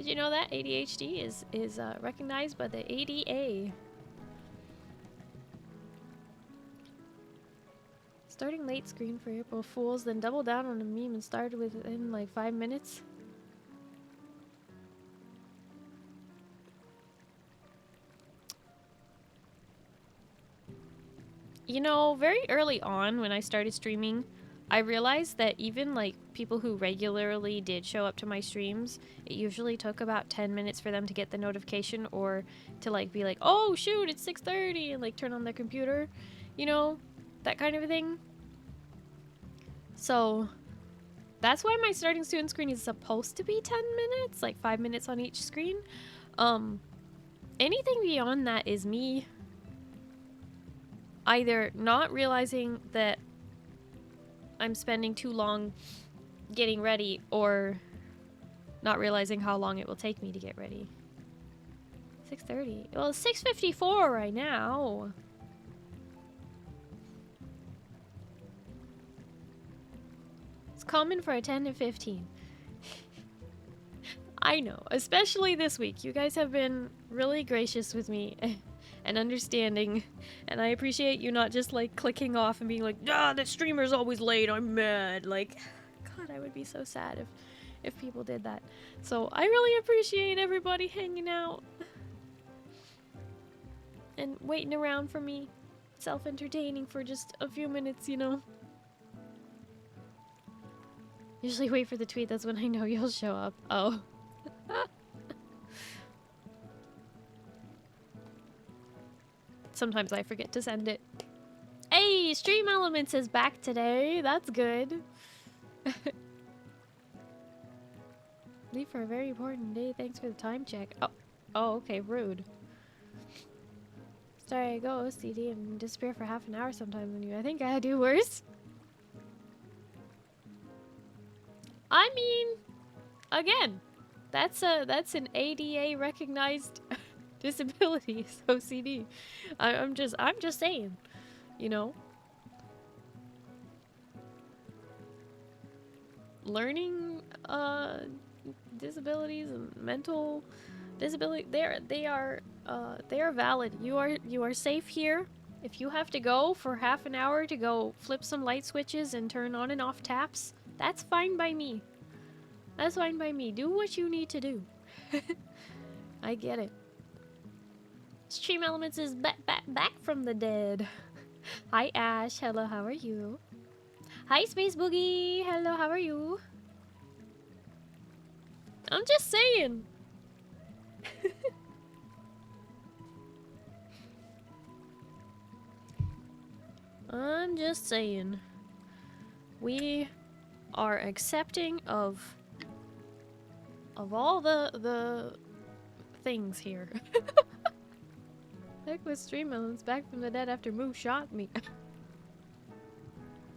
Did you know that ADHD is recognized by the ADA? Starting late screen for April Fools, then double down on a meme and started within like 5 minutes. You know, very early on when I started streaming, I realized that even like people who regularly did show up to my streams, it usually took about 10 minutes for them to get the notification or to like be like, oh shoot, it's 6:30 and like turn on their computer, you know, that kind of a thing. So that's why my starting student screen is supposed to be 10 minutes, like 5 minutes on each screen. Anything beyond that is me either not realizing that I'm spending too long getting ready or not realizing how long it will take me to get ready. 6:30. Well, it's 6:54 right now. It's common for a 10 to 15. I know, especially this week. You guys have been really gracious with me and understanding, and I appreciate you not just like clicking off and being like, ah, that streamer's always late, I'm mad. Like, God, I would be so sad if people did that. So I really appreciate everybody hanging out and waiting around for me, self-entertaining for just a few minutes, you know. Usually wait for the tweet, that's when I know you'll show up. Oh. Sometimes I forget to send it. Hey, Stream Elements is back today. That's good. Leave for a very important day. Thanks for the time check. Oh, okay, rude. Sorry, I go OCD and disappear for half an hour sometimes when I think I do worse. I mean, again, that's an ADA recognized disability, OCD. I'm just saying, you know. Learning disabilities and mental disability, they are valid. You are safe here. If you have to go for half an hour to go flip some light switches and turn on and off taps, that's fine by me. That's fine by me. Do what you need to do. I get it. Stream Elements is back from the dead. Hi Ash, hello, how are you? Hi Space Boogie, hello, how are you? I'm just saying. I'm just saying. We are accepting of all the things here. Heck with Stream Elements back from the dead after Moo shot me.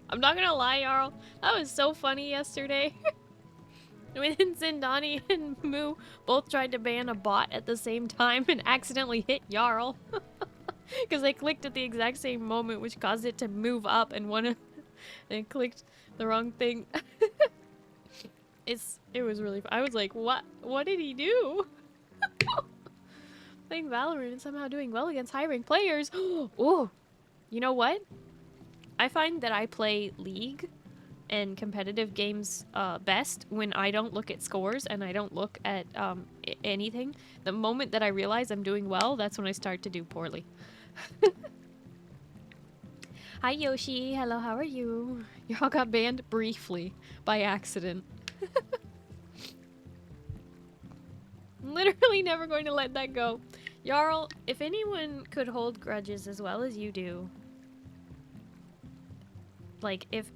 I'm not gonna lie, Jarl. That was so funny yesterday. When Zindani and Moo both tried to ban a bot at the same time and accidentally hit Jarl. Because they clicked at the exact same moment, which caused it to move up and and clicked the wrong thing. It was really fun. I was like, what did he do? Playing Valorant and somehow doing well against high-ranked players. Oh, you know what? I find that I play League and competitive games best when I don't look at scores and I don't look at anything. The moment that I realize I'm doing well, that's when I start to do poorly. Hi Yoshi, hello, how are you? You all got banned briefly by accident. I'm literally never going to let that go. Jarl, if anyone could hold grudges as well as you do, like if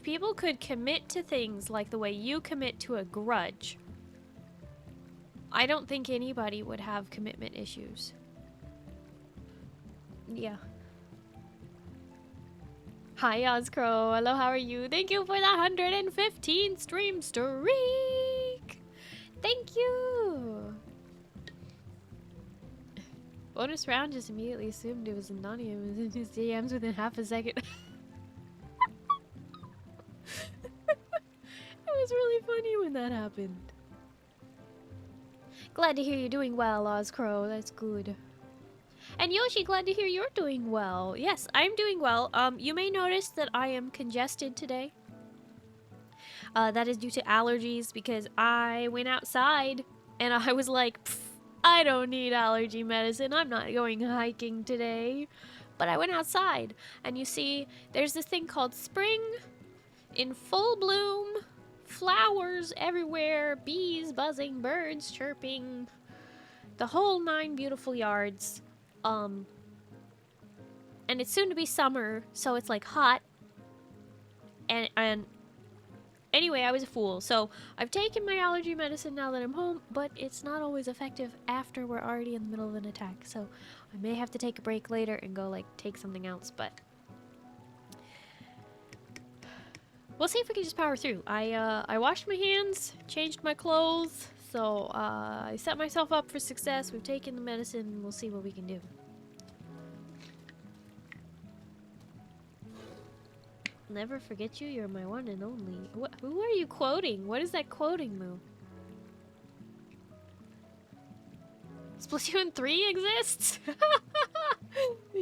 people could commit to things like the way you commit to a grudge, I don't think anybody would have commitment issues. Yeah. Hi Ozcrow, hello, how are you? Thank you for the 115 stream streak! Thank you! Bonus round just immediately assumed it was Nani and was in his DMs within half a second. It was really funny when that happened. Glad to hear you're doing well, Ozcrow. That's good. And Yoshi, glad to hear you're doing well. Yes, I'm doing well. You may notice that I am congested today. That is due to allergies because I went outside and I was like, I don't need allergy medicine. I'm not going hiking today. But I went outside and you see there's this thing called spring in full bloom, flowers everywhere, bees buzzing, birds chirping, the whole 9 beautiful yards. And it's soon to be summer, so it's like hot. And anyway, I was a fool. So I've taken my allergy medicine now that I'm home, but it's not always effective after we're already in the middle of an attack. So I may have to take a break later and go like take something else, but we'll see if we can just power through. I washed my hands, changed my clothes, so I set myself up for success. We've taken the medicine, and we'll see what we can do. Never forget you, you're my one and only. Who are you quoting? What is that quoting, Moo? Splatoon 3 exists?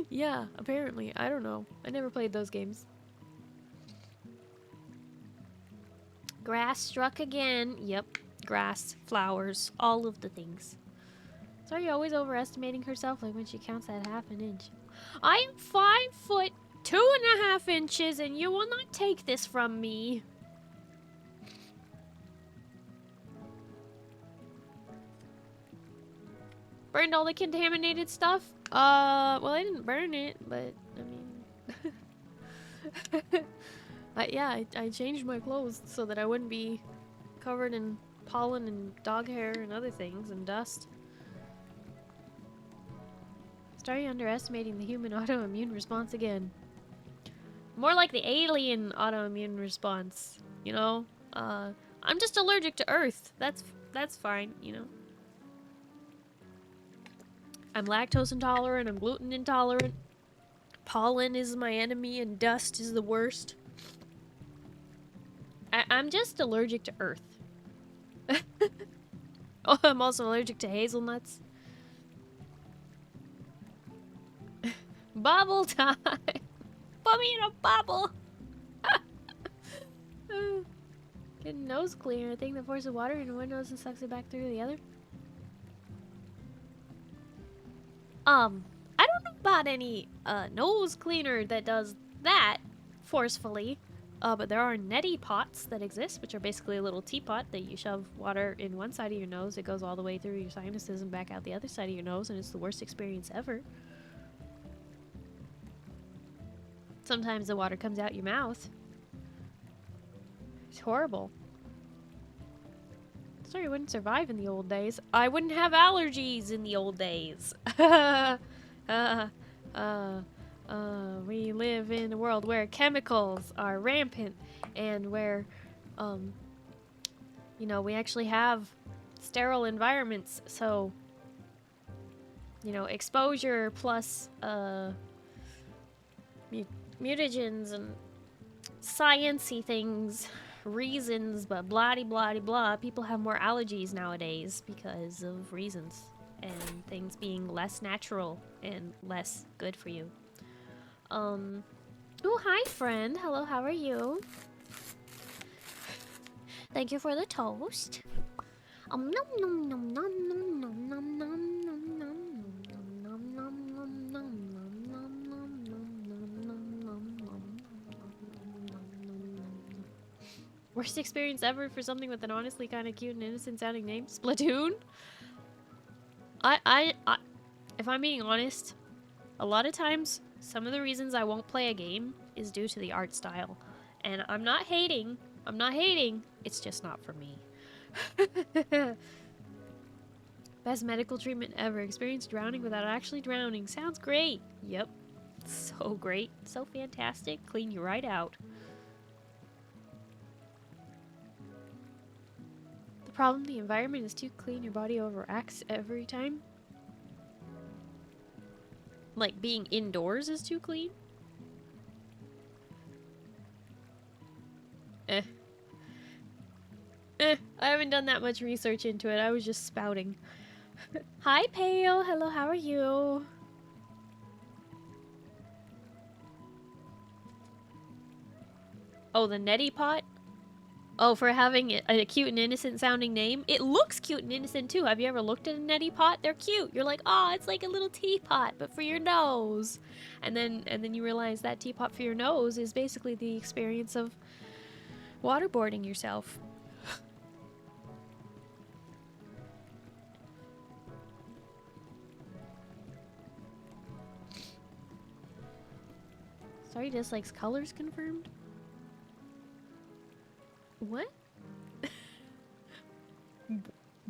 Yeah, apparently. I don't know. I never played those games. Grass struck again. Yep. Grass, flowers, all of the things. Sorry, always overestimating herself, like when she counts that ½ an inch. I am 5 foot 2.5 inches, and you will not take this from me. Burned all the contaminated stuff? Well, I didn't burn it, but, I mean... yeah, I changed my clothes so that I wouldn't be covered in pollen and dog hair and other things and dust. Starry underestimating the human autoimmune response again. More like the alien autoimmune response, you know? I'm just allergic to earth. That's fine, you know? I'm lactose intolerant, I'm gluten intolerant. Pollen is my enemy and dust is the worst. I'm just allergic to earth. Oh, I'm also allergic to hazelnuts. Bubble time! Put me in a bubble! Get a nose cleaner, a thing that forces water into one nose and sucks it back through the other. I don't know about any nose cleaner that does that forcefully. But there are neti pots that exist, which are basically a little teapot that you shove water in one side of your nose. It goes all the way through your sinuses and back out the other side of your nose, and it's the worst experience ever. Sometimes the water comes out your mouth. It's horrible. Sorry, I wouldn't survive in the old days. I wouldn't have allergies in the old days. We live in a world where chemicals are rampant and where, you know, we actually have sterile environments. So, you know, exposure plus, mutagens and science-y things, reasons, but blah-de-blah-de-blah. People have more allergies nowadays because of reasons and things being less natural and less good for you. Oh, hi, friend. Hello, how are you? Thank you for the toast. Nom nom nom nom nom nom nom nom nom nom Worst experience ever for something with an honestly kind of cute and innocent sounding name? Splatoon? If I'm being honest, a lot of times, some of the reasons I won't play a game is due to the art style. And I'm not hating. I'm not hating. It's just not for me. Best medical treatment ever. Experienced drowning without actually drowning. Sounds great. Yep. So great. So fantastic. Clean you right out. The problem, the environment is too clean. Your body overacts every time. Like being indoors is too clean? I haven't done that much research into it. I was just spouting. Hi, Pale. Hello, how are you? Oh, the neti pot? Oh, for having a cute and innocent sounding name? It looks cute and innocent too. Have you ever looked at a neti pot? They're cute. You're like, oh, it's like a little teapot, but for your nose. And then you realize that teapot for your nose is basically the experience of waterboarding yourself. Sorry, dislikes colors confirmed? What?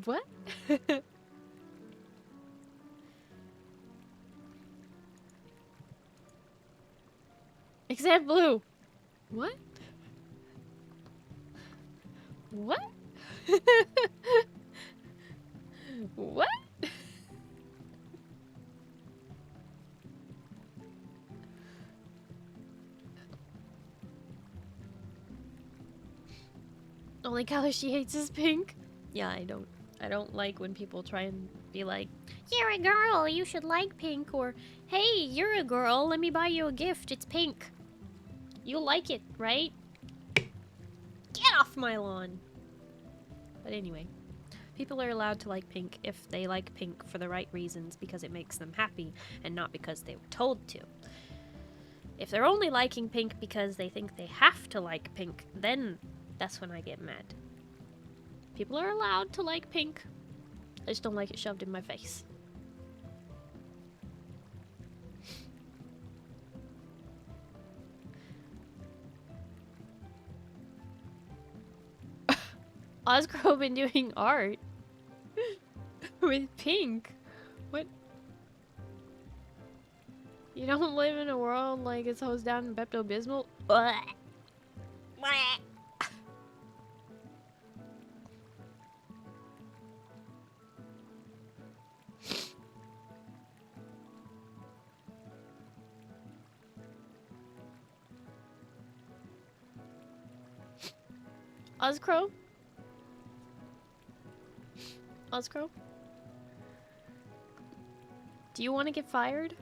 What? Except blue. What? What? What? Only color she hates is pink. Yeah, I don't like when people try and be like, you're a girl, you should like pink, or hey, you're a girl, let me buy you a gift, it's pink. You'll like it, right? Get off my lawn. But anyway, people are allowed to like pink if they like pink for the right reasons, because it makes them happy and not because they were told to. If they're only liking pink because they think they have to like pink, then that's when I get mad. People are allowed to like pink. I just don't like it shoved in my face. Oscro been doing art with pink. What? You don't live in a world like it's hosed down in Pepto-Bismol? Oscro? Oscro? Do you want to get fired?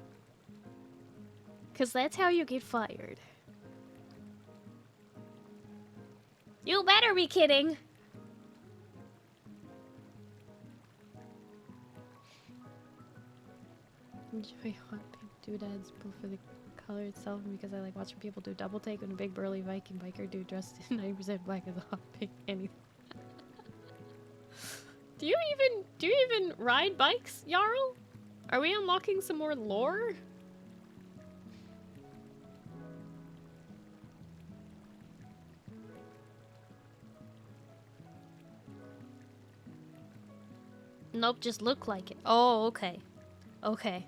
Because that's how you get fired. You better be kidding! Enjoy hot pink doodads both for the color itself and because I like watching people do double take when a big burly Viking biker dude dressed in 90% black is a hot pink anything. Do you even ride bikes, Jarl? Are we unlocking some more lore? Nope, just look like it. Oh, okay. Okay.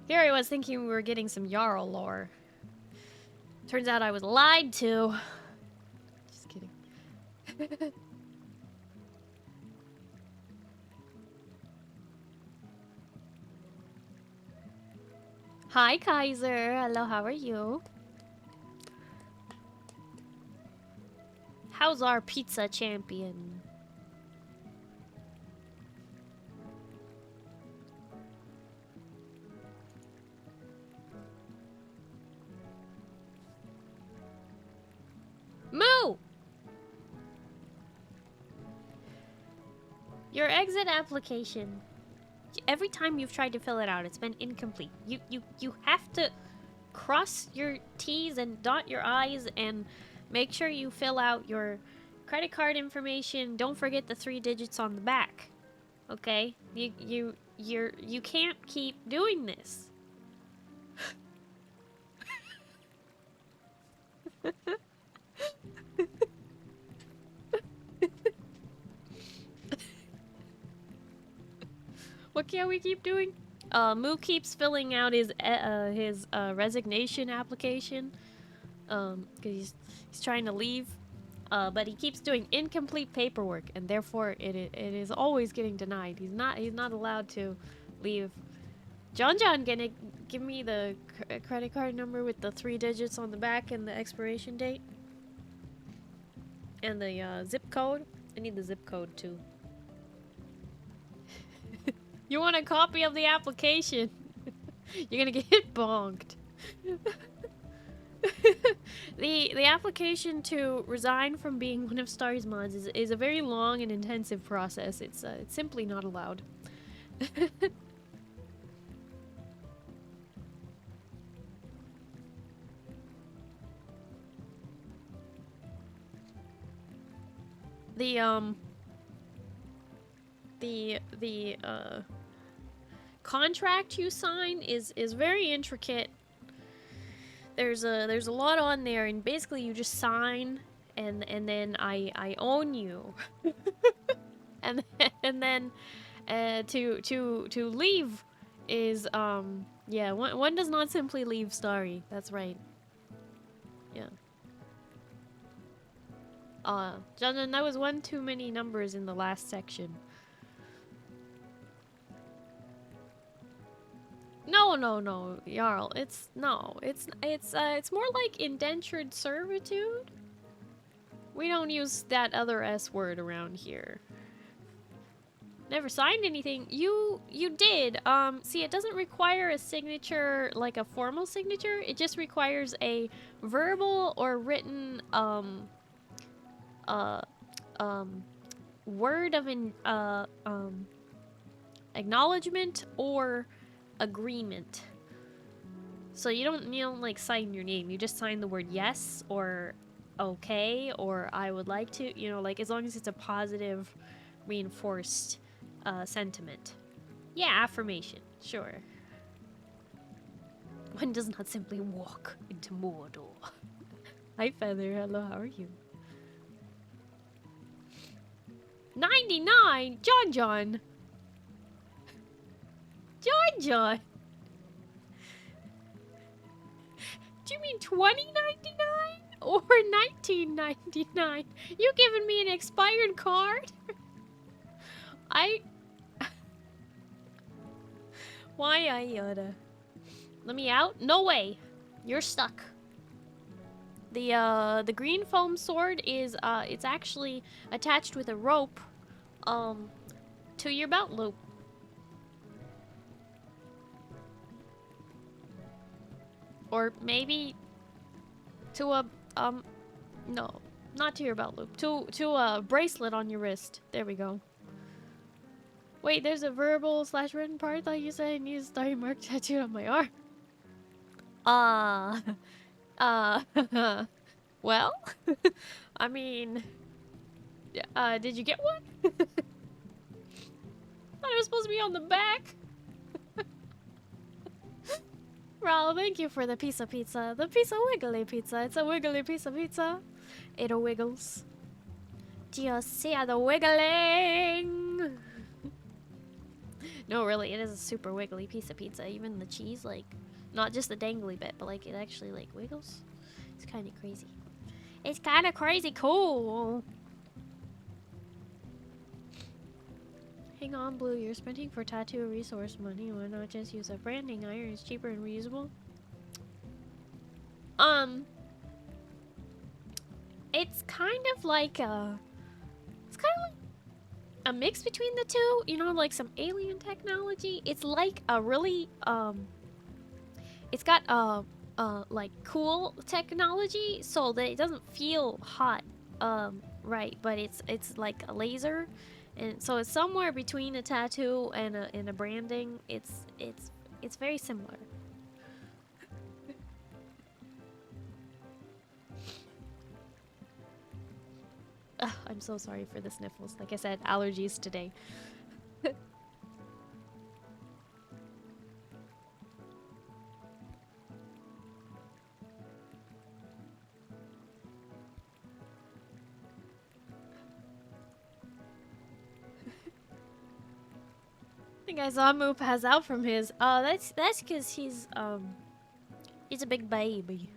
Here I was thinking we were getting some Jarl lore. Turns out I was lied to. Just kidding. Hi, Kaiser. Hello, how are you? How's our pizza champion? Moo! Your exit application. Every time you've tried to fill it out, it's been incomplete. You have to cross your T's and dot your I's and make sure you fill out your credit card information. Don't forget the 3 digits on the back. Okay? You can't keep doing this. What can we keep doing? Moo keeps filling out his resignation application. Cause he's trying to leave. But he keeps doing incomplete paperwork, and therefore it is always getting denied. He's not allowed to leave. John gonna give me the credit card number with the 3 digits on the back and the expiration date, and the zip code. I need the zip code too. You want a copy of the application? You're gonna get bonked. The application to resign from being one of Starry's mods is a very long and intensive process. It's simply not allowed. The contract you sign is very intricate. There's a lot on there, and basically you just sign, and then I own you, and then to leave is yeah, one does not simply leave Starry. That's right. Yeah. Jonathan, that was one too many numbers in the last section. No, Jarl. It's more like indentured servitude. We don't use that other S word around here. Never signed anything. You did. See, it doesn't require a signature, like a formal signature. It just requires a verbal or written word of acknowledgement or agreement. So you don't like sign your name. You just sign the word yes or okay or I would like to, you know, like as long as it's a positive reinforced sentiment. Yeah, affirmation. Sure. One does not simply walk into Mordor. Hi Feather, hello, how are you? 99! John! John! Do you mean 2099 or 1999? You giving me an expired card? Why Iota? Let me out? No way. You're stuck. The green foam sword is it's actually attached with a rope to your belt loop. Or maybe to a no, not to your belt loop. To a bracelet on your wrist. There we go. Wait, there's a verbal / written part like you said I need a Starry mark tattooed on my arm. Well, I mean, did you get one? Thought it was supposed to be on the back. Raul, thank you for the piece of pizza. The piece of wiggly pizza. It's a wiggly piece of pizza. It wiggles. Do you see the wiggling? No, really, it is a super wiggly piece of pizza. Even the cheese, like, not just the dangly bit, but like it actually like wiggles. It's kind of crazy. It's kind of crazy cool. Hang on, Blue. You're spending for tattoo resource money. Why not just use a branding iron? It's cheaper and reusable. It's kind of like a mix between the two. You know, like some alien technology. It's like a really it's got like cool technology, so that it doesn't feel hot. Right, but it's like a laser. And so it's somewhere between a tattoo and a branding. It's very similar. Ugh, I'm so sorry for the sniffles. Like I said, allergies today. I think Osamu passed out from his. Oh, that's because he's a big baby.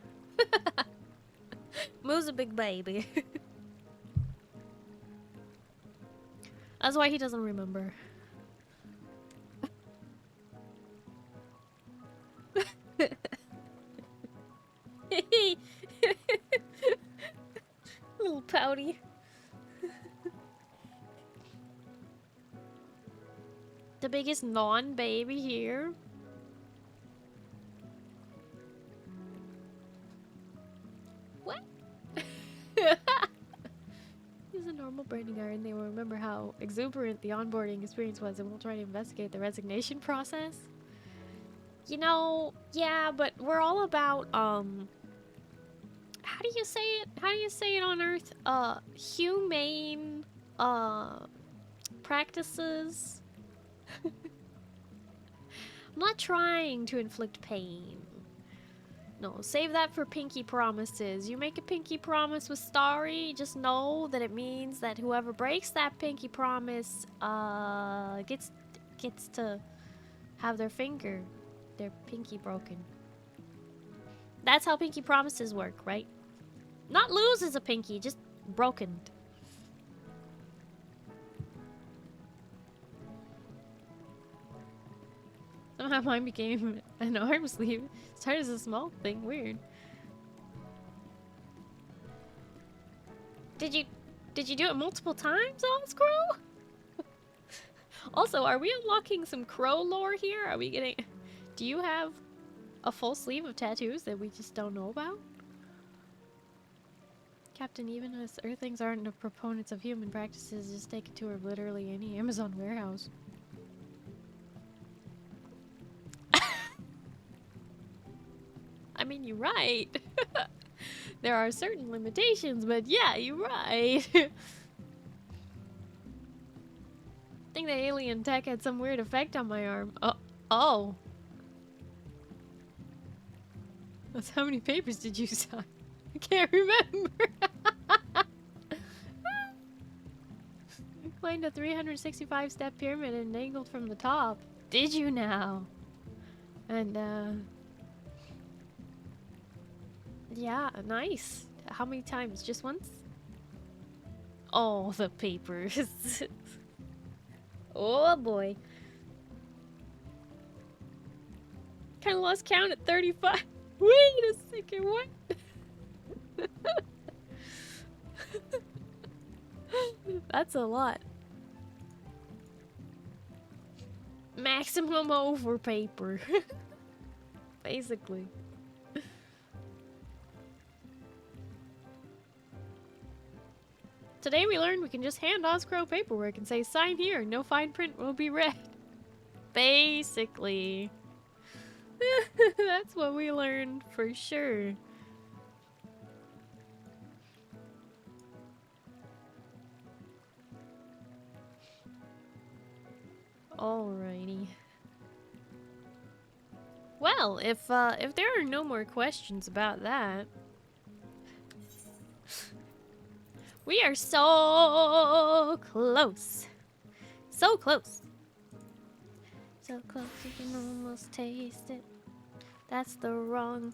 Moo's a big baby. That's why he doesn't remember. Little pouty. The biggest non-baby here. What? He's a normal branding iron. They will remember how exuberant the onboarding experience was and will try to investigate the resignation process. You know, yeah, but we're all about, how do you say it? How do you say it on Earth? Humane, practices. I'm not trying to inflict pain. No, save that for pinky promises. You make a pinky promise with Starry, just know that it means that whoever breaks that pinky promise, gets to have their pinky broken. That's how pinky promises work, right? Not loses a pinky, just broken. Somehow mine became an arm sleeve. Started as a small thing. Weird. Did you do it multiple times, Oscrow? Also, are we unlocking some crow lore here? Are we getting... Do you have a full sleeve of tattoos that we just don't know about? Captain, even us Earthlings aren't the proponents of human practices, just take a tour of literally any Amazon warehouse. I mean, you're right. There are certain limitations, but yeah, you're right. I think the alien tech had some weird effect on my arm. Oh. That's how many papers did you sign? I can't remember. Climbed a 365-step pyramid and angled from the top. Did you now? And, yeah, nice. How many times? Just once? Oh, the papers. Oh boy. Kind of lost count at 35. Wait a second, what? That's a lot. Maximum over paper. Basically. Today we learned we can just hand Oscrow paperwork and say sign here, no fine print will be read. Basically. That's what we learned for sure. Alrighty. Well, if there are no more questions about that, we are so close. So close. So close you can almost taste it. That's the wrong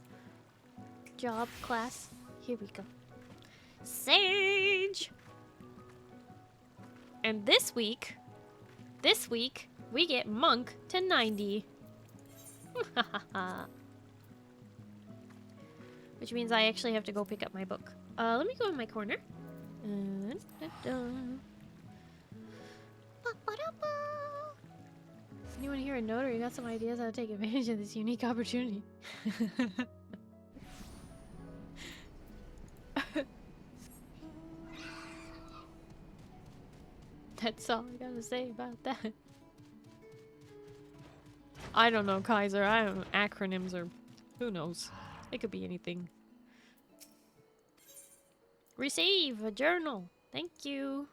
job class. Here we go. Sage! And this week, we get Monk to 90. Which means I actually have to go pick up my book. Let me go in my corner. Anyone here a note or you got some ideas how to take advantage of this unique opportunity? That's all I gotta say about that. I don't know, Kaiser. I don't know. Acronyms or who knows. It could be anything. Receive a journal. Thank you.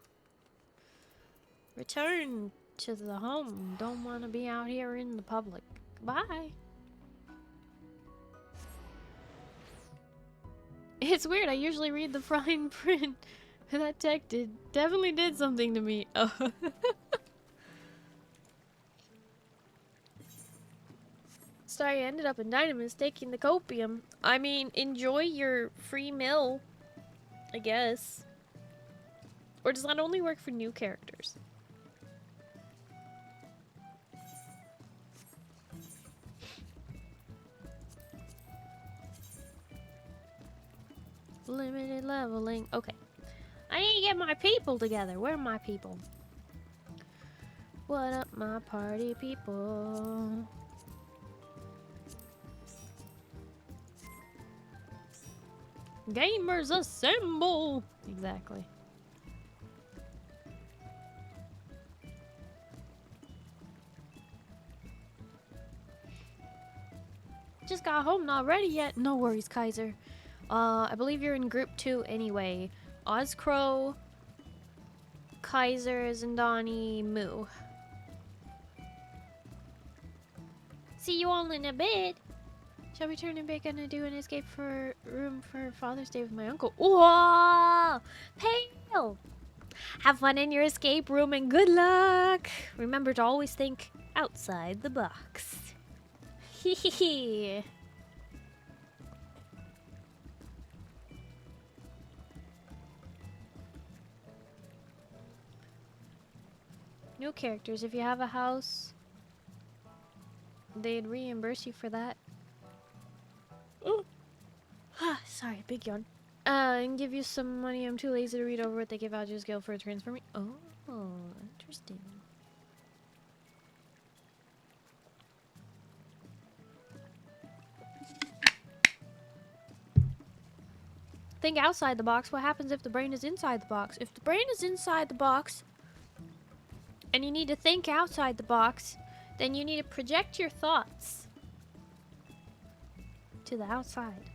Return to the home. Don't want to be out here in the public. Goodbye. It's weird. I usually read the fine print. That tech definitely did something to me. Oh. Sorry, I ended up in Dynamis taking the copium. I mean, enjoy your free meal, I guess. Or does that only work for new characters? Limited leveling. Okay. I need to get my people together. Where are my people? What up, my party people? Gamers assemble! Exactly. Just got home, not ready yet. No worries, Kaiser. I believe you're in group 2 anyway. Ozcrow, Kaiser, Zandani, Moo. See you all in a bit. Shall we turn and bacon and do an escape for room for Father's Day with my uncle? Whoa! Pale! Have fun in your escape room and good luck! Remember to always think outside the box. Hee hee hee. New characters. If you have a house, they'd reimburse you for that. Oh. Sorry, big yawn. And give you some money. I'm too lazy to read over what they give out. Just go for a transfer me. Oh, interesting. Think outside the box. What happens if the brain is inside the box? If the brain is inside the box, and you need to think outside the box, then you need to project your thoughts to the outside.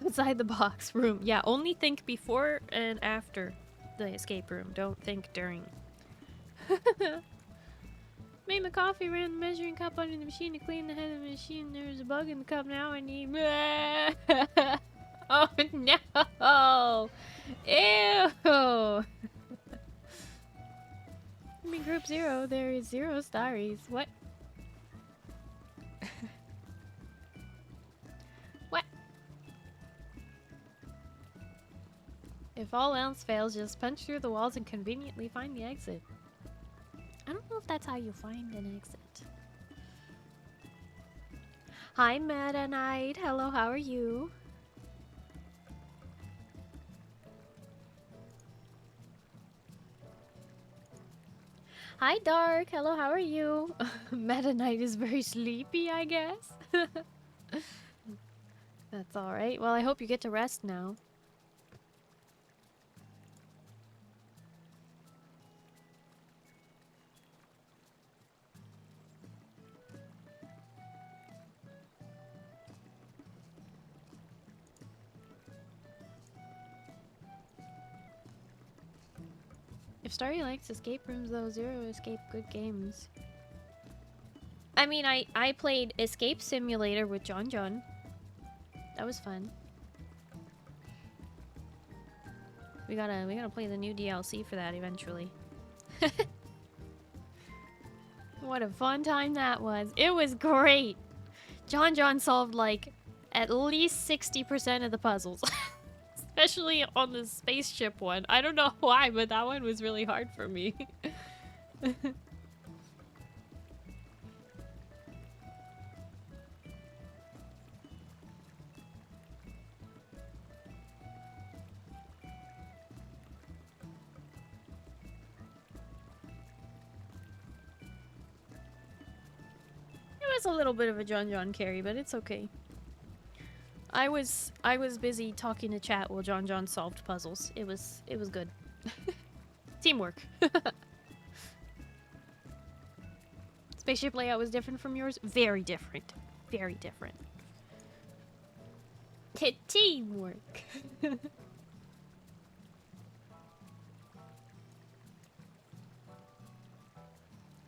Outside the box room. Yeah, only think before and after the escape room. Don't think during. Made my coffee, ran the measuring cup under the machine to clean the head of the machine. There's a bug in the cup now. I need. Oh no! Ew! I'm in group 0. There is 0 Starries. What? What? If all else fails, just punch through the walls and conveniently find the exit. I don't know if that's how you find an exit. Hi, Meta Knight. Hello, how are you? Hi, Dark. Hello, how are you? Meta Knight is very sleepy, I guess. That's alright. Well, I hope you get to rest now. If Starry likes escape rooms, though, 0 escape good games. I mean, I played Escape Simulator with John. That was fun. We gotta play the new DLC for that eventually. What a fun time that was. It was great. John solved like at least 60% of the puzzles. Especially on the spaceship one. I don't know why, but that one was really hard for me. It was a little bit of a John carry, but it's okay. I was busy talking to chat while John solved puzzles. It was good. Teamwork. Spaceship layout was different from yours? Very different. Very different. Teamwork.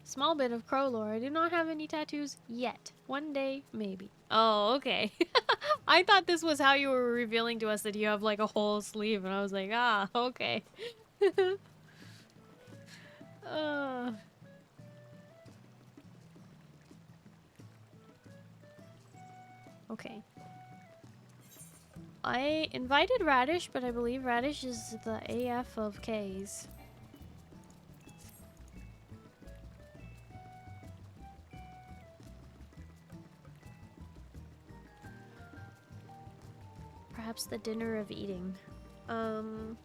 Small bit of crow lore. I do not have any tattoos yet. One day, maybe. Oh, okay. I thought this was how you were revealing to us that you have like a whole sleeve, and I was like, ah, okay. Okay. I invited Radish, but I believe Radish is the AF of K's. perhaps the dinner of eating. Dun,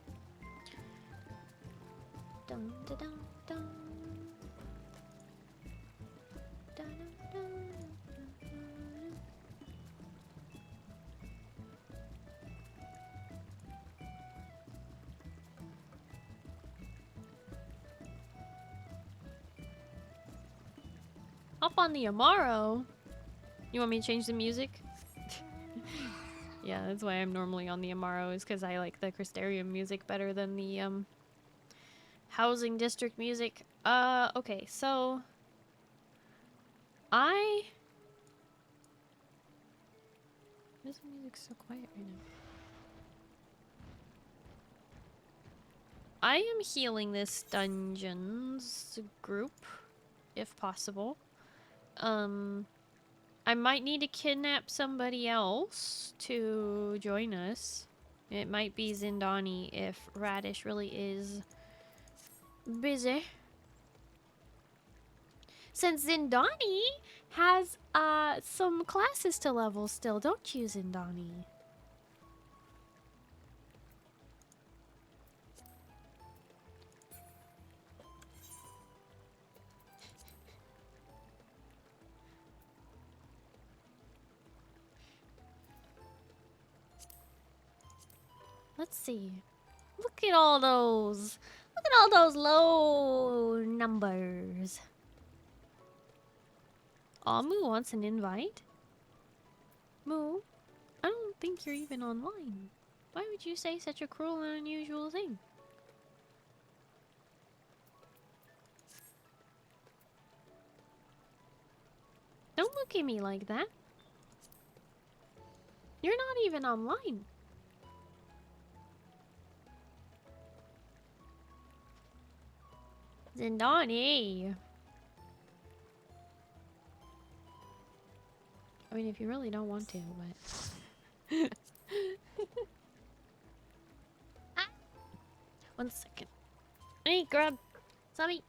dun, dun, dun. Dun, dun, dun, dun. Up on the Amaro. You want me to change the music? Yeah, that's why I'm normally on the Amaro, is because I like the Crystarium music better than the housing district music. Okay, so why is the music so quiet right now? I am healing this dungeons group, if possible. I might need to kidnap somebody else to join us. It might be Zindani if Radish really is busy. Since Zindani has some classes to level still, don't you, Zindani? Let's see. Look at all those. Look at all those low numbers. Amu wants an invite. Moo, I don't think you're even online. Why would you say such a cruel and unusual thing? Don't look at me like that. You're not even online. Zindani. I mean, if you really don't want to, but... Ah! 1 second. I need grub. Sammy.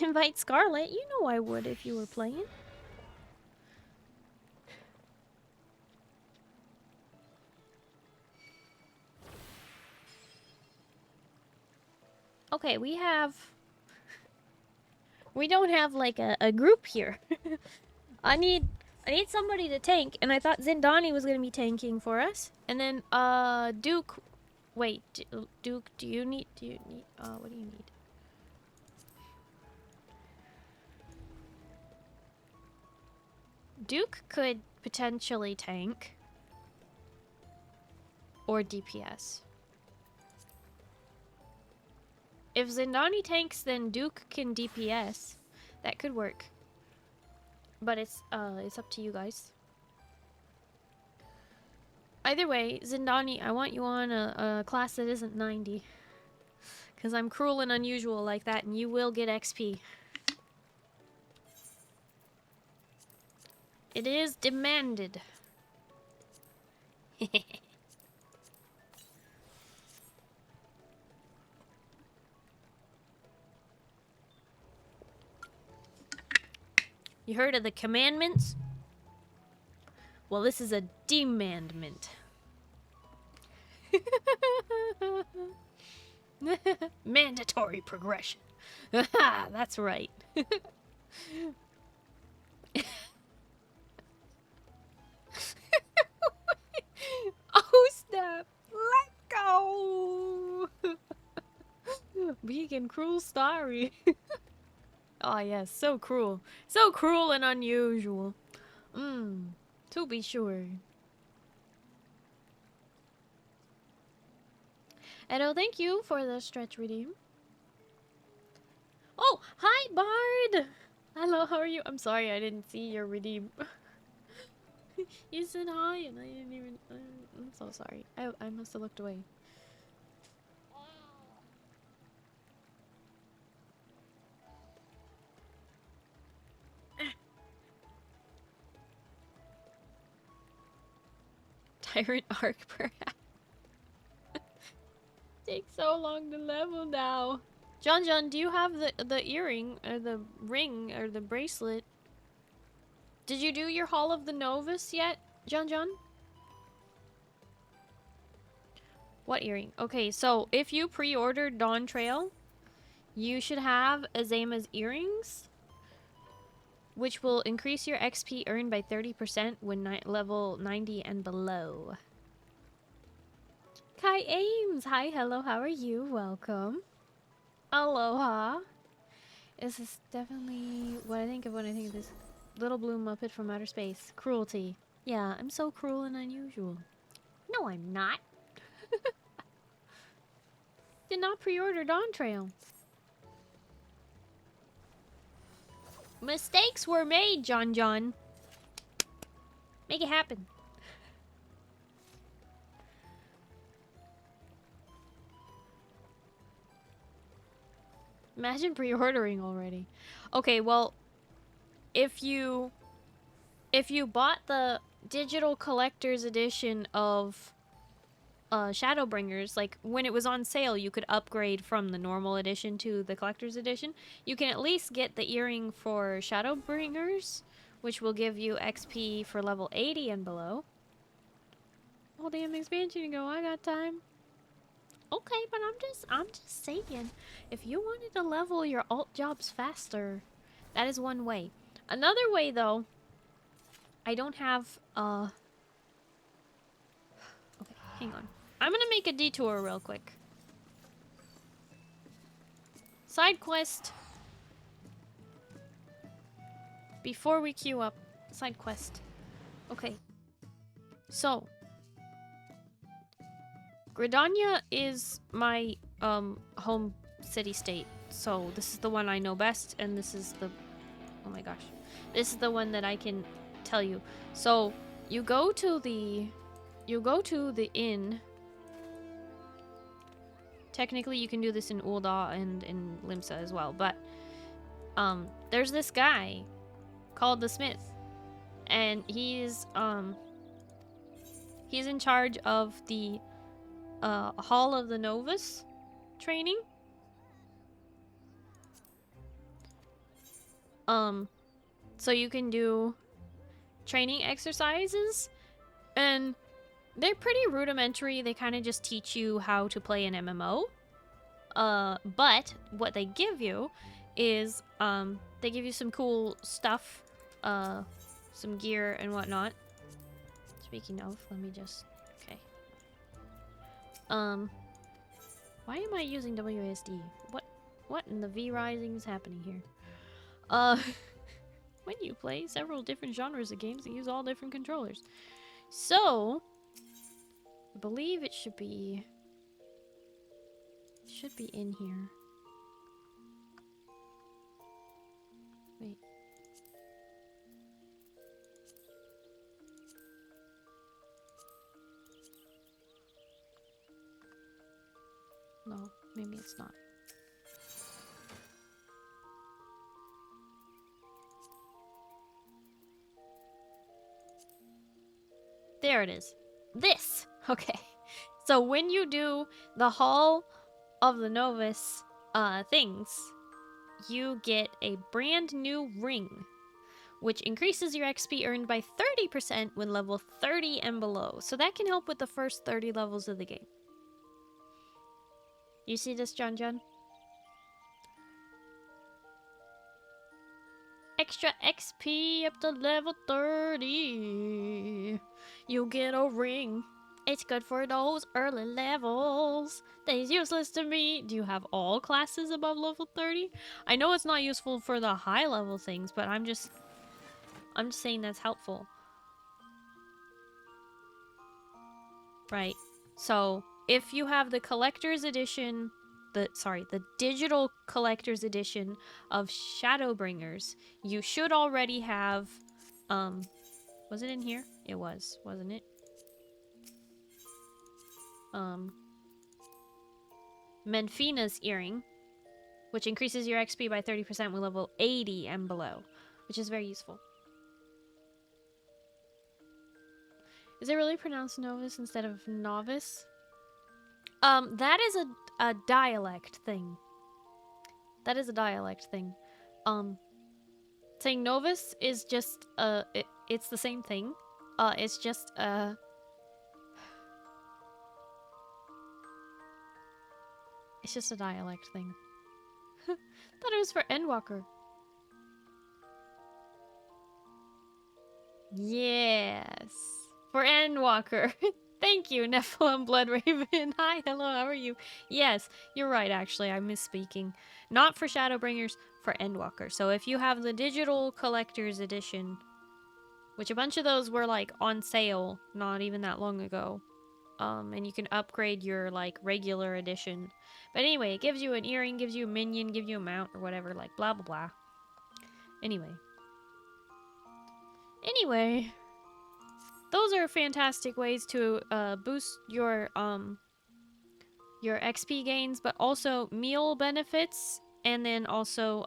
Invite Scarlet. You know I would if you were playing. Okay, we don't have like a group here. I need somebody to tank, and I thought Zindani was gonna be tanking for us. And then Duke, wait, Duke, what do you need? Duke could potentially tank or DPS. If Zindani tanks, then Duke can DPS. That could work. But it's up to you guys. Either way, Zindani, I want you on a class that isn't 90. Because I'm cruel and unusual like that, and you will get XP. It is demanded. You heard of the commandments? Well, this is a demandment. Mandatory progression. That's right. Oh, snap. Let go. Vegan cruel Starry. Oh, yes, so cruel. So cruel and unusual. To be sure. Edo, thank you for the stretch redeem. Oh, hi, Bard! Hello, how are you? I'm sorry, I didn't see your redeem. You said hi, and I didn't even... I'm so sorry. I must have looked away. Tyrant arc perhaps. Takes so long to level now. John, do you have the earring or the ring or the bracelet? Did you do your Hall of the Novus yet, John? What earring? Okay, so if you pre-ordered Dawn Trail, you should have Azama's earrings, which will increase your XP earned by 30% when level 90 and below. Kai Ames! Hi, hello, how are you? Welcome. Aloha. This is definitely what I think of when I think of this little blue Muppet from outer space. Cruelty. Yeah, I'm so cruel and unusual. No, I'm not. Did not pre-order Dawn Trail. Mistakes were made, John. Make it happen. Imagine pre-ordering already. Okay, well, if you bought the digital collector's edition of Shadowbringers, like when it was on sale, you could upgrade from the normal edition to the collector's edition. You can at least get the earring for Shadowbringers, which will give you XP for level 80 and below. Whole damn expansion to go. I got time. Okay, but I'm just saying, if you wanted to level your alt jobs faster, that is one way. Another way, though, I don't have okay, hang on. I'm gonna make a detour real quick. Side quest. Before we queue up, side quest. Okay. So, Gridania is my home city-state. So this is the one I know best, and this is the, oh my gosh, this is the one that I can tell you. So you go to the inn. Technically, you can do this in Ul'dah and in Limsa as well, but there's this guy called the Smith, and he's in charge of the Hall of the Novus training. So you can do training exercises, and they're pretty rudimentary. They kind of just teach you how to play an MMO. But what they give you is, they give you some cool stuff, some gear and whatnot. Speaking of, let me just, okay. Why am I using WASD? What in the V Rising is happening here? When you play several different genres of games that use all different controllers. So, I believe it should be in here. Wait. No, maybe it's not. There it is. This! Okay. So when you do the Hall of the Novus things, you get a brand new ring, which increases your XP earned by 30% when level 30 and below. So that can help with the first 30 levels of the game. You see this, John? Extra XP up to level 30. You get a ring. It's good for those early levels. That's useless to me. Do you have all classes above level 30? I know it's not useful for the high level things, but I'm just saying that's helpful. Right. So, if you have the collector's edition, the digital collector's edition of Shadowbringers, you should already have, was it in here? It was, wasn't it? Menfina's earring, which increases your XP by 30% with level 80 and below, which is very useful. Is it really pronounced novice instead of novice? That is a dialect thing. That is a dialect thing. Saying novice is just, it's the same thing. It's just, it's just a dialect thing. Thought it was for Endwalker. Yes. For Endwalker. Thank you, Nephilim Bloodraven. Hi, hello, how are you? Yes, you're right, actually. I'm misspeaking. Not for Shadowbringers, for Endwalker. So if you have the digital collector's edition, which a bunch of those were like on sale not even that long ago, and you can upgrade your like regular edition. But anyway, it gives you an earring, gives you a minion, gives you a mount or whatever, like blah blah blah. Anyway, those are fantastic ways to boost your XP gains, but also meal benefits, and then also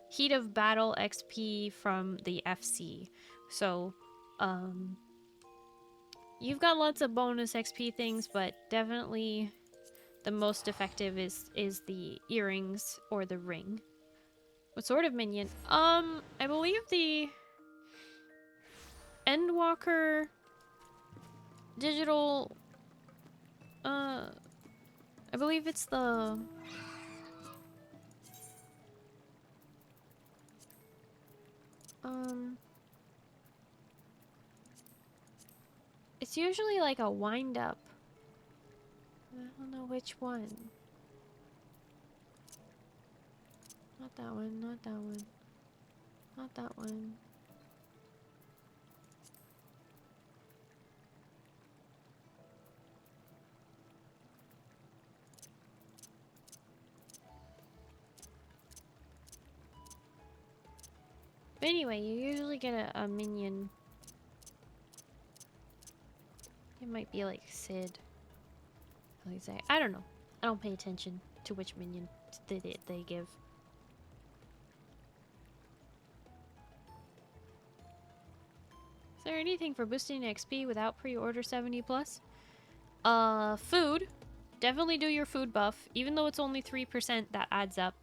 heat of battle XP from the FC. So you've got lots of bonus XP things, but definitely the most effective is the earrings or the ring. What sort of minion? I believe the Endwalker digital, I believe it's the it's usually like a wind up. I don't know which one. Not that one, not that one. Not that one. But anyway, you usually get a minion. It might be like Sid. I don't know. I don't pay attention to which minion they give. Is there anything for boosting XP without pre-order 70 plus? Food. Definitely do your food buff. Even though it's only 3%, that adds up.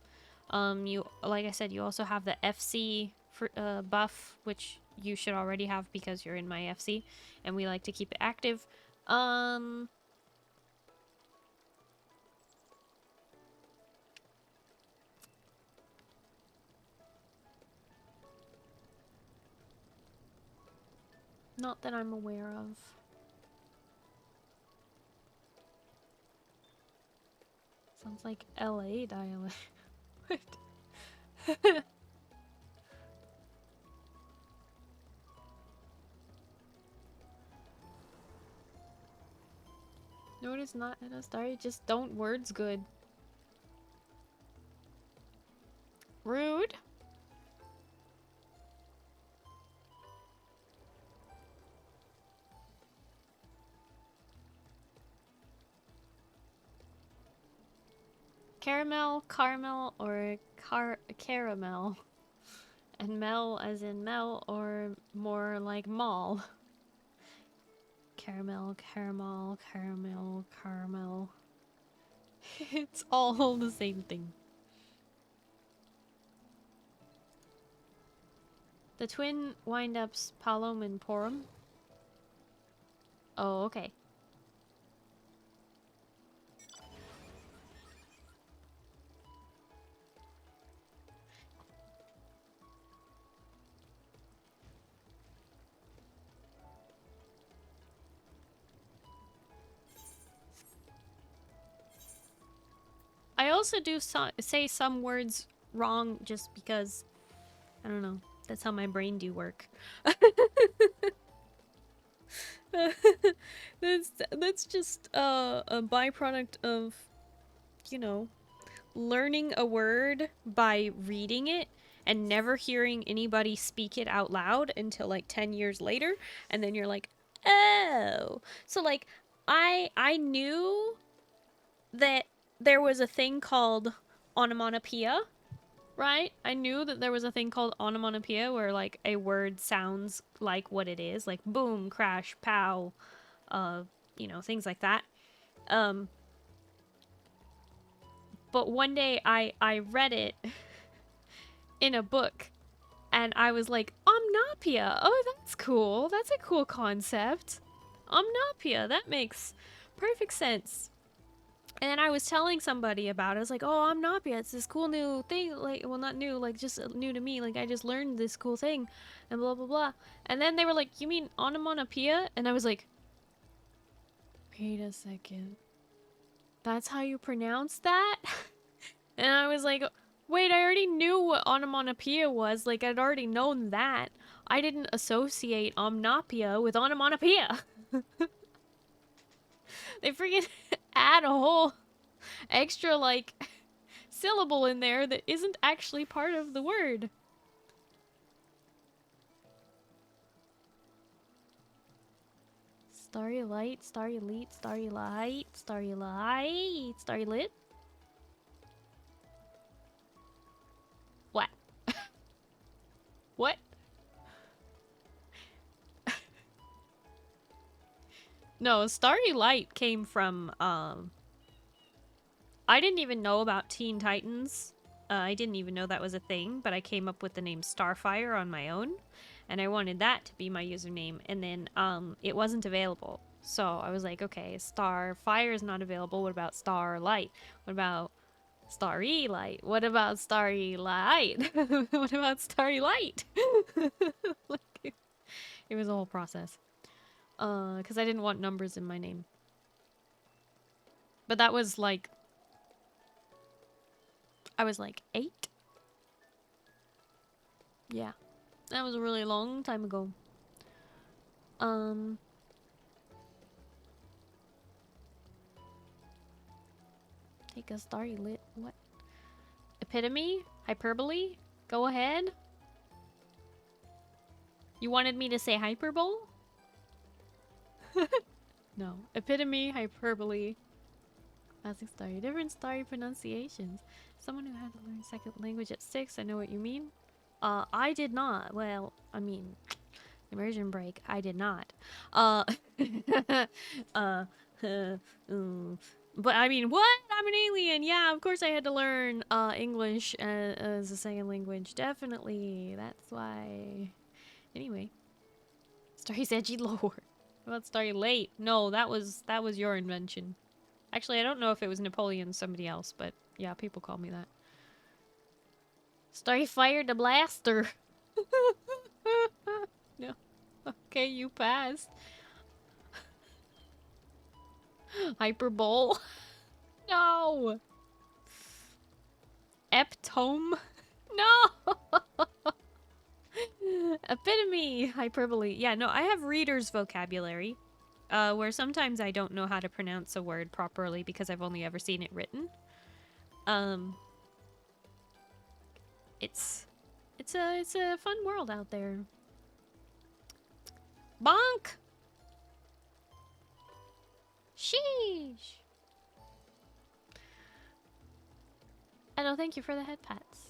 You, like I said, you also have the FC for, buff, which you should already have because you're in my FC, and we like to keep it active. Not that I'm aware of. Sounds like LA dialect. What? No, it is not in a Starry. Just don't words good. Rude. Caramel, or caramel. And mel as in mel, or more like mall. Caramel. It's all the same thing. The twin wind-ups, Palom and Porum. Oh, okay. I also do say some words wrong just because, I don't know, that's how my brain do work. That's just a byproduct of, you know, learning a word by reading it and never hearing anybody speak it out loud until like 10 years later, and then you're like, oh. So like I knew that there was a thing called onomatopoeia, right? I knew that there was a thing called onomatopoeia where like a word sounds like what it is, like boom, crash, pow, you know, things like that. But one day I read it in a book and I was like, omnopia. Oh, that's cool. That's a cool concept. Omnopia. That makes perfect sense. And I was telling somebody about it. I was like, oh, omnopia. It's this cool new thing. Like, well, not new, like just new to me. Like, I just learned this cool thing and blah, blah, blah. And then they were like, you mean onomatopoeia? And I was like, wait a second. That's how you pronounce that? And I was like, wait, I already knew what onomatopoeia was. Like, I'd already known that. I didn't associate omnopia with onomatopoeia. They freaking add a whole extra, like, syllable in there that isn't actually part of the word. Starry light, starry leet, starry light, starry light, starry lit. What? What? No, Starry Light came from, I didn't even know about Teen Titans. I didn't even know that was a thing, but I came up with the name Starfire on my own, and I wanted that to be my username, and then, it wasn't available. So I was like, okay, Starfire is not available. What about Starlight? What about Starry Light? What about Starry Light? What about Starry Light? Like, it was a whole process. Because I didn't want numbers in my name. But that was like... I was like 8? Yeah. That was a really long time ago. Take a starry lit... What? Epitome? Hyperbole? Go ahead. You wanted me to say hyperbole? No. Epitome, hyperbole. Classic starry. Different starry pronunciations. Someone who had to learn second language at 6, I know what you mean. I did not. Well, I mean, immersion break, I did not. But I mean, what? I'm an alien. Yeah, of course I had to learn English as a second language. Definitely. That's why. Anyway. Starry's edgy lore. What about Starry late? No, that was your invention. Actually, I don't know if it was Napoleon or somebody else, but yeah, people call me that. Starry fired the blaster. No. Okay, you passed. Hyperbole. No. Eptome. No. Epitome. Hyperbole. Yeah, no, I have reader's vocabulary. Where sometimes I don't know how to pronounce a word properly because I've only ever seen it written. It's a fun world out there. Bonk! Sheesh! Edo, thank you for the head pats.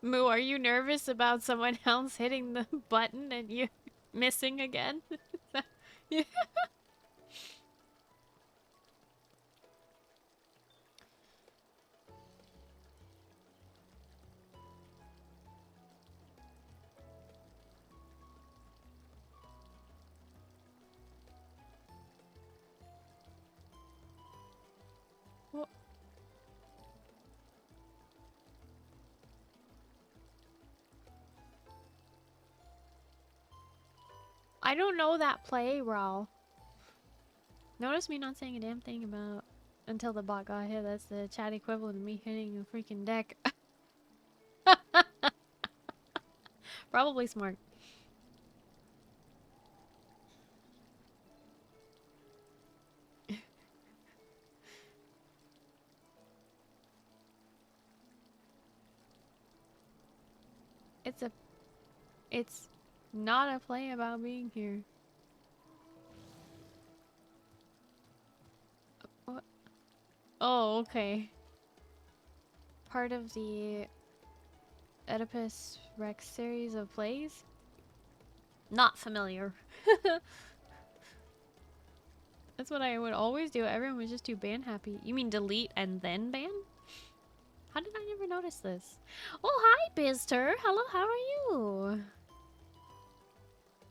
Moo, are you nervous about someone else hitting the button and you missing again? Yeah. Well, I don't know that play, Raul. Notice me not saying a damn thing about until the bot got hit. That's the chat equivalent of me hitting a freaking deck. Probably smart. It's not a play about being here. Oh, okay. Part of the Oedipus Rex series of plays? Not familiar. That's what I would always do. Everyone was just too ban happy. You mean delete and then ban? How did I never notice this? Oh, hi, Bizter. Hello, how are you?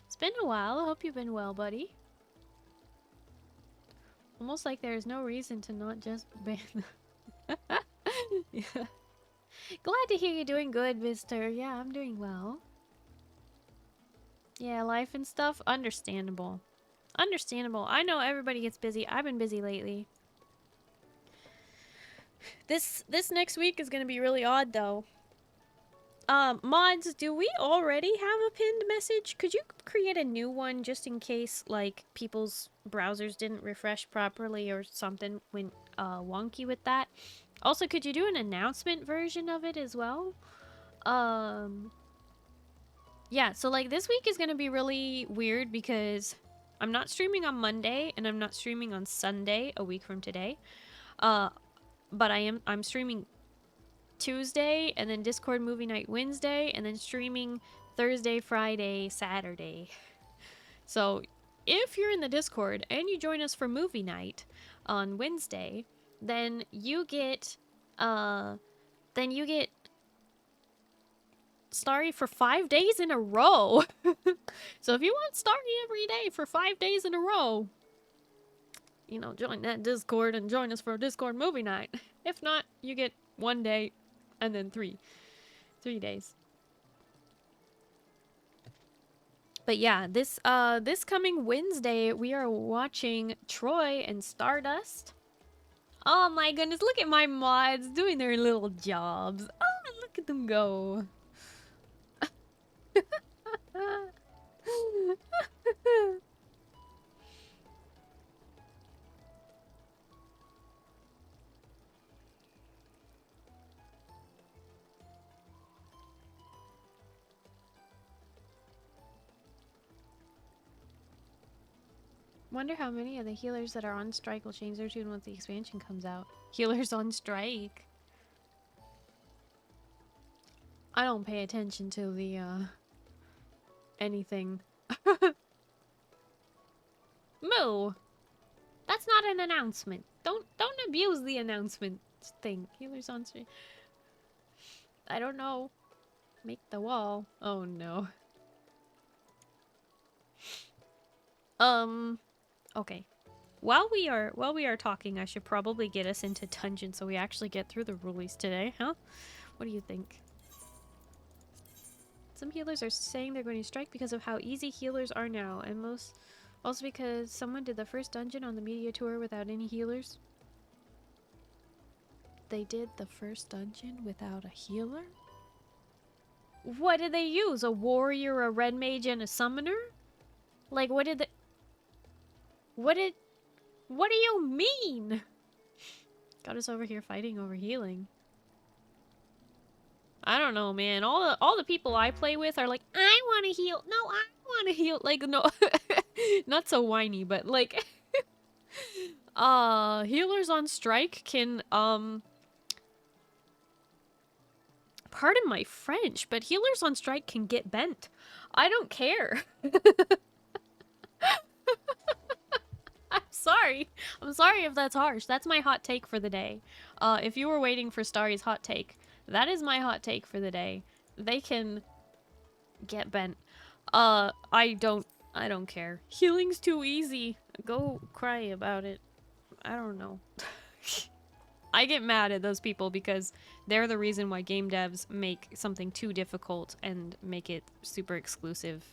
It's been a while. I hope you've been well, buddy. Almost like there's no reason to not just ban them. Yeah. Glad to hear you're doing good, Bizter. Yeah, I'm doing well. Yeah, life and stuff. Understandable. Understandable. I know everybody gets busy. I've been busy lately. This next week is gonna be really odd though. Mods, do we already have a pinned message? Could you create a new one just in case like people's browsers didn't refresh properly or something went wonky with that? Also, could you do an announcement version of it as well? Yeah, so like this week is gonna be really weird because I'm not streaming on Monday and I'm not streaming on Sunday, a week from today. But I'm streaming Tuesday and then Discord movie night Wednesday and then streaming Thursday, Friday, Saturday. So if you're in the Discord and you join us for movie night on Wednesday, then you get Starry for 5 days in a row. So if you want Starry every day for 5 days in a row, you know, join that Discord and join us for a Discord movie night. If not, you get 1 day and then 3 days. But yeah, this coming Wednesday, we are watching Troy and Stardust. Oh my goodness, look at my mods doing their little jobs. Oh, look at them go. Wonder how many of the healers that are on strike will change their tune once the expansion comes out. Healers on strike. I don't pay attention to the anything. Moo! That's not an announcement. Don't abuse the announcement thing. Healers on strike. I don't know. Make the wall. Oh no. Okay. While we are talking, I should probably get us into dungeon so we actually get through the rulies today, huh? What do you think? Some healers are saying they're going to strike because of how easy healers are now, and also because someone did the first dungeon on the media tour without any healers. They did the first dungeon without a healer? What did they use? A warrior, a red mage, and a summoner? Like, what did they... What do you mean? Got us over here fighting over healing. I don't know, man. All the people I play with are like, I want to heal. No, I want to heal. Like, no, not so whiny, but like, healers on strike can, pardon my French, but healers on strike can get bent. I don't care. I'm sorry if that's harsh. That's my hot take for the day. If you were waiting for Starry's hot take, that is my hot take for the day. They can get bent. I don't care. Healing's too easy. Go cry about it. I don't know. I get mad at those people because they're the reason why game devs make something too difficult and make it super exclusive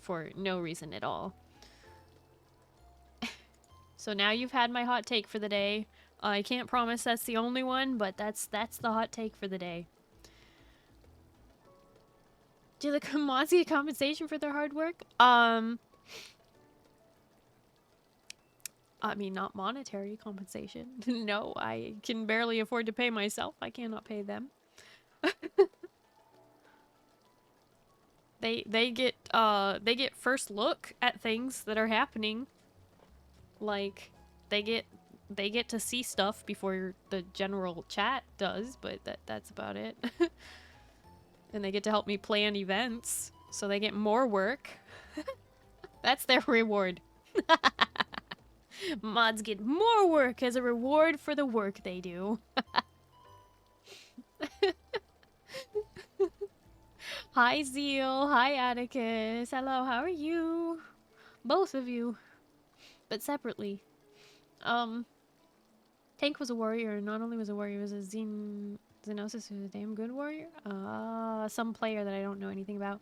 for no reason at all. So now you've had my hot take for the day. I can't promise that's the only one, but that's the hot take for the day. Do the Kamazi get compensation for their hard work? I mean, not monetary compensation. No, I can barely afford to pay myself. I cannot pay them. They get first look at things that are happening. Like, they get they get to see stuff before the general chat does, but that's about it. And they get to help me plan events, so they get more work. That's their reward. Mods get more work as a reward for the work they do. Hi Zeal, hi Atticus. Hello, how are you? Both of you. But separately. Tank was a warrior, and not only was a warrior, he was a Xenosis who was a damn good warrior. Some player that I don't know anything about.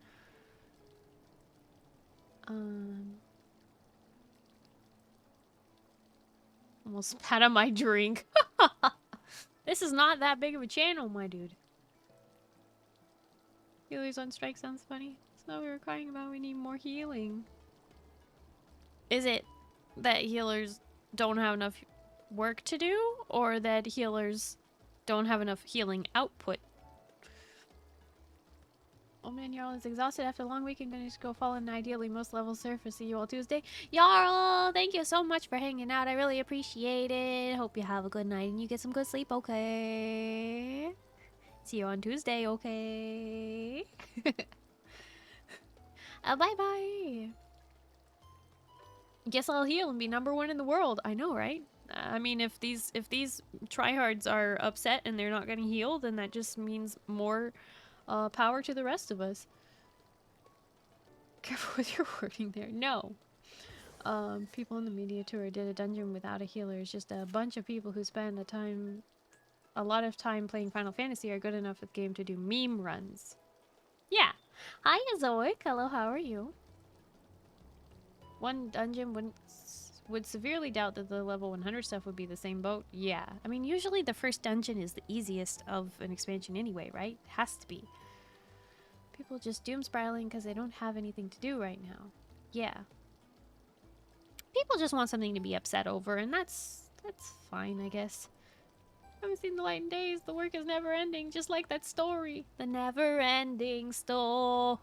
Almost spat on my drink. This is not that big of a channel, my dude. Healers on strike sounds funny. It's not what we were crying about. We need more healing. Is it that healers don't have enough work to do, or that healers don't have enough healing output? Oh man, Jarl is exhausted after a long weekend. Gonna just go fall in ideally most levels surface. See you all Tuesday. Jarl, thank you so much for hanging out. I really appreciate it. Hope you have a good night and you get some good sleep, okay? See you on Tuesday, okay? Bye-bye. Guess I'll heal and be #1 in the world. I know, right? I mean, if these tryhards are upset and they're not getting healed, then that just means more power to the rest of us. Careful with your wording there. No. People in the media tour did a dungeon without a healer. It's just a bunch of people who spend a lot of time playing Final Fantasy are good enough at the game to do meme runs. Yeah. Hi, Azoic. Hello, how are you? One dungeon would severely doubt that the level 100 stuff would be the same boat. Yeah. I mean, usually the first dungeon is the easiest of an expansion anyway, right? It has to be. People just doom spiraling because they don't have anything to do right now. Yeah. People just want something to be upset over, and that's fine, I guess. I haven't seen the light in days. The work is never ending, just like that story. The never ending story.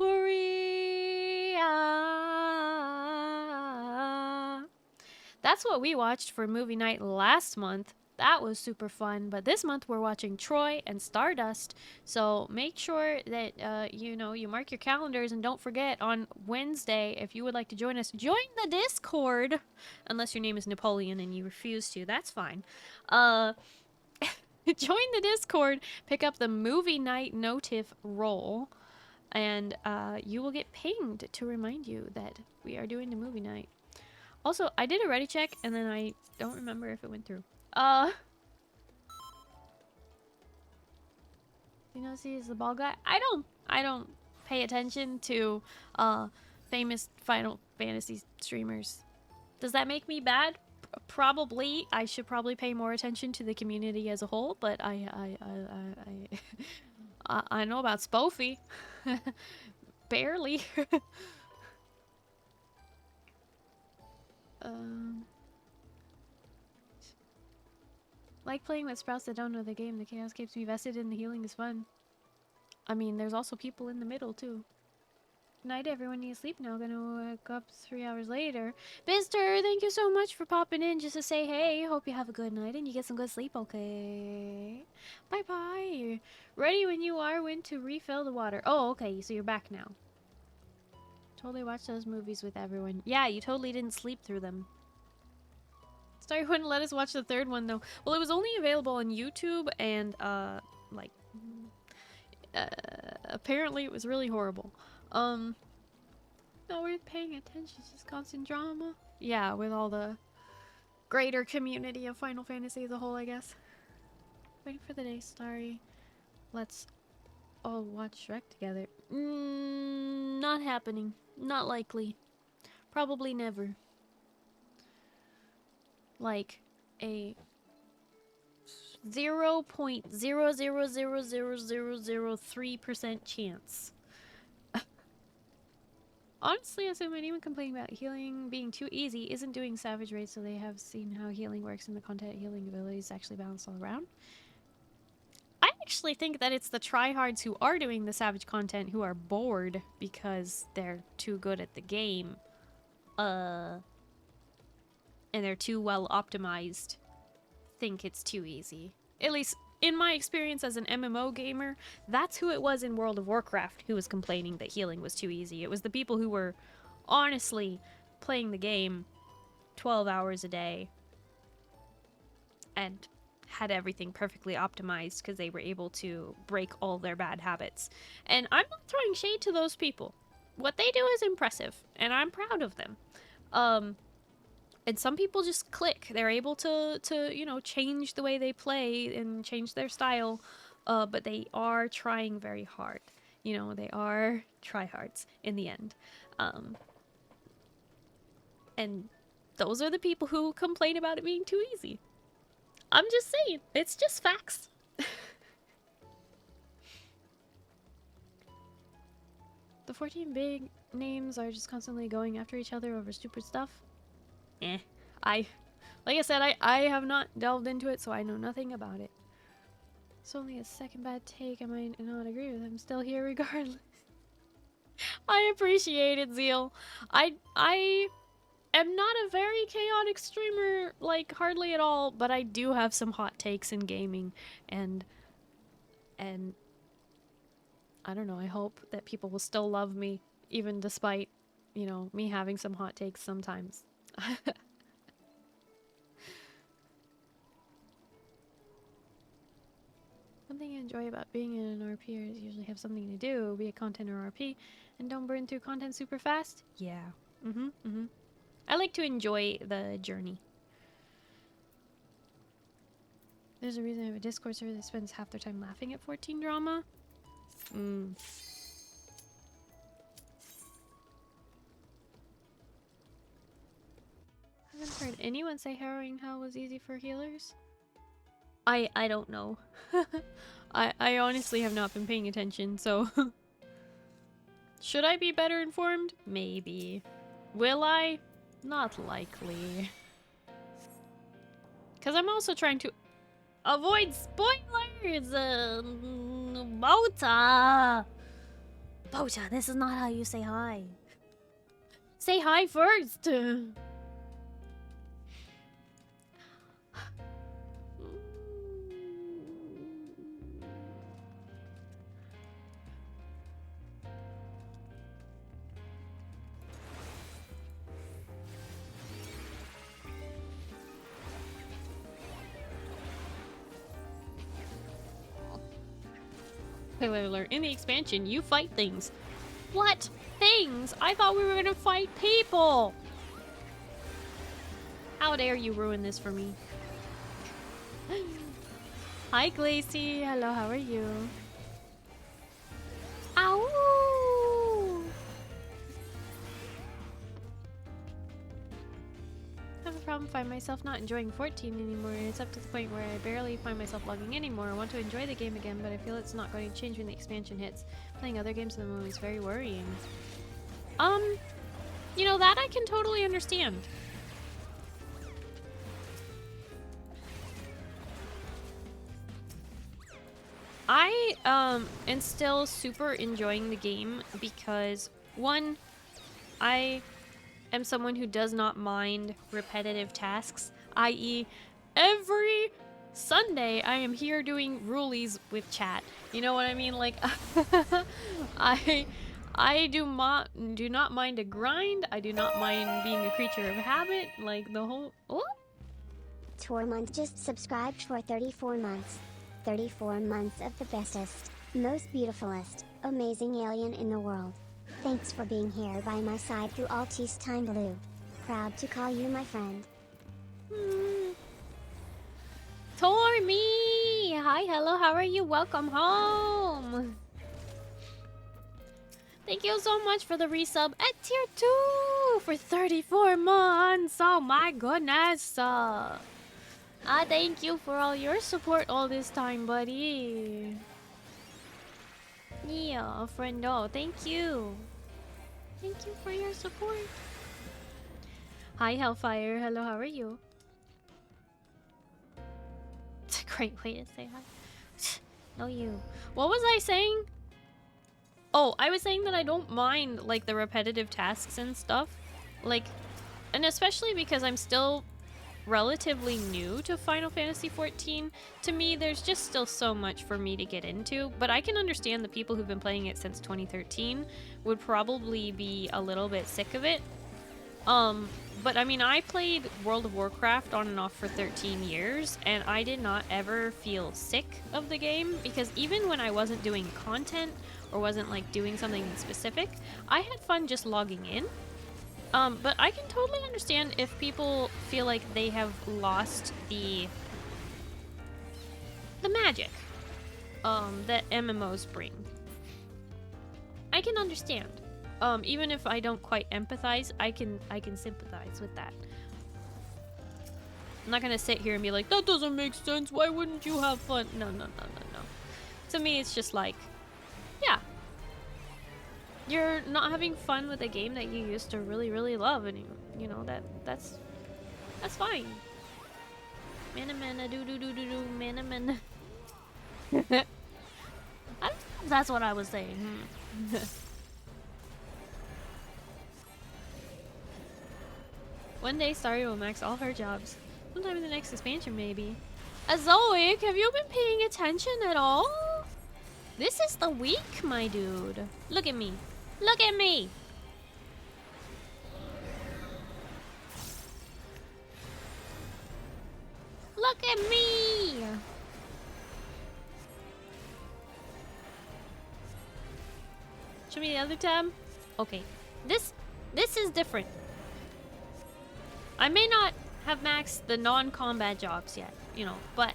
That's what we watched for movie night last month. That was super fun. But this month we're watching Troy and Stardust. So make sure that, you mark your calendars, and don't forget on Wednesday, if you would like to join us, join the Discord. Unless your name is Napoleon and you refuse to, that's fine. Join the Discord, pick up the movie night notif role, and you will get pinged to remind you that we are doing the movie night. Also, I did a ready check, and then I don't remember if it went through. See, is the ball guy? I don't pay attention to famous Final Fantasy streamers. Does that make me bad? Probably. I should probably pay more attention to the community as a whole, but I know about Spoofy. Barely. Like playing with sprouts that don't know the game. The chaos keeps me vested and the healing is fun. I mean, there's also people in the middle too. Good night, everyone. Need to sleep now. Gonna wake up 3 hours later. Bister, thank you so much for popping in just to say hey. Hope you have a good night and you get some good sleep, okay? Bye-bye. Ready when you are when to refill the water. Oh, okay, so you're back now. Totally watched those movies with everyone. Yeah, you totally didn't sleep through them. Starry wouldn't let us watch the third one, though. Well, it was only available on YouTube, and, apparently it was really horrible. Not worth paying attention, it's just constant drama. Yeah, with all the greater community of Final Fantasy as a whole, I guess. Waiting for the day, Starry. Let's all watch Shrek together. Not happening. Not likely. Probably never. Like a 0.0000003% chance. Honestly, I assume anyone complaining about healing being too easy isn't doing Savage Raid, so they have seen how healing works and the content healing abilities actually balance all around. I actually think that it's the tryhards who are doing the Savage content who are bored because they're too good at the game. And they're too well optimized think it's too easy. At least in my experience as an MMO gamer, that's who it was in World of Warcraft who was complaining that healing was too easy. It was the people who were honestly playing the game 12 hours a day and had everything perfectly optimized because they were able to break all their bad habits. And I'm not throwing shade to those people. What they do is impressive, and I'm proud of them. And some people just click. They're able to you know, change the way they play and change their style, but they are trying very hard. You know, they are tryhards in the end. And those are the people who complain about it being too easy. I'm just saying, it's just facts. The 14 big names are just constantly going after each other over stupid stuff. Like I said, I have not delved into it, so I know nothing about it. It's only a second bad take. I might not agree with him. Still here regardless. I appreciate it, Zeal. I am not a very chaotic streamer, like, hardly at all, but I do have some hot takes in gaming, and I don't know, I hope that people will still love me, even despite, you know, me having some hot takes sometimes. Something I enjoy about being in an RP is usually have something to do, be it content or RP, and don't burn through content super fast. Yeah. I like to enjoy the journey. There's a reason I have a Discord server that spends half their time laughing at 14 drama. Haven't heard anyone say harrowing hell was easy for healers. I don't know. I honestly have not been paying attention, so should I be better informed? Maybe. Will I? Not likely. Because I'm also trying to avoid spoilers! Bota! Bota, this is not how you say hi. Say hi first! Alert. In the expansion, you fight things. What? Things? I thought we were gonna fight people! How dare you ruin this for me? Hi, Glacy. Hello, how are you? Ow! I have a problem. Find myself not enjoying 14 anymore. It's up to the point where I barely find myself logging anymore. I want to enjoy the game again, but I feel it's not going to change when the expansion hits. Playing other games at the moment is very worrying. You know, that I can totally understand. I am still super enjoying the game because, one, I am someone who does not mind repetitive tasks, i.e. every Sunday I am here doing rulies with chat. You know what I mean? Like, I do not mind a grind. I do not mind being a creature of habit. Like, the whole... Oh? Tormund just subscribed for 34 months. 34 months of the bestest, most beautifulest, amazing alien in the world. Thanks for being here by my side through all this time, Blue. Proud to call you my friend. Tormy! Hi, hello, how are you? Welcome home! Thank you so much for the resub at tier 2 for 34 months! Oh my goodness! Thank you for all your support all this time, buddy. Yeah, friendo, thank you. Thank you for your support. Hi, Hellfire. Hello, how are you? It's a great way to say hi. No, you. What was I saying? Oh, I was saying that I don't mind, like, the repetitive tasks and stuff. Like, and especially because I'm still relatively new to Final Fantasy XIV. To me, there's just still so much for me to get into, but I can understand the people who've been playing it since 2013 would probably be a little bit sick of it. But I mean, I played World of Warcraft on and off for 13 years, and I did not ever feel sick of the game, because even when I wasn't doing content or wasn't like doing something specific, I had fun just logging in. But I can totally understand if people feel like they have lost the magic that MMOs bring. I can understand. Even if I don't quite empathize, I can sympathize with that. I'm not gonna sit here and be like, that doesn't make sense, why wouldn't you have fun? No. To me, it's just like, yeah. You're not having fun with a game that you used to really, really love, and you know, that's fine. Mana do mana. I don't know if that's what I was saying. One day Starry will max all her jobs. Sometime in the next expansion, maybe. Azoic, have you been paying attention at all? This is the week, my dude. Look at me. Look at me! Look at me! Show me the other tab. Okay. This is different. I may not have maxed the non-combat jobs yet, you know, but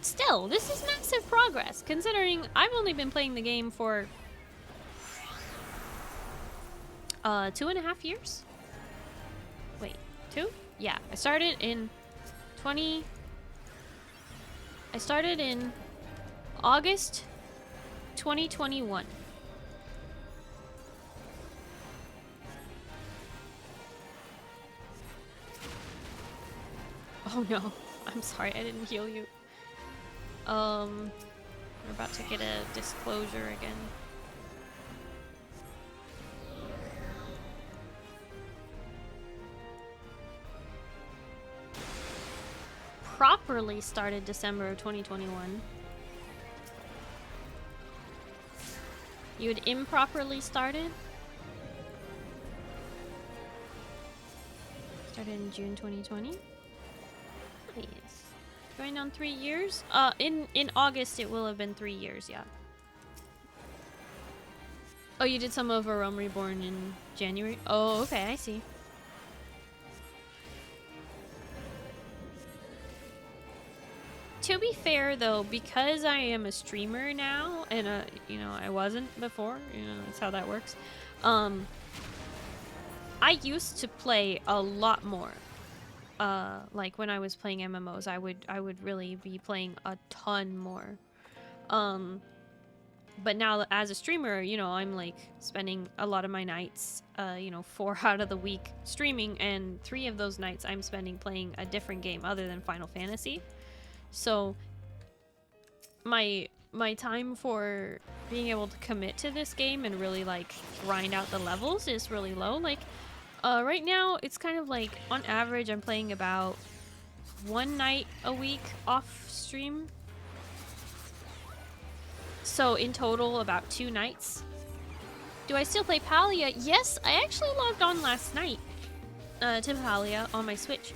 still, this is massive progress, considering I've only been playing the game for 2.5 years? Wait, 2? Yeah, I started in August 2021. Oh no, I'm sorry, I didn't heal you. We're about to get a disclosure again. Properly started December of 2021. You had improperly started? Started in June 2020. Nice. Going on 3 years? In August it will have been 3 years, yeah. Oh, you did some of A Realm Reborn in January? Oh, okay, I see. To be fair though, because I am a streamer now, and you know, I wasn't before, you know, that's how that works. I used to play a lot more. Like when I was playing MMOs, I would really be playing a ton more. But now as a streamer, you know, I'm like spending a lot of my nights, you know, 4 out of the week streaming, and 3 of those nights I'm spending playing a different game other than Final Fantasy. So my time for being able to commit to this game and really like grind out the levels is really low. Like right now it's kind of like on average I'm playing about 1 night a week off stream. So in total about 2 nights. Do I still play Palia? Yes, I actually logged on last night to Palia on my Switch.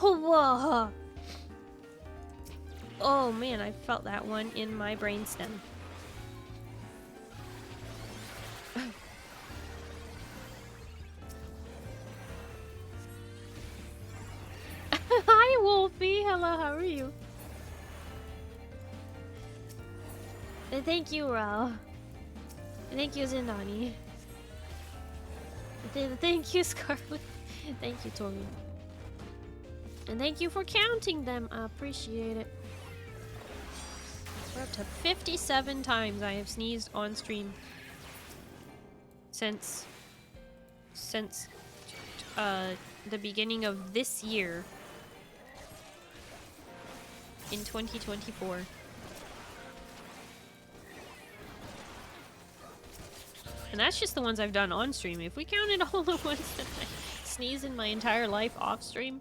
Whoa. Oh man, I felt that one in my brainstem. Hi Wolfie, hello, how are you? And thank you, Ra. And thank you, Zindani. Thank you, Scarlet. Thank you, Tori. And thank you for counting them. I appreciate it. We're up to 57 times I have sneezed on stream since the beginning of this year in 2024. And that's just the ones I've done on stream. If we counted all the ones that I sneeze in my entire life off stream,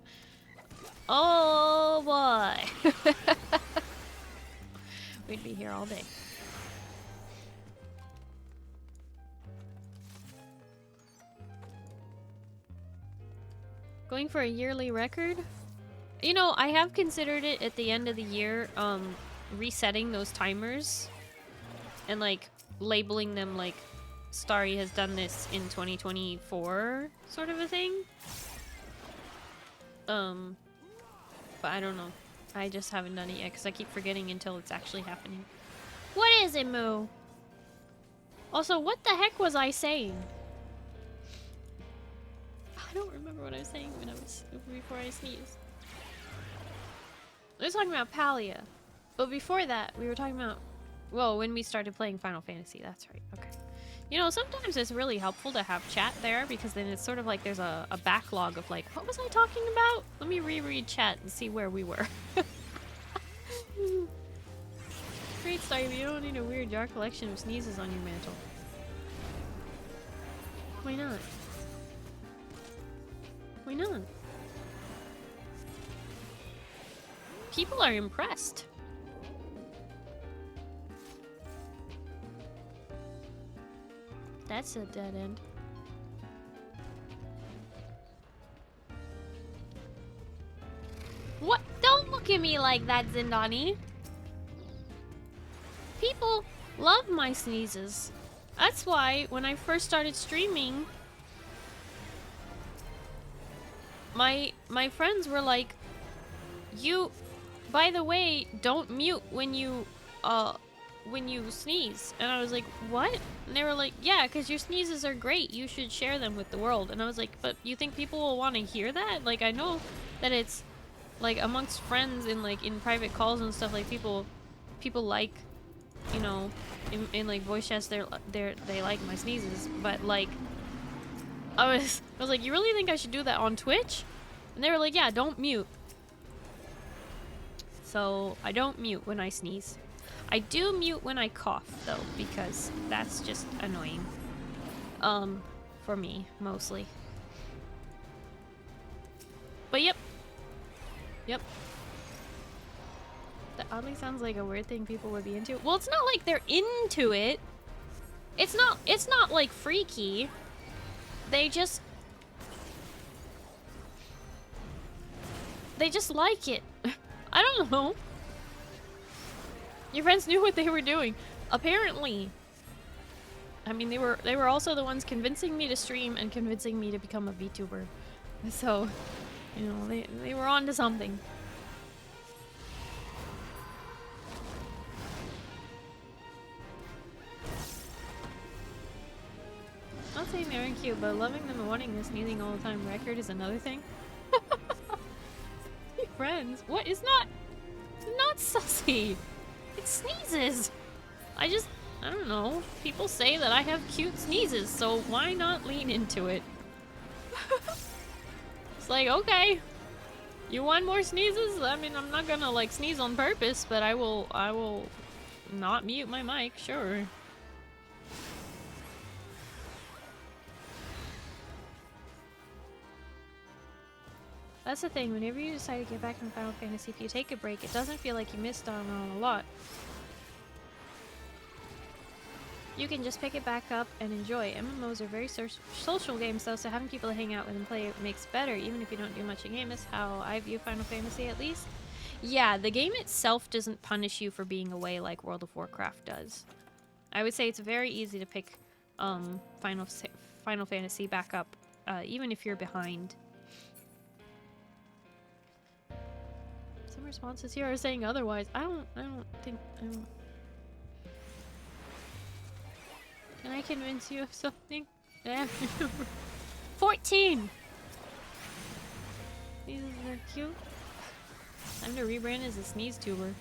oh boy. We'd be here all day. Going for a yearly record? You know, I have considered it at the end of the year, resetting those timers and like labeling them like Starry has done this in 2024 sort of a thing. But I don't know. I just haven't done it yet because I keep forgetting until it's actually happening. What is it, Moo? Also, what the heck was I saying? I don't remember what I was saying when I was before I sneezed. I was talking about Palia, but before that we were talking about, well, when we started playing Final Fantasy. That's right. Okay. You know, sometimes it's really helpful to have chat there because then it's sort of like there's a backlog of like, what was I talking about? Let me reread chat and see where we were. Great, Starry, but you don't need a weird jar collection of sneezes on your mantle. Why not? Why not? People are impressed. That's a dead end. What? Don't look at me like that, Zindani. People love my sneezes. That's why when I first started streaming, my friends were like, by the way, don't mute when you sneeze. And I was like, what? And they were like, yeah, because your sneezes are great. You should share them with the world. And I was like, but you think people will want to hear that? Like, I know that it's like amongst friends in like in private calls and stuff, like people like, you know, in like voice chats, they like my sneezes, but like I was like, you really think I should do that on Twitch? And they were like, yeah, don't mute. So I don't mute when I sneeze. I do mute when I cough though, because that's just annoying. For me, mostly. But yep. That oddly sounds like a weird thing people would be into. Well, it's not like they're into it. It's not like freaky. They just like it. I don't know. Your friends knew what they were doing. Apparently. I mean, they were also the ones convincing me to stream and convincing me to become a VTuber. So, you know, they were on to something. Not saying they aren't cute, but loving them and wanting this sneezing all the time record is another thing. Friends, what? It's not sussy. It sneezes. I don't know. People say that I have cute sneezes, so why not lean into it? It's like, okay, you want more sneezes? I mean, I'm not gonna like sneeze on purpose, but I will not mute my mic, sure. That's the thing, whenever you decide to get back in Final Fantasy, if you take a break, it doesn't feel like you missed out on a lot. You can just pick it back up and enjoy. MMOs are very social games though, so having people to hang out with and play it makes better, even if you don't do much in game, is how I view Final Fantasy at least. Yeah, the game itself doesn't punish you for being away like World of Warcraft does. I would say it's very easy to pick Final Fantasy back up, even if you're behind. Some responses here are saying otherwise. I don't think. Can I convince you of something? 14! These are cute. Time to rebrand as a sneeze tuber.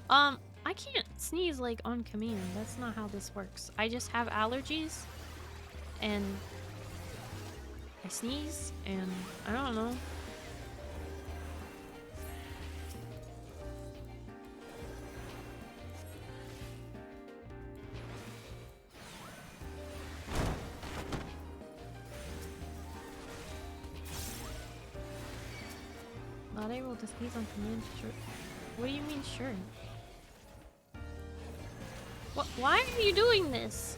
I can't sneeze like on command. That's not how this works. I just have allergies and I sneeze and I don't know. Not able to sneeze on command. Sure. What do you mean, sure? What? Why are you doing this?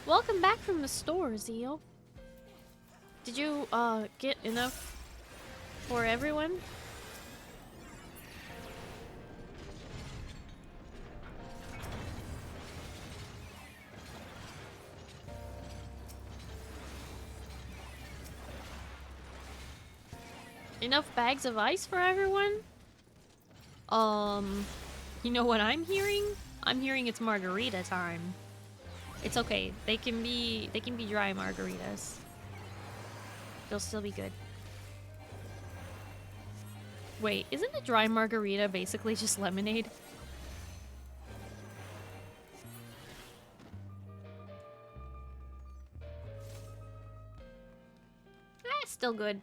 Welcome back from the store, Zeo. Did you, get enough for everyone? Enough bags of ice for everyone? You know what I'm hearing? I'm hearing it's margarita time. It's okay. They can be dry margaritas. They'll still be good. Wait, isn't a dry margarita basically just lemonade? It's still good.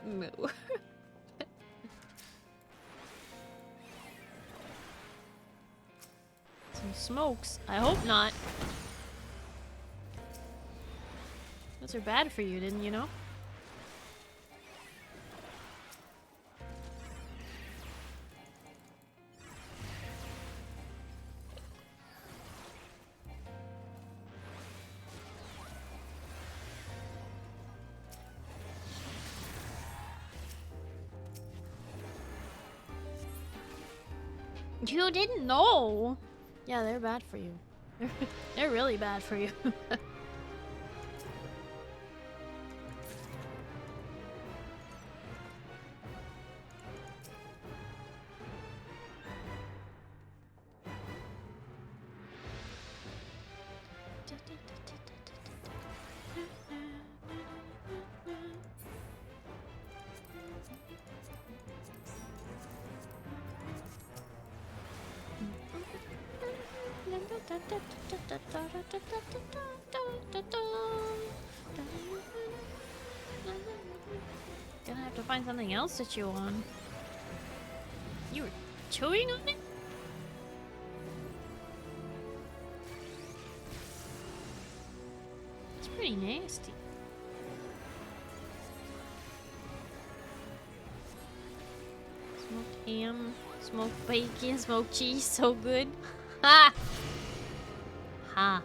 Moo. Some smokes. I hope not. Those are bad for you, didn't you know? You didn't know? Yeah, they're bad for you. They're really bad for you. Gonna have to find something else to chew on. You were chewing on it? It's pretty nasty. Smoked ham, smoked bacon, smoked cheese, so good. Ha! Ha.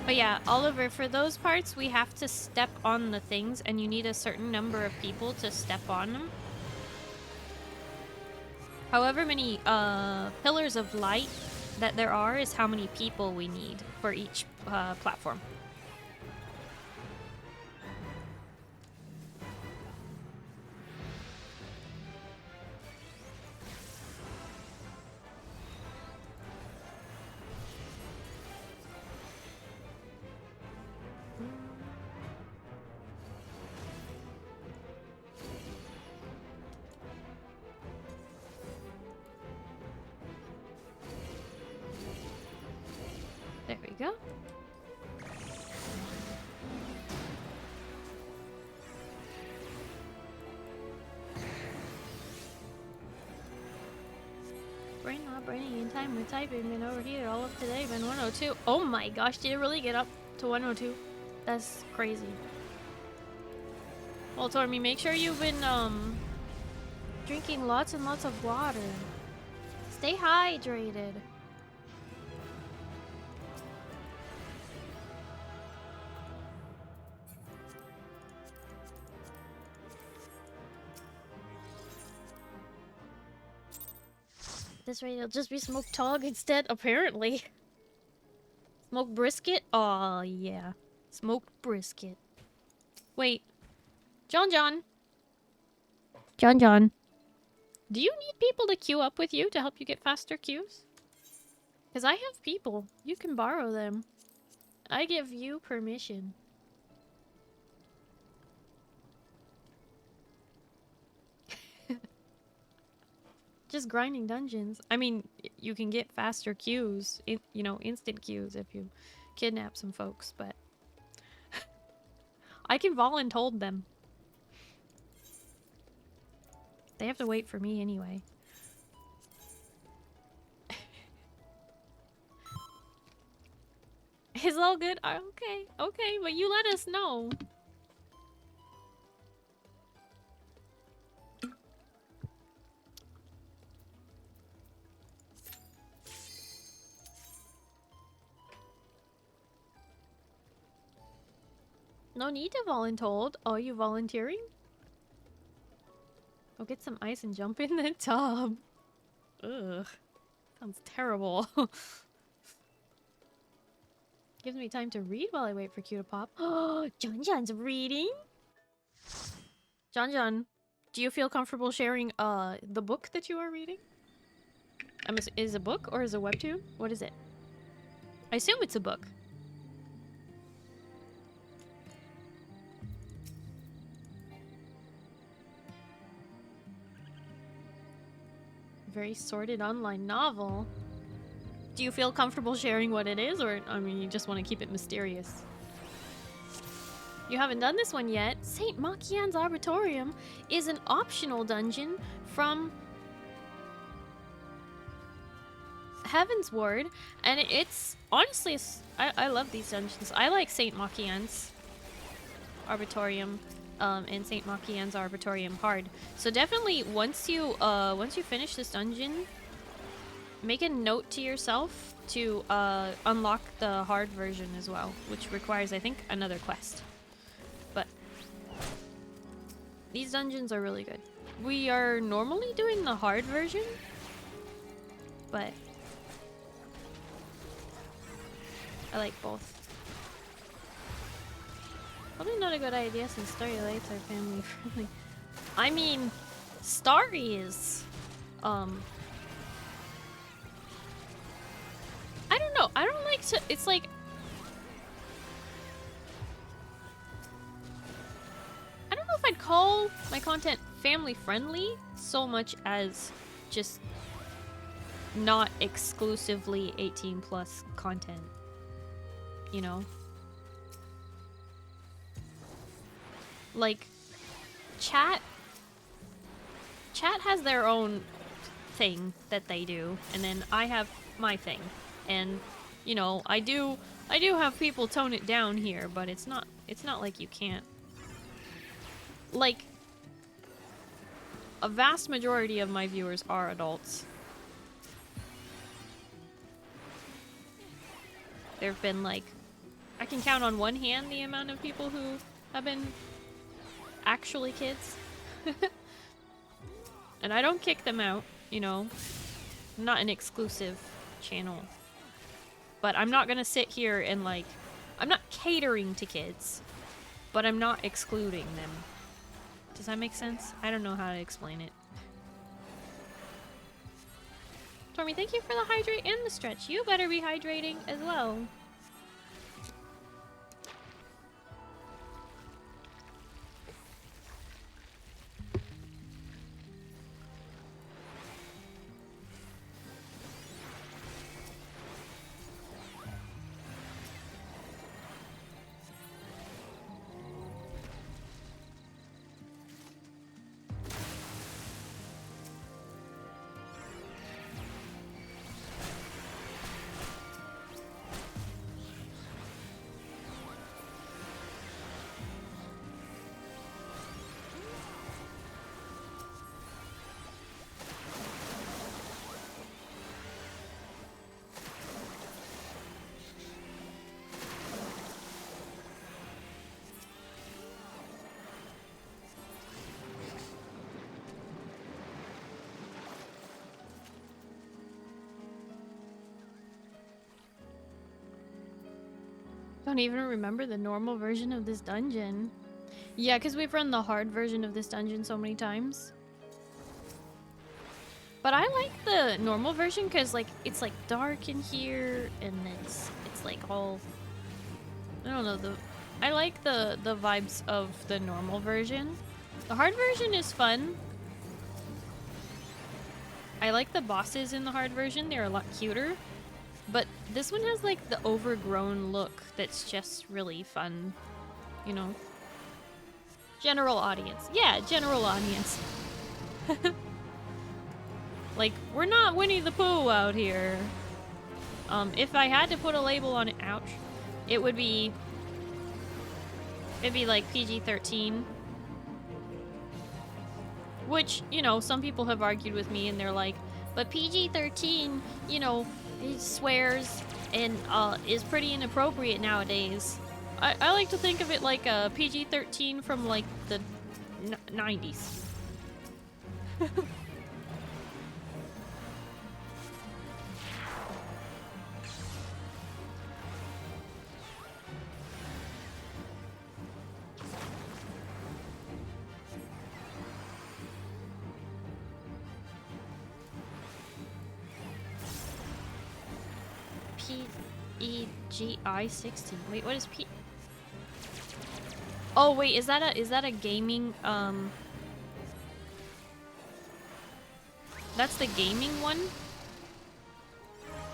But yeah, Oliver, for those parts, we have to step on the things, and you need a certain number of people to step on them. However many pillars of light that there are is how many people we need for each platform. There we go. Brain not braining in time with typing, been overheated all of today, been 102. Oh my gosh, did it really get up to 102? That's crazy. Well, Tormy, make sure you've been drinking lots and lots of water. Stay hydrated. This raid will just be smoked hog instead, apparently. Smoked brisket? Oh, yeah. Smoked brisket. Wait. John. Do you need people to queue up with you to help you get faster queues? Because I have people. You can borrow them. I give you permission. Just grinding dungeons. I mean, you can get faster queues, you know, instant queues if you kidnap some folks, but I can volunteer them. They have to wait for me anyway. It's all good? Okay, okay, but you let us know. No need to volunteer. Are you volunteering? Go get some ice and jump in the tub. Ugh. Sounds terrible. Gives me time to read while I wait for Q to pop. Oh, John's reading? John, do you feel comfortable sharing the book that you are reading? Is it a book or is it a webtoon? What is it? I assume it's a book. Very sorted online novel. Do you feel comfortable sharing what it is, or, I mean, you just want to keep it mysterious? You haven't done this one yet. St. Machian's Arbitorium is an optional dungeon from Heaven's Ward, and it's honestly, I love these dungeons. I like St. Machian's Arbitorium and St. Machian's Arbitorium hard. So definitely once you finish this dungeon, make a note to yourself to unlock the hard version as well, which requires, I think, another quest. But these dungeons are really good. We are normally doing the hard version, but I like both. Probably not a good idea since Starry lights are family friendly. I mean, Starry is, I don't know. I don't like to, it's like, I don't know if I'd call my content family friendly so much as just not exclusively 18 plus content, you know? Like, chat has their own thing that they do, and then I have my thing. And, you know, I do have people tone it down here, but it's not like you can't. Like, a vast majority of my viewers are adults. There've been, like, I can count on one hand the amount of people who have been actually kids. And I don't kick them out, you know. I'm not an exclusive channel. But I'm not gonna sit here and, like, I'm not catering to kids, but I'm not excluding them. Does that make sense? I don't know how to explain it. Tormy, thank you for the hydrate and the stretch. You better be hydrating as well. Don't even remember the normal version of this dungeon. Yeah, because we've run the hard version of this dungeon so many times. But I like the normal version because like it's like dark in here and it's like all, I don't know, I like the vibes of the normal version. The hard version is fun. I like the bosses in the hard version. They're a lot cuter. But this one has like the overgrown look that's just really fun, you know? General audience. Yeah, general audience. Like, we're not Winnie the Pooh out here. If I had to put a label on it, ouch, it'd be like PG-13. Which, you know, some people have argued with me and they're like, but PG-13, you know, it swears and is pretty inappropriate nowadays. I like to think of it like a PG-13 from like the 90s. PEGI-16. Wait, what is P? Oh wait, is that a gaming that's the gaming one?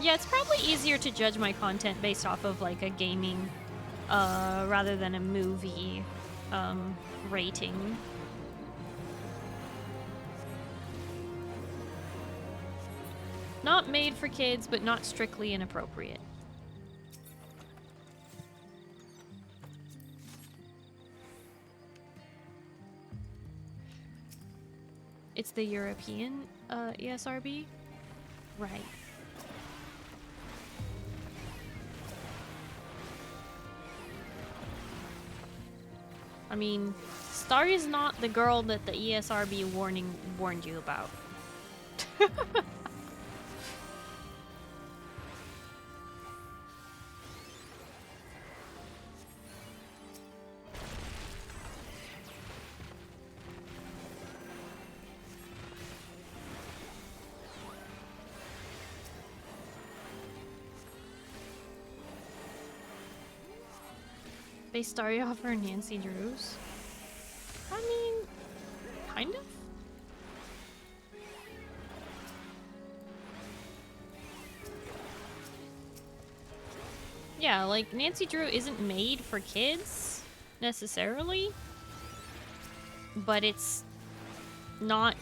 Yeah, it's probably easier to judge my content based off of like a gaming rather than a movie rating. Not made for kids, but not strictly inappropriate. It's the European ESRB? Right. I mean, Starry is not the girl that the ESRB warned you about. They Starry off her Nancy Drews? I mean, kind of? Yeah, like, Nancy Drew isn't made for kids, necessarily. But it's not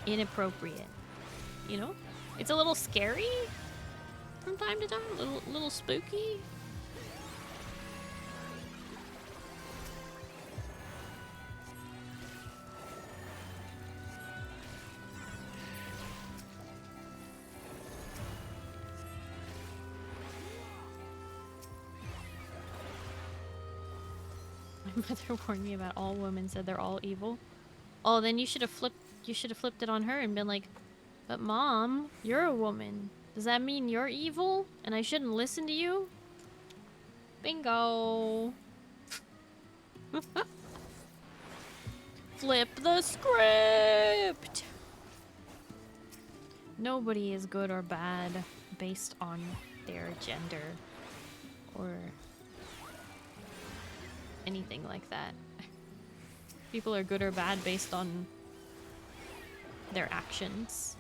inappropriate, you know? It's a little scary from time to time, a little spooky. My mother warned me about all women, said they're all evil. Oh, then you should have flipped it on her and been like, but mom, you're a woman. Does that mean you're evil and I shouldn't listen to you? Bingo. Flip the script. Nobody is good or bad based on their gender or anything like that. People are good or bad based on their actions.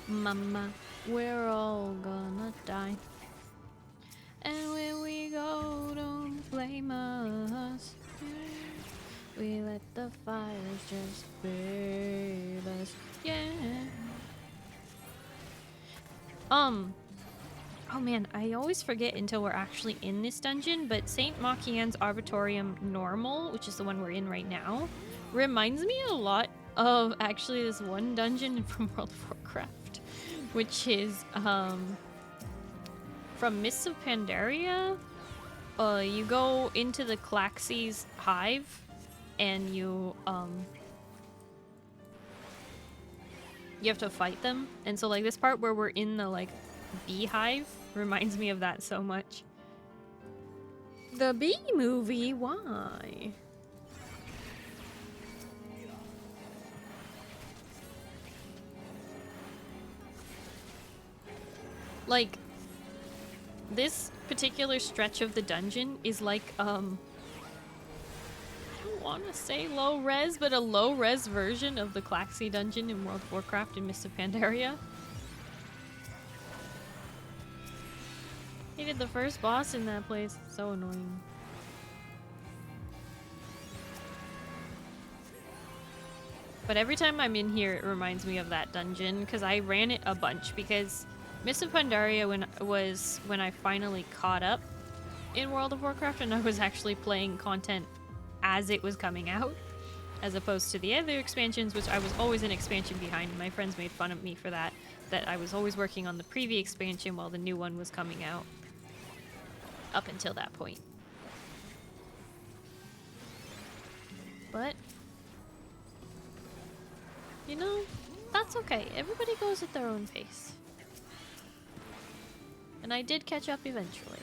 Mama, we're all gonna die. And when we go, don't blame us. We let the fires just bathe us. Yeah. Oh man, I always forget until we're actually in this dungeon, but Saint Machian's Arbitorium Normal, which is the one we're in right now, reminds me a lot of actually this one dungeon from World of Warcraft, which is from Mists of Pandaria. You go into the Klaxes hive, and you have to fight them. And so like this part where we're in the like beehive reminds me of that so much. The bee movie, why? Like, this particular stretch of the dungeon is like, I don't want to say low res, but a low res version of the Klaxes dungeon in World of Warcraft and Mists of Pandaria. Hated the first boss in that place. So annoying. But every time I'm in here, it reminds me of that dungeon, because I ran it a bunch, because Mists of Pandaria when I finally caught up in World of Warcraft, and I was actually playing content as it was coming out, as opposed to the other expansions, which I was always an expansion behind. My friends made fun of me for that I was always working on the previous expansion while the new one was coming out. Up until that point. But, you know, that's okay. Everybody goes at their own pace. And I did catch up eventually.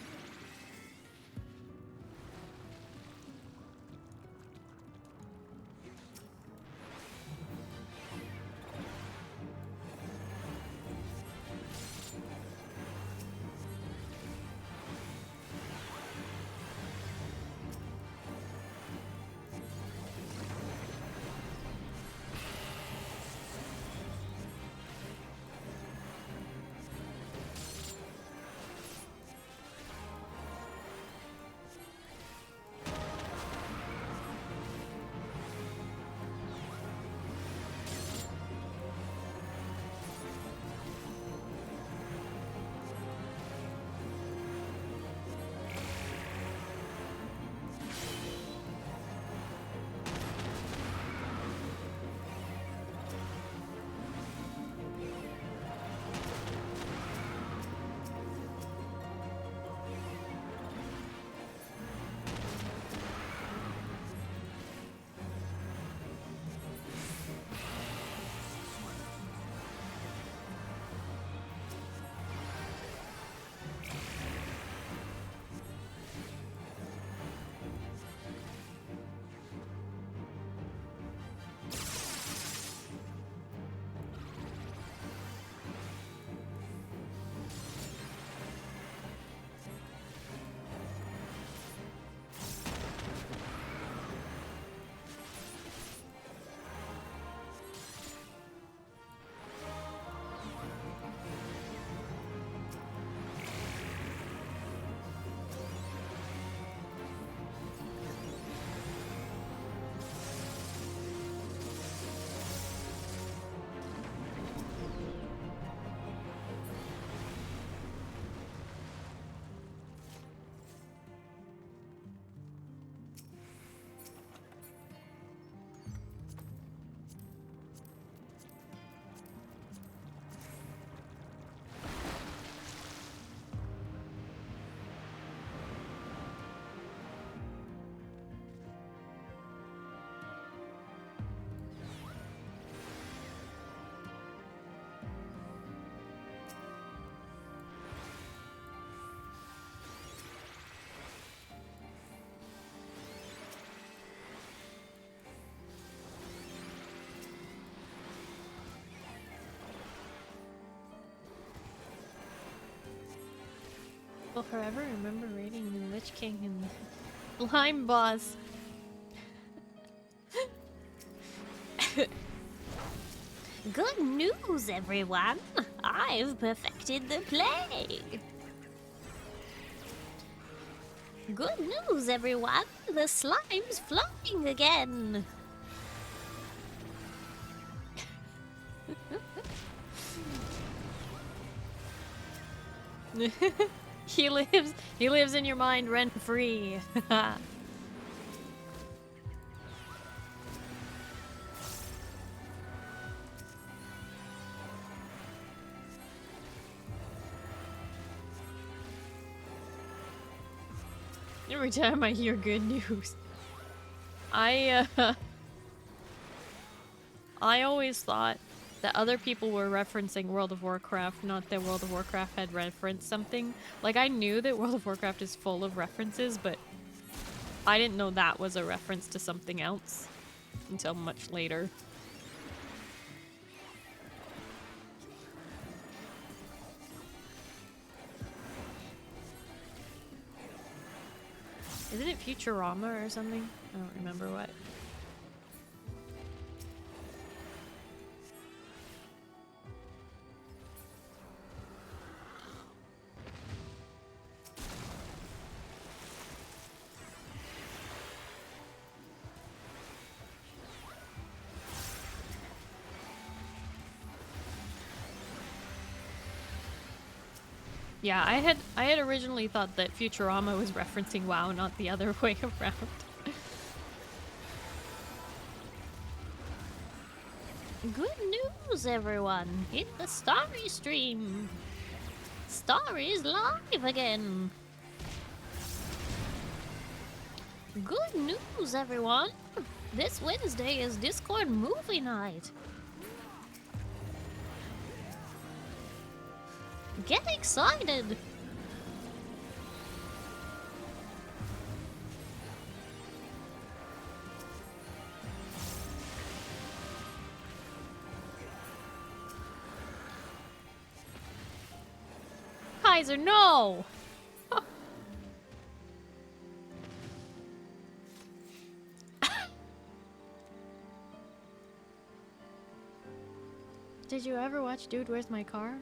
Will forever remember raiding the Lich King and the Slime Boss. Good news, everyone! I've perfected the plague! Good news, everyone! The slime's flying again! He lives in your mind rent-free. Every time I hear good news. I always thought that other people were referencing World of Warcraft, not that World of Warcraft had referenced something. Like, I knew that World of Warcraft is full of references, but I didn't know that was a reference to something else until much later. Isn't it Futurama or something? I don't remember what. Yeah, I had originally thought that Futurama was referencing WoW, not the other way around. Good news, everyone! Hit the Starry stream! Starry is live again! Good news, everyone! This Wednesday is Discord movie night! Get excited! Kaiser, no! Did you ever watch Dude, Where's My Car?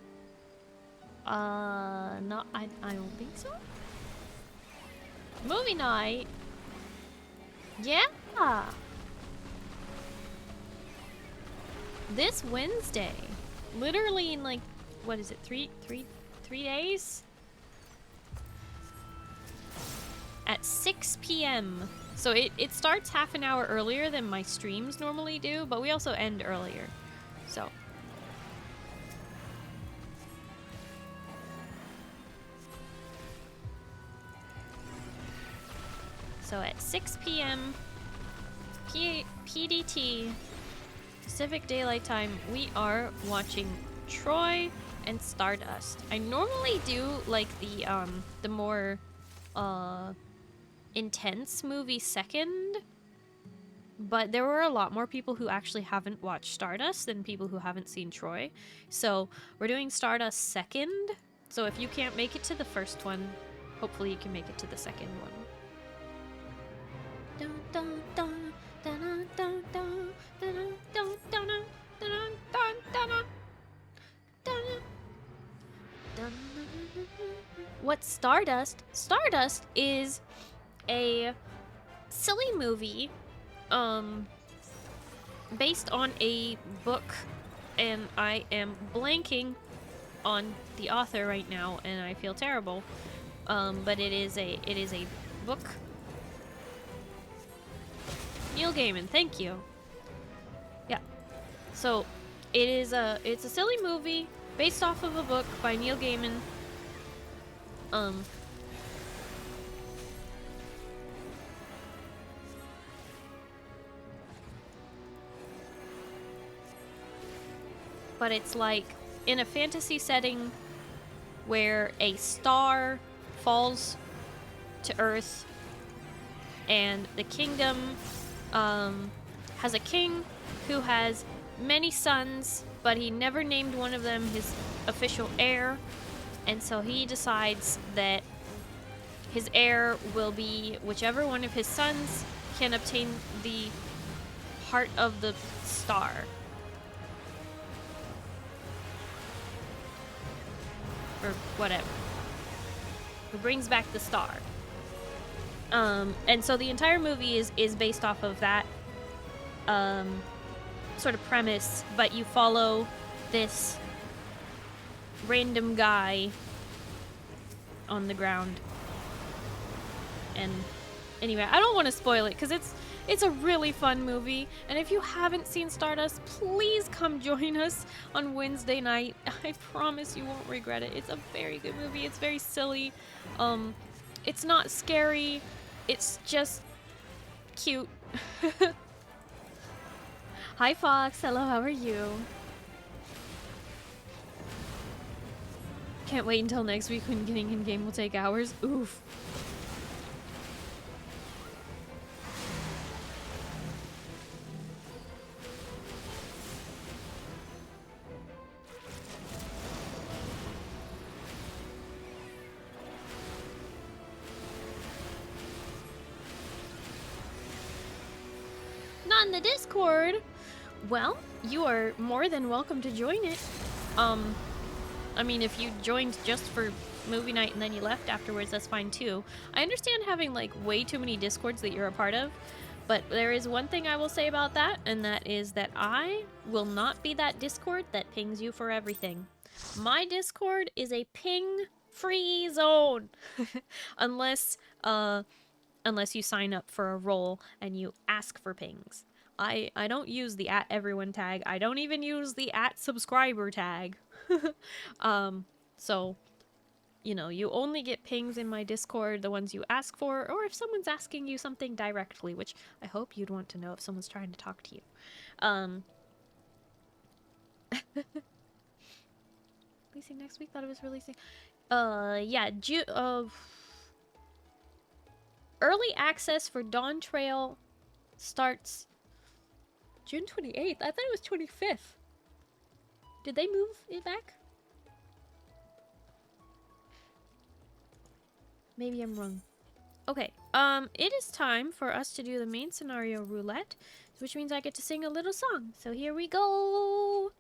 No, I don't think so. Movie night? Yeah! This Wednesday. Literally in like, what is it, three days? At 6 p.m. So it starts half an hour earlier than my streams normally do, but we also end earlier. So. So at 6 p.m. PDT, Pacific Daylight Time, we are watching Troy and Stardust. I normally do like the more intense movie second, but there were a lot more people who actually haven't watched Stardust than people who haven't seen Troy. So we're doing Stardust second. So if you can't make it to the first one, hopefully you can make it to the second one. What's Stardust? Stardust is a silly movie based on a book, and I am blanking on the author right now and I feel terrible. But it is a book. Neil Gaiman, thank you. Yeah. So it's a silly movie based off of a book by Neil Gaiman. But it's like in a fantasy setting where a star falls to Earth and the kingdom has a king who has many sons, but he never named one of them his official heir, and so he decides that his heir will be whichever one of his sons can obtain the heart of the star. Or whatever. Who brings back the star. And so the entire movie is based off of that sort of premise, but you follow this random guy on the ground. And anyway, I don't want to spoil it because it's a really fun movie, and if you haven't seen Stardust, please come join us on Wednesday night. I promise you won't regret it. It's a very good movie. It's very silly. It's not scary. It's just cute. Hi, Fox. Hello, how are you? Can't wait until next week when getting in game will take hours. Oof. Not in the Discord. Well, you are more than welcome to join it. I mean, if you joined just for movie night and then you left afterwards, that's fine too. I understand having like way too many Discords that you're a part of, but there is one thing I will say about that, and that is that I will not be that Discord that pings you for everything. My Discord is a ping-free zone, unless you sign up for a role and you ask for pings. I don't use the @everyone tag. I don't even use the @subscriber tag. So, you know, you only get pings in my Discord, the ones you ask for, or if someone's asking you something directly, which I hope you'd want to know if someone's trying to talk to you. Releasing next week? Thought it was releasing. Yeah, early access for Dawn Trail starts June 28th. I thought it was 25th. Did they move it back? Maybe I'm wrong. Okay, it is time for us to do the main scenario roulette, which means I get to sing a little song. So here we go!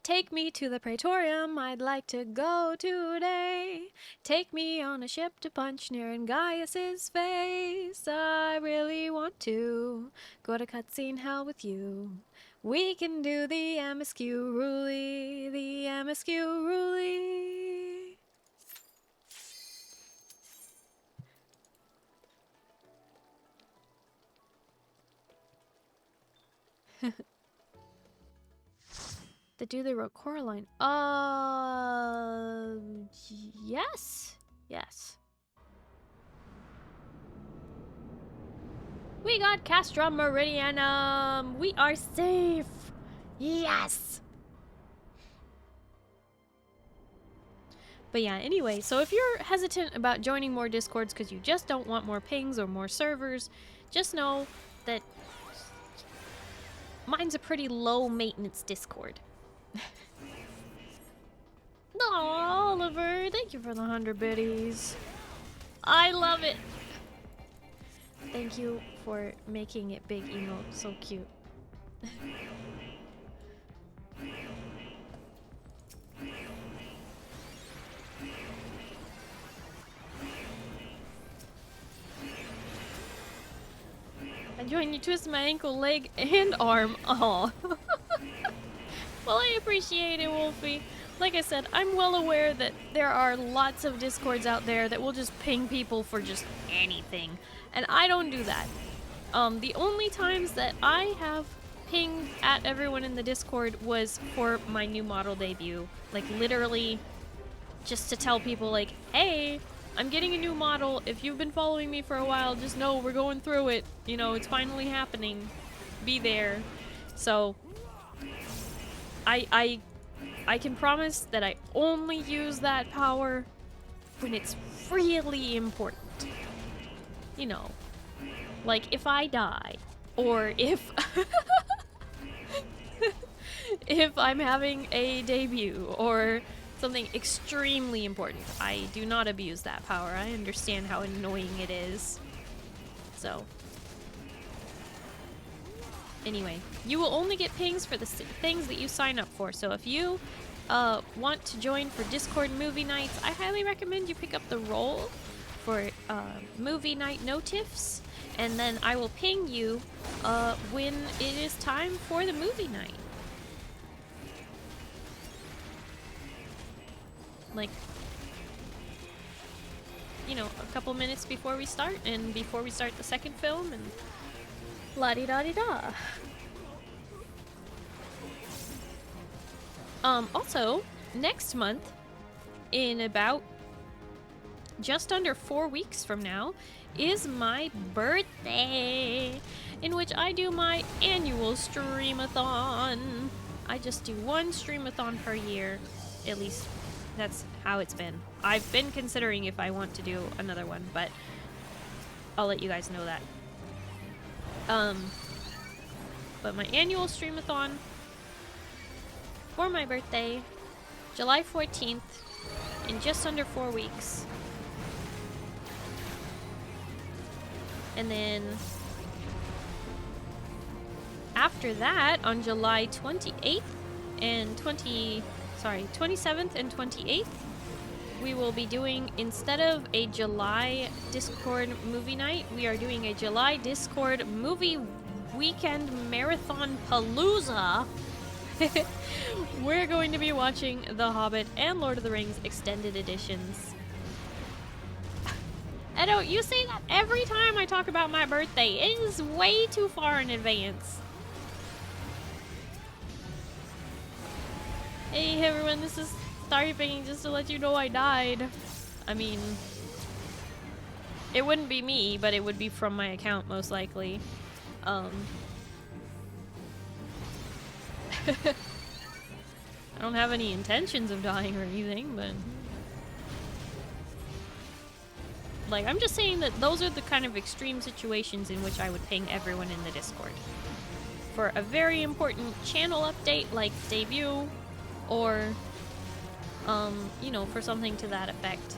Take me to the Praetorium, I'd like to go today. Take me on a ship to punch Nerean Gaius's face. I really want to go to cutscene hell with you. We can do the MSQ Ruly, the MSQ Ruly. The dude they wrote Coraline. Yes. Yes. We got Castra Meridianum. We are safe. Yes. But yeah, anyway, so if you're hesitant about joining more Discords because you just don't want more pings or more servers, just know that mine's a pretty low maintenance Discord. Aw, Oliver, thank you for the 100 biddies. I love it. Thank you for making it big emote so cute. I joined you, twist my ankle, leg, and arm. Aw. Well, I appreciate it, Wolfie. Like I said, I'm well aware that there are lots of Discords out there that will just ping people for just anything. And I don't do that. The only times that I have pinged at everyone in the Discord was for my new model debut. Like, literally, just to tell people, like, hey, I'm getting a new model. If you've been following me for a while, just know we're going through it. You know, it's finally happening. Be there. So, I can promise that I only use that power when it's really important. You know, like if I die, or if if I'm having a debut, or something extremely important. I do not abuse that power. I understand how annoying it is. So, anyway, you will only get pings for the things that you sign up for. So if you want to join for Discord movie nights, I highly recommend you pick up the role for movie night notifs, and then I will ping you when it is time for the movie night. Like, you know, a couple minutes before we start, and before we start the second film, and la-di-da-di-da. Also, next month, in about just under 4 weeks from now is my birthday, in which I do my annual streamathon. I just do one streamathon per year, at least that's how it's been. I've been considering if I want to do another one, but I'll let you guys know that. But my annual streamathon for my birthday, July 14th, in just under 4 weeks. And then after that, on July 28th and 27th and 28th, we will be doing, instead of a July Discord movie night, we are doing a July Discord movie weekend marathon palooza. We're going to be watching The Hobbit and Lord of the Rings extended editions. Edo, you say that every time I talk about my birthday. It is way too far in advance. Hey everyone, this is Starry pinging just to let you know I died. I mean, it wouldn't be me, but it would be from my account most likely. I don't have any intentions of dying or anything, but like, I'm just saying that those are the kind of extreme situations in which I would ping everyone in the Discord for a very important channel update like debut, or you know, for something to that effect.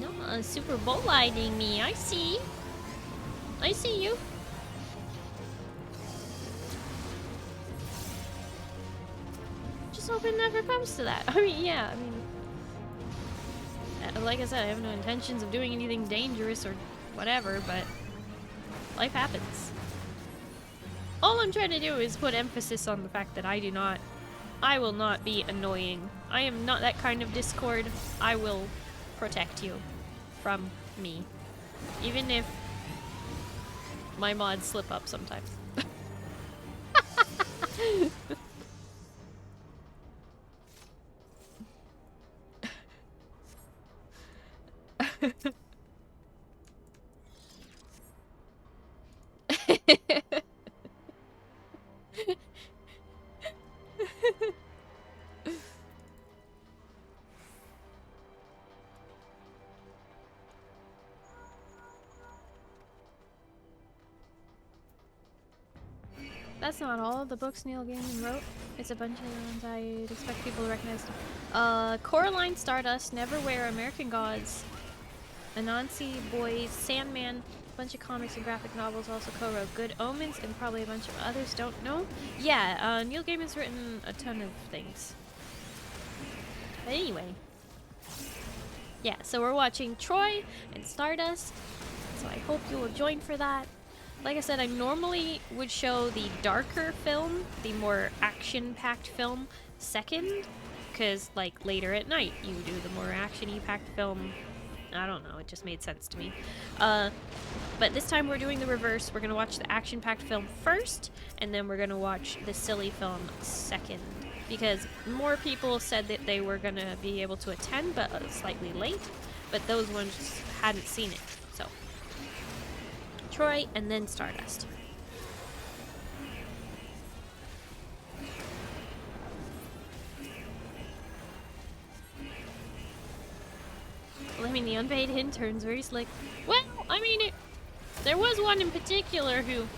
No, Super Bowl lighting me. I see you. Just hope it never comes to that. I mean, yeah, I mean, like I said, I have no intentions of doing anything dangerous or whatever, but life happens. All I'm trying to do is put emphasis on the fact that I will not be annoying. I am not that kind of Discord. I will protect you from me. Even if my mods slip up sometimes. That's not all of the books Neil Gaiman wrote. It's a bunch of the ones I'd expect people to recognize. Coraline, Stardust, Neverwhere, American Gods, Anansi Boys, Sandman, a bunch of comics and graphic novels, also co-wrote Good Omens, and probably a bunch of others, don't know. Yeah, Neil Gaiman's written a ton of things. But anyway. Yeah, so we're watching Troy and Stardust, so I hope you will join for that. Like I said, I normally would show the darker film, the more action-packed film, second, because, like, later at night you do the more action-y packed film. I don't know, it just made sense to me. But this time we're doing the reverse. We're gonna watch the action-packed film first, and then we're gonna watch the silly film second, because more people said that they were gonna be able to attend, but slightly late, but those ones hadn't seen it, so. Troy, and then Stardust. Well, I mean, the unpaid intern's very slick. Well, I mean, there was one in particular who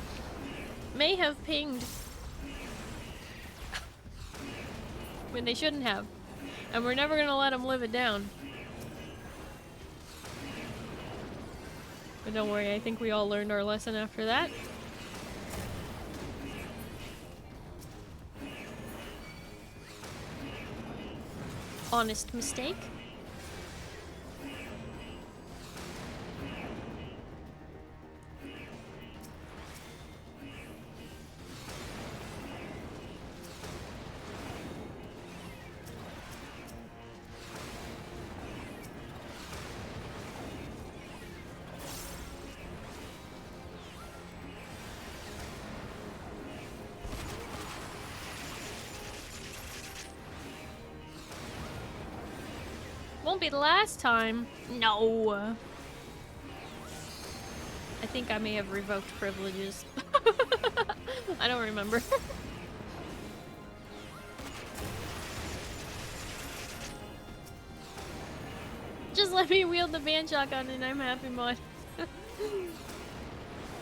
may have pinged when they shouldn't have, and we're never gonna let them live it down. But don't worry, I think we all learned our lesson after that. Honest mistake. Won't be the last time. No. I think I may have revoked privileges. I don't remember. Just let me wield the band shotgun and I'm happy, mod.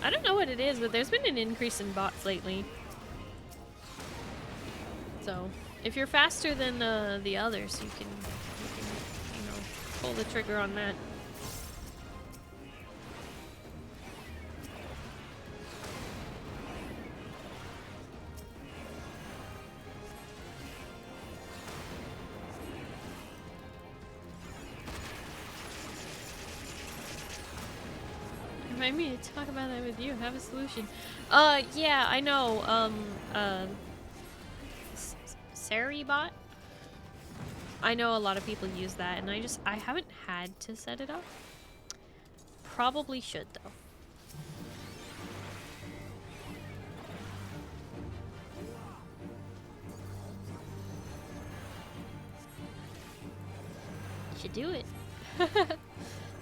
I don't know what it is, but there's been an increase in bots lately. So, if you're faster than the others, you can, you know, pull the trigger on that. Remind me to talk about that with you. Have a solution. Yeah, I know. Starry bot. I know a lot of people use that, and I haven't had to set it up. Probably should though. Should do it.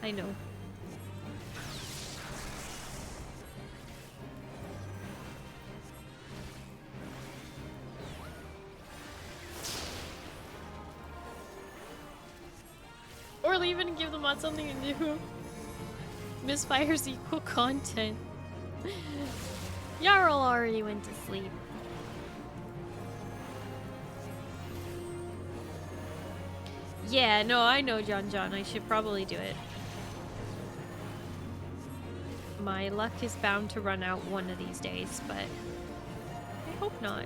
I know. Or leave it and give the mod something to do. Misfires equal content. Jarl already went to sleep. Yeah, no, I know, John. I should probably do it. My luck is bound to run out one of these days, but I hope not.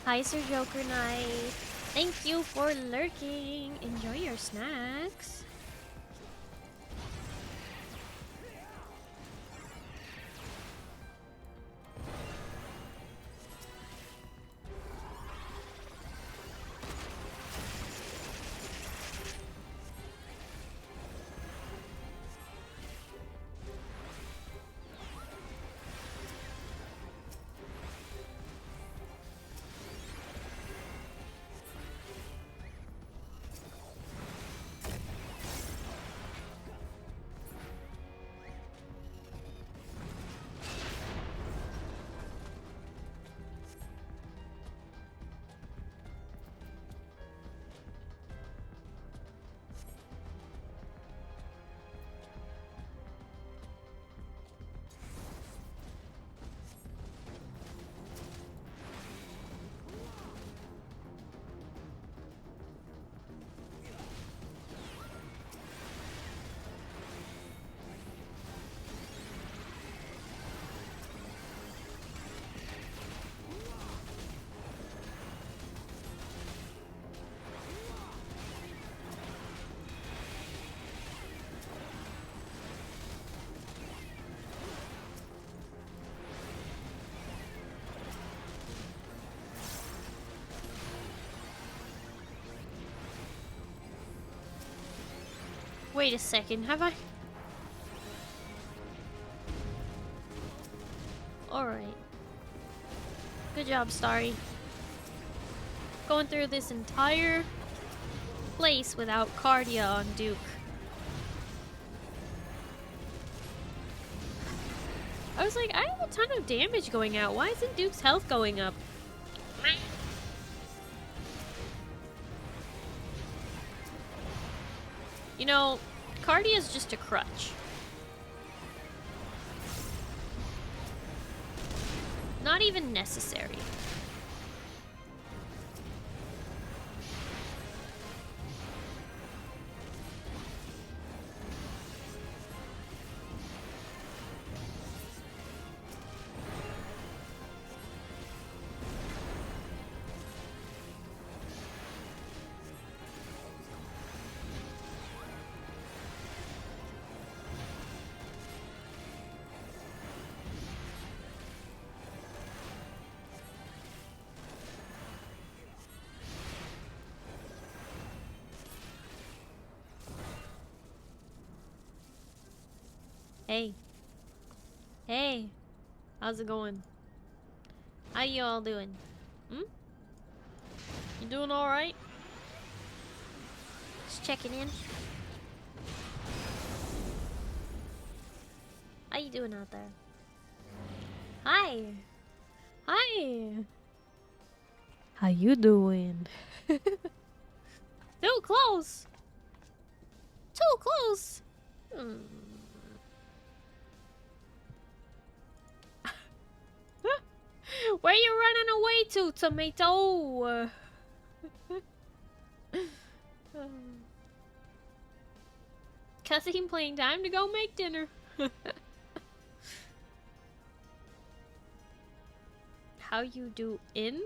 Hi, Sir Joker Knight. Thank you for lurking. Enjoy your snacks. Wait a second, have I? Alright. Good job, Starry. Going through this entire place without Cardia on Duke. I was like, I have a ton of damage going out. Why isn't Duke's health going up? You know, Cardia is just a crutch. Not even necessary. Hey. Hey. How's it going? How you all doing? Hmm? You doing alright? Just checking in. How you doing out there? Hi. Hi. How you doing? Too close. Too close. Hmm. Where you running away to, tomato? Cussing playing time to go make dinner. How you do in?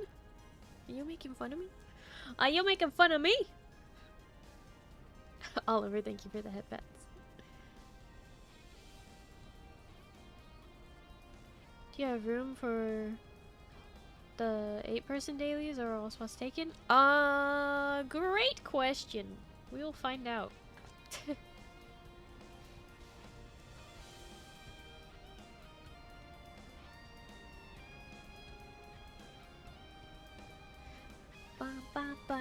Are you making fun of me? Are you making fun of me? Oliver, thank you for the headpats. Do you have room for the 8-person dailies, or are all spots taken? Great question. We'll find out. Ba, ba, ba.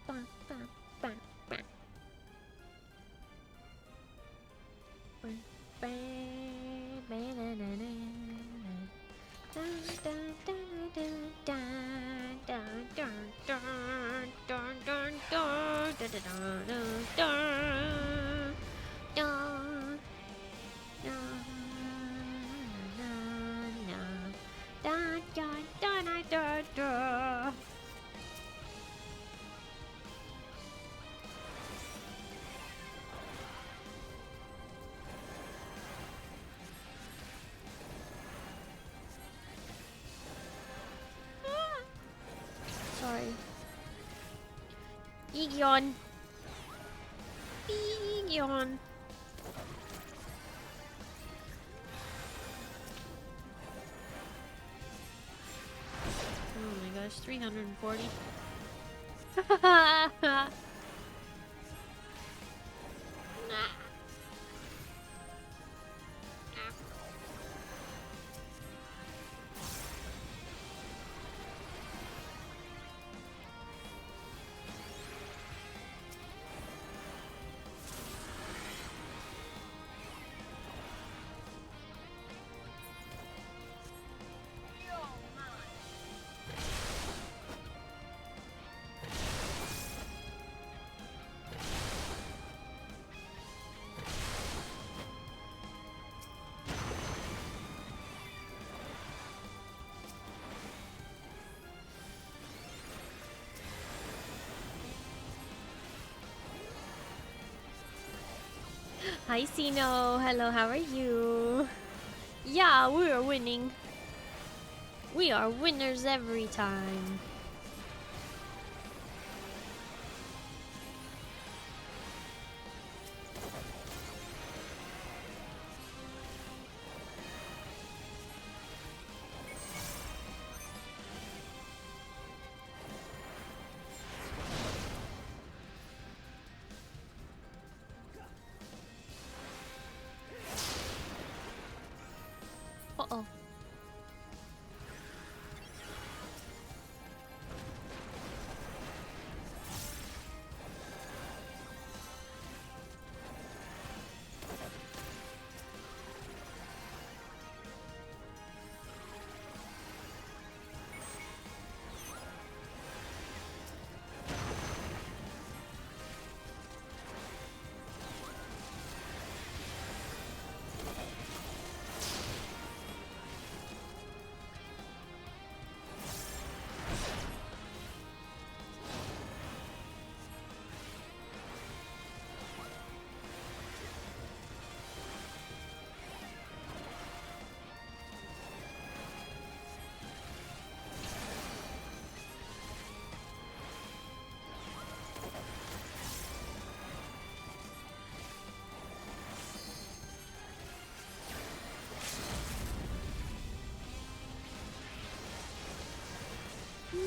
Ba, ba, ba, ba. Ba, ba. Sorry. Egon. Egon. Oh my gosh, 340. Nah. Hi, Sino. Hello, how are you? Yeah, we are winning. We are winners every time.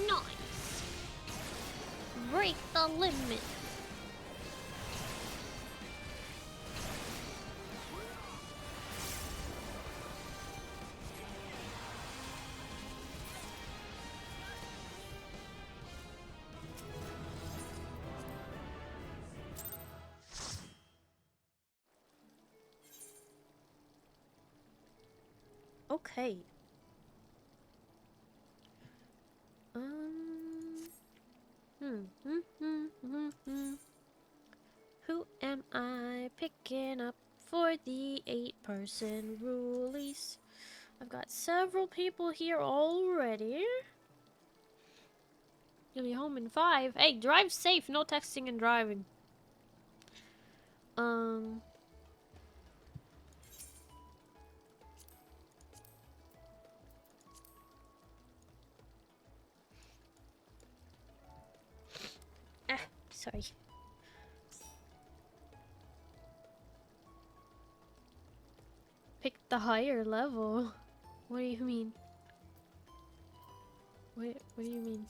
Nice. Break the limit. Okay. Who am I picking up for the 8-person release? I've got several people here already. You'll be home in 5. Hey, drive safe. No texting and driving. Sorry. Pick the higher level. What do you mean? What do you mean?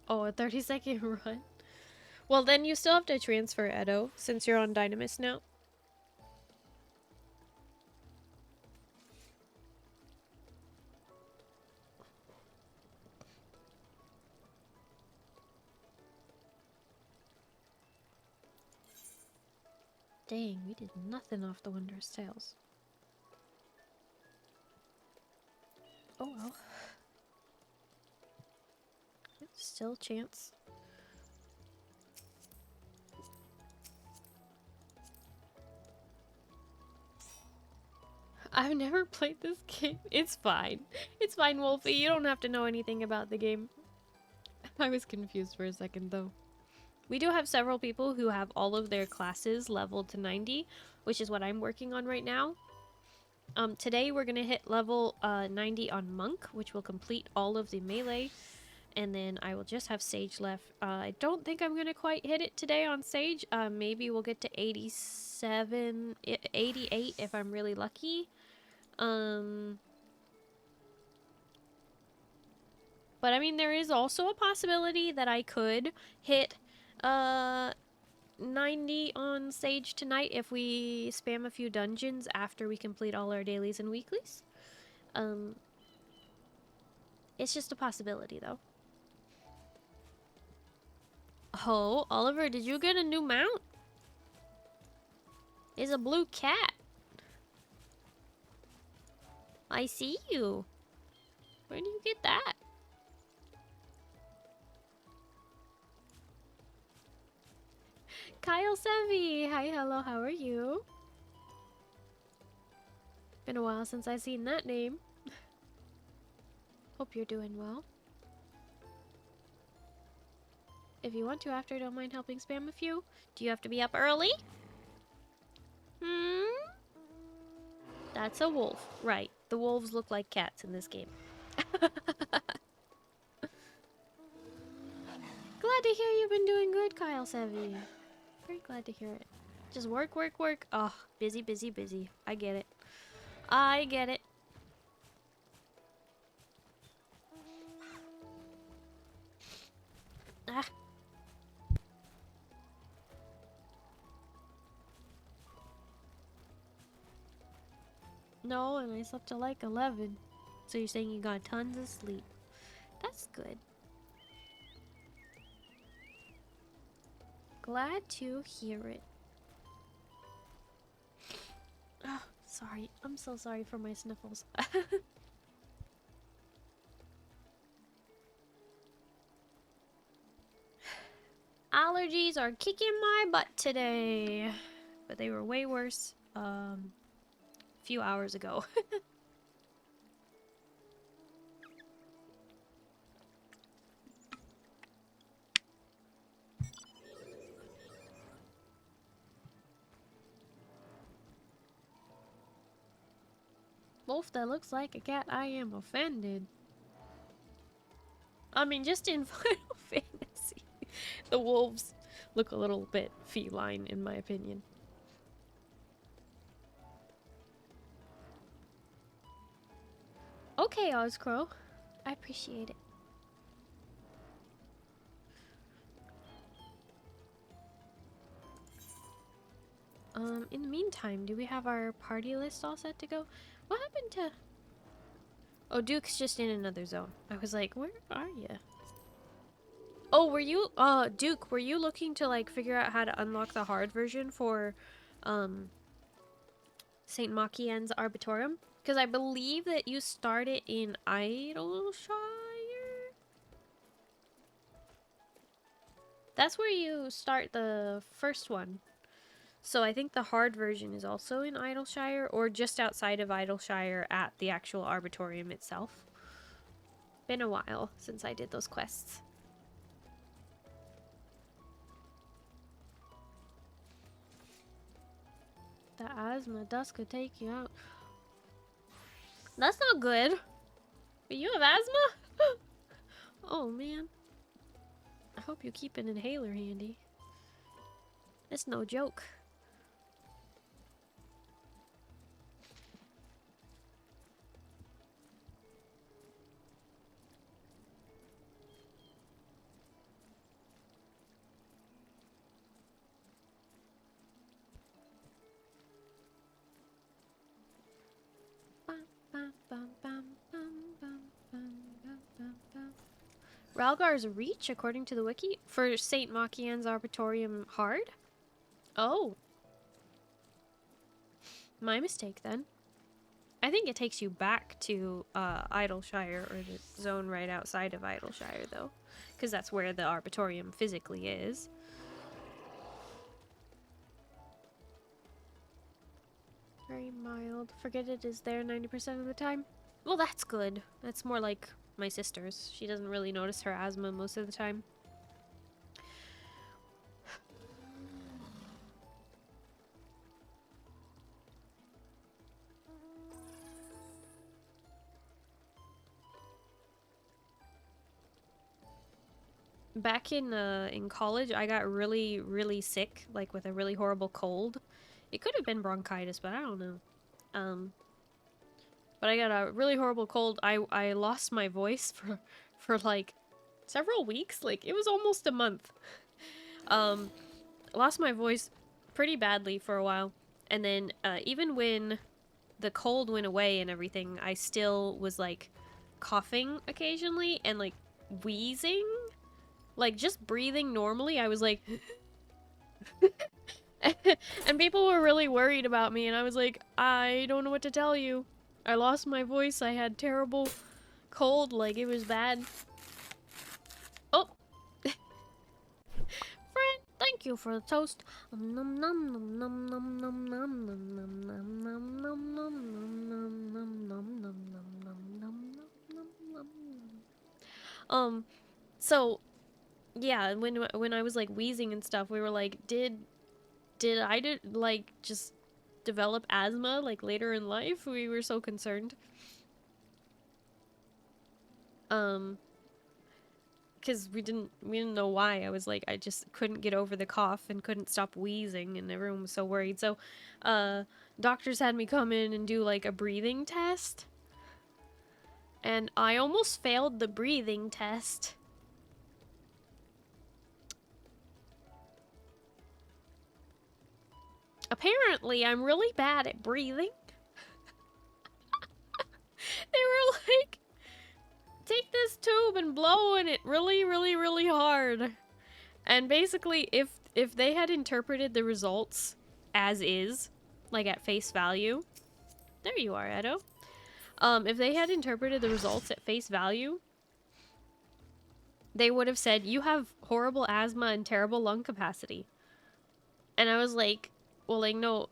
Oh, a 30-second run? Well, then you still have to transfer Edo, since you're on Dynamis now. Dang, we did nothing off the Wondrous Tales. Oh well. Still chance. I've never played this game. It's fine. It's fine, Wolfie. You don't have to know anything about the game. I was confused for a second, though. We do have several people who have all of their classes leveled to 90, which is what I'm working on right now. Today we're gonna hit level 90 on Monk, which will complete all of the melee, and then I will just have Sage left. I don't think I'm gonna quite hit it today on Sage. Maybe we'll get to 87, 88 if I'm really lucky. But I mean, there is also a possibility that I could hit 90 on Sage tonight if we spam a few dungeons after we complete all our dailies and weeklies. It's just a possibility, though. Oh, Oliver, did you get a new mount? It's a blue cat. I see you. Where do you get that? Kyle Sevi! Hi, hello, how are you? Been a while since I've seen that name. Hope you're doing well. If you want to after, don't mind helping spam a few. Do you have to be up early? That's a wolf. Right. The wolves look like cats in this game. Glad to hear you've been doing good, Kyle Sevi. Very glad to hear it. Just work, work, work. Oh, busy, busy, busy. I get it. I get it. Ah. No, and I slept till like 11. So you're saying you got tons of sleep. That's good. Glad to hear it. Oh, sorry. I'm so sorry for my sniffles. Allergies are kicking my butt today. But they were way worse a few hours ago. Wolf that looks like a cat, I am offended. I mean, just in Final Fantasy, the wolves look a little bit feline, in my opinion. Okay, Ozcrow. I appreciate it. In the meantime, do we have our party list all set to go? What happened to... Oh, Duke's just in another zone. I was like, where are you? Oh, were you... Duke, were you looking to, like, figure out how to unlock the hard version for, St. Machien's Arbitorium? Because I believe that you started in Idleshire? That's where you start the first one. So I think the hard version is also in Idleshire, or just outside of Idleshire at the actual Arbitorium itself. Been a while since I did those quests. The asthma dust could take you out. That's not good. But you have asthma? Oh man. I hope you keep an inhaler handy. It's no joke. Ralgar's reach, according to the wiki, for St. Machien's Arbitorium hard? Oh. My mistake, then. I think it takes you back to Idleshire, or the zone right outside of Idleshire, though. Because that's where the Arbitorium physically is. Very mild. Forget it is there 90% of the time. Well, that's good. That's more like my sister's. She doesn't really notice her asthma most of the time. Back in college, I got really, really sick, like with a really horrible cold. It could have been bronchitis, but I don't know. But I got a really horrible cold. I lost my voice for like several weeks. Like, it was almost a month. Lost my voice pretty badly for a while. And then, even when the cold went away and everything, I still was, like, coughing occasionally and, like, wheezing. Like, just breathing normally, I was like... And people were really worried about me, and I was like, I don't know what to tell you. I lost my voice, I had terrible cold, like, it was bad. Oh! Friend, thank you for the toast. So, yeah, when I was, like, wheezing and stuff, we were like, did I like, just develop asthma, like, later in life? We were so concerned. Because we didn't know why. I was like, I just couldn't get over the cough and couldn't stop wheezing, and everyone was so worried. So, doctors had me come in and do, like, a breathing test. And I almost failed the breathing test. Apparently, I'm really bad at breathing. They were like, take this tube and blow in it really, really, really hard. And basically, if they had interpreted the results as is, like at face value, there you are, Edo. If they had interpreted the results at face value, they would have said, you have horrible asthma and terrible lung capacity. And I was like, well, like, no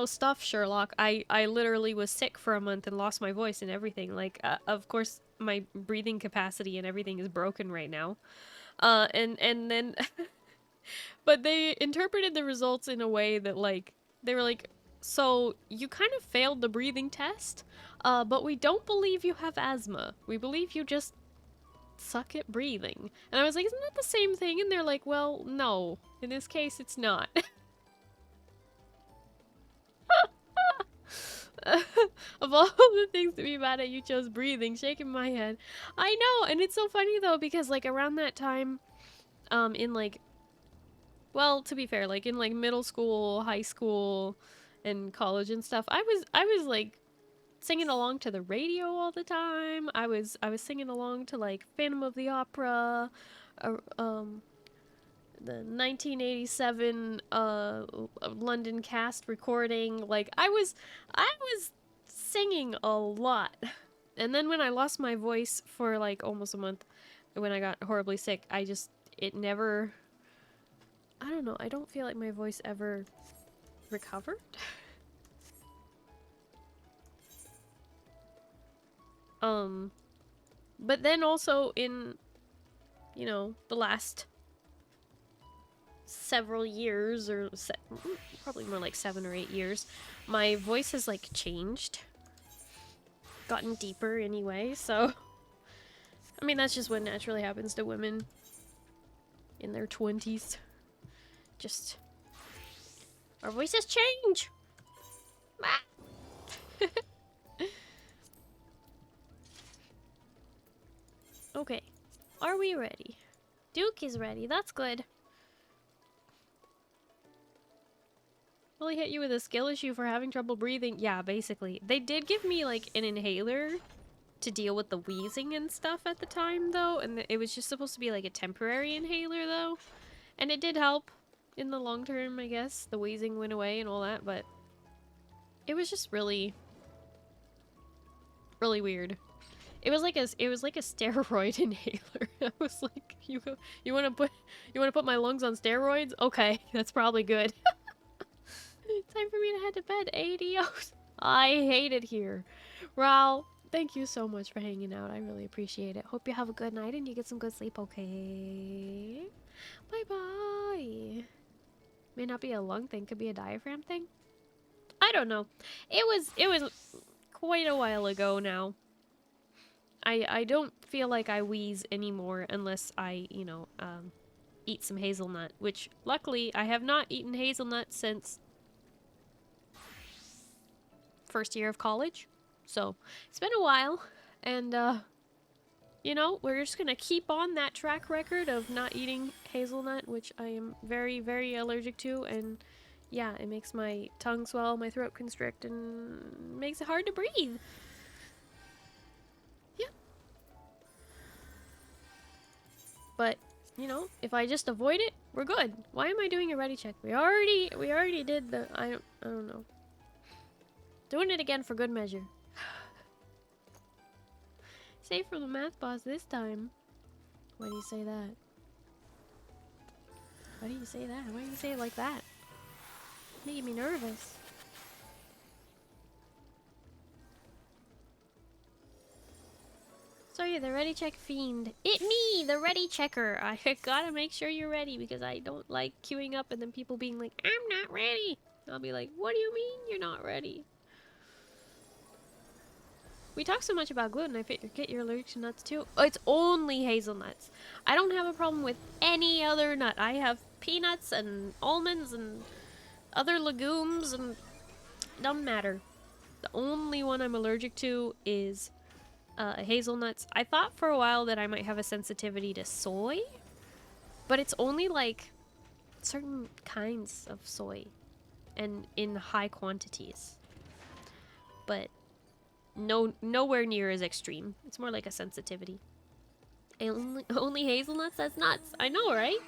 stuff, Sherlock. I literally was sick for a month and lost my voice and everything. Like, of course, my breathing capacity and everything is broken right now. And then... but they interpreted the results in a way that, like, they were like, so, you kind of failed the breathing test, but we don't believe you have asthma. We believe you just suck at breathing. And I was like, isn't that the same thing? And they're like, well, no. In this case, it's not. Of all the things to be mad at, you chose breathing. Shaking my head. I know, and it's so funny though because like around that time, in like, well, to be fair, like in like middle school, high school, and college and stuff, I was like singing along to the radio all the time. I was singing along to like Phantom of the Opera, the 1987 London cast recording. Like I was singing a lot. And then when I lost my voice for like almost a month, when I got horribly sick, it never, I don't know, I don't feel like my voice ever recovered. But then also in, you know, the last several years, or probably more like 7 or 8 years, my voice has like changed, gotten deeper anyway. So I mean, that's just what naturally happens to women in their 20s. Just our voices change. Ah. Okay, are we ready? Duke is ready. That's good. Will he hit you with a skill issue for having trouble breathing? Yeah, basically. They did give me like an inhaler to deal with the wheezing and stuff at the time though, and it was just supposed to be like a temporary inhaler though. And it did help in the long term, I guess. The wheezing went away and all that, but it was just really weird. It was like a steroid inhaler. I was like, you want to put my lungs on steroids? Okay, that's probably good. Time for me to head to bed. Adios. I hate it here. Ral, thank you so much for hanging out. I really appreciate it. Hope you have a good night and you get some good sleep, okay? Bye-bye. May not be a lung thing. Could be a diaphragm thing. I don't know. It was quite a while ago now. I don't feel like I wheeze anymore unless I, you know, eat some hazelnut, which luckily I have not eaten hazelnut since first year of college. So it's been a while, and you know, we're just gonna keep on that track record of not eating hazelnut, which I am very, very allergic to, and yeah, it makes my tongue swell, my throat constrict, and makes it hard to breathe. Yeah. But, you know, if I just avoid it, we're good. Why am I doing a ready check? We already did the, I don't know. Doing it again for good measure. Save from the math boss this time. Why do you say that? Why do you say that? Why do you say it like that? Making me nervous. Sorry, the ready check fiend. It me, the ready checker. I gotta make sure you're ready because I don't like queuing up and then people being like, I'm not ready. I'll be like, what do you mean you're not ready? We talk so much about gluten, I forget you're allergic to nuts too. Oh, it's only hazelnuts. I don't have a problem with any other nut. I have peanuts and almonds and other legumes, and it doesn't matter. The only one I'm allergic to is hazelnuts. I thought for a while that I might have a sensitivity to soy, but it's only like certain kinds of soy and in high quantities. But nowhere near as extreme. It's more like a sensitivity. Only hazelnuts? That's nuts. I know, right?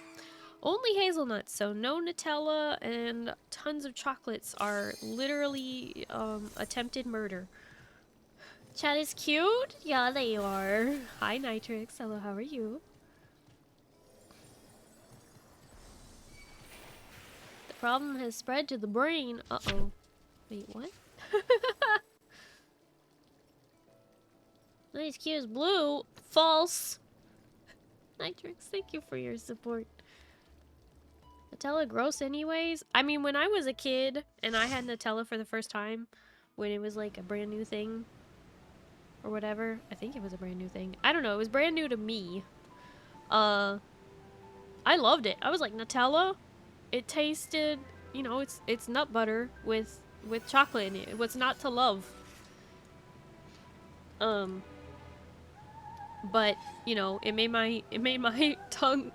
Only hazelnuts, so no Nutella, and tons of chocolates are literally attempted murder. Chat is cute? Yeah, they are. Hi, Nitrix. Hello, how are you? The problem has spread to the brain. Uh-oh. Wait, what? Nice cute is blue. False. Nitrix, thank you for your support. Nutella gross anyways? I mean, when I was a kid and I had Nutella for the first time, when it was like a brand new thing or whatever, I think it was a brand new thing. I don't know, it was brand new to me. I loved it. I was like, Nutella? It tasted, you know, it's nut butter with with chocolate in it. What's not to love? But you know, it made my tongue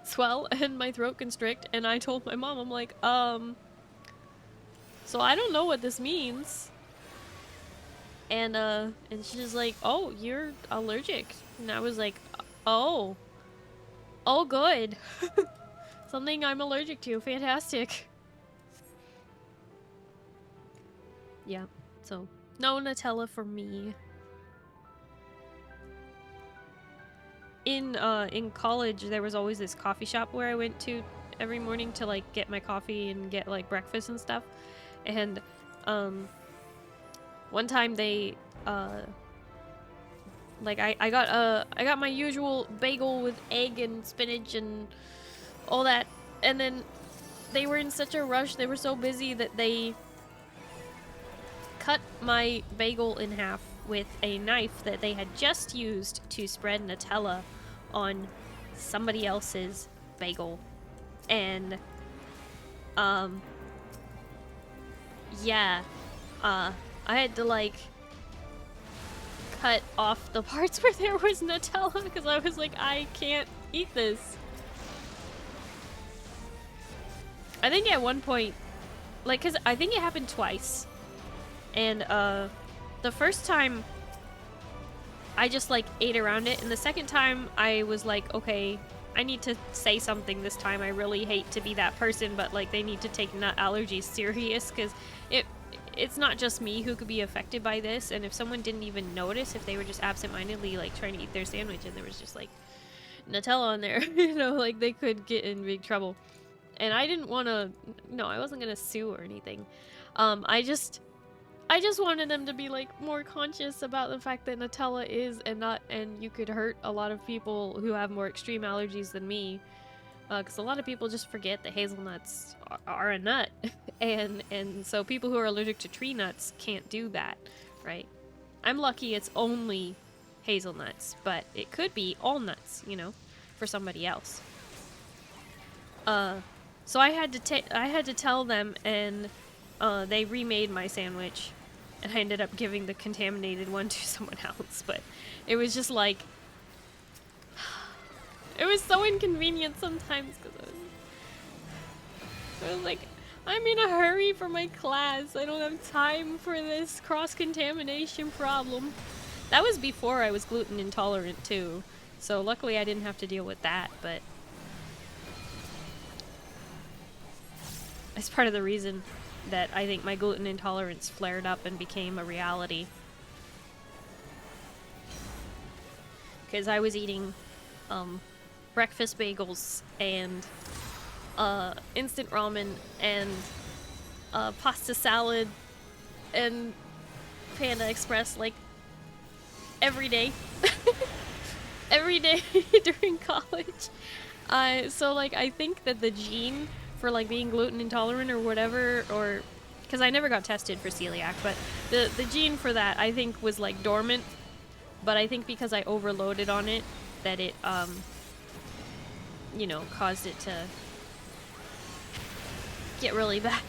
swell and my throat constrict, and I told my mom, I'm like, so I don't know what this means. And she's like, oh, you're allergic. And I was like, oh, good. Something I'm allergic to. Fantastic. Yeah, so no Nutella for me. In college, there was always this coffee shop where I went to every morning to like get my coffee and get like breakfast and stuff. And one time they like I got my usual bagel with egg and spinach and all that, and then they were in such a rush, they were so busy that they cut my bagel in half with a knife that they had just used to spread Nutella on somebody else's bagel. And yeah, I had to like cut off the parts where there was Nutella because I was like, I can't eat this. I think at one point, like, cause I think it happened twice. And the first time I just like ate around it, and the second time I was like, okay, I need to say something this time. I really hate to be that person, but like they need to take nut allergies serious, because it's not just me who could be affected by this. And if someone didn't even notice, if they were just absentmindedly like trying to eat their sandwich and there was just like Nutella on there, you know, like they could get in big trouble. And I didn't want to, no, I wasn't gonna sue or anything. I just wanted them to be like more conscious about the fact that Nutella is and you could hurt a lot of people who have more extreme allergies than me, because a lot of people just forget that hazelnuts are a nut, and so people who are allergic to tree nuts can't do that, right? I'm lucky it's only hazelnuts, but it could be all nuts, you know, for somebody else. So I had to tell them, and they remade my sandwich, and I ended up giving the contaminated one to someone else. But it was just like, it was so inconvenient sometimes, because I was like, I'm in a hurry for my class. I don't have time for this cross-contamination problem. That was before I was gluten intolerant too, so luckily I didn't have to deal with that, but it's part of the reason that I think my gluten intolerance flared up and became a reality. Because I was eating breakfast bagels and instant ramen and pasta salad and Panda Express like every day. Every day during college. So like I think that the gene for like being gluten intolerant or whatever, or because I never got tested for celiac, but the gene for that I think was like dormant, but I think because I overloaded on it that it you know, caused it to get really bad.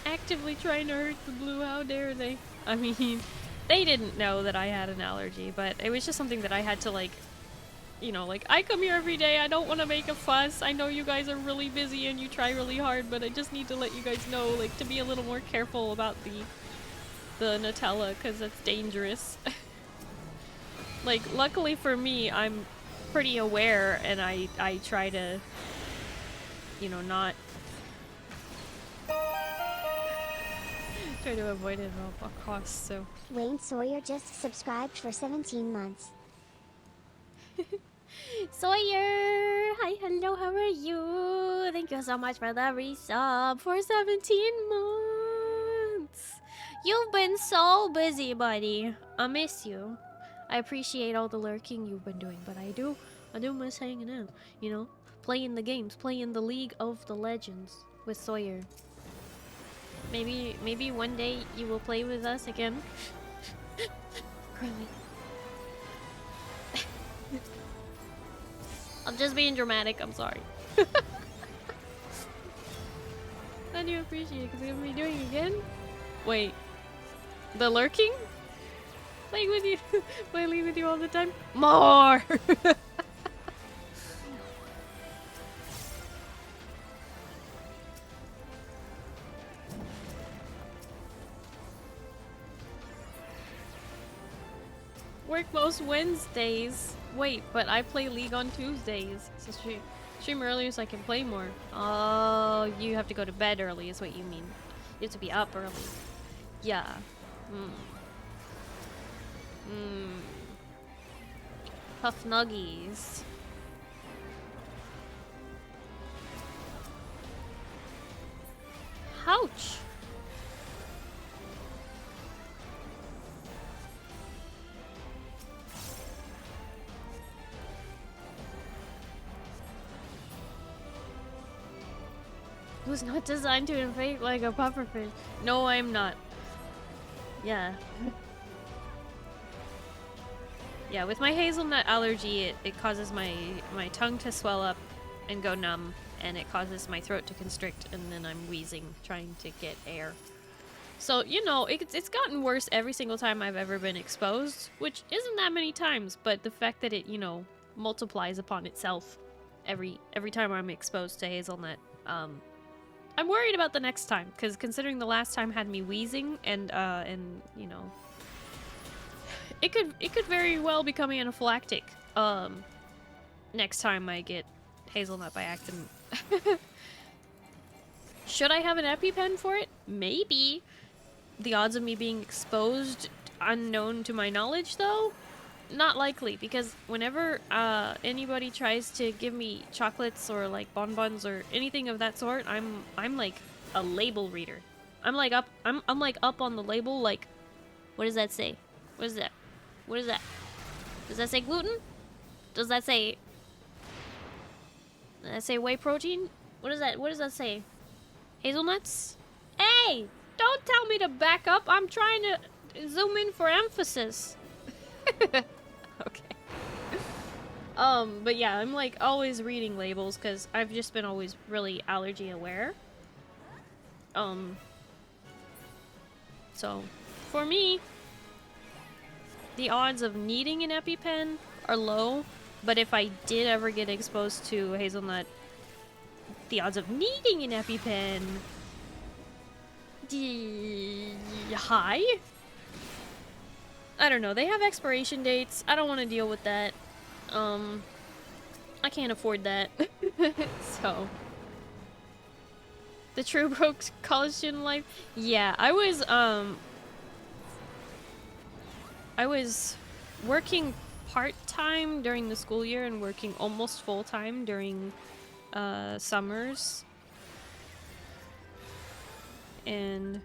Actively trying to hurt the blue, how dare they? I mean, they didn't know that I had an allergy, but it was just something that I had to like, you know, like, I come here every day, I don't want to make a fuss, I know you guys are really busy and you try really hard, but I just need to let you guys know, like, to be a little more careful about the Nutella, because that's dangerous. Like, luckily for me, I'm pretty aware, and I try to, you know, not try to avoid it at all costs, so. Wayne Sawyer just subscribed for 17 months. Sawyer! Hi, hello, how are you? Thank you so much for the resub for 17 months! You've been so busy, buddy. I miss you. I appreciate all the lurking you've been doing, but I do miss hanging out, you know? playing the games, playing the League of the Legends with Sawyer. Maybe one day you will play with us again. Curly. I'm just being dramatic, I'm sorry. I do appreciate it because I'm gonna be doing it again. Wait. The lurking? Playing with you. Playing with you all the time? More! Work most Wednesdays. Wait, but I play League on Tuesdays. So stream earlier so I can play more. Oh, you have to go to bed early is what you mean. You have to be up early. Yeah. Puff nuggies. Ouch! It was not designed to inflate like a pufferfish. No, I'm not. Yeah. Yeah, with my hazelnut allergy, it causes my tongue to swell up and go numb, and it causes my throat to constrict, and then I'm wheezing, trying to get air. So, you know, it's gotten worse every single time I've ever been exposed, which isn't that many times, but the fact that it, you know, multiplies upon itself every time I'm exposed to hazelnut, I'm worried about the next time, because considering the last time had me wheezing and you know, it could very well become anaphylactic next time I get hazelnut by accident. Should I have an EpiPen for it? Maybe. The odds of me being exposed unknown to my knowledge, though? Not likely, because whenever anybody tries to give me chocolates or like bonbons or anything of that sort, I'm like a label reader. I'm like up on the label, like, what does that say? What is that? What is that? Does that say gluten? Does that say whey protein? What is that? What does that say? Hazelnuts? Hey! Don't tell me to back up. I'm trying to zoom in for emphasis. Okay. But yeah, I'm like always reading labels because I've just been always really allergy aware. So for me, the odds of needing an EpiPen are low, but if I did ever get exposed to hazelnut, the odds of needing an EpiPen high. I don't know, they have expiration dates. I don't want to deal with that. I can't afford that. So the true broke college student life. Yeah, I was working part-time during the school year and working almost full-time during summers. And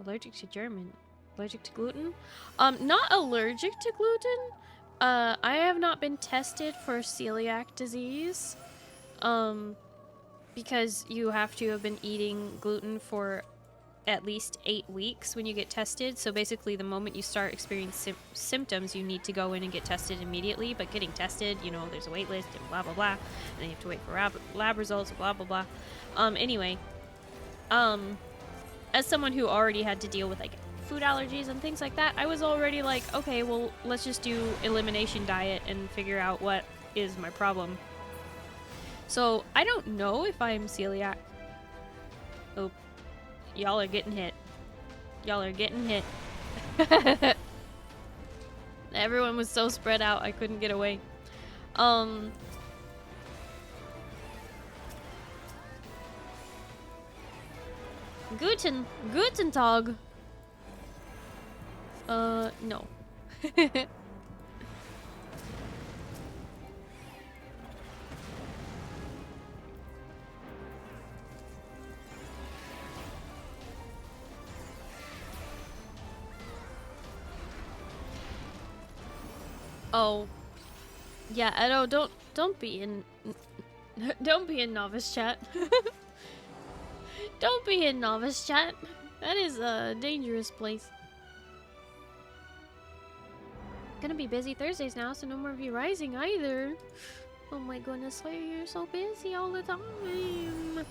allergic to German. Allergic to gluten? Not allergic to gluten. I have not been tested for celiac disease. Because you have to have been eating gluten for at least 8 weeks when you get tested. So basically the moment you start experiencing symptoms, you need to go in and get tested immediately. But getting tested, you know, there's a wait list and blah, blah, blah. And then you have to wait for lab results, blah, blah, blah. Anyway, as someone who already had to deal with like food allergies and things like that, I was already like, okay, well, let's just do elimination diet and figure out what is my problem. So I don't know if I'm celiac. Oh, y'all are getting hit. Y'all are getting hit. Everyone was so spread out, I couldn't get away. Guten Tag. No. Oh. Yeah, I know. Don't be in. Don't be in novice chat. Don't be in novice chat. That is a dangerous place. Gonna be busy Thursdays now, so no more V Rising either. Oh my goodness, you're so busy all the time.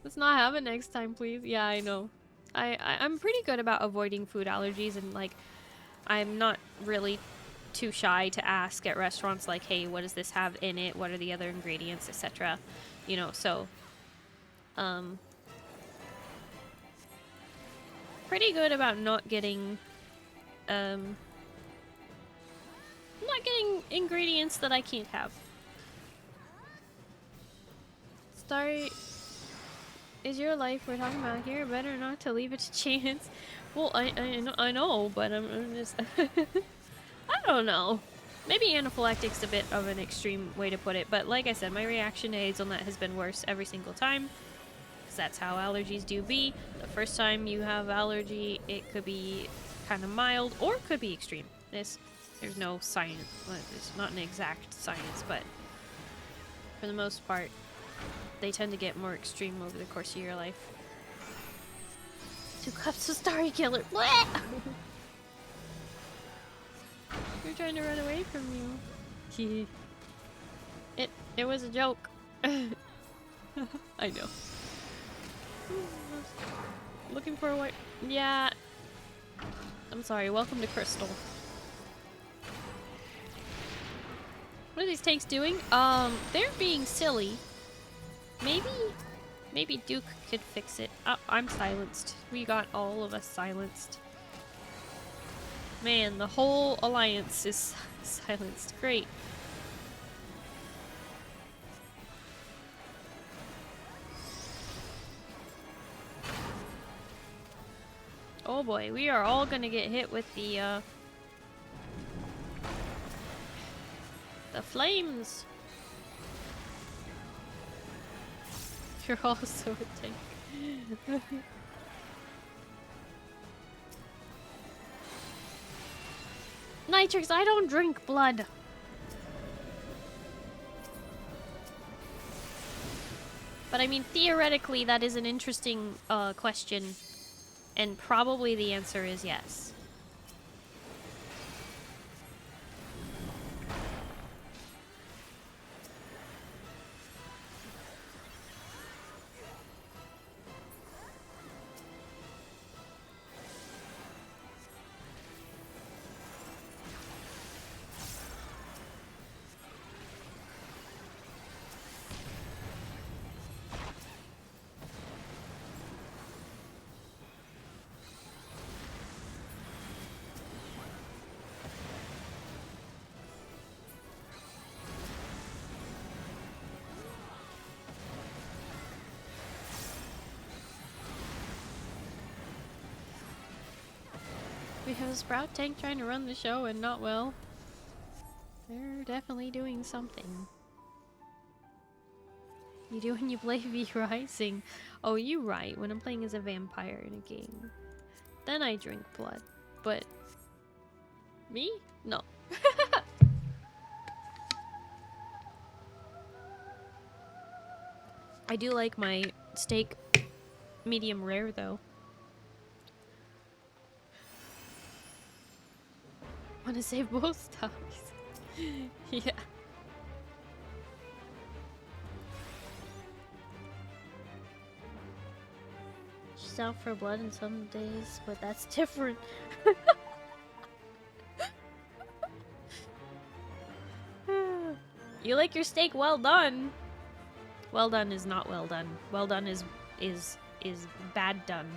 Let's not have it next time, please. Yeah, I know. I'm pretty good about avoiding food allergies, and like, I'm not really too shy to ask at restaurants like, hey, what does this have in it? What are the other ingredients, etc. You know, so pretty good about not getting ingredients that I can't have. Starry, is your life we're talking about here better not to leave it to chance? Well, I know, but I'm just I don't know. Maybe anaphylactic's a bit of an extreme way to put it, but like I said, my reaction to hazelnut has been worse every single time. Because that's how allergies do be. The first time you have allergy, it could be kind of mild, or it could be extreme. There's no science, well, it's not an exact science, but for the most part, they tend to get more extreme over the course of your life. 2 cups of Starry Killer. You're trying to run away from you. It was a joke. I know. Looking for a white. Yeah. I'm sorry. Welcome to Crystal. What are these tanks doing? They're being silly. Maybe Duke could fix it. Oh, I'm silenced. We got all of us silenced. Man, the whole alliance is silenced. Great. Oh boy, we are all gonna get hit with the flames. You're also a tank. Nitrix, I don't drink blood. But I mean, theoretically, that is an interesting question. And probably the answer is yes. We have a Sprout tank trying to run the show and not well. They're definitely doing something. You do when you play V Rising. Oh, you right. When I'm playing as a vampire in a game. Then I drink blood. But... me? No. I do like my steak medium rare though. Want to save both stocks? Yeah. She's out for blood in some days, but that's different. You like your steak well done? Well done is not well done. Well done is bad done.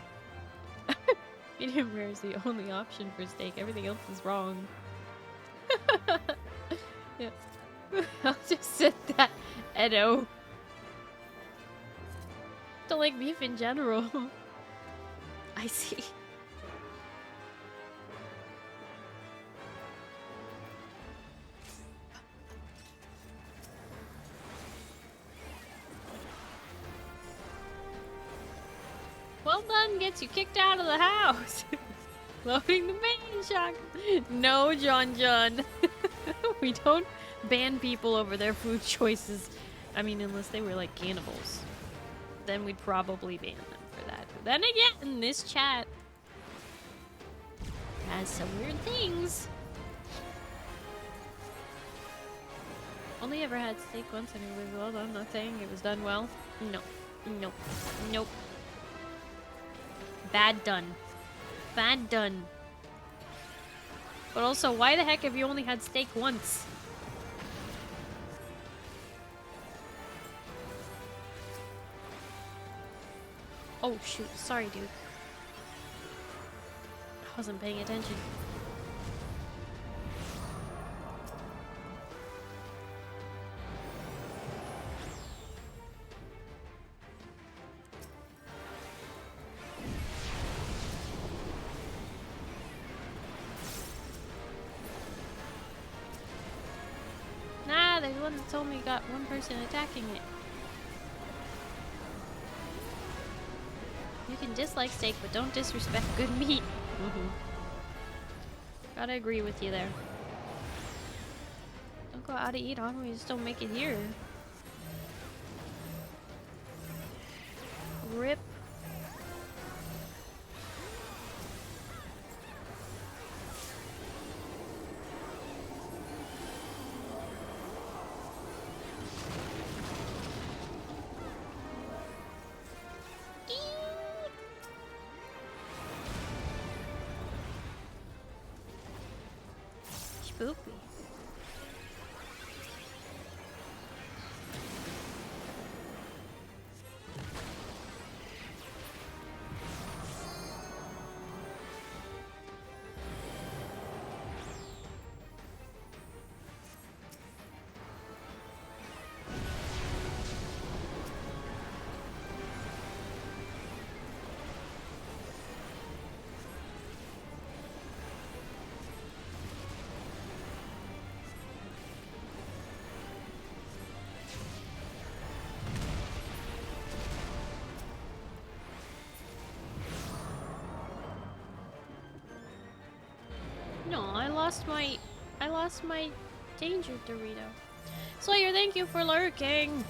Medium rare is the only option for steak. Everything else is wrong. Yeah. I'll just set that. Edo. Don't like beef in general. I see. Well done gets you kicked out of the house. Loading the main shotgun. No, John. We don't ban people over their food choices. I mean, unless they were like cannibals. Then we'd probably ban them for that. But then again, this chat has some weird things. Only ever had steak once and it was well done. Not saying it was done well. No. Nope. Nope. Bad done. Bad done. But also, why the heck have you only had steak once? Oh shoot, sorry dude. I wasn't paying attention. Nah, there's one that told me got one person attacking it. You can dislike steak, but don't disrespect good meat. Gotta agree with you there. Don't go out to eat hungry, just don't make it here. Rip. Spooky. No, I lost my danger Dorito. Slayer, thank you for lurking.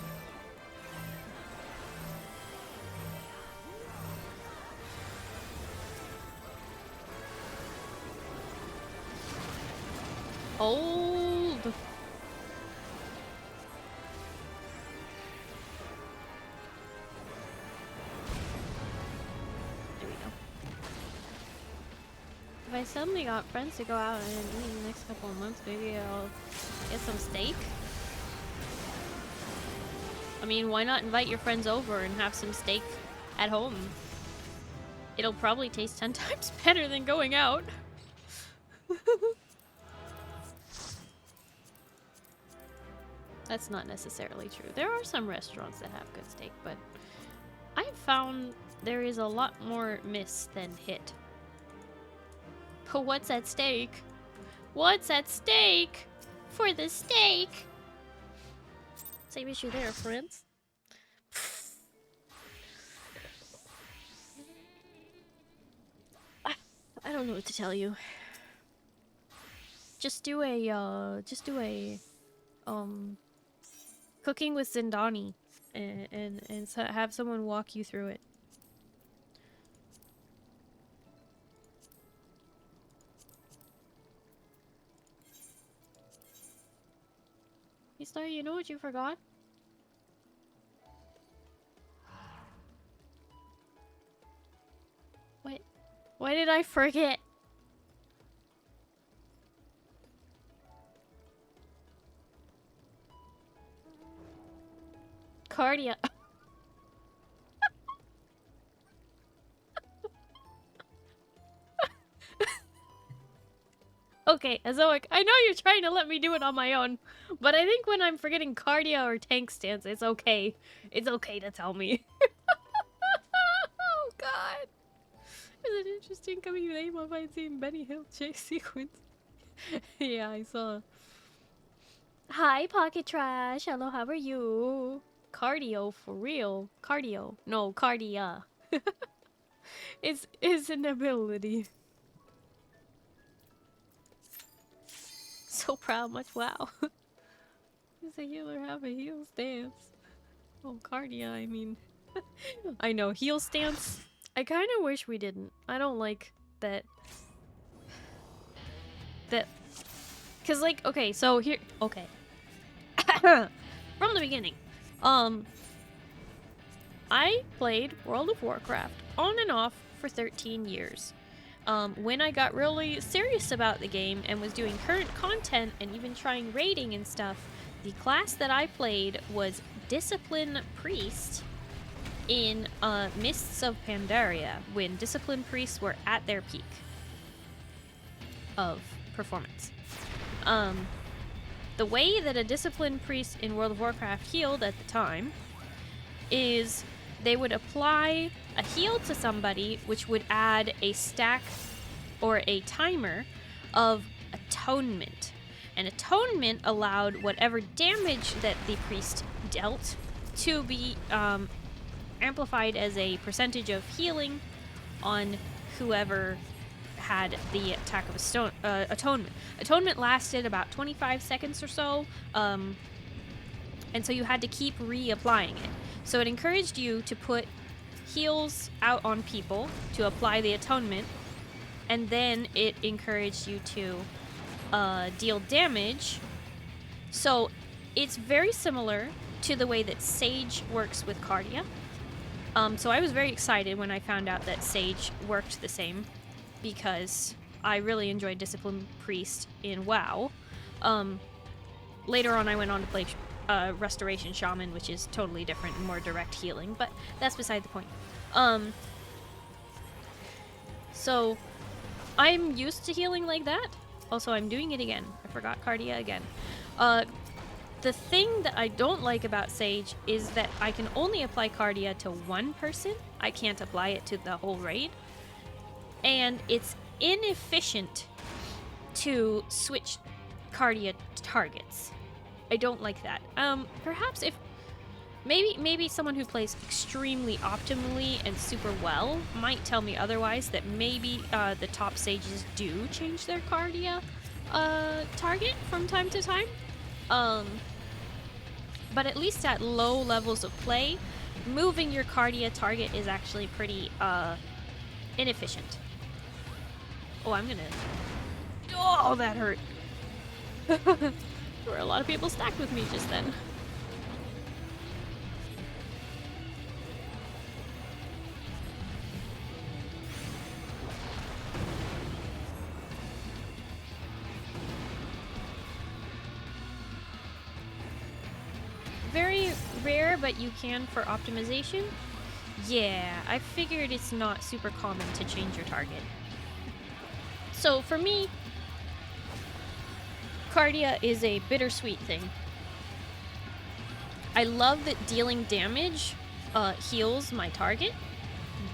Hold. There we go. If I suddenly got friends to go out and eat in the next couple of months, maybe I'll get some steak. I mean, why not invite your friends over and have some steak at home? It'll probably taste 10 times better than going out. That's not necessarily true. There are some restaurants that have good steak, but I've found there is a lot more miss than hit. But what's at stake? What's at stake? For the steak! Same issue there, friends. I don't know what to tell you. Just do a, cooking with Zindani and have someone walk you through it. Hey Starry, you know what you forgot? What? What did I forget? Cardia. Okay, Azoic, I know you're trying to let me do it on my own, but I think when I'm forgetting cardia or tank stance, it's okay. It's okay to tell me. Oh god. It's an interesting coming name of I'd seen Benny Hill chase sequence. Yeah, I saw. Hi, Pocket Trash. Hello, how are you? Cardio for real. Cardio. No, cardia. It's an ability. So proud, much wow. Does a healer have a heal stance? Oh, Cardia, I mean. I know, heal stance. I kind of wish we didn't. I don't like that. Cause like, okay, so here, okay. From the beginning. I played World of Warcraft on and off for 13 years. When I got really serious about the game and was doing current content and even trying raiding and stuff, the class that I played was Discipline Priest in Mists of Pandaria, when Discipline Priests were at their peak of performance. The way that a Discipline Priest in World of Warcraft healed at the time is they would apply a heal to somebody, which would add a stack or a timer of atonement. And atonement allowed whatever damage that the priest dealt to be amplified as a percentage of healing on whoever had the attack of atonement. Atonement lasted about 25 seconds or so, and so you had to keep reapplying it. So it encouraged you to put heals out on people to apply the atonement, and then it encouraged you to deal damage. So it's very similar to the way that Sage works with Cardia. So I was very excited when I found out that Sage worked the same, because I really enjoyed Discipline Priest in WoW. Later on I went on to play Restoration Shaman, which is totally different and more direct healing, but that's beside the point. So I'm used to healing like that. Also, I'm doing it again. I forgot Cardia again. The thing that I don't like about Sage is that I can only apply Cardia to one person. I can't apply it to the whole raid. And it's inefficient to switch Cardia targets. I don't like that. Perhaps if maybe someone who plays extremely optimally and super well might tell me otherwise, that maybe the top sages do change their Cardia target from time to time. But at least at low levels of play, moving your Cardia target is actually pretty inefficient. Oh, I'm gonna... Oh, that hurt. There were a lot of people stacked with me just then. Very rare, but you can for optimization. Yeah, I figured it's not super common to change your target. So for me, Cardia is a bittersweet thing. I love that dealing damage heals my target,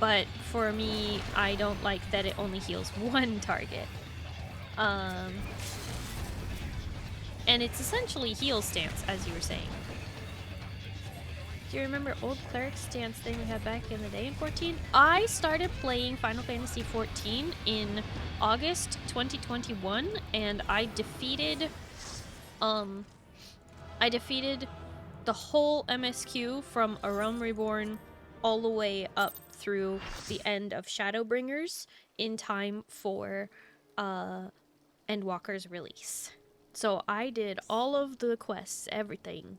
but for me, I don't like that it only heals one target. And it's essentially heal stance, as you were saying. Do you remember old cleric stance thing we had back in the day in 14? I started playing Final Fantasy XIV in August 2021, and I defeated the whole MSQ from A Realm Reborn all the way up through the end of Shadowbringers in time for Endwalker's release. So I did all of the quests, everything,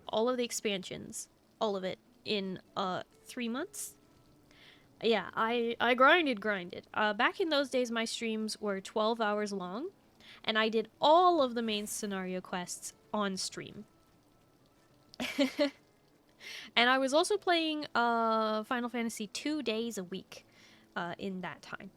all of the expansions, all of it in 3 months. Yeah, I grinded. Back in those days, my streams were 12 hours long, and I did all of the main scenario quests on stream. And I was also playing Final Fantasy 2 days a week in that time.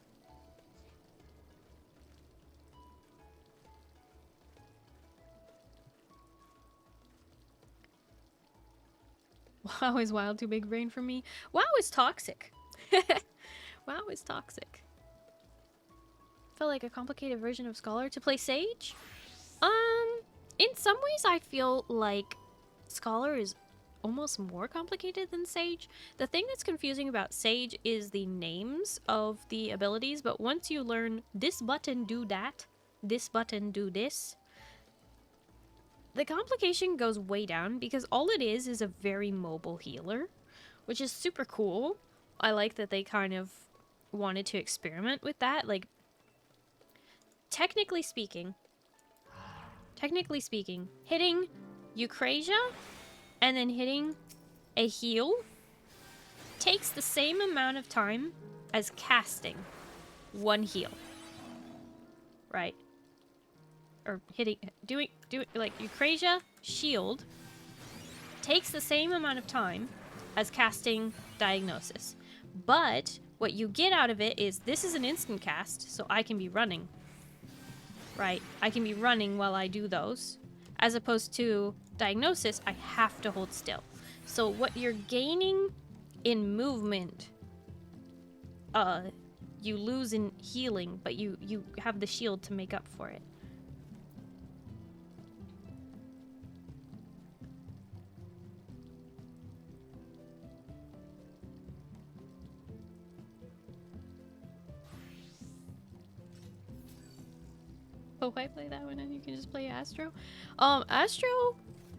WoW is wild, too big brain for me. WoW is toxic. WoW is toxic. Felt like a complicated version of Scholar to play Sage. In some ways I feel like Scholar is almost more complicated than Sage. The thing that's confusing about Sage is the names of the abilities, but once you learn this button do that, this button do this, the complication goes way down because all it is a very mobile healer, which is super cool. I like that they kind of wanted to experiment with that. Like, technically speaking, hitting Eucrasia and then hitting a heal takes the same amount of time as casting one heal. Right? Or doing like Eucrasia shield takes the same amount of time as casting Diagnosis. But what you get out of it is this is an instant cast, so I can be running. Right? I can be running while I do those. As opposed to Diagnosis, I have to hold still. So what you're gaining in movement, you lose in healing, but you have the shield to make up for it. Oh, I play that one and you can just play Astro. Astro,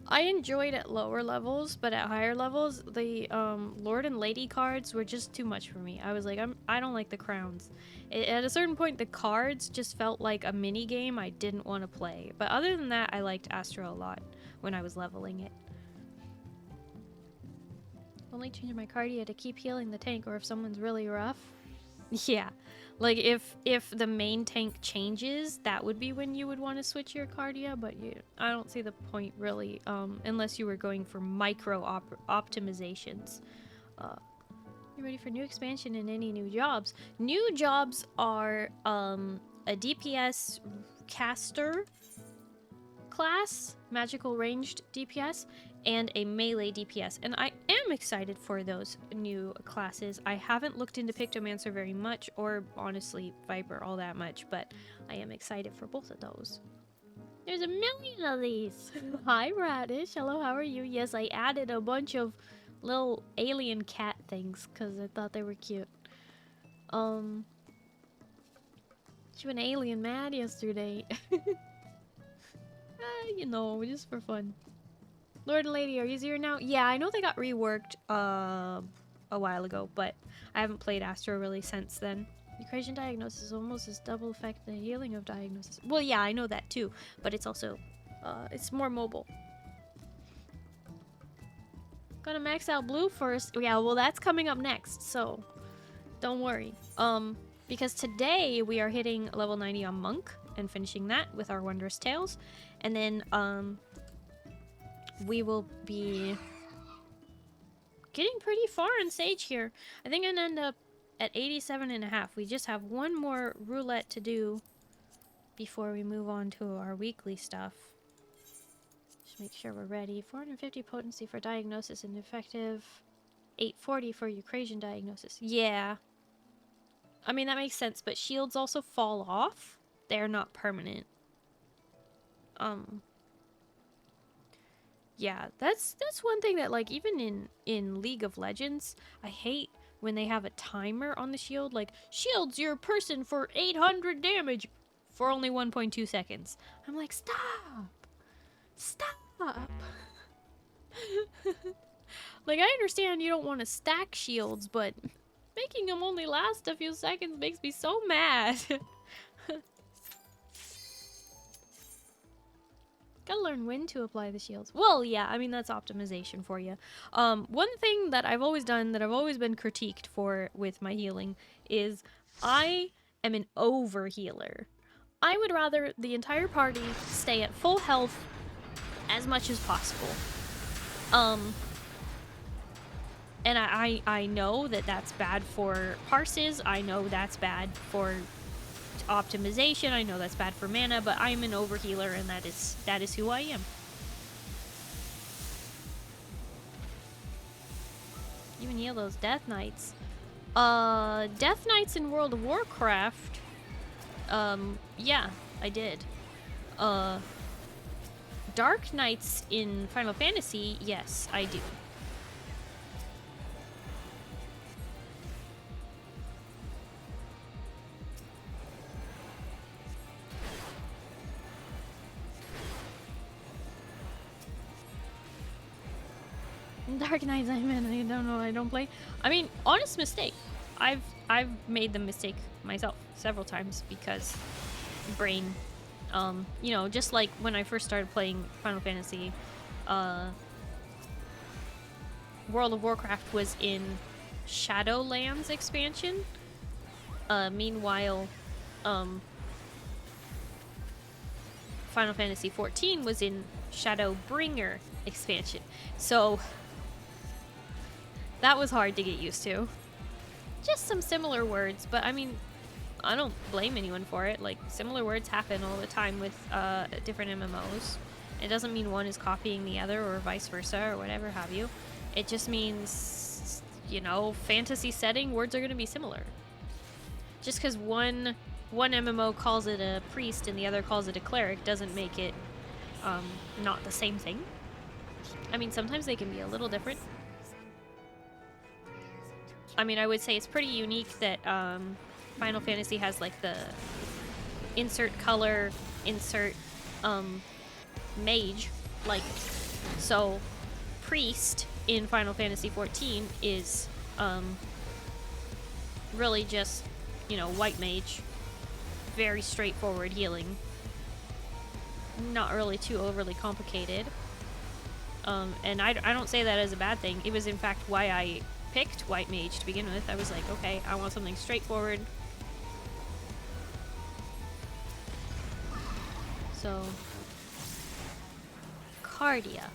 I enjoyed at lower levels, but at higher levels, the Lord and Lady cards were just too much for me. I was like, I don't like the crowns. At a certain point, the cards just felt like a mini game I didn't want to play. But other than that, I liked Astro a lot when I was leveling it. Only change my cardia to keep healing the tank, or if someone's really rough. Yeah. Like, if the main tank changes, that would be when you would want to switch your cardia, but I don't see the point, really, unless you were going for micro optimizations. You ready for new expansion and any new jobs? New jobs are, a DPS caster class, magical ranged DPS, and a melee DPS, and I am excited for those new classes. I haven't looked into Pictomancer very much, or honestly Viper all that much, but I am excited for both of those. There's a million of these. Hi Radish, hello, how are you? Yes, I added a bunch of little alien cat things because I thought they were cute. She went alien mad yesterday. You know, just for fun. Lord and Lady are easier now? Yeah, I know they got reworked a while ago, but I haven't played Astro really since then. Eucrasian Diagnosis almost as double effect the healing of Diagnosis. Well, yeah, I know that too, but it's also, it's more mobile. Gonna max out blue first. Yeah, well, that's coming up next, so don't worry. Because today we are hitting level 90 on Monk and finishing that with our Wondrous Tales. And then, we will be getting pretty far in Sage here. I think I'm gonna end up at 87.5. We just have one more roulette to do before we move on to our weekly stuff. Just make sure we're ready. 450 potency for Diagnosis and effective 840 for Eucrasian Diagnosis. Yeah. I mean, that makes sense, but shields also fall off. They're not permanent. Yeah, that's one thing that, like, even in League of Legends, I hate when they have a timer on the shield, like, shields your person for 800 damage for only 1.2 seconds. I'm like, stop! Stop! Like, I understand you don't want to stack shields, but making them only last a few seconds makes me so mad. Gotta learn when to apply the shields. Well, yeah, I mean, that's optimization for you. One thing that I've always done, that I've always been critiqued for with my healing, is I am an over-healer. I would rather the entire party stay at full health as much as possible. And I know that that's bad for parses, I know that's bad for optimization, I know that's bad for mana, but I'm an overhealer, and that is who I am. You can heal those Death Knights. Death Knights in World of Warcraft, yeah, I did. Dark Knights in Final Fantasy, yes, I do. Dark Knights, I don't know, I don't play. I mean, honest mistake. I've made the mistake myself several times because brain. You know, just like when I first started playing Final Fantasy, World of Warcraft was in Shadowlands expansion. Meanwhile, Final Fantasy XIV was in Shadowbringer expansion. So that was hard to get used to. Just some similar words, but I mean, I don't blame anyone for it. Like, similar words happen all the time with different MMOs. It doesn't mean one is copying the other or vice versa or whatever have you. It just means, you know, fantasy setting, words are going to be similar. Just because one MMO calls it a priest and the other calls it a cleric doesn't make it not the same thing. I mean, sometimes they can be a little different. I mean, I would say it's pretty unique that Final Fantasy has like the insert color, insert mage, like, so priest in Final Fantasy XIV is really just, you know, white mage, very straightforward healing, not really too overly complicated. And I don't say that as a bad thing. It was in fact why I picked white mage to begin with. I was like, okay, I want something straightforward. So, Cardia.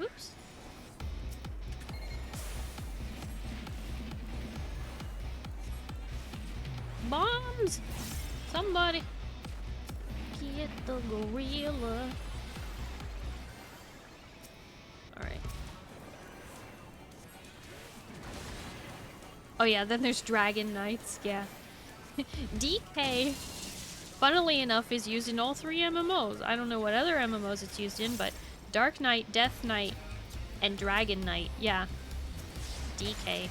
Oops. Bombs! Somebody get the gorilla. Alright. Oh yeah, then there's Dragon Knights, yeah. DK, funnily enough, is used in all three MMOs. I don't know what other MMOs it's used in, but Dark Knight, Death Knight, and Dragon Knight, yeah. DK.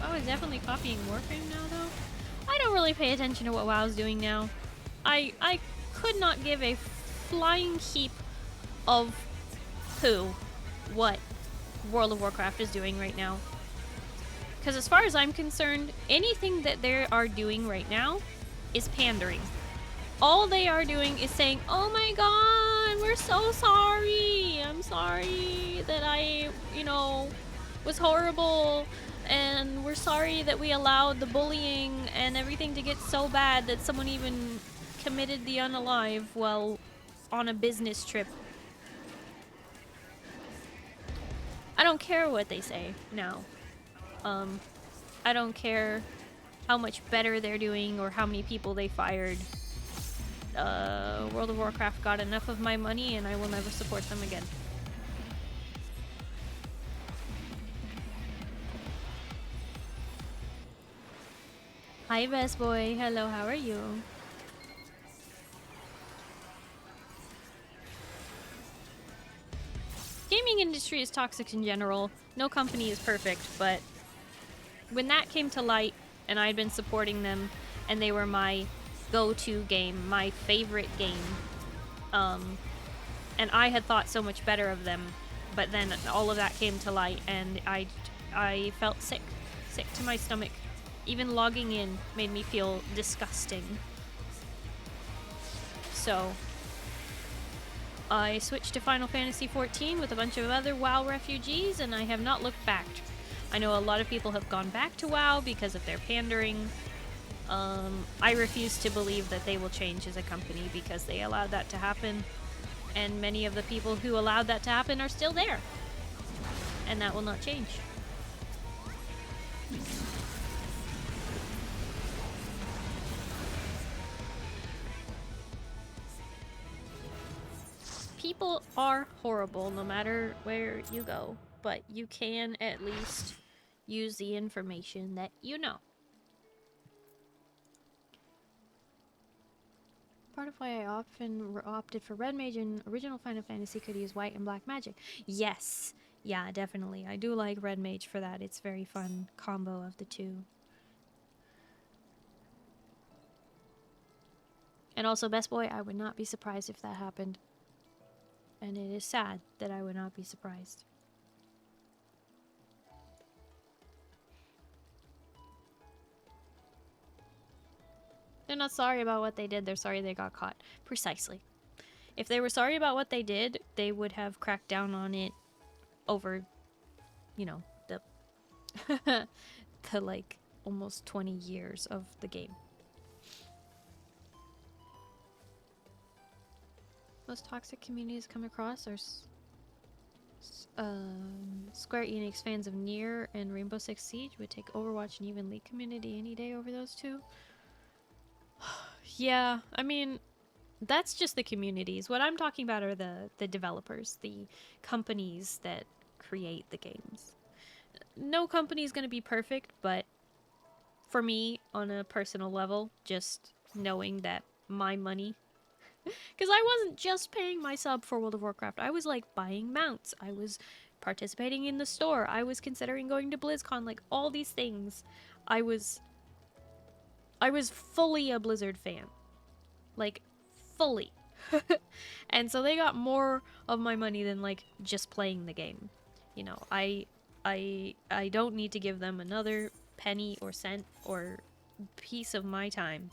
Oh, it's definitely copying Warframe now, though. I don't really pay attention to what WoW's doing now. I could not give a flying heap of what World of Warcraft is doing right now. Because as far as I'm concerned, anything that they are doing right now is pandering. All they are doing is saying, oh my god, we're so sorry. I'm sorry that I, you know, was horrible. And we're sorry that we allowed the bullying and everything to get so bad that someone even committed the unalive while on a business trip. I don't care what they say now. I don't care how much better they're doing or how many people they fired. World of Warcraft got enough of my money and I will never support them again. Hi, best boy. Hello, how are you? Gaming industry is toxic in general. No company is perfect, but when that came to light and I had been supporting them and they were my go-to game, my favorite game, and I had thought so much better of them, but then all of that came to light and I felt sick to my stomach. Even logging in made me feel disgusting. So I switched to Final Fantasy XIV with a bunch of other WoW refugees, and I have not looked back. I know a lot of people have gone back to WoW because of their pandering. I refuse to believe that they will change as a company because they allowed that to happen, and many of the people who allowed that to happen are still there, and that will not change. People are horrible no matter where you go, but you can at least use the information that you know. Part of why I often opted for red mage in original Final Fantasy could use white and black magic. Yes, Yeah, definitely. I do like Red Mage for that. It's very fun combo of the two. And also, Best Boy, I would not be surprised if that happened. And it is sad that I would not be surprised. They're not sorry about what they did, they're sorry they got caught. Precisely. If they were sorry about what they did, they would have cracked down on it over, you know, the the like almost 20 years of the game. Most toxic communities come across are Square Enix fans of Nier and Rainbow Six Siege. Would take Overwatch and even League community any day over those two. Yeah, I mean, that's just the communities. What I'm talking about are the developers, the companies that create the games. No company is going to be perfect, but for me, on a personal level, just knowing that my money... Because I wasn't just paying my sub for World of Warcraft. I was, like, buying mounts. I was participating in the store. I was considering going to BlizzCon. Like, all these things. I was fully a Blizzard fan. Like, fully. And so they got more of my money than, like, just playing the game. You know, I don't need to give them another penny or cent or piece of my time.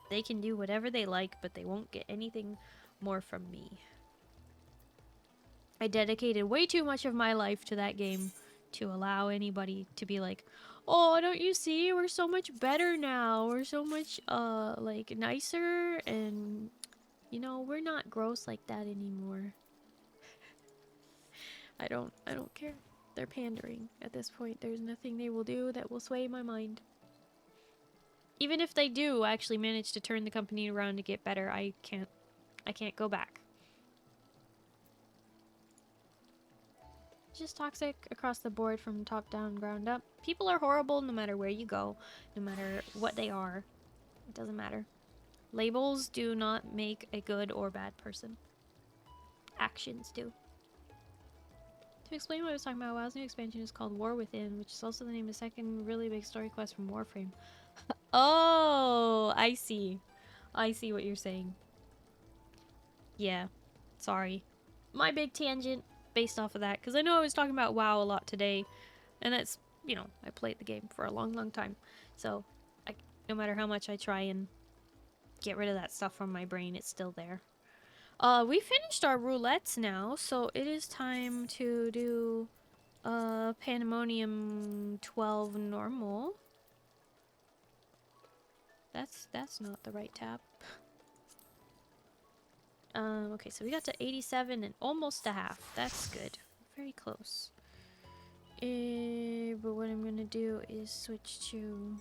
They can do whatever they like, but they won't get anything more from me. I dedicated way too much of my life to that game to allow anybody to be like, oh, don't you see? We're so much better now. We're so much, like, nicer, and, you know, we're not gross like that anymore. I don't care. They're pandering at this point. There's nothing they will do that will sway my mind. Even if they do actually manage to turn the company around to get better, I can't go back. Just toxic across the board from top down, ground up. People are horrible no matter where you go, no matter what they are. It doesn't matter. Labels do not make a good or bad person. Actions do. To explain what I was talking about, WoW's new expansion is called War Within, which is also the name of the second really big story quest from Warframe. Oh, I see. I see what you're saying. Yeah, sorry. My big tangent based off of that, because I know I was talking about WoW a lot today, and that's, you know, I played the game for a long, long time. So, no matter how much I try and get rid of that stuff from my brain, it's still there. We finished our roulettes now, so it is time to do Pandemonium 12 normal. That's not the right tab. Okay, so we got to 87 and almost a half. That's good. Very close. But what I'm gonna do is switch to...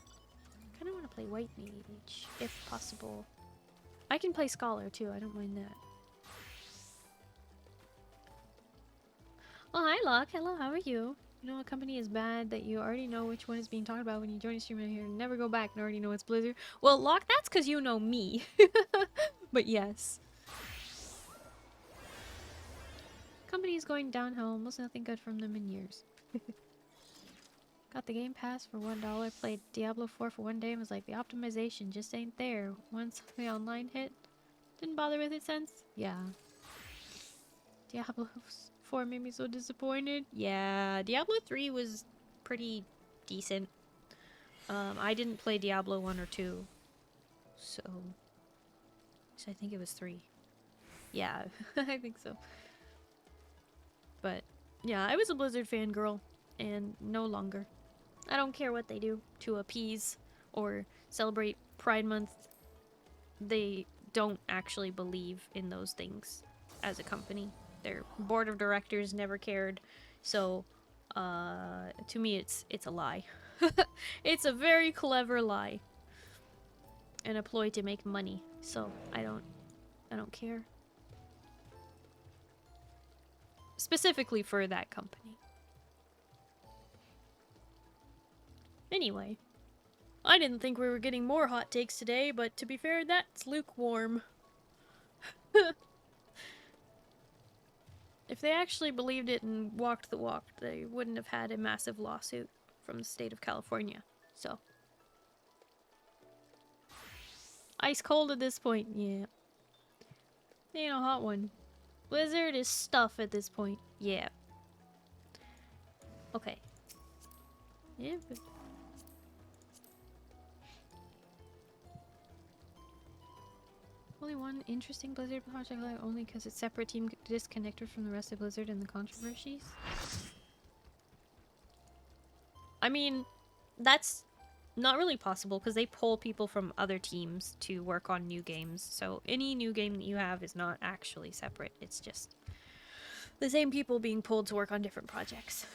I kind of want to play White Mage, if possible. I can play Scholar too, I don't mind that. Oh, hi Locke. Hello, how are you? You know a company is bad that you already know which one is being talked about when you join a stream out here and never go back and already know it's Blizzard? Well, Locke, that's because you know me. But yes. Company is going downhill. Almost nothing good from them in years. Got the Game Pass for $1. Played Diablo 4 for one day and was like, the optimization just ain't there. Once the online hit, didn't bother with it since. Yeah. Diablo 4 made me so disappointed. Yeah, Diablo 3 was pretty decent. I didn't play Diablo 1 or 2. So I think it was 3. Yeah, I think so. But yeah, I was a Blizzard fangirl, and no longer. I don't care what they do to appease or celebrate Pride Month. They don't actually believe in those things as a company. Their board of directors never cared, so to me it's a lie. It's a very clever lie and a ploy to make money, so I don't care. Specifically for that company. Anyway, I didn't think we were getting more hot takes today, but to be fair, that's lukewarm. If they actually believed it and walked the walk, they wouldn't have had a massive lawsuit from the state of California. So. Ice cold at this point, yeah. Ain't a hot one. Blizzard is stuff at this point, yeah. Okay. Yeah, but... Only one interesting Blizzard project, only because it's separate team disconnected from the rest of Blizzard and the controversies. I mean, that's not really possible because they pull people from other teams to work on new games. So any new game that you have is not actually separate. It's just the same people being pulled to work on different projects.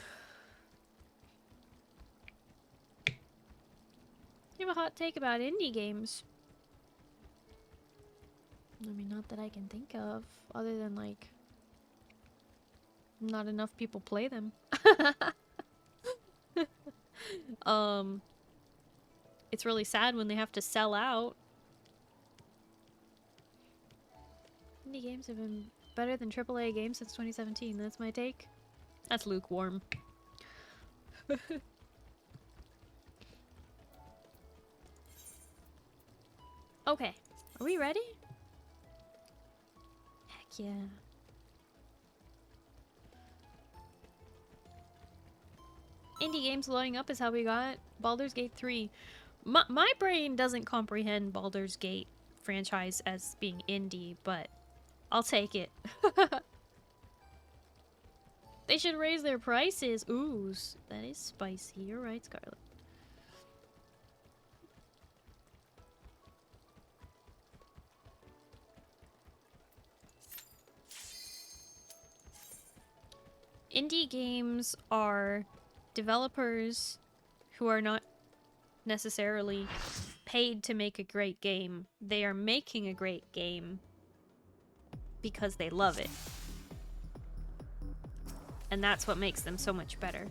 You have a hot take about indie games? I mean, not that I can think of, other than, like, not enough people play them. It's really sad when they have to sell out. Indie games have been better than AAA games since 2017. That's my take. That's lukewarm. Okay, are we ready? Heck yeah. Indie games loading up is how we got Baldur's Gate 3. My brain doesn't comprehend Baldur's Gate franchise as being indie, but I'll take it. They should raise their prices. Ooh, that is spicy. You're right, Scarlet. Indie games are developers who are not necessarily paid to make a great game. They are making a great game because they love it. And that's what makes them so much better.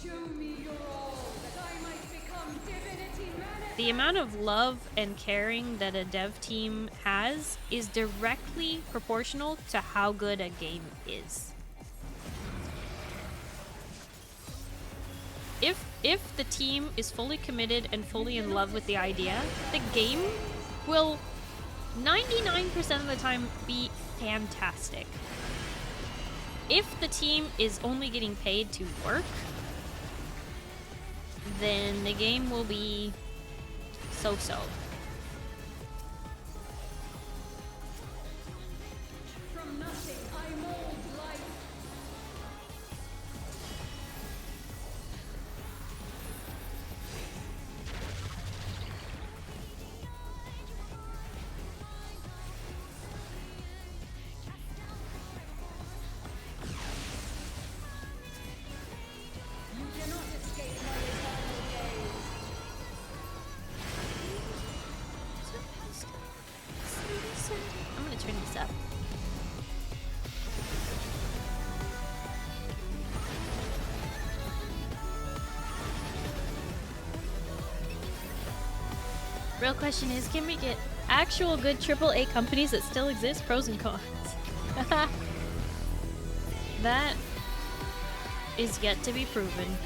Show me your all, that I might become divinity manifest. The amount of love and caring that a dev team has is directly proportional to how good a game is. If the team is fully committed and fully in love with the idea, the game will 99% of the time be fantastic. If the team is only getting paid to work, then the game will be so-so. From nothing, I mold life. I'm gonna turn this up. Real question is, can we get actual good AAA companies that still exist? Pros and cons. That is yet to be proven.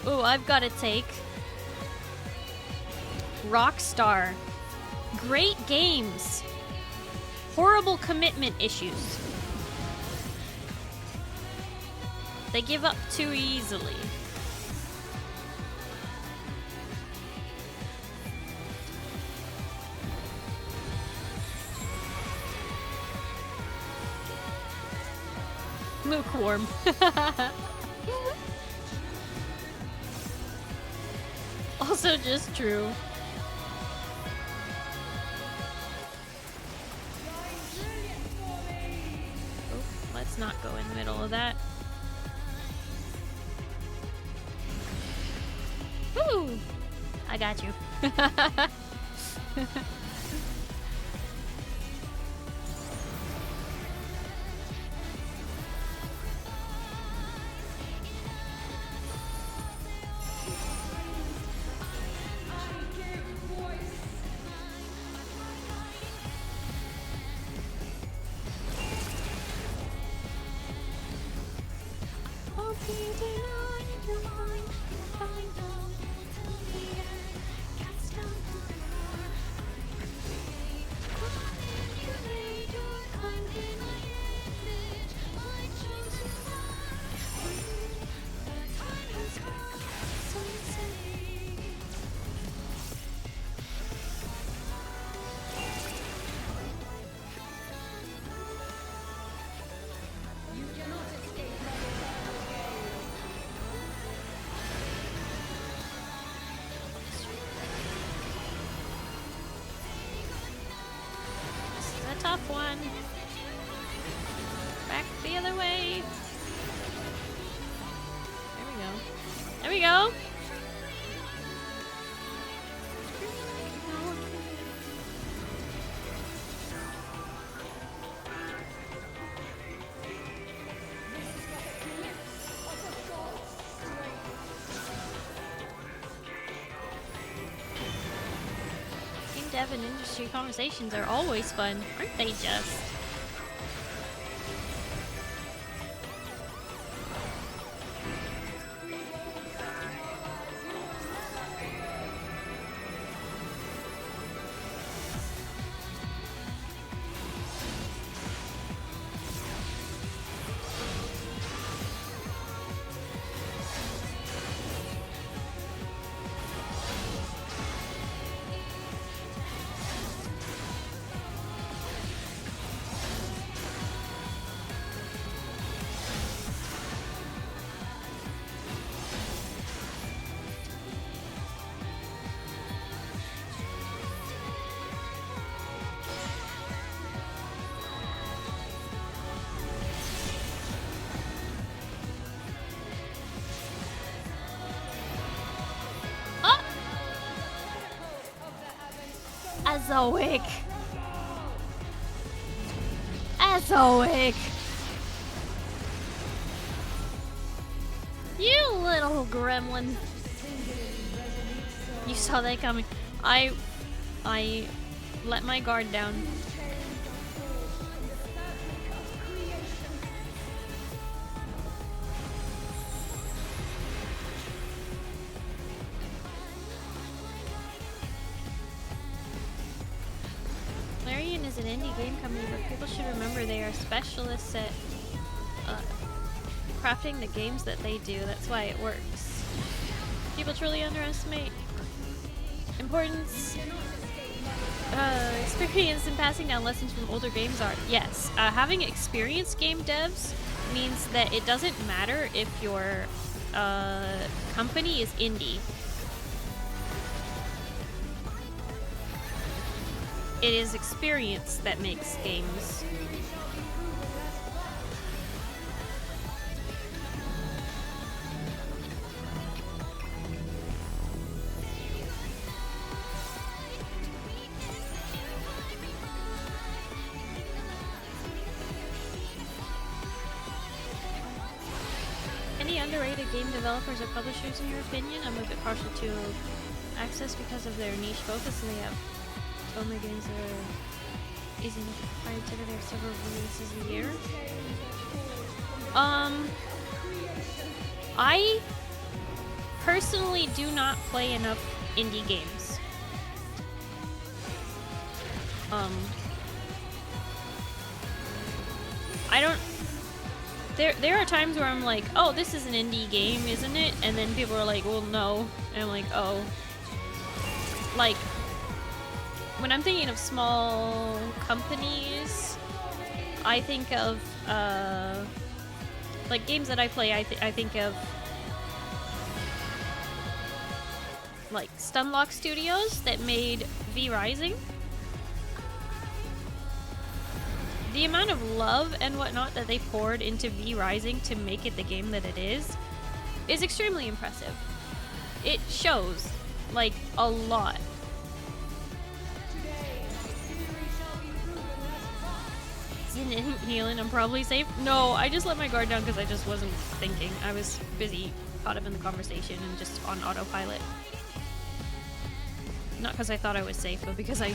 Ooh, I've got a take. Rockstar. Great games. Horrible commitment issues. They give up too easily. Lukewarm. Also just true. Oh, let's not go in the middle of that. Woo! I got you. Tough one. Back the other way. There we go. There we go. Dev and industry conversations are always fun, aren't they just? Azoic! Azoic! You little gremlin! You saw that coming. I let my guard down. Arian is an indie game company, but people should remember they are specialists at crafting the games that they do. That's why it works. People truly underestimate importance, experience in passing down lessons from older games art. Yes, having experienced game devs means that it doesn't matter if your company is indie. It is experience that makes games. Any underrated game developers or publishers in your opinion? I'm a bit partial to Access because of their niche focus, and they have so many games that are easy enough to find. Typically have several releases a year. I personally do not play enough indie games. I don't. There are times where I'm like, oh, this is an indie game, isn't it? And then people are like, well, no. And I'm like, oh. Like, when I'm thinking of small companies, I think of, like, games that I play, I think of, like, Stunlock Studios that made V Rising. The amount of love and whatnot that they poured into V Rising to make it the game that it is extremely impressive. It shows, like, a lot. Healing, I'm probably safe. No, I just let my guard down because I just wasn't thinking. I was busy, caught up in the conversation and just on autopilot. Not because I thought I was safe, but because I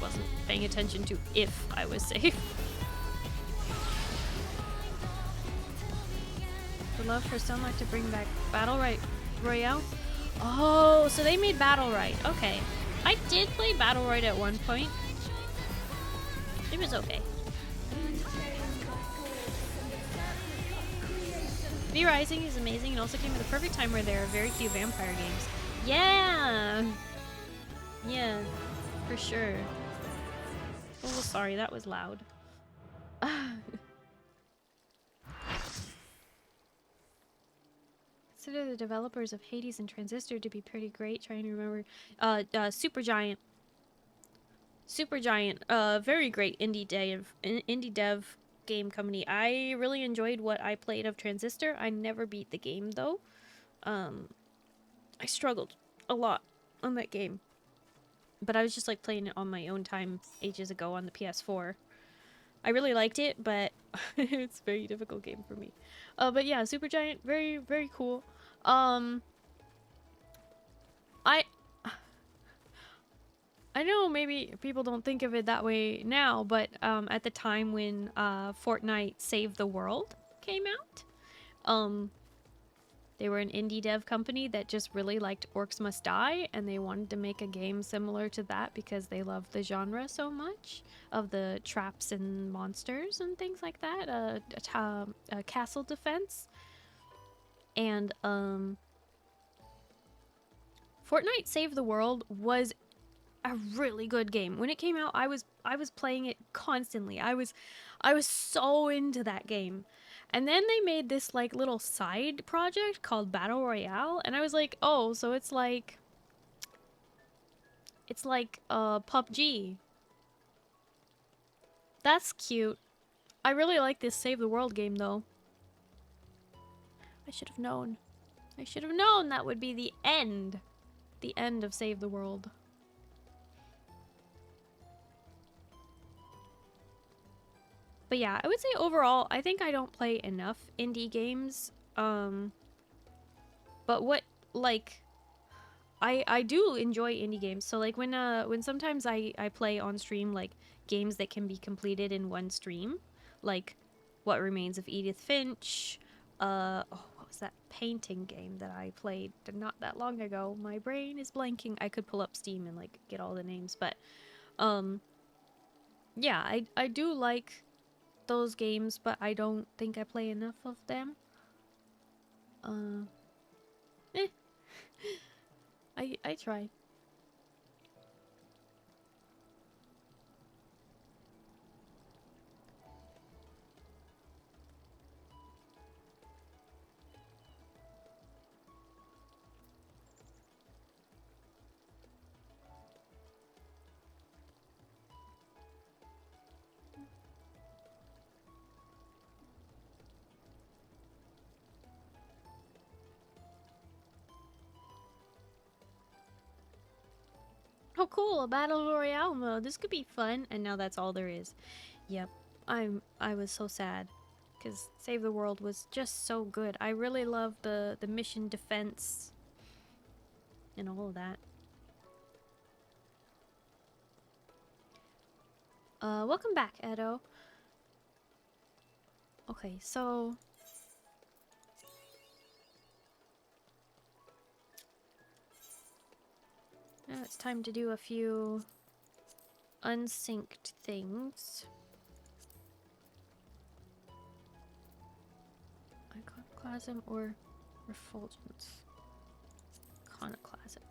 wasn't paying attention to if I was safe. Would love for Stomach to bring back Battle Royale. Oh, so they made Battle Right. Okay. I did play Battle Right at one point. It was okay. V Rising is amazing and also came at the perfect time where there are very few vampire games. Yeah! Yeah, for sure. Oh, sorry, that was loud. Consider the developers of Hades and Transistor to be pretty great. Trying to remember. Supergiant. Supergiant. Very great indie dev game company. I really enjoyed what I played of Transistor. I never beat the game though. I struggled a lot on that game. But I was just like playing it on my own time ages ago on the PS4. I really liked it, but it's a very difficult game for me. But yeah, Supergiant, very, very cool. I know maybe people don't think of it that way now, but at the time when Fortnite Save the World came out, they were an indie dev company that just really liked Orcs Must Die, and they wanted to make a game similar to that because they love the genre so much of the traps and monsters and things like that. Castle defense. And Fortnite Save the World was a really good game. When it came out, I was playing it constantly. I was so into that game. And then they made this like little side project called Battle Royale, and I was like, "Oh, so it's like PUBG." That's cute. I really like this Save the World game though. I should have known. I should have known that would be the end. The end of Save the World. But yeah, I would say overall, I think I don't play enough indie games. But what, like, I do enjoy indie games. So like when sometimes I play on stream like games that can be completed in one stream, like What Remains of Edith Finch. Oh, what was that painting game that I played not that long ago? My brain is blanking. I could pull up Steam and like get all the names, but yeah, I do like those games, but I don't think I play enough of them. I try. Oh cool, a battle royale mode. This could be fun. And now that's all there is. Yep. I was so sad because Save the World was just so good. I really love the mission defense and all of that. Welcome back, Edo. Okay, so now it's time to do a few unsynced things. Iconoclasm or refulgence? Iconoclasm.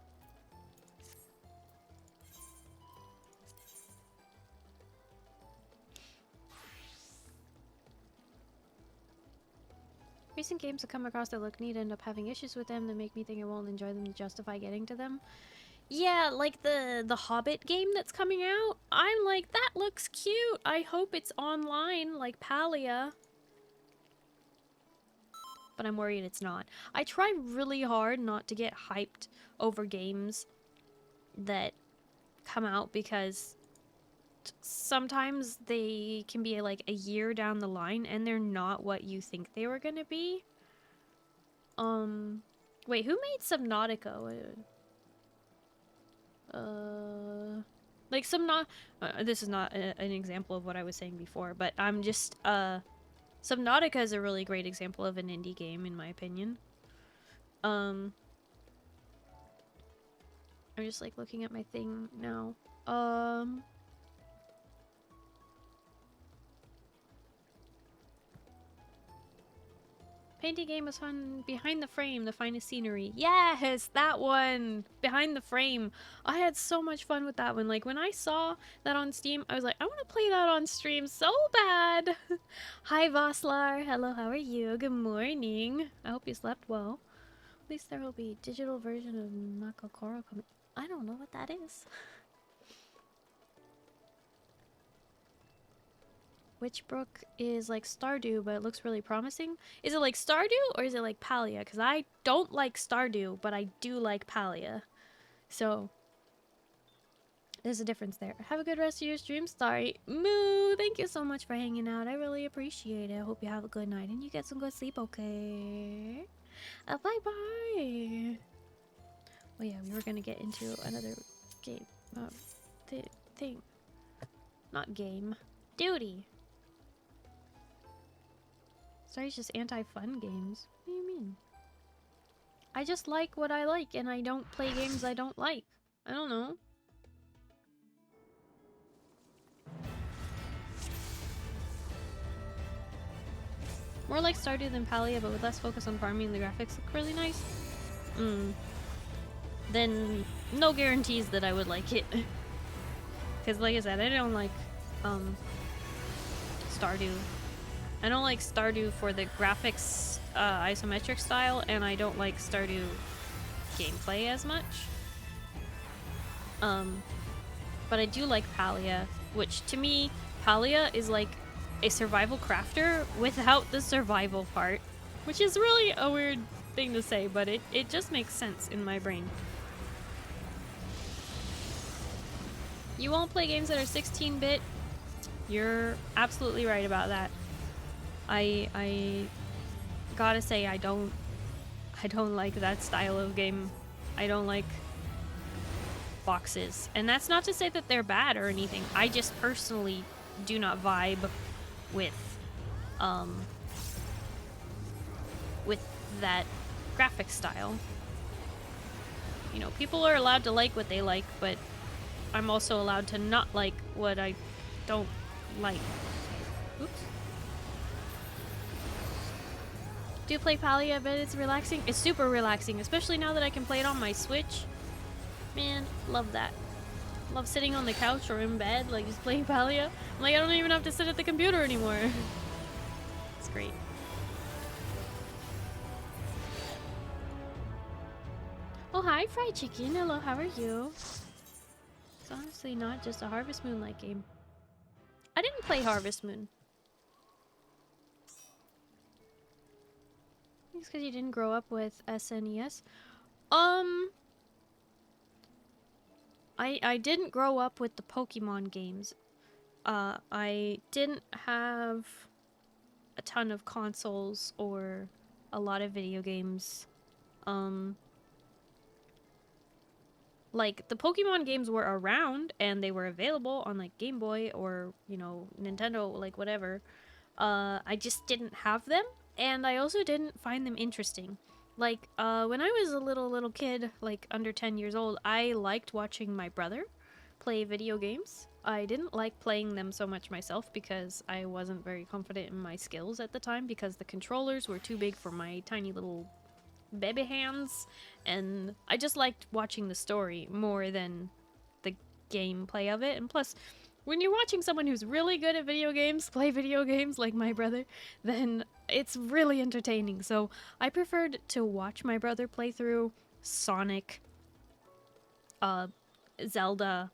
Recent games that come across that look neat end up having issues with them that make me think I won't enjoy them to justify getting to them. Yeah, like the Hobbit game that's coming out. I'm like, that looks cute. I hope it's online like Palia. But I'm worried it's not. I try really hard not to get hyped over games that come out because sometimes they can be like a year down the line and they're not what you think they were gonna be. Wait, who made Subnautica? Like this is not an example of what I was saying before, but I'm just Subnautica is a really great example of an indie game, in my opinion. I'm just like looking at my thing now. Painting game was fun. Behind the Frame, the finest scenery. Yes, that one! Behind the Frame. I had so much fun with that one. Like, when I saw that on Steam, I was like, I want to play that on stream so bad! Hi, Voslar. Hello, how are you? Good morning. I hope you slept well. At least there will be a digital version of Makokoro coming. I don't know what that is. Witchbrook is like Stardew, but it looks really promising. Is it like Stardew or is it like Palia? Because I don't like Stardew, but I do like Palia. So, there's a difference there. Have a good rest of your stream, Starry. Moo! Thank you so much for hanging out. I really appreciate it. I hope you have a good night and you get some good sleep, okay? Bye-bye! Well, yeah, we were gonna get into another game. Thing. Not game. Duty! Starry's just anti-fun games. What do you mean? I just like what I like, and I don't play games I don't like. I don't know. More like Stardew than Palia, but with less focus on farming and the graphics look really nice. Then no guarantees that I would like it. Because like I said, I don't like Stardew. I don't like Stardew for the graphics isometric style, and I don't like Stardew gameplay as much. But I do like Palia, which to me, Palia is like a survival crafter without the survival part, which is really a weird thing to say, but it just makes sense in my brain. You won't play games that are 16-bit. You're absolutely right about that. I gotta say I don't like that style of game. I don't like boxes. And that's not to say that they're bad or anything. I just personally do not vibe with that graphic style. You know, people are allowed to like what they like, but I'm also allowed to not like what I don't like. Oops. Do play Palia, but it's relaxing. It's super relaxing, especially now that I can play it on my Switch. Man, love that. Love sitting on the couch or in bed, like just playing Palia. I'm like, I don't even have to sit at the computer anymore. It's great. Oh, hi, Fried Chicken. Hello, how are you? It's honestly not just a Harvest Moon-like game. I didn't play Harvest Moon. It's because you didn't grow up with SNES. I didn't grow up with the Pokemon games. I didn't have a ton of consoles or a lot of video games. Like, the Pokemon games were around and they were available on, like, Game Boy or, you know, Nintendo, like, whatever. I just didn't have them. And I also didn't find them interesting. Like, when I was a little kid, like under 10 years old, I liked watching my brother play video games. I didn't like playing them so much myself because I wasn't very confident in my skills at the time because the controllers were too big for my tiny little baby hands. And I just liked watching the story more than the gameplay of it. And plus, when you're watching someone who's really good at video games play video games like my brother, then it's really entertaining. So I preferred to watch my brother play through Sonic, Zelda,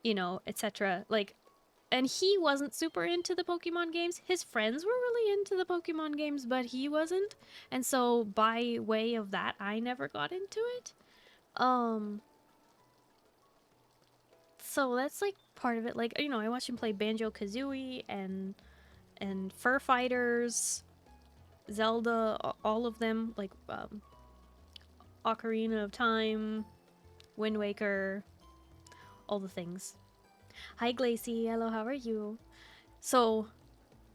you know, etc. Like, and he wasn't super into the Pokemon games. His friends were really into the Pokemon games, but he wasn't. And so by way of that, I never got into it. So that's like part of it. Like, you know, I watched him play Banjo-Kazooie and Fur Fighters, Zelda, all of them, like Ocarina of Time, Wind Waker, all the things. Hi Glacy, hello, how are you? So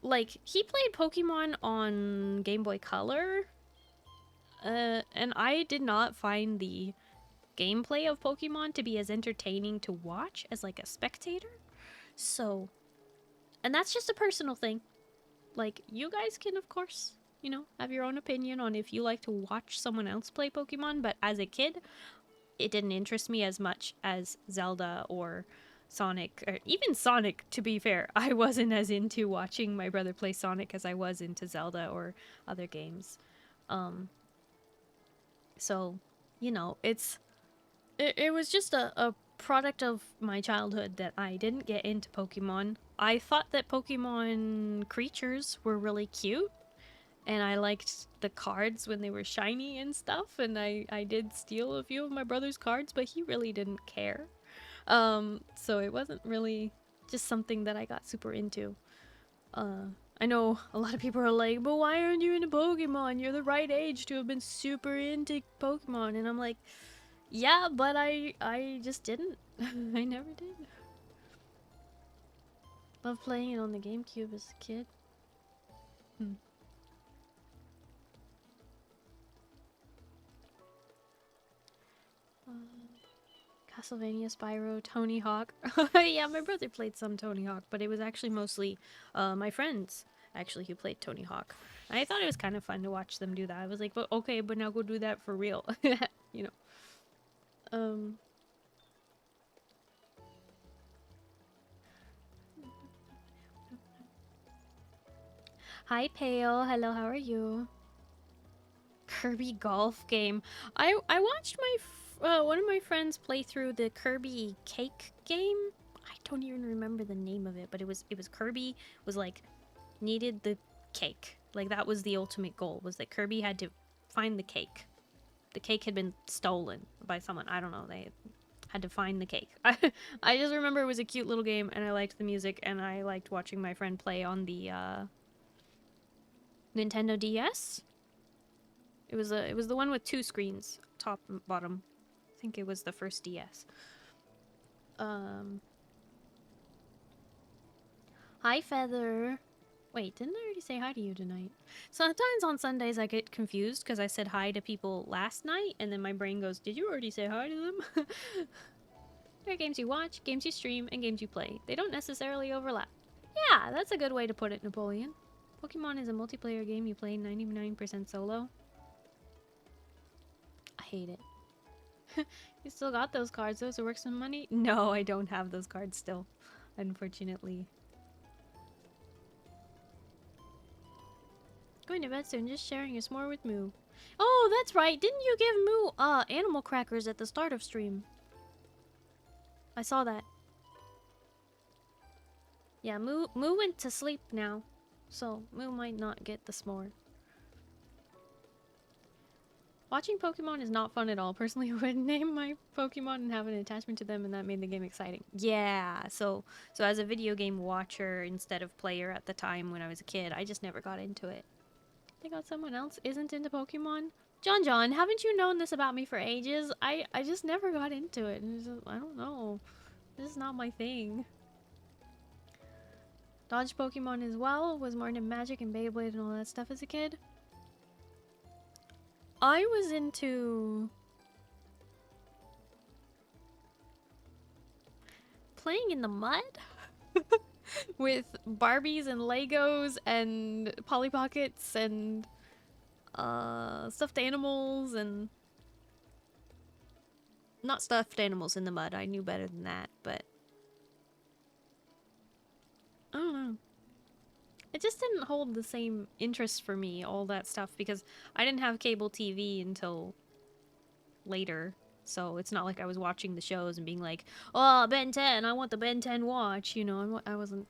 like, he played Pokemon on Game Boy Color, and I did not find the gameplay of Pokemon to be as entertaining to watch as, like, a spectator. So, and that's just a personal thing. Like, you guys can, of course, you know, have your own opinion on if you like to watch someone else play Pokemon, but as a kid, it didn't interest me as much as Zelda or Sonic, or even Sonic, to be fair. I wasn't as into watching my brother play Sonic as I was into Zelda or other games. So, you know, it was just a product of my childhood that I didn't get into Pokemon. I thought that Pokemon creatures were really cute, and I liked the cards when they were shiny and stuff, and I did steal a few of my brother's cards, but he really didn't care. So it wasn't really just something that I got super into. I know a lot of people are like, but why aren't you into Pokemon? You're the right age to have been super into Pokemon. And I'm like, yeah, but I just didn't. I never did. Love playing it on the GameCube as a kid. Castlevania, Spyro, Tony Hawk. Yeah, my brother played some Tony Hawk, but it was actually mostly my friends actually who played Tony Hawk. I thought it was kind of fun to watch them do that. I was like, but okay, but now go do that for real. You know. Hi, Pale. Hello, how are you? Kirby golf game. I watched my one of my friends play through the Kirby cake game. I don't even remember the name of it, but it was Kirby was like needed the cake. Like that was the ultimate goal, was that Kirby had to find the cake. The cake had been stolen by someone. I don't know. They had to find the cake. I just remember it was a cute little game, and I liked the music, and I liked watching my friend play on the Nintendo DS. It was the one with 2 screens, top and bottom. I think it was the first DS. Hi, Feather. Wait, didn't I already say hi to you tonight? Sometimes on Sundays I get confused because I said hi to people last night, and then my brain goes, did you already say hi to them? There are games you watch, games you stream, and games you play. They don't necessarily overlap. Yeah, that's a good way to put it, Napoleon. Pokemon is a multiplayer game you play 99% solo. I hate it. You still got those cards, those are worth some money? No, I don't have those cards still, unfortunately. Going to bed soon, just sharing a s'more with Moo. Oh, that's right, didn't you give Moo animal crackers at the start of stream? I saw that. Yeah, Moo went to sleep now, so Moo might not get the s'more. Watching Pokemon is not fun at all. Personally, I would name my Pokemon and have an attachment to them, and that made the game exciting. Yeah, so as a video game watcher instead of player at the time when I was a kid, I just never got into it. I got someone else isn't into Pokemon? John, haven't you known this about me for ages? I just never got into it. And just, I don't know. This is not my thing. Dodged Pokemon as well. Was more into Magic and Beyblade and all that stuff as a kid. I was into playing in the mud with Barbies and Legos and Polly Pockets and stuffed animals, and not stuffed animals in the mud. I knew better than that, but I don't know. It just didn't hold the same interest for me, all that stuff, because I didn't have cable TV until later. So it's not like I was watching the shows and being like, oh, Ben 10, I want the Ben 10 watch. You know, I wasn't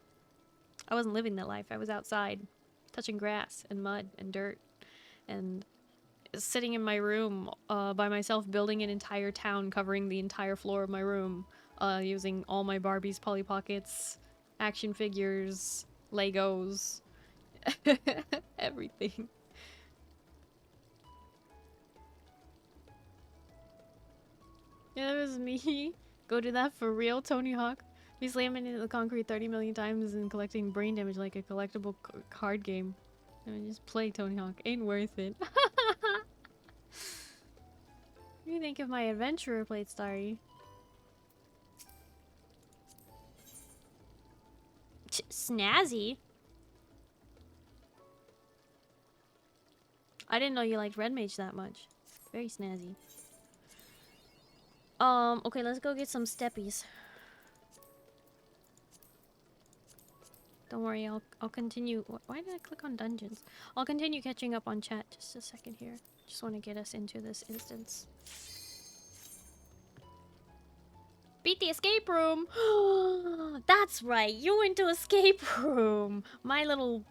living that life. I was outside, touching grass and mud and dirt, and sitting in my room by myself, building an entire town, covering the entire floor of my room, using all my Barbies, Polly Pockets, action figures, Legos, everything. Yeah, that was me. Go do that for real, Tony Hawk. Be slamming into the concrete 30 million times and collecting brain damage like a collectible card game. I mean, just play Tony Hawk. Ain't worth it. What do you think if my adventurer played Starry? Snazzy? I didn't know you liked Red Mage that much. Very snazzy. Okay, let's go get some steppies. Don't worry, I'll continue. Why did I click on dungeons? I'll continue catching up on chat. Just a second here. Just want to get us into this instance. Beat the escape room! That's right, you went to escape room! My little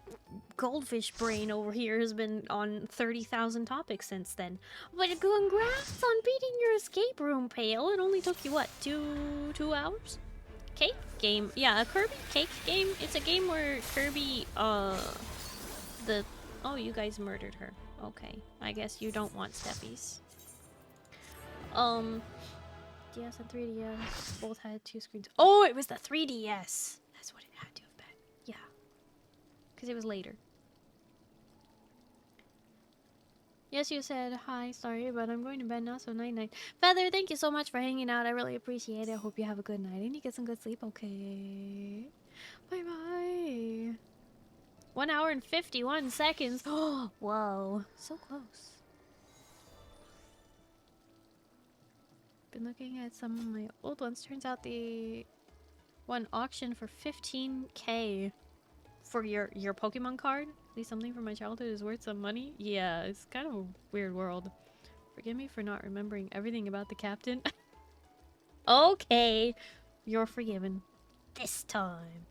goldfish brain over here has been on 30,000 topics since then. But congrats on beating your escape room, Pale. It only took you, what, two hours? Cake game. Yeah, a Kirby cake game. It's a game where Kirby, oh, you guys murdered her. Okay, I guess you don't want steppies. DS and 3DS both had 2 screens. Oh, it was the 3DS. That's what it had to have been. Yeah. Because it was later. Yes, you said hi, sorry, but I'm going to bed now, so night-night. Feather, thank you so much for hanging out. I really appreciate it. I hope you have a good night and you get some good sleep, okay? Bye-bye. 1 hour and 51 seconds. Oh, whoa. So close. Been looking at some of my old ones. Turns out the one auction for 15K for your Pokemon card. At least something from my childhood is worth some money. Yeah, it's kind of a weird world. Forgive me for not remembering everything about the captain. Okay, you're forgiven. This time.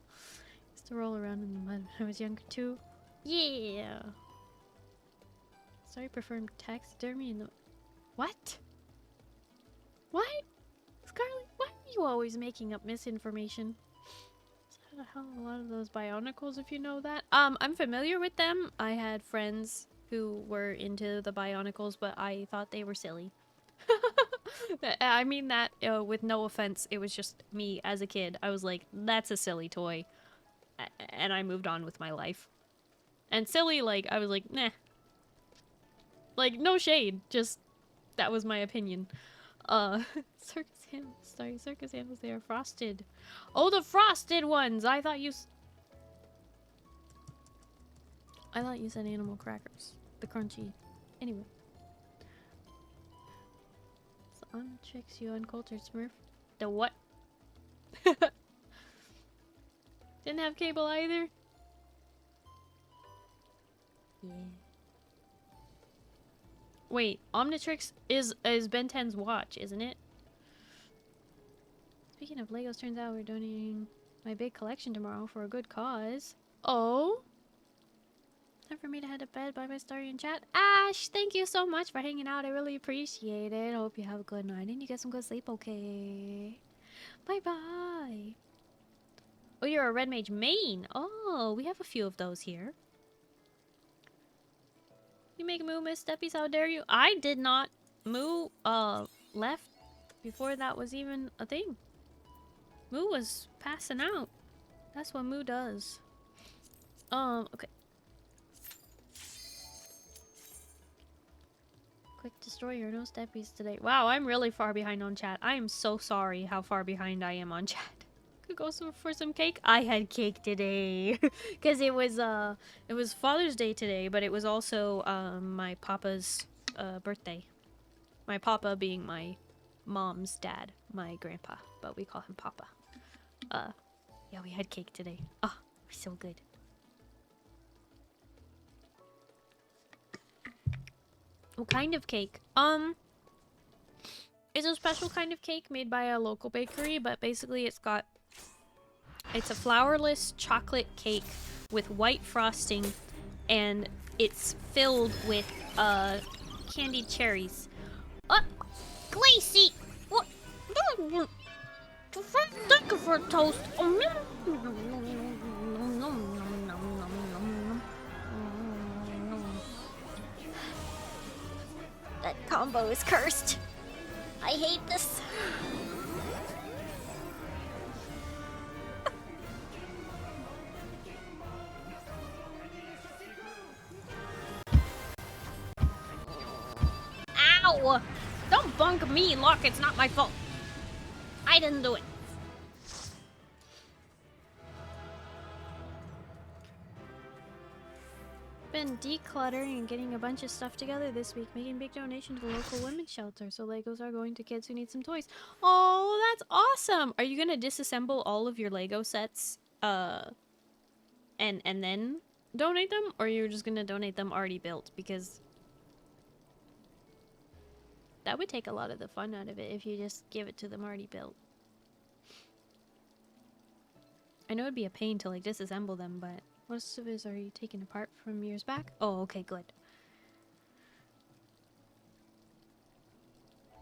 Used to roll around in the mud when I was younger too. Yeah. Sorry, performed taxidermy in the... What? What? Scarlet, why are you always making up misinformation? Is that a hell of a lot of those Bionicles, if you know that? I'm familiar with them. I had friends who were into the Bionicles, but I thought they were silly. I mean that with no offense. It was just me as a kid. I was like, that's a silly toy. And I moved on with my life. And silly, like, I was like, nah. Like, no shade. Just, that was my opinion. Circus Hand, sorry, Circus Handles, they are frosted. Oh, the frosted ones! I thought you said animal crackers. The crunchy. Anyway. So on tricks you uncultured smurf. The what? Didn't have cable either? Yeah. Wait, Omnitrix is Ben 10's watch, isn't it? Speaking of Legos, turns out we're donating my big collection tomorrow for a good cause. Oh? Time for me to head to bed. Bye bye, Starry and chat. Ash, thank you so much for hanging out. I really appreciate it. Hope you have a good night and you get some good sleep, okay? Bye bye. Oh, you're a Red Mage main. Oh, we have a few of those here. You make Moo miss steppies, how dare you? I did not. Moo, left before that was even a thing. Moo was passing out. That's what Moo does. Okay. Quick destroyer, no steppies today. Wow, I'm really far behind on chat. I am so sorry how far behind I am on chat. Could go for some cake. I had cake today because it was Father's Day today, but it was also my papa's birthday. My papa being my mom's dad, my grandpa, but we call him Papa. Yeah, we had cake today. Oh, it was so good. What kind of cake? It's a special kind of cake made by a local bakery, but basically it's a flourless chocolate cake with white frosting, and it's filled with candied cherries. Glacy! What? Thank you for a toast. That combo is cursed. I hate this. Ow! Don't bunk me, Locke. It's not my fault. I didn't do it. Been decluttering and getting a bunch of stuff together this week, making a big donation to the local women's shelter, so Legos are going to kids who need some toys. Oh, that's awesome! Are you gonna disassemble all of your Lego sets, and then donate them, or you're just gonna donate them already built? Because that would take a lot of the fun out of it if you just give it to them already built. I know it'd be a pain to like disassemble them, but most of his are you taken apart from years back? Oh, okay, good.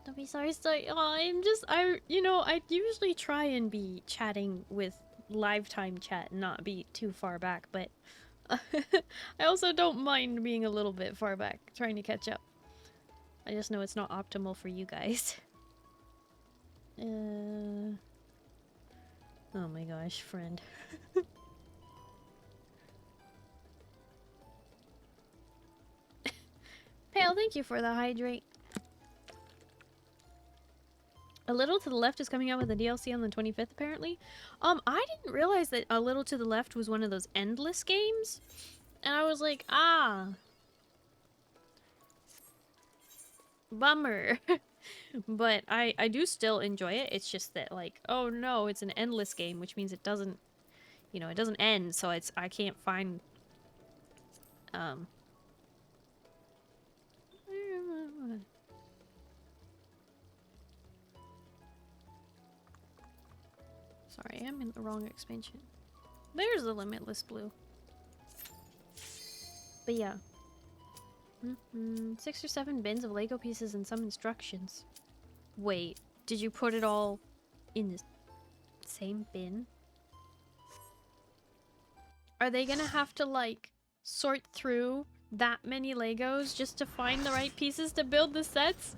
Don't be sorry. Oh, I usually try and be chatting with live time chat and not be too far back, but I also don't mind being a little bit far back, trying to catch up. I just know it's not optimal for you guys. Oh my gosh, friend. Pale, thank you for the hydrate. A Little to the Left is coming out with a DLC on the 25th, apparently. I didn't realize that A Little to the Left was one of those endless games. And I was like, ah. Bummer. But I do still enjoy it. It's just that, like, oh no, it's an endless game, which means it doesn't, you know, it doesn't end, so I can't find, Sorry, I'm in the wrong expansion. There's the Limitless Blue. But yeah. 6 or 7 bins of Lego pieces and some instructions. Wait, did you put it all in the same bin? Are they gonna have to, like, sort through that many Legos just to find the right pieces to build the sets?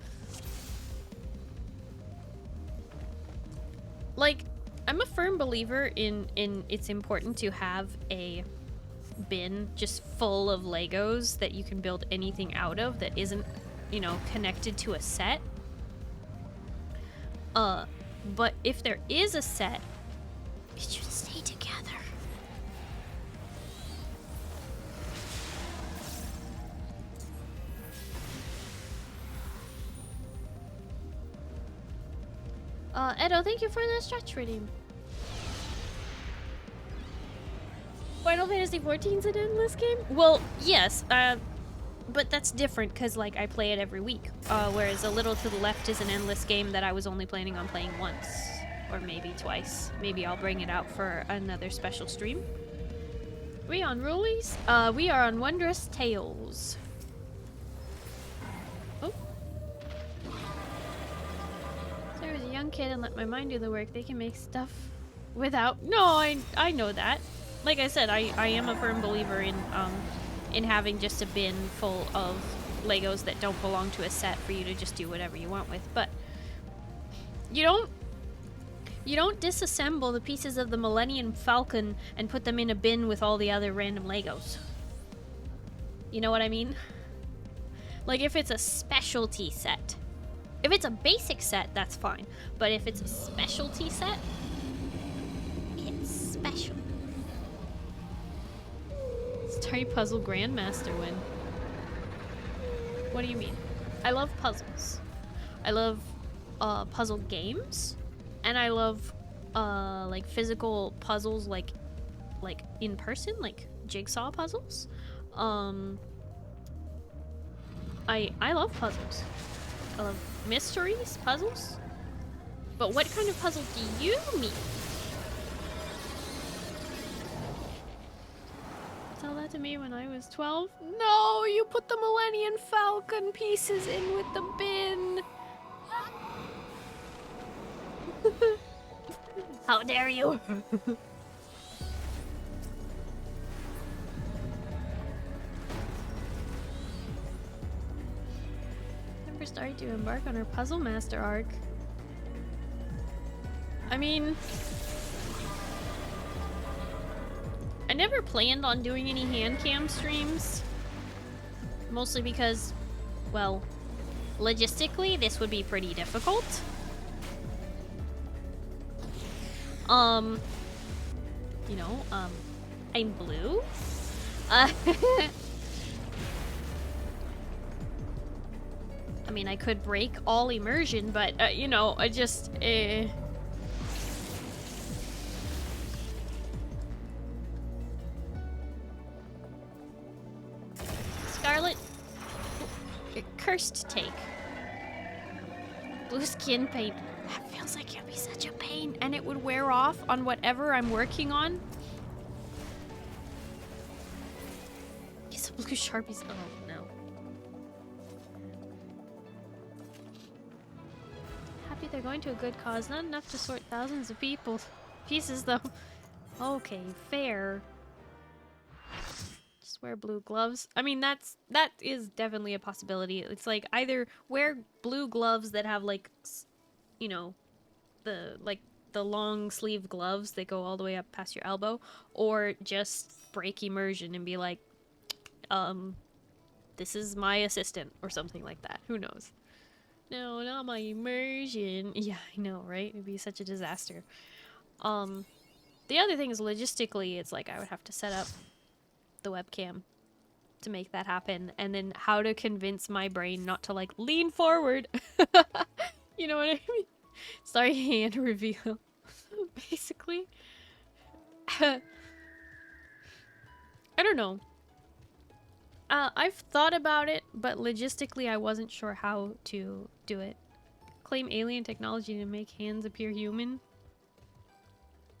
Like, I'm a firm believer in it's important to have a bin just full of Legos that you can build anything out of that isn't, you know, connected to a set. But if there is a set, it should stay together. Edo, thank you for the stretch redeem. Final Fantasy XIV's an endless game? Well, yes, but that's different because, like, I play it every week. Whereas A Little to the Left is an endless game that I was only planning on playing once. Or maybe twice. Maybe I'll bring it out for another special stream. We on Rulies? We are on Wondrous Tales. Oh. So I was a young kid and let my mind do the work. They can make stuff without... No, I know that. Like I said, I am a firm believer in having just a bin full of Legos that don't belong to a set for you to just do whatever you want with. But you don't disassemble the pieces of the Millennium Falcon and put them in a bin with all the other random Legos. You know what I mean? Like, if it's a specialty set. If it's a basic set, that's fine. But if it's a specialty set, it's special. Starry Puzzle Grandmaster win. What do you mean? I love puzzles. I love puzzle games, and I love like physical puzzles, like in person, like jigsaw puzzles. I love puzzles. I love mysteries, puzzles. But what kind of puzzle do you mean? Tell that to me when I was 12. No, you put the Millennium Falcon pieces in with the bin. How dare you? Time for Starry to embark on her Puzzle Master arc. I mean, I never planned on doing any hand cam streams. Mostly because, well, logistically, this would be pretty difficult. You know, I'm blue. I mean, I could break all immersion, but, you know, I just, Scarlet, cursed take. Blue skin paint. That feels like it'd be such a pain, and it would wear off on whatever I'm working on. These blue Sharpies. Oh no. Happy they're going to a good cause. Not enough to sort thousands of pieces though. Okay, fair. Just wear blue gloves. I mean, that is definitely a possibility. It's like either wear blue gloves that have like, you know, the long sleeve gloves that go all the way up past your elbow, or just break immersion and be like, this is my assistant or something like that. Who knows? No, not my immersion. Yeah, I know, right? It'd be such a disaster. The other thing is logistically, it's like I would have to set up the webcam to make that happen, and then how to convince my brain not to like lean forward. You know what I mean? Sorry, hand reveal. Basically. I don't know. I've thought about it, but logistically I wasn't sure how to do it. Claim alien technology to make hands appear human.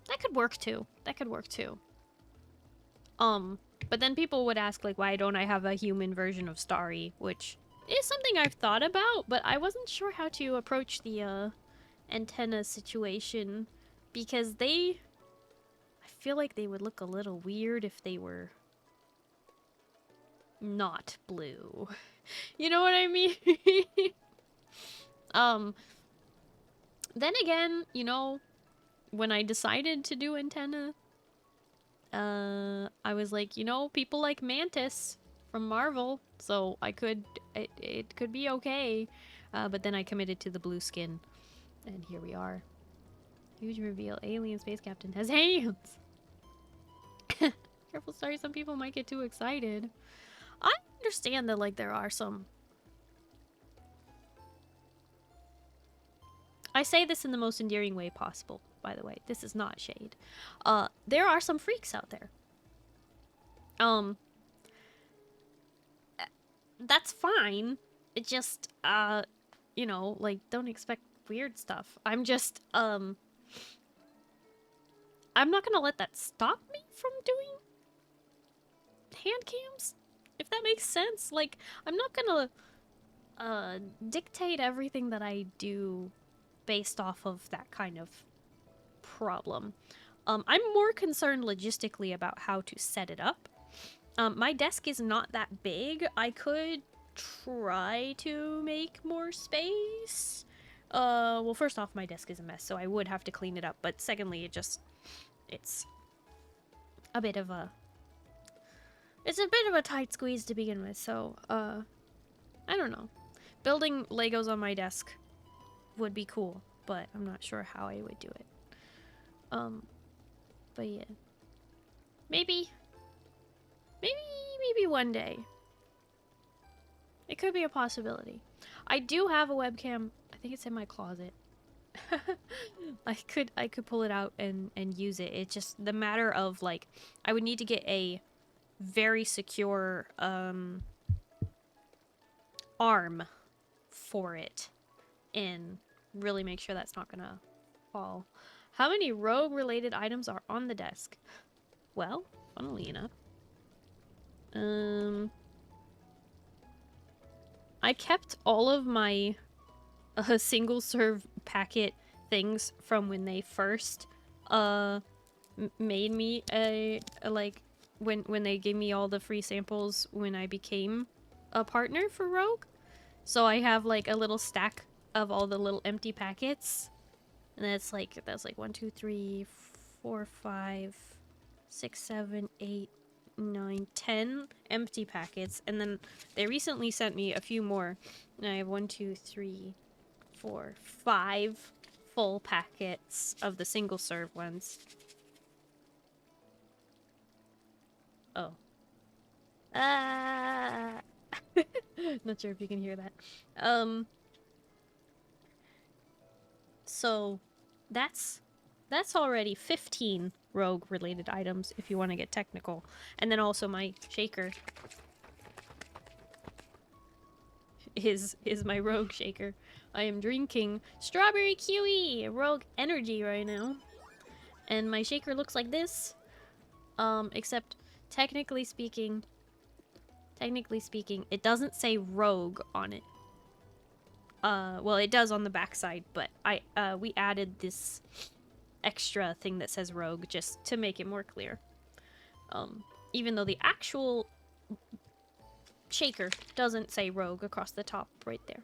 That could work too. That could work too. But then people would ask, like, why don't I have a human version of Starry? Which is something I've thought about, but I wasn't sure how to approach the, antenna situation. Because I feel like they would look a little weird if they were not blue. You know what I mean? Then again, you know, when I decided to do antenna, I was like, you know, people like Mantis from Marvel, so it could be okay. But then I committed to the blue skin, and here we are. Huge reveal, alien space captain has hands! Careful, sorry, some people might get too excited. I understand that, like, there are some... I say this in the most endearing way possible, by the way. This is not shade. There are some freaks out there. That's fine. It just, you know, like, don't expect weird stuff. I'm just, I'm not gonna let that stop me from doing hand cams, if that makes sense. Like, I'm not gonna, dictate everything that I do based off of that kind of problem. I'm more concerned logistically about how to set it up. My desk is not that big. I could try to make more space. Well, first off, my desk is a mess, so I would have to clean it up. But secondly, it's a bit of a tight squeeze to begin with. So, I don't know. Building Legos on my desk would be cool, but I'm not sure how I would do it. But yeah. Maybe one day. It could be a possibility. I do have a webcam. I think it's in my closet. I could pull it out and use it. It's just the matter of, like, I would need to get a very secure arm for it and really make sure that's not gonna fall. How many rogue related items are on the desk? Well, funnily enough, I kept all of my single serve packet things from when they first made me when they gave me all the free samples when I became a partner for Rogue. So I have like a little stack of all the little empty packets, and that's like 1, 2, 3, 4, 5, 6, 7, 8, 9, 10 empty packets, and then they recently sent me a few more. And I have 1, 2, 3, 4, 5 full packets of the single serve ones. Oh. Ah. Not sure if you can hear that. So that's already 15 rogue related items if you want to get technical. And then also my shaker is my rogue shaker. I am drinking strawberry kiwi rogue energy right now. And my shaker looks like this. Except technically speaking, it doesn't say rogue on it. Well, it does on the backside, but we added this extra thing that says rogue just to make it more clear. Even though the actual shaker doesn't say rogue across the top right there.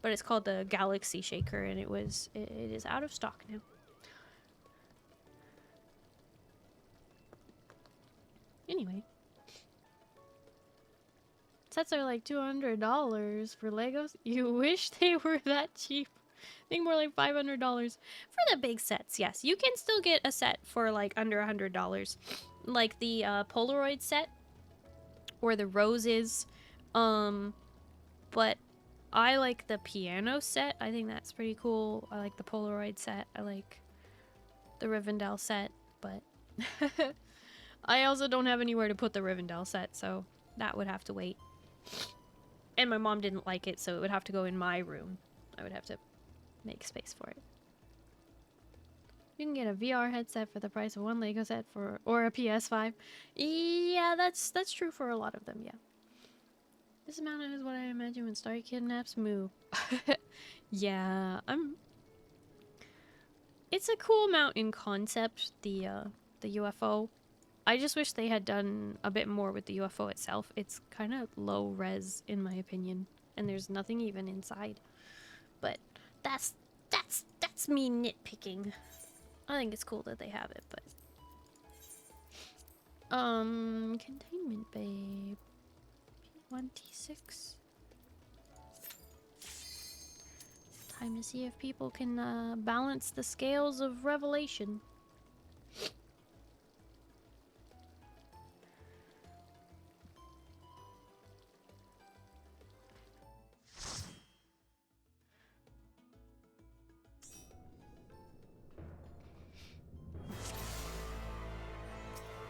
But it's called the Galaxy Shaker, and it is out of stock now. Anyway. Sets are like $200 for Legos. You wish they were that cheap. I think more like $500 for the big sets. Yes, you can still get a set for like under $100, like the Polaroid set or the roses. But I like the piano set. I think that's pretty cool. I like the Polaroid set. I like the Rivendell set, but I also don't have anywhere to put the Rivendell set, so that would have to wait. And my mom didn't like it, so it would have to go in my room. I would have to make space for it. You can get a VR headset for the price of one Lego set or a PS5. Yeah, that's true for a lot of them, yeah. This amount is what I imagine when Starry kidnaps Moo. Yeah, it's a cool mount in concept, the UFO. I just wish they had done a bit more with the UFO itself. It's kind of low res in my opinion, and there's nothing even inside. But that's me nitpicking. I think it's cool that they have it, but containment babe. P1T6. Time to see if people can balance the scales of revelation.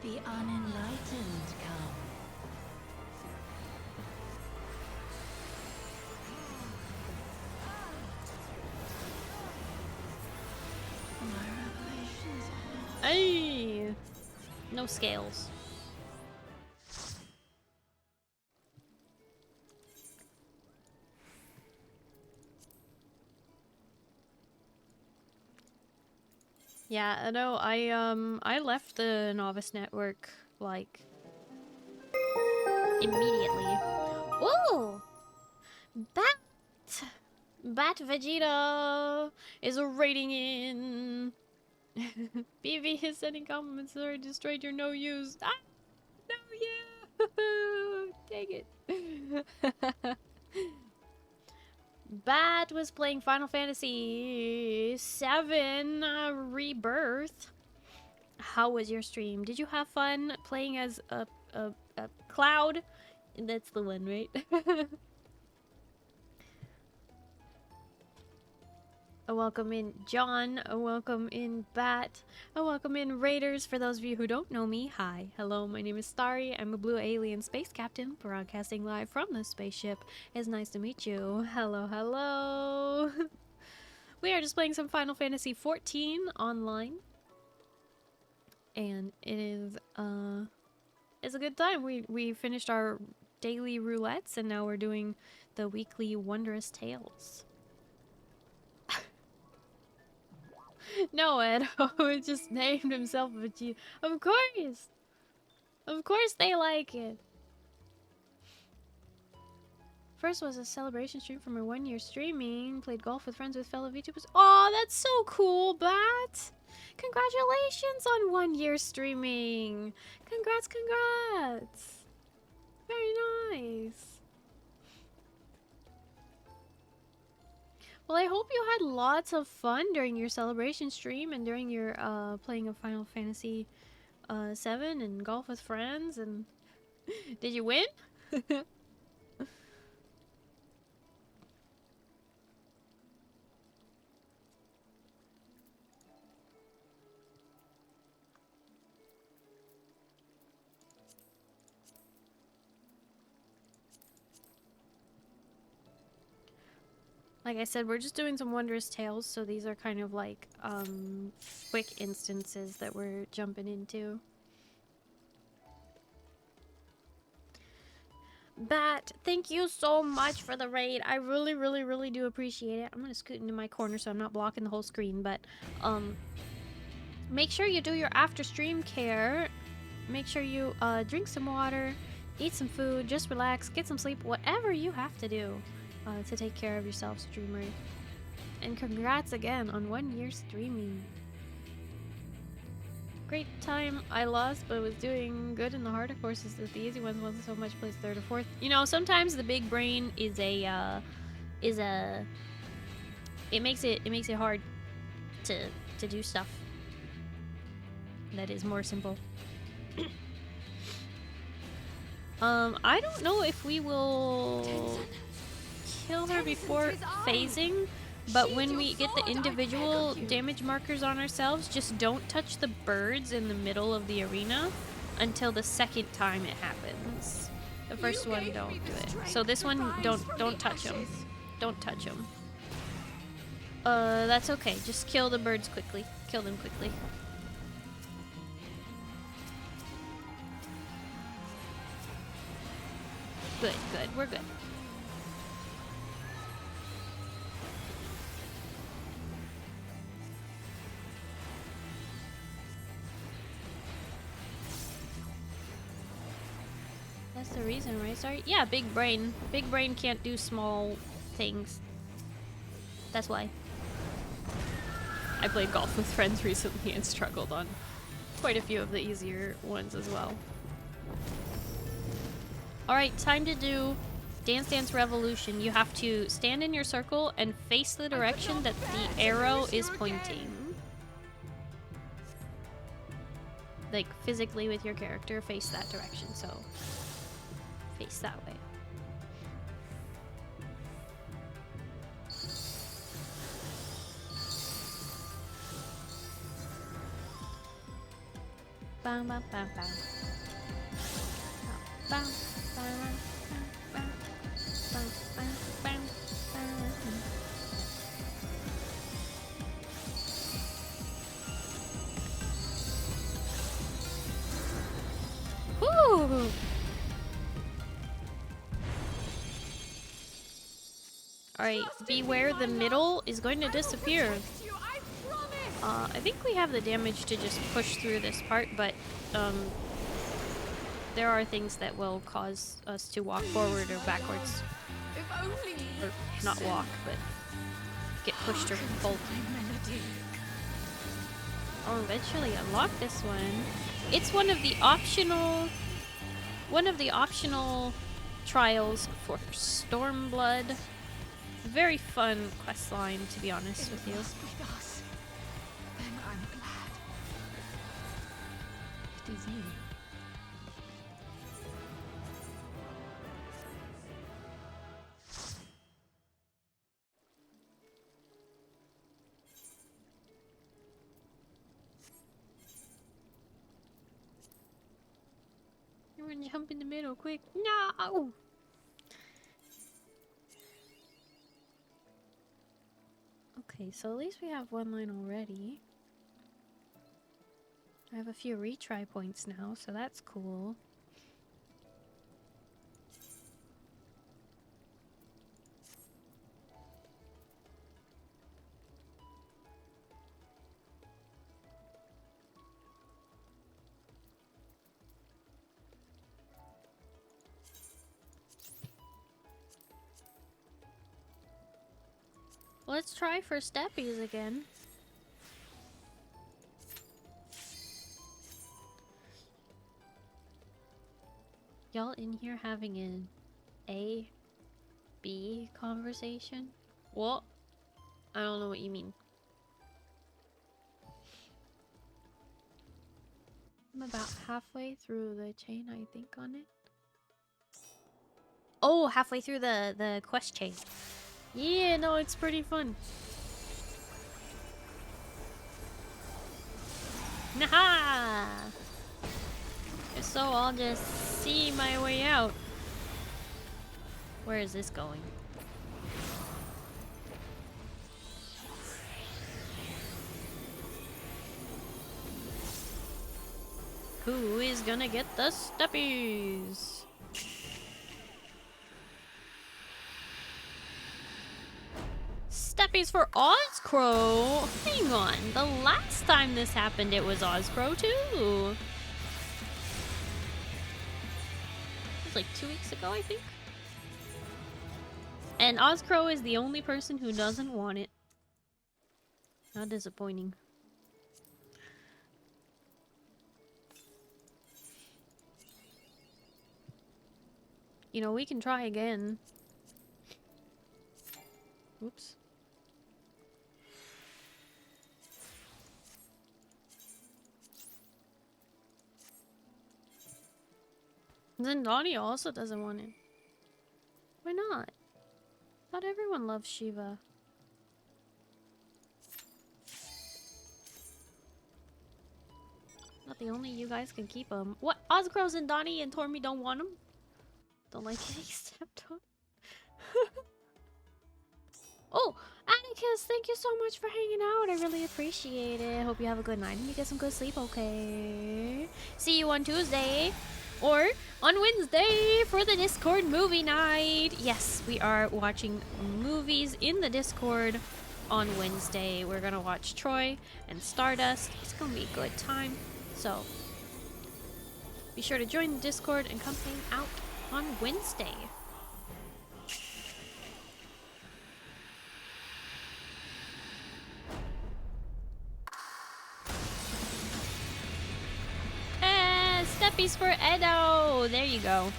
The unenlightened come. My revelations are... Hey! No scales. Yeah, I know. I left the Novice Network like immediately. Ooh, Bat Vegeta is raiding in. BV is sending compliments. Sorry, destroyed your no use. Ah, no, yeah. Dang it. Bat was playing Final Fantasy XIV Rebirth. How was your stream? Did you have fun playing as a Cloud? That's the one, right? A welcome in John, a welcome in Bat, a welcome in Raiders. For those of you who don't know me, hi. Hello, my name is Starry. I'm a blue alien space captain broadcasting live from the spaceship. It's nice to meet you. Hello, hello. We are just playing some Final Fantasy XIV online. And it is, it's a good time. We finished our daily roulettes and now we're doing the weekly Wondrous Tales. No, Ed. He just named himself Vegeta. Of course! Of course they like it. First was a celebration stream from our 1-year streaming. Played golf with friends with fellow VTubers. Oh, that's so cool, Bat! Congratulations on 1 year streaming! Congrats, congrats! Very nice. Well, I hope you had lots of fun during your celebration stream and during your playing of Final Fantasy XIV and golf with friends. And did you win? Like I said, we're just doing some Wondrous Tales, so these are kind of like quick instances that we're jumping into. Bat, thank you so much for the raid. I really, really, really do appreciate it. I'm gonna scoot into my corner so I'm not blocking the whole screen, but make sure you do your after stream care. Make sure you drink some water, eat some food, just relax, get some sleep, whatever you have to do to take care of yourself, streamer. And congrats again on 1 year streaming. Great time. I lost, but was doing good in the harder courses. That the easy ones wasn't so much. Placed third or fourth. You know, sometimes the big brain is a it makes it hard to do stuff that is more simple. I don't know if we will kill her before phasing, but when we get the individual damage markers on ourselves, just don't touch the birds in the middle of the arena until the second time it happens. The first one, don't do it. So this one, don't touch them. Don't touch them. That's okay. Just kill the birds quickly. Kill them quickly. Good, good. We're good. That's the reason, right? Sorry. Yeah, big brain. Big brain can't do small things. That's why. I played golf with friends recently and struggled on quite a few of the easier ones as well. Alright, time to do Dance Dance Revolution. You have to stand in your circle and face the direction that the arrow is pointing. Like, physically with your character, face that direction, so face that way. Bam, bam, bam, bam. Bam, bam, bam, bam, bam, bam, bam. Woo! Alright, beware the middle is going to disappear. I think we have the damage to just push through this part, but there are things that will cause us to walk forward or backwards. Or not walk, but get pushed or bolt. I'll eventually unlock this one. It's one of the optional trials for Stormblood. Very fun quest line, to be honest with you. Then I'm glad. It is you. Everyone jump in the middle, quick. No! Okay, so at least we have one line already. I have a few retry points now, so that's cool. Let's try for steppies again. Y'all in here having an A-B conversation? What? I don't know what you mean. I'm about halfway through the chain, I think, on it. Oh, halfway through the quest chain. Yeah, no, it's pretty fun. Naha! So I'll just see my way out. Where is this going? Who is gonna get the steppies? Steppies for Ozcrow? Hang on, the last time this happened it was Ozcrow too. It was like 2 weeks ago, I think. And Ozcrow is the only person who doesn't want it. How disappointing. You know, we can try again. Oops. Then Donnie also doesn't want it. Why not? Not everyone loves Shiva. Not the only you guys can keep him. What? Ozcrows and Donnie and Tormy don't want him? Don't like getting stepped on? Oh! Atticus, thank you so much for hanging out. I really appreciate it. Hope you have a good night and you get some good sleep, okay? See you on Tuesday. Or on Wednesday for the Discord movie night. Yes, we are watching movies in the Discord on Wednesday. We're gonna watch Troy and Stardust. It's gonna be a good time. So, be sure to join the Discord and come hang out on Wednesday. Steppies for Edo! There you go.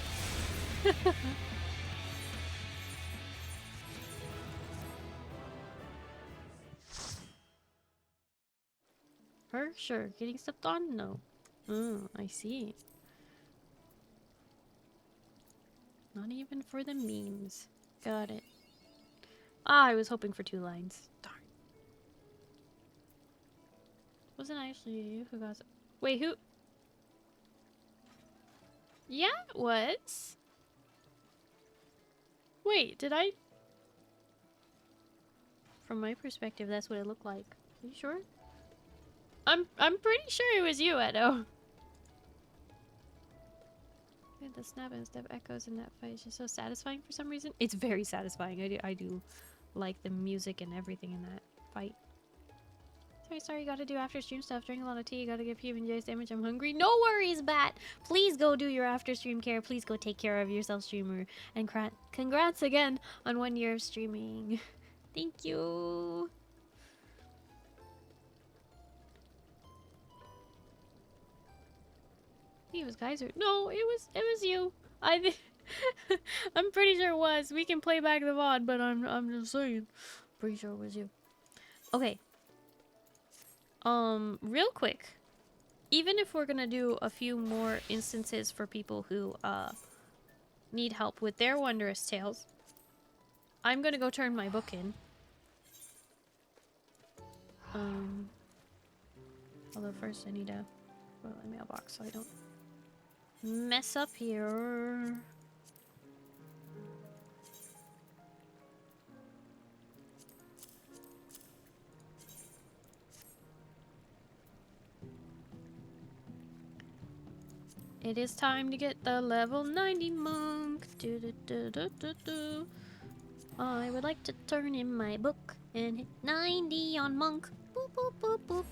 For sure. Getting stepped on? No. Oh, I see. Not even for the memes. Got it. Ah, I was hoping for 2 lines. Darn. Wasn't actually you who got... Wait, who... Yeah, it was. Wait, did I... From my perspective, that's what it looked like. Are you sure? I'm pretty sure it was you, Edo. The snap and step echoes in that fight is just so satisfying for some reason. It's very satisfying. I do like the music and everything in that fight. Sorry, gotta do after stream stuff. Drink a lot of tea. Gotta get PB and J's damage. I'm hungry. No worries, Bat. Please go do your after stream care. Please go take care of yourself, streamer. And congrats again on 1 year of streaming. Thank you. He was Kaiser. No, it was you. I'm pretty sure it was. We can play back the VOD, but I'm just saying. Pretty sure it was you. Okay. Real quick, even if we're gonna do a few more instances for people who need help with their wondrous tales, I'm gonna go turn my book in. Although first I need to go to the mailbox so I don't mess up here. It is time to get the level 90 monk. I would like to turn in my book and hit 90 on monk. Boop, boop, boop, boop.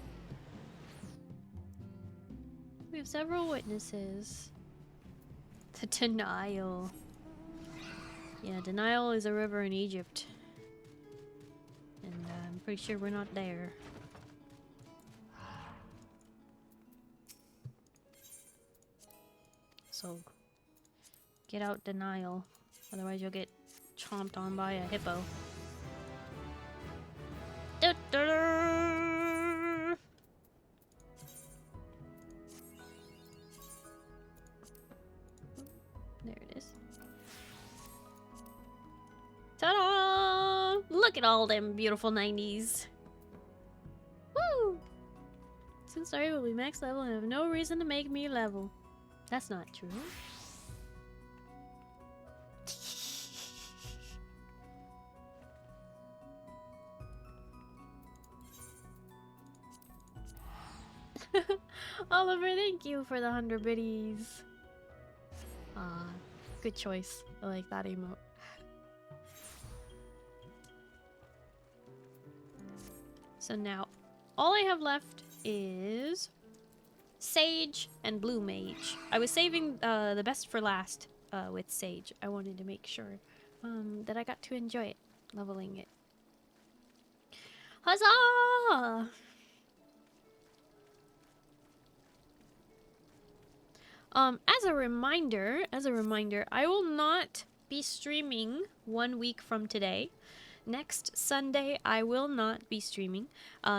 We have several witnesses. The denial. Yeah, denial is a river in Egypt. And Pretty sure we're not there. So, get out denial. Otherwise you'll get chomped on by a hippo. There it is. Ta-da! Look at all them beautiful 90s. Woo! Since Starry will be max level and have no reason to make me level. That's not true. Oliver, thank you for the 100 biddies. Good choice. I like that emote. So now, all I have left is Sage and Blue Mage. I was saving the best for last with Sage. I wanted to make sure that I got to enjoy it, leveling it. Huzzah! As a reminder, I will not be streaming 1 week from today. Next Sunday, I will not be streaming.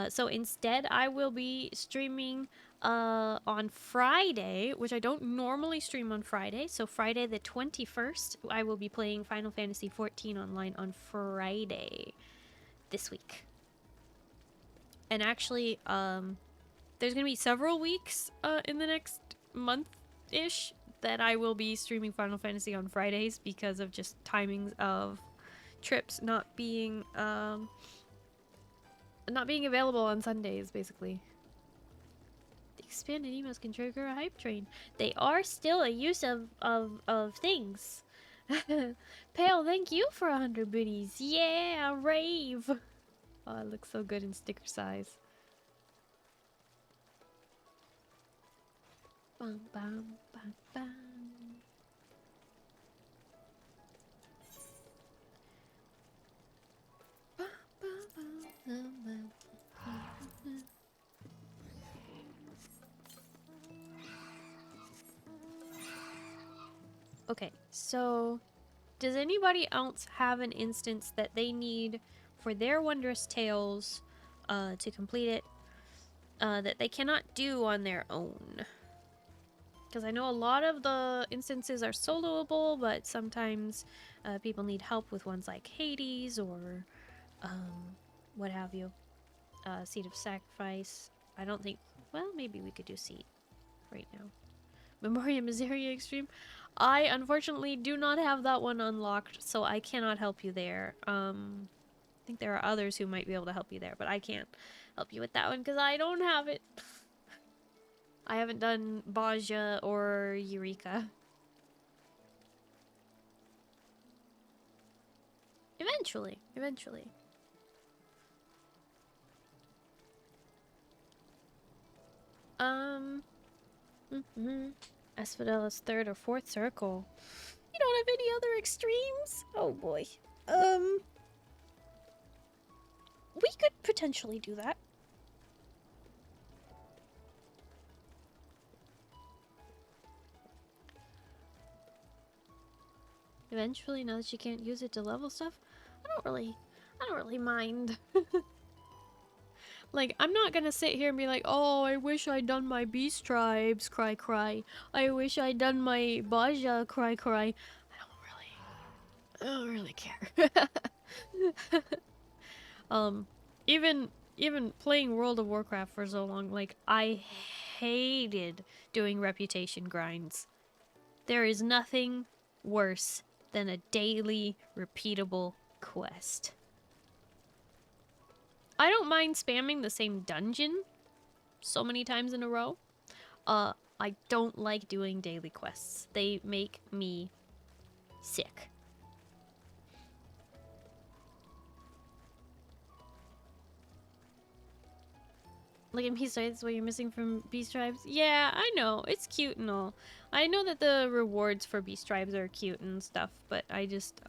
So instead, I will be streaming on Friday, which I don't normally stream on Friday. So Friday the 21st, I will be playing Final Fantasy XIV online on Friday this week. And actually, there's going to be several weeks in the next month-ish that I will be streaming Final Fantasy on Fridays because of just timings of trips not being available on Sundays, basically. The expanded emails can trigger a hype train. They are still a use of things. Pale, thank you for 100 biddies. Yeah, rave. Oh, it looks so good in sticker size. Bum, bum, bum, bum. Okay, so does anybody else have an instance that they need for their Wondrous Tales to complete it that they cannot do on their own? Because I know a lot of the instances are soloable, but sometimes people need help with ones like Hades or what have you. Seed of Sacrifice. I don't think... Well, maybe we could do Seed right now. Memoria Miseria Extreme. I unfortunately do not have that one unlocked, so I cannot help you there. I think there are others who might be able to help you there, but I can't help you with that one because I don't have it. I haven't done Baja or Eureka. Eventually. Asphodella's third or fourth circle. You don't have any other extremes? Oh boy. We could potentially do that. Eventually, now that you can't use it to level stuff, I don't really mind. Like, I'm not gonna sit here and be like, oh, I wish I'd done my beast tribes, cry cry. I wish I'd done my Baja, cry cry. I don't really care. Even playing World of Warcraft for so long, like, I hated doing reputation grinds. There is nothing worse than a daily repeatable quest. I don't mind spamming the same dungeon so many times in a row. I don't like doing daily quests. They make me sick. Look at Beast Tribes, what you're missing from Beast Tribes. Yeah, I know. It's cute and all. I know that the rewards for Beast Tribes are cute and stuff, but I just,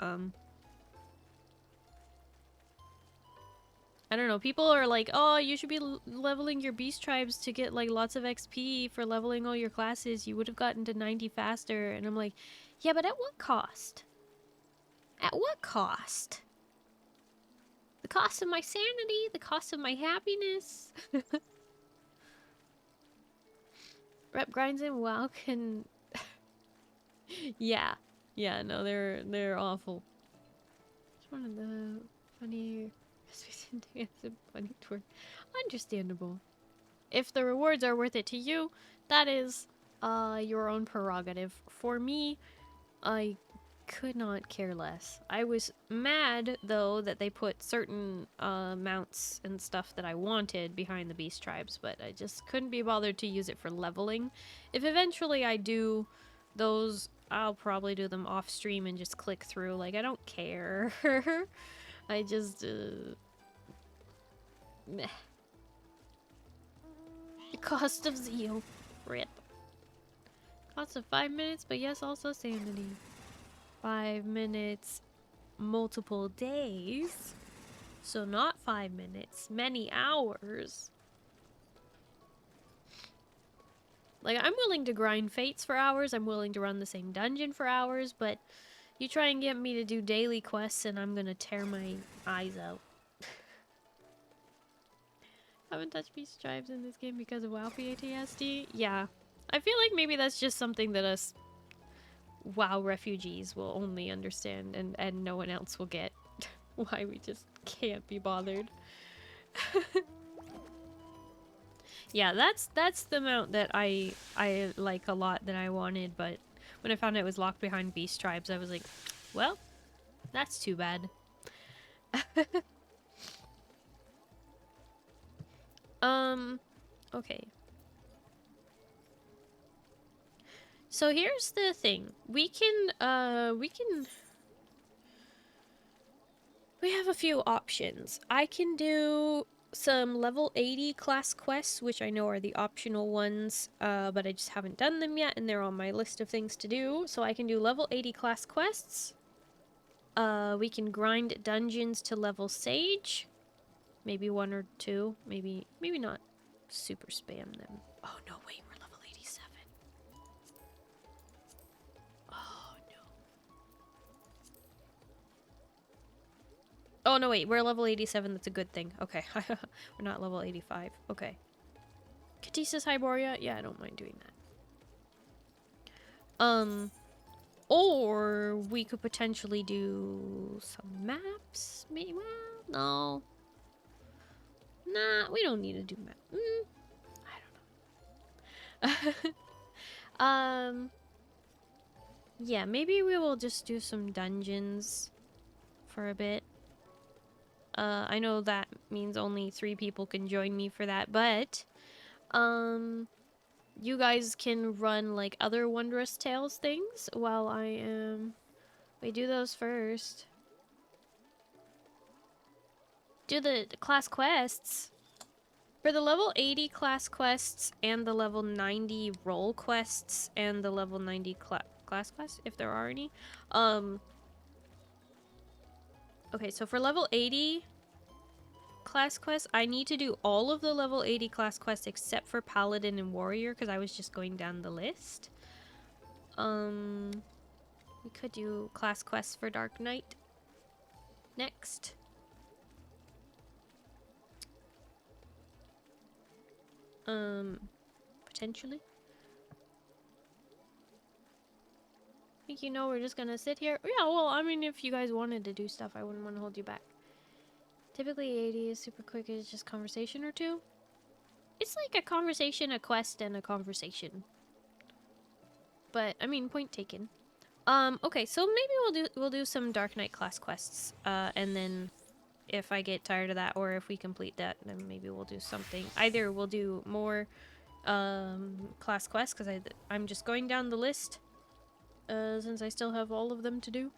I don't know, people are like, oh, you should be leveling your beast tribes to get like lots of XP for leveling all your classes. You would have gotten to 90 faster. And I'm like, yeah, but at what cost? At what cost? The cost of my sanity? The cost of my happiness? Rep grinds in WoW can... yeah. Yeah, no, they're awful. It's one of the funny... funny twerk. Understandable. If the rewards are worth it to you, that is your own prerogative. For me, I could not care less. I was mad, though, that they put certain mounts and stuff that I wanted behind the beast tribes, but I just couldn't be bothered to use it for leveling. If eventually I do those, I'll probably do them off stream and just click through. Like, I don't care. I just, meh. The cost of zeal. Rip. Cost of 5 minutes, but yes, also sanity. 5 minutes, multiple days. So not 5 minutes, many hours. Like, I'm willing to grind fates for hours. I'm willing to run the same dungeon for hours, but you try and get me to do daily quests and I'm gonna tear my eyes out. Haven't touched beast tribes in this game because of WoW PTSD? Yeah. I feel like maybe that's just something that us WoW refugees will only understand and no one else will get. Why we just can't be bothered. Yeah, that's the mount that I like a lot that I wanted, but when I found out it was locked behind beast tribes, I was like, well, that's too bad. Okay. So here's the thing. We have a few options. I can do some level 80 class quests, which I know are the optional ones, but I just haven't done them yet, and they're on my list of things to do. So I can do level 80 class quests. We can grind dungeons to level Sage. Maybe 1 or 2. Maybe not super spam them. Oh, no, wait, we're level 87. Oh, no. Oh, no, wait, we're level 87. That's a good thing. Okay. We're not level 85. Okay. Katissa's Hyboria? Yeah, I don't mind doing that. Or we could potentially do some maps. Maybe, well, no. Nah, we don't need to do maps. I don't know. Yeah, maybe we will just do some dungeons for a bit. I know that means only 3 people can join me for that, but you guys can run like other Wondrous Tales things while I am... Wait, do those first. Do the class quests. For the level 80 class quests and the level 90 role quests and the level 90 class quests, if there are any. Okay, so for level 80 class quests, I need to do all of the level 80 class quests except for Paladin and Warrior, because I was just going down the list. We could do class quests for Dark Knight next. Potentially. I think you know we're just gonna sit here. Yeah, well, I mean, if you guys wanted to do stuff, I wouldn't want to hold you back. Typically 80 is super quick, it's just conversation or 2. It's like a conversation, a quest, and a conversation. But, I mean, point taken. Okay, so maybe we'll do some Dark Knight class quests, and then if I get tired of that, or if we complete that, then maybe we'll do something. Either we'll do more class quests, because I'm just going down the list, since I still have all of them to do.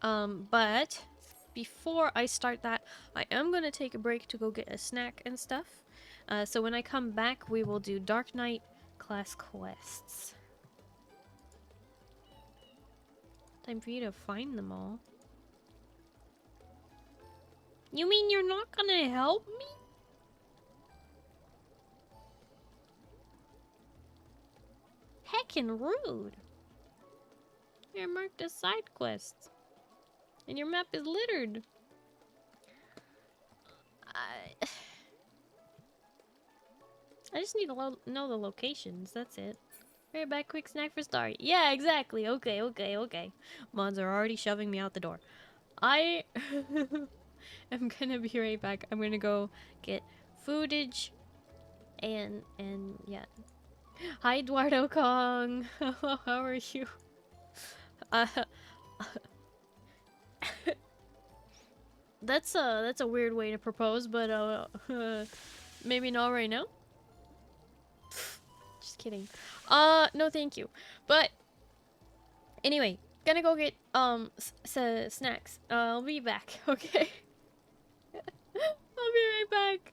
But before I start that, I am going to take a break to go get a snack and stuff. So when I come back, we will do Dark Knight class quests. Time for you to find them all. You mean you're not gonna help me? Heckin' rude. You're marked as side quests. And your map is littered. I just need to know the locations, that's it. Right back, quick snack for Starry. Yeah, exactly. Okay. Mods are already shoving me out the door. I am gonna be right back. I'm gonna go get foodage and yeah. Hi, Eduardo Kong. Hello, how are you? That's a weird way to propose, but maybe not right now. Just kidding. No, thank you. But anyway, gonna go get snacks. I'll be back. Okay. I'll be right back.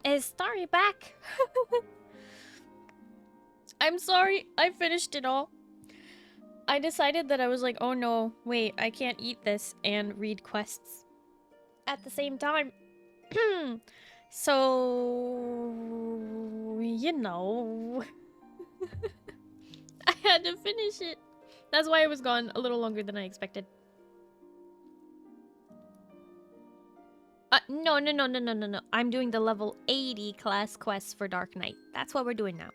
Is Starry back? I'm sorry, I finished it all. I decided that I was like, oh no, wait, I can't eat this and read quests at the same time. So, you know, I had to finish it. That's why I was gone a little longer than I expected. No, no, no, no, no, no, no. I'm doing the level 80 class quests for Dark Knight. That's what we're doing now.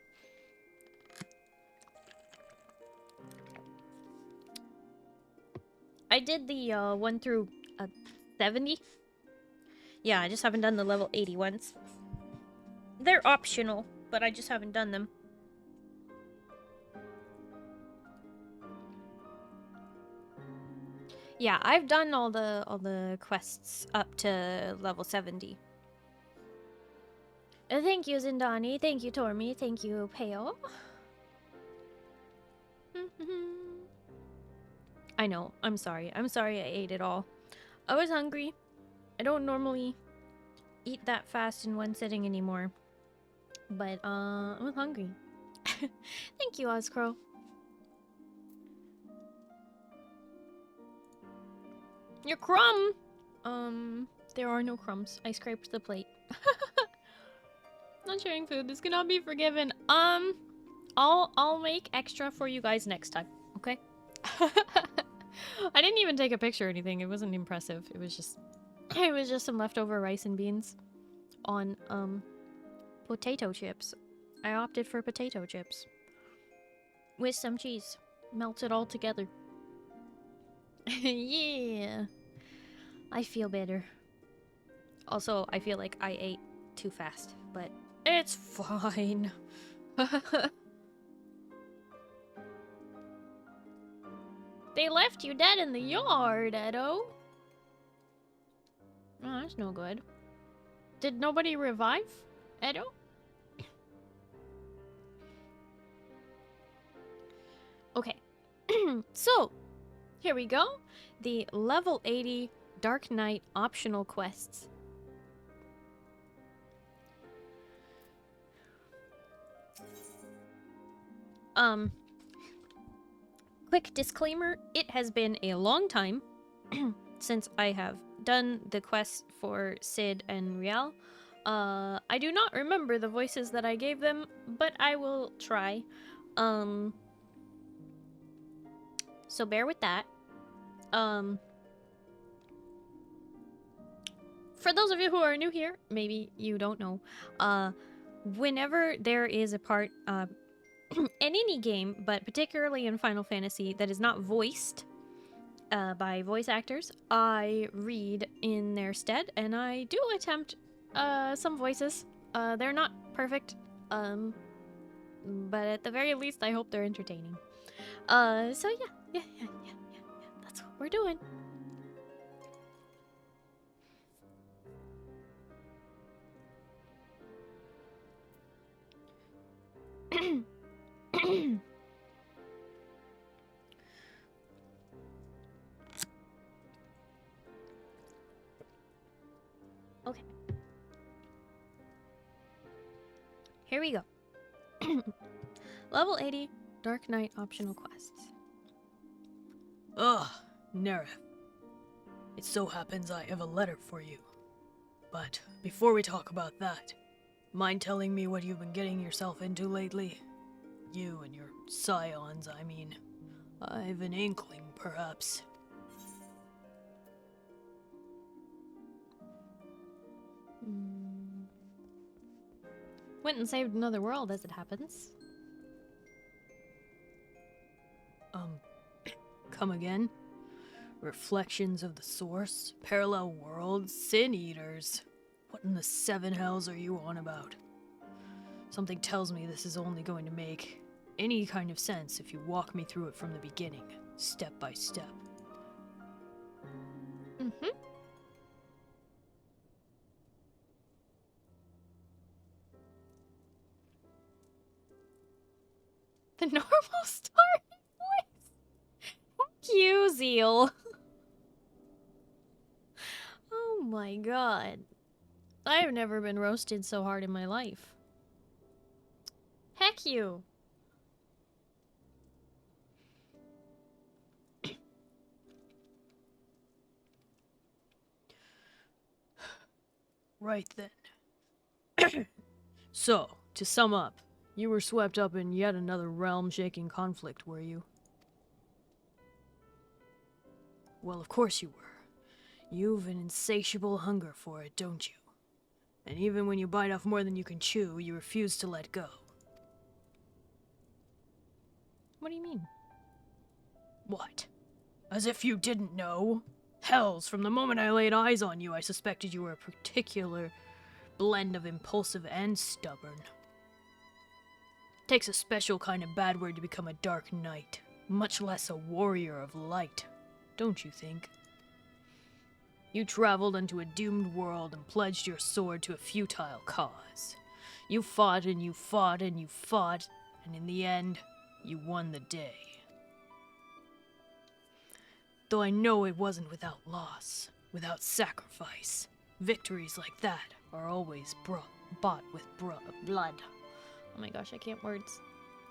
I did the 1 through 70. Yeah, I just haven't done the level 80 ones. They're optional, but I just haven't done them. Yeah, I've done all the quests up to level 70. Thank you, Zindani. Thank you, Tormi. Thank you, Peo. I know. I'm sorry. I'm sorry I ate it all. I was hungry. I don't normally eat that fast in one sitting anymore. But, I was hungry. Thank you, Ozcrow. Your crumb! There are no crumbs. I scraped the plate. Not sharing food. This cannot be forgiven. I'll make extra for you guys next time, okay? I didn't even take a picture or anything. It wasn't impressive. It was just some leftover rice and beans on potato chips. I opted for potato chips with some cheese. Melt it all together. Yeah. I feel better. Also, I feel like I ate too fast, but it's fine. They left you dead in the yard, Edo. Oh, that's no good. Did nobody revive Edo? Okay. So, here we go. The level 80 Dark Knight optional quests. Quick disclaimer, it has been a long time since I have done the quests for Sid and Rial. I do not remember the voices that I gave them, but I will try. So bear with that. For those of you who are new here, maybe you don't know, whenever there is a part in any game, but particularly in Final Fantasy, that is not voiced by voice actors, I read in their stead, and I do attempt some voices. They're not perfect, but at the very least, I hope they're entertaining. So yeah. That's what we're doing. Okay. Here we go. Level 80 Dark Knight optional quests. Ugh, Neref. It so happens I have a letter for you. But before we talk about that, mind telling me what you've been getting yourself into lately? You and your scions, I mean. I've an inkling, perhaps. Went and saved another world, as it happens. Come again? Reflections of the Source? Parallel worlds? Sin Eaters? What in the seven hells are you on about? Something tells me this is only going to make any kind of sense if you walk me through it from the beginning, step by step. Mm-hmm. The normal Starry voice. Fuck you, Zeal. Oh my god. I've never been roasted so hard in my life. Heck you. Right then. So, to sum up, you were swept up in yet another realm-shaking conflict, were you? Well, of course you were. You've an insatiable hunger for it, don't you? And even when you bite off more than you can chew, you refuse to let go. What do you mean? What? As if you didn't know? Hells, from the moment I laid eyes on you, I suspected you were a particular blend of impulsive and stubborn. Takes a special kind of bad word to become a dark knight, much less a warrior of light, don't you think? You traveled unto a doomed world and pledged your sword to a futile cause. You fought and you fought and you fought, and in the end, you won the day. Though I know it wasn't without loss, without sacrifice. Victories like that are always bought with blood. Oh my gosh, I can't words.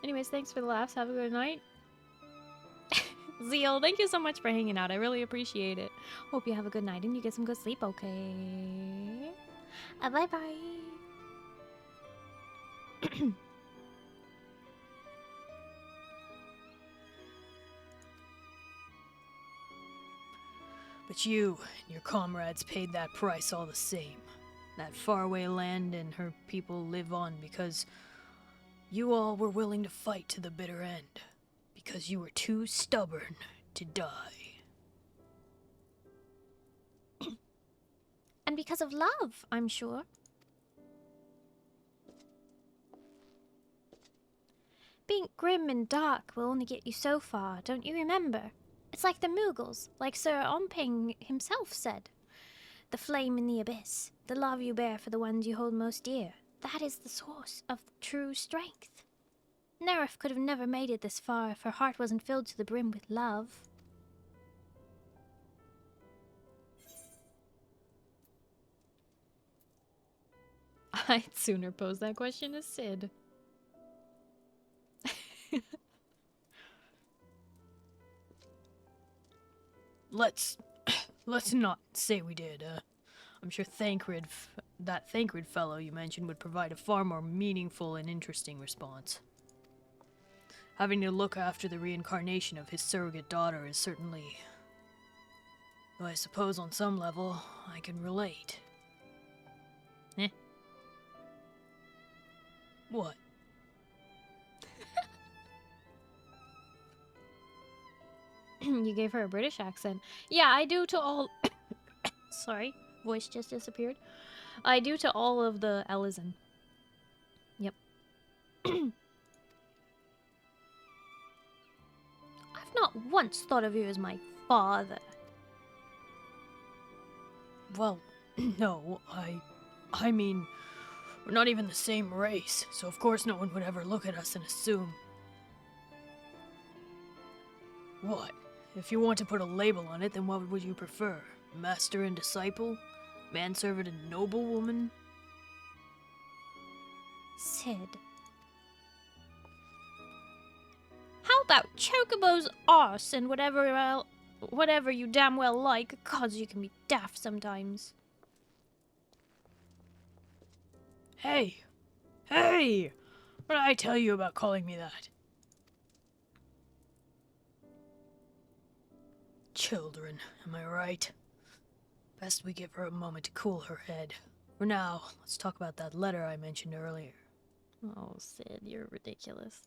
Anyways, thanks for the laughs. Have a good night. Zeal, thank you so much for hanging out. I really appreciate it. Hope you have a good night and you get some good sleep, okay? Bye-bye. But you and your comrades paid that price all the same. That faraway land and her people live on because you all were willing to fight to the bitter end. Because you were too stubborn to die. And because of love, I'm sure. Being grim and dark will only get you so far, don't you remember? It's like the Mughals, like Sir Omping himself said. The flame in the abyss, the love you bear for the ones you hold most dear, that is the source of true strength. Nerif could have never made it this far if her heart wasn't filled to the brim with love. I'd sooner pose that question as Sid. Let's not say we did. I'm sure that Thancred fellow you mentioned would provide a far more meaningful and interesting response. Having to look after the reincarnation of his surrogate daughter is certainly... Though I suppose on some level, I can relate. Eh? What? You gave her a British accent. Yeah, I do to all... Sorry, voice just disappeared. I do to all of the Ellison. Yep. I've not once thought of you as my father. Well, no, I mean, we're not even the same race, so of course no one would ever look at us and assume. What? If you want to put a label on it, then what would you prefer? Master and disciple? Manservant and noblewoman? Sid. How about Chocobo's arse and whatever you damn well like, cause you can be daft sometimes. Hey! Hey! What did I tell you about calling me that? Children, am I right? Best we give her a moment to cool her head. For now, let's talk about that letter I mentioned earlier. Oh, Sid, you're ridiculous.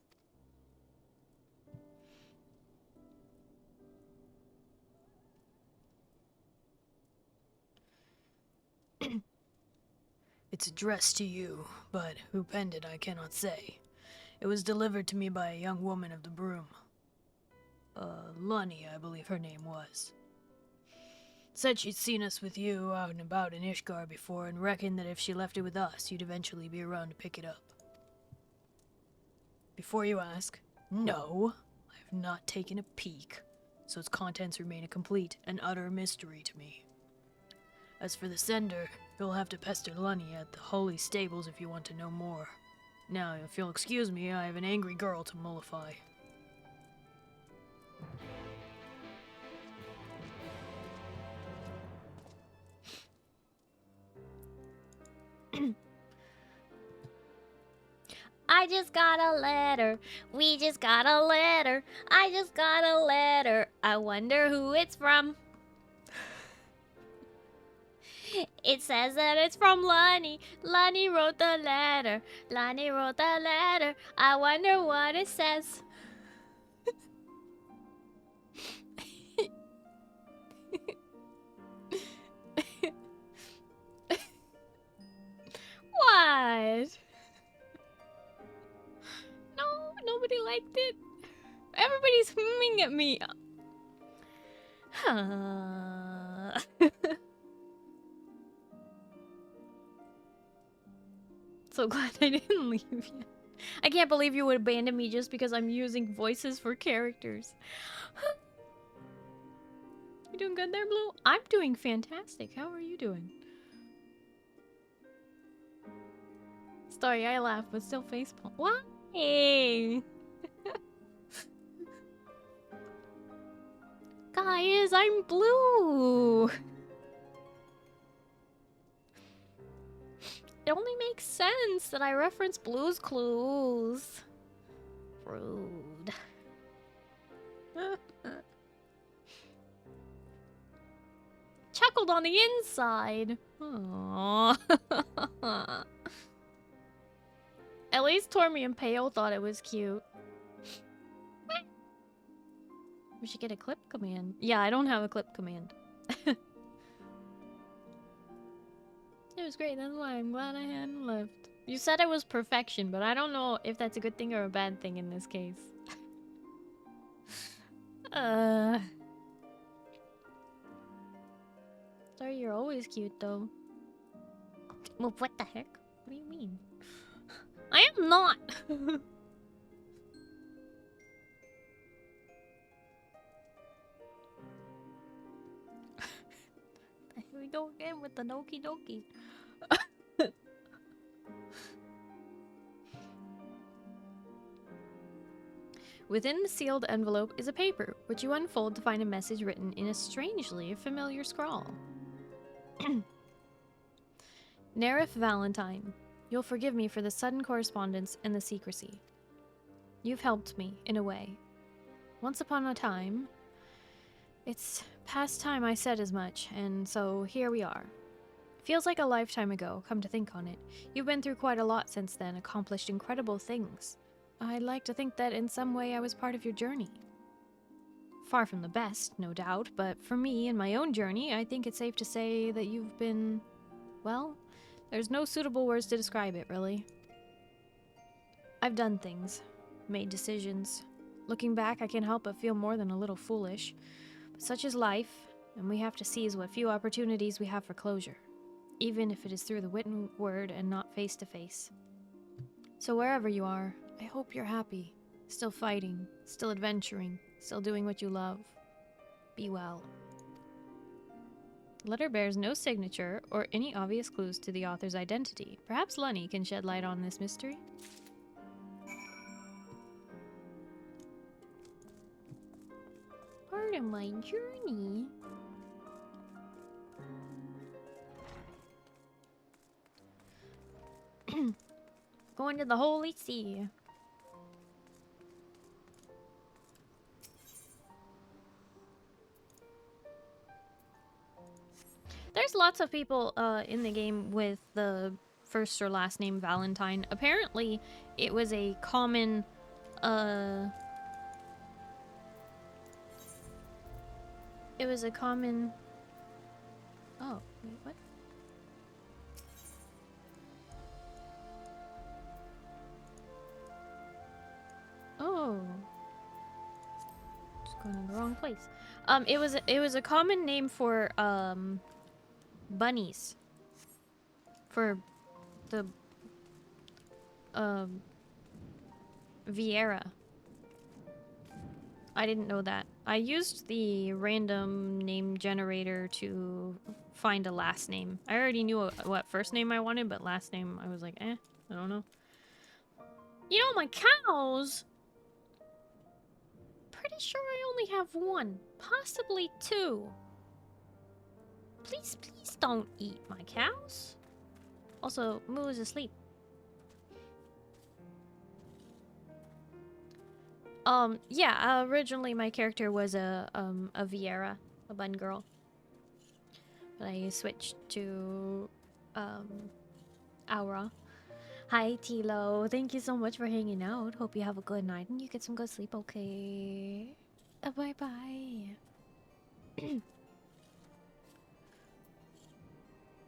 It's addressed to you, but who penned it I cannot say. It was delivered to me by a young woman of the broom. Lunny, I believe her name was. Said she'd seen us with you out and about in Ishgar before and reckoned that if she left it with us, you'd eventually be around to pick it up. Before you ask, no, I have not taken a peek, so its contents remain a complete and utter mystery to me. As for the sender, you'll have to pester Lunny at the holy stables if you want to know more. Now, if you'll excuse me, I have an angry girl to mollify. I just got a letter. We just got a letter. I just got a letter. I wonder who it's from. It says that it's from Lonnie. Lonnie wrote the letter. Lonnie wrote the letter. I wonder what it says. What? No, nobody liked it. Everybody's humming at me. So glad I didn't leave yet. I can't believe you would abandon me just because I'm using voices for characters. You doing good there, Blue? I'm doing fantastic. How are you doing? Sorry, I laugh, but still facepalm. Why? Guys, I'm Blue. It only makes sense that I reference Blue's Clues. Rude. Chuckled on the inside. Aww. At least Tormy and Pale thought it was cute. We should get a clip command. Yeah, I don't have a clip command. It was great, that's why I'm glad I hadn't left. You said it was perfection, but I don't know if that's a good thing or a bad thing in this case. Sorry, you're always cute though. Well, what the heck? What do you mean? I am not! Here we go again with the Doki Doki. Within the sealed envelope is a paper, which you unfold to find a message written in a strangely familiar scrawl. Nerif Valentine, you'll forgive me for the sudden correspondence and the secrecy. You've helped me, in a way. Once upon a time, it's past time I said as much, and so here we are. Feels like a lifetime ago, come to think on it. You've been through quite a lot since then, accomplished incredible things. I'd like to think that in some way I was part of your journey. Far from the best, no doubt, but for me, in my own journey, I think it's safe to say that you've been... well, there's no suitable words to describe it, really. I've done things, made decisions. Looking back, I can't help but feel more than a little foolish. But such is life, and we have to seize what few opportunities we have for closure, even if it is through the written word and not face to face. So wherever you are, I hope you're happy, still fighting, still adventuring, still doing what you love. Be well. The letter bears no signature or any obvious clues to the author's identity. Perhaps Lunny can shed light on this mystery? Part of my journey. Going to the Holy See. There's lots of people in the game with the first or last name Valentine. Apparently, it was a common oh, wait, what? Oh. Just going in the wrong place. It was a common name for bunnies. For the Vieira. I didn't know that. I used the random name generator to find a last name. I already knew what first name I wanted, but last name I was like, I don't know. You know, my cows! Pretty sure I only have one, possibly two. Please, please don't eat my cows. Also, Moo is asleep. Yeah, originally my character was a Vieira, a bun girl. But I switched to Aura. Hi Tilo, thank you so much for hanging out. Hope you have a good night and you get some good sleep, okay? Bye bye.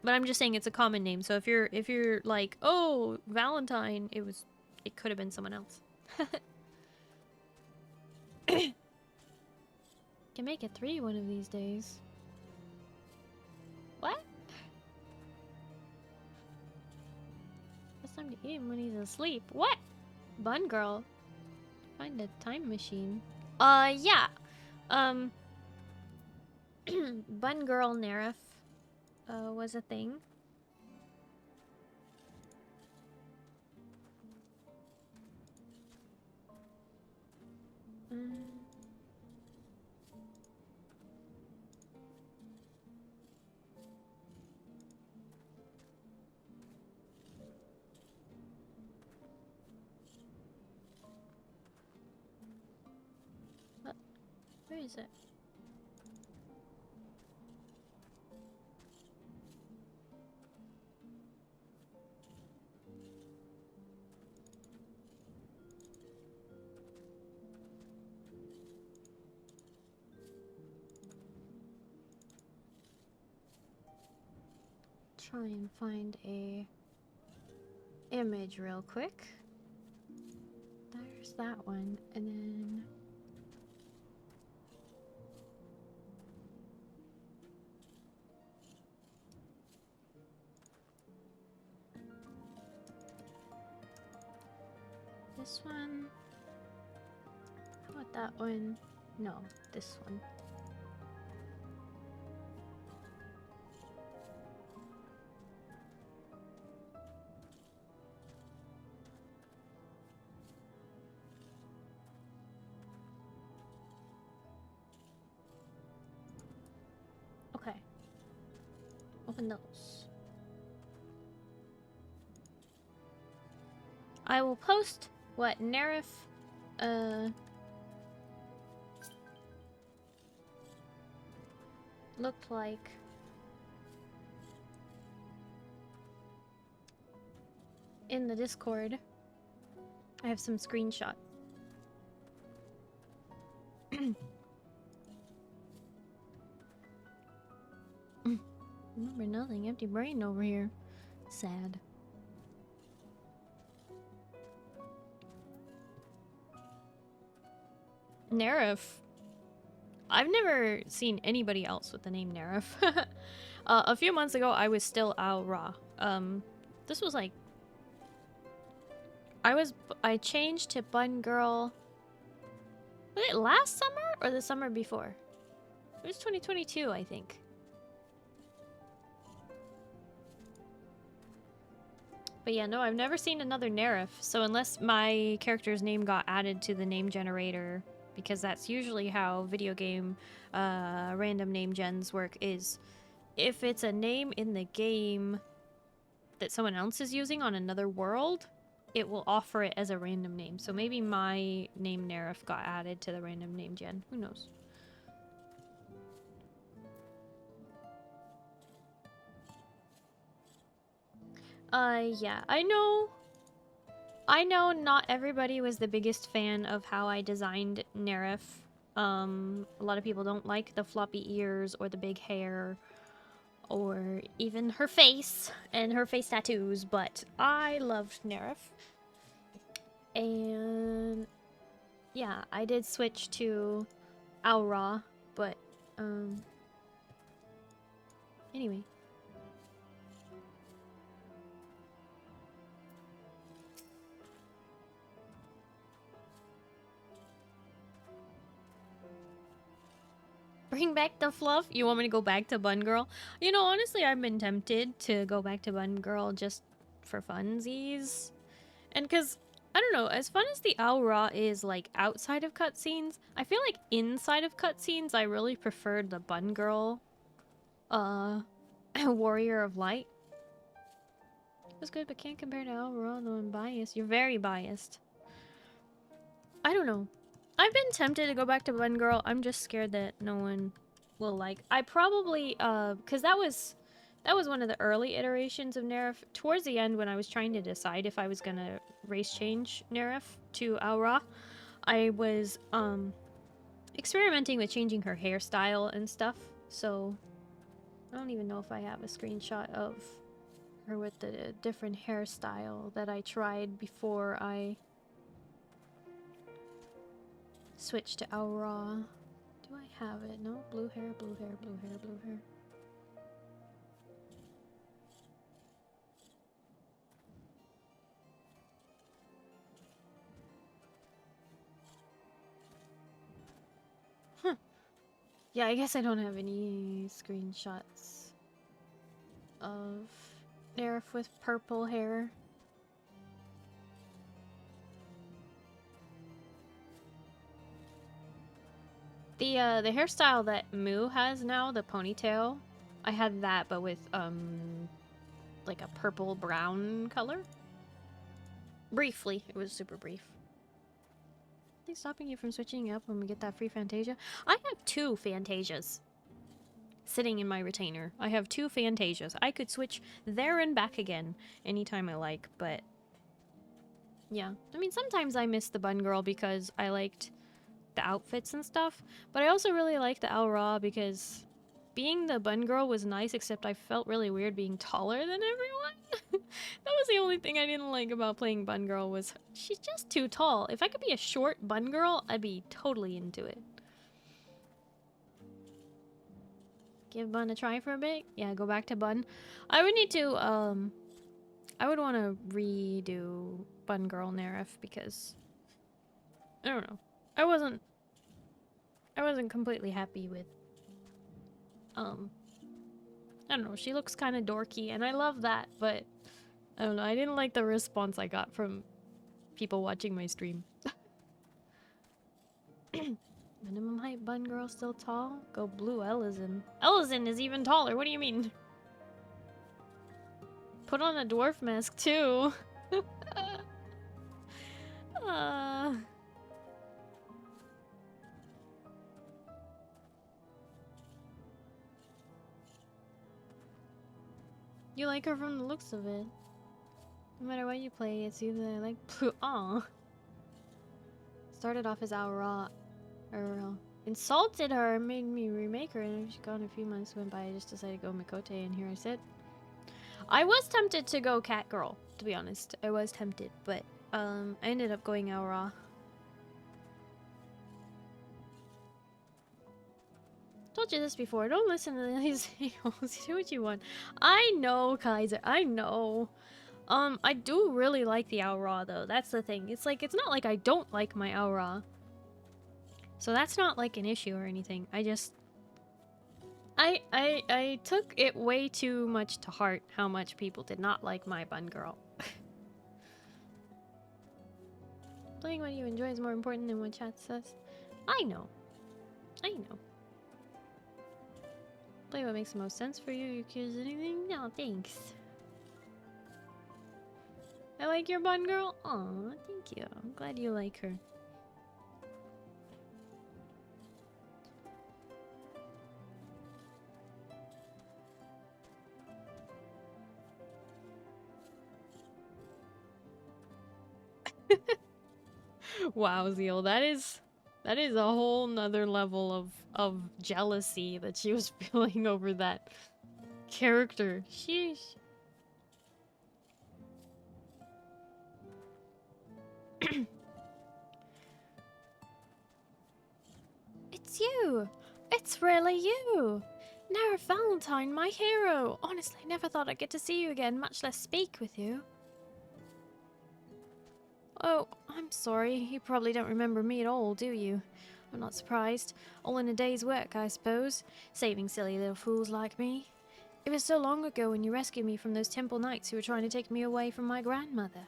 But I'm just saying it's a common name, so if you're like, oh, Valentine, it could have been someone else. Can make it 3 one of these days. What? It's time to eat him when he's asleep. What? Bun girl. Find a time machine. Yeah. Bun girl Nerif was a thing. Where is it? Try and find a image real quick. There's that one, and then this one. How about that one? No, this one. Okay. Open those. I will post what Nerif looked like in the Discord. I have some screenshots. Remember nothing, empty brain over here. Sad. Nerif. I've never seen anybody else with the name Nerif. A few months ago, I was still Aura. This was like... I changed to Bun Girl... Was it last summer or the summer before? It was 2022, I think. But yeah, no, I've never seen another Nerif. So unless my character's name got added to the name generator, because that's usually how video game random name gens work, is if it's a name in the game that someone else is using on another world, it will offer it as a random name. So maybe my name Nerif got added to the random name gen. Who knows? Yeah, I know not everybody was the biggest fan of how I designed Nerif. A lot of people don't like the floppy ears or the big hair or even her face and her face tattoos, but I loved Nerif. And yeah, I did switch to Aura, but anyway. Bring back the fluff? You want me to go back to Bun Girl? You know, honestly, I've been tempted to go back to Bun Girl just for funsies. And because, I don't know, as fun as the Aura is, like, outside of cutscenes, I feel like inside of cutscenes, I really preferred the Bun Girl, Warrior of Light. It was good, but can't compare to Aura, though I'm biased. You're very biased. I don't know. I've been tempted to go back to Bun Girl. I'm just scared that no one will like. I probably because that was one of the early iterations of Nerf. Towards the end, when I was trying to decide if I was gonna race change Nerf to Aura, I was experimenting with changing her hairstyle and stuff. So I don't even know if I have a screenshot of her with the different hairstyle that I tried before I switched to Aura. Do I have it? No? Blue hair, blue hair, blue hair, blue hair. Huh. Yeah, I guess I don't have any screenshots of Nerf with purple hair. The hairstyle that Moo has now, the ponytail, I had that but with like a purple brown color. Briefly, it was super brief. Nothing stopping you from switching up when we get that free Fantasia. I have 2 Fantasias sitting in my retainer. I have 2 Fantasias. I could switch there and back again anytime I like, but yeah. I mean, sometimes I miss the Bun Girl because I liked the outfits and stuff, but I also really like the Aura because being the Bun Girl was nice, except I felt really weird being taller than everyone. That was the only thing I didn't like about playing Bun Girl, was she's just too tall. If I could be a short Bun Girl, I'd be totally into it. Give Bun a try for a bit? Yeah, go back to Bun. I would need to, I would want to redo Bun Girl Nerf because, I don't know. I wasn't completely happy with, I don't know, she looks kind of dorky, and I love that, but I don't know, I didn't like the response I got from people watching my stream. Minimum height Bun Girl still tall? Go blue Ellison. Ellison is even taller, what do you mean? Put on a dwarf mask too. You like her from the looks of it. No matter what you play, it's either I like blue. Aw. Started off as Aura. Insulted her and made me remake her, and she's gone. A few months went by. I just decided to go Mikote, and here I sit. I was tempted to go Cat Girl, to be honest. I was tempted, but I ended up going Aura. Told you this before. Don't listen to these videos. Do what you want. I know, Kaiser. I know. I do really like the Aura, though. That's the thing. It's like, it's not like I don't like my Aura. So that's not like an issue or anything. I just... I took it way too much to heart how much people did not like my Bun Girl. Playing what you enjoy is more important than what chat says. I know. I know. Play what makes the most sense for you. You choose anything? No, thanks. I like your Bun Girl. Aw, thank you. I'm glad you like her. Wow, Zeal, that is a whole nother level of jealousy that she was feeling over that character. Sheesh. It's you! It's really you! Nerf Valentine, my hero! Honestly, never thought I'd get to see you again, much less speak with you. Oh, I'm sorry. You probably don't remember me at all, do you? I'm not surprised. All in a day's work, I suppose. Saving silly little fools like me. It was so long ago when you rescued me from those temple knights who were trying to take me away from my grandmother.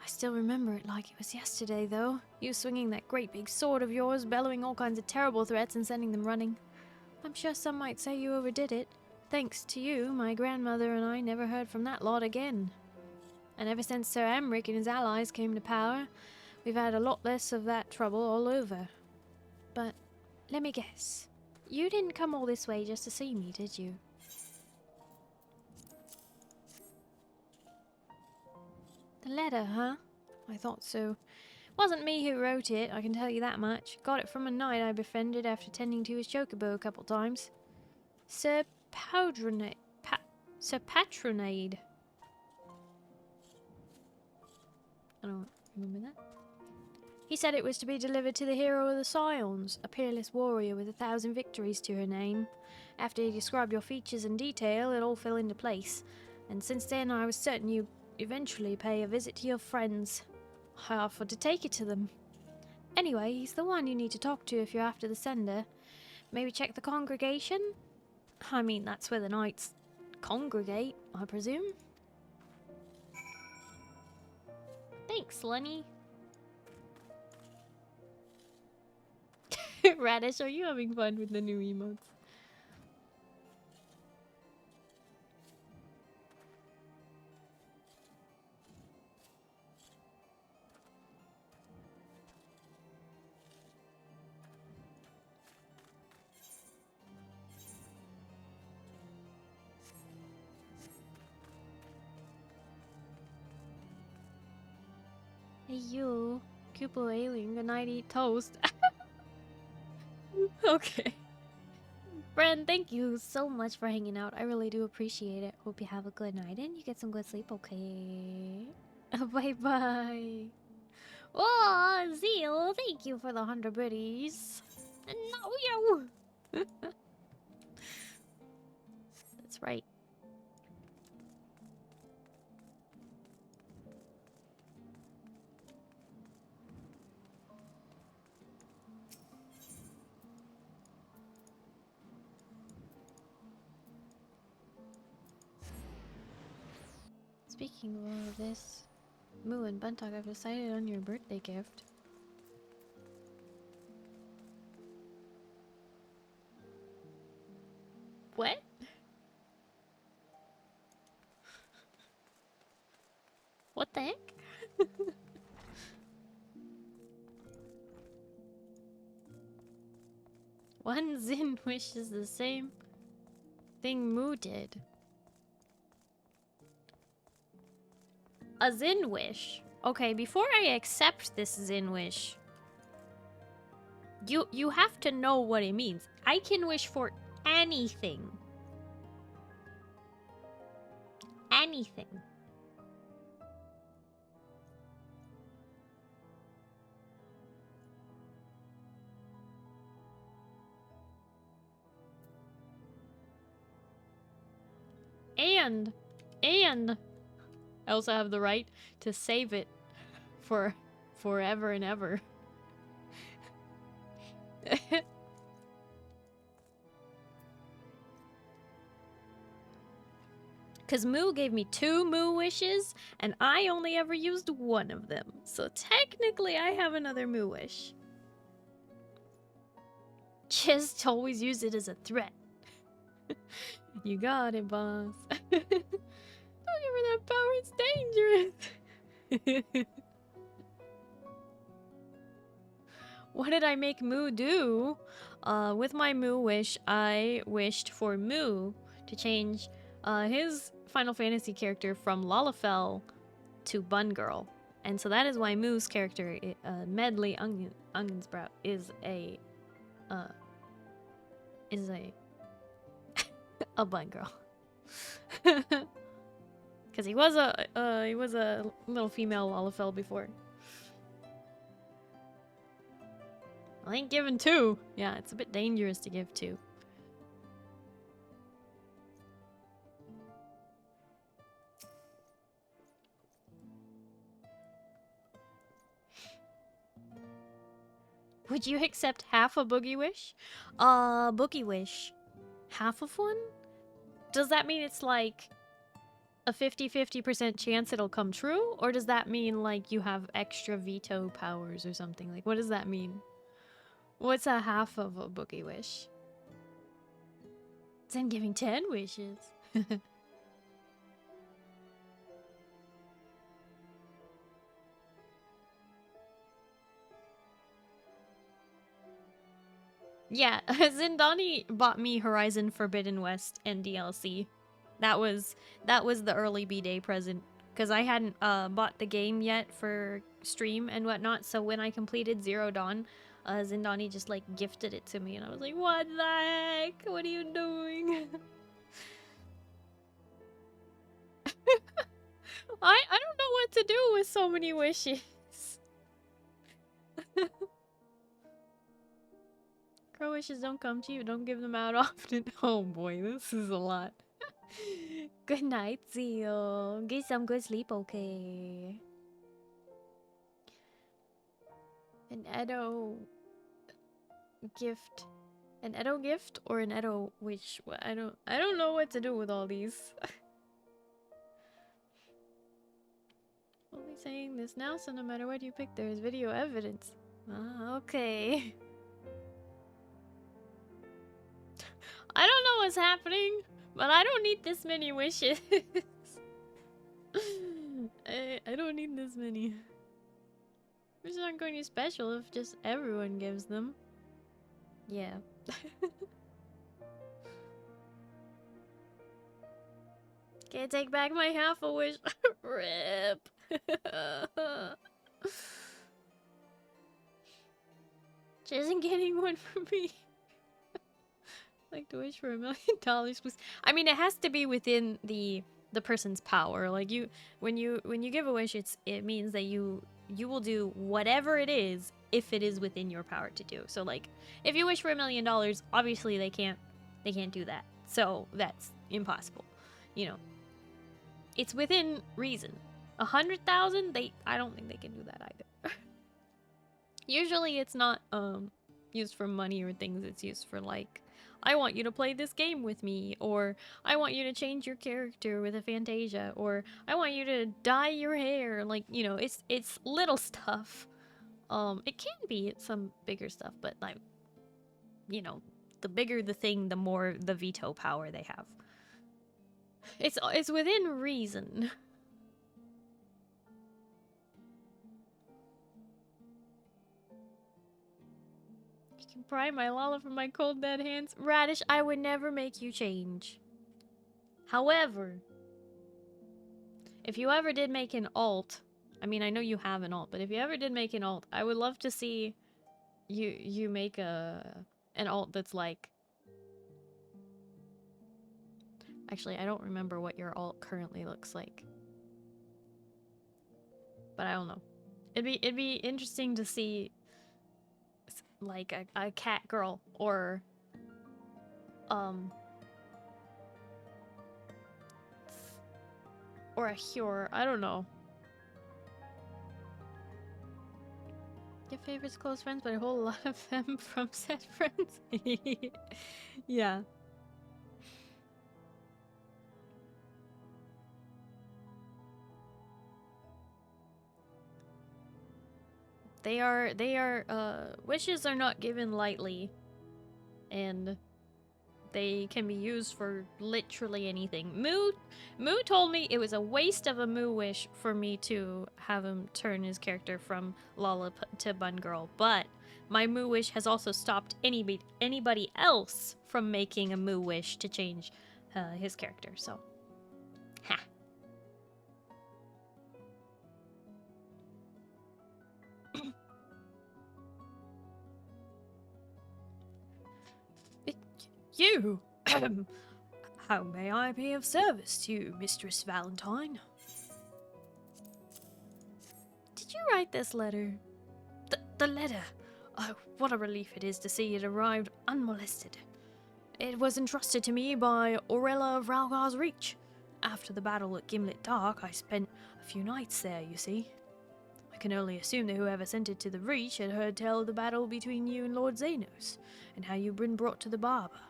I still remember it like it was yesterday, though. You swinging that great big sword of yours, bellowing all kinds of terrible threats and sending them running. I'm sure some might say you overdid it. Thanks to you, my grandmother and I never heard from that lot again. And ever since Sir Emmerich and his allies came to power, we've had a lot less of that trouble all over. But let me guess. You didn't come all this way just to see me, did you? The letter, huh? I thought so. Wasn't me who wrote it, I can tell you that much. Got it from a knight I befriended after tending to his chocobo a couple times. Sir Patronade. Sir Patronade. I don't remember that. He said it was to be delivered to the hero of the Scions, a peerless warrior with 1,000 victories to her name. After he described your features in detail, it all fell into place. And since then, I was certain you'd eventually pay a visit to your friends. I offered to take it to them. Anyway, he's the one you need to talk to if you're after the sender. Maybe check the congregation? I mean, that's where the knights congregate, I presume. Thanks, Lenny. Radish, are you having fun with the new emotes? Hey you, Cupo alien, good night, eat toast. Okay. Bren, thank you so much for hanging out. I really do appreciate it. Hope you have a good night and you get some good sleep, okay? Bye bye. Oh, Zeal, thank you for the 100 biddies. No, yo. That's right. Speaking of all of this, Moo and Buntok have decided on your birthday gift. What? What the heck? One Zin wish is the same thing Moo did. A Zin wish? Okay, before I accept this Zin wish, you have to know what it means. I can wish for anything. Anything. And I also have the right to save it for forever and ever. Because Moo gave me 2 Moo wishes, and I only ever used one of them. So technically, I have another Moo wish. Just always use it as a threat. You got it, boss. Don't give her that power, it's dangerous. What did I make Moo do? With my Moo wish, I wished for Moo to change his Final Fantasy character from Lalafell to Bun Girl. And so that is why Moo's character, Medley Onionsprout, is a a Bun Girl. Because he was a little female Lalafell before. I ain't giving 2. Yeah, it's a bit dangerous to give 2. Would you accept half a Boogie Wish? Boogie Wish. Half of one? Does that mean it's like a 50-50% chance it'll come true? Or does that mean like you have extra veto powers or something? Like, what does that mean? What's a half of a Boogie Wish? Then giving 10 wishes. Yeah, Zindani bought me Horizon Forbidden West and DLC. That was the early B-Day present. Because I hadn't bought the game yet for stream and whatnot, so when I completed Zero Dawn, Zindani just like gifted it to me, and I was like, what the heck? What are you doing? I don't know what to do with so many wishes. Crow wishes don't come cheap. Don't give them out often. Oh boy, this is a lot. Good night, Zio. Get some good sleep, okay? An Edo gift. An Edo gift or an Edo wish? I don't know what to do with all these. Only saying this now, so no matter what you pick, there is video evidence. Ah, okay. I don't know what's happening, but I don't need this many wishes. I don't need this many. Wishes aren't going to be special if just everyone gives them. Yeah. Can't take back my half a wish. Rip. She isn't getting one for me. Like to wish for $1 million, please. I mean, it has to be within the person's power. Like when you give a wish, it means that you will do whatever it is if it is within your power to do. So like if you wish for $1 million, obviously they can't do that. So that's impossible. You know, it's within reason. 100,000, I don't think they can do that either. Usually it's not used for money or things. It's used for like, I want you to play this game with me, or I want you to change your character with a Fantasia, or I want you to dye your hair. Like, you know, it's little stuff. It can be some bigger stuff, but like, you know, the bigger the thing, the more the veto power they have. It's within reason. You can pry my Lala from my cold dead hands. Radish, I would never make you change. However, if you ever did make an alt, I mean, I know you have an alt, but if you ever did make an alt, I would love to see you make an alt that's like... Actually, I don't remember what your alt currently looks like. But I don't know. It'd be interesting to see like a cat girl or a Hyur. I don't know. Your favorites close friends, but a whole lot of them from set friends. Yeah. They are wishes are not given lightly, and they can be used for literally anything. Moo told me it was a waste of a Moo wish for me to have him turn his character from Lala to Bun Girl, but my Moo wish has also stopped anybody else from making a Moo wish to change his character, so. Ha. You! How may I be of service to you, Mistress Valentine? Did you write this letter? The letter! Oh, what a relief it is to see it arrived unmolested. It was entrusted to me by Aurella of Ralgar's Reach. After the battle at Gimlet Dark, I spent a few nights there, you see. I can only assume that whoever sent it to the Reach had heard tell of the battle between you and Lord Xenos, and how you'd been brought to the Barber.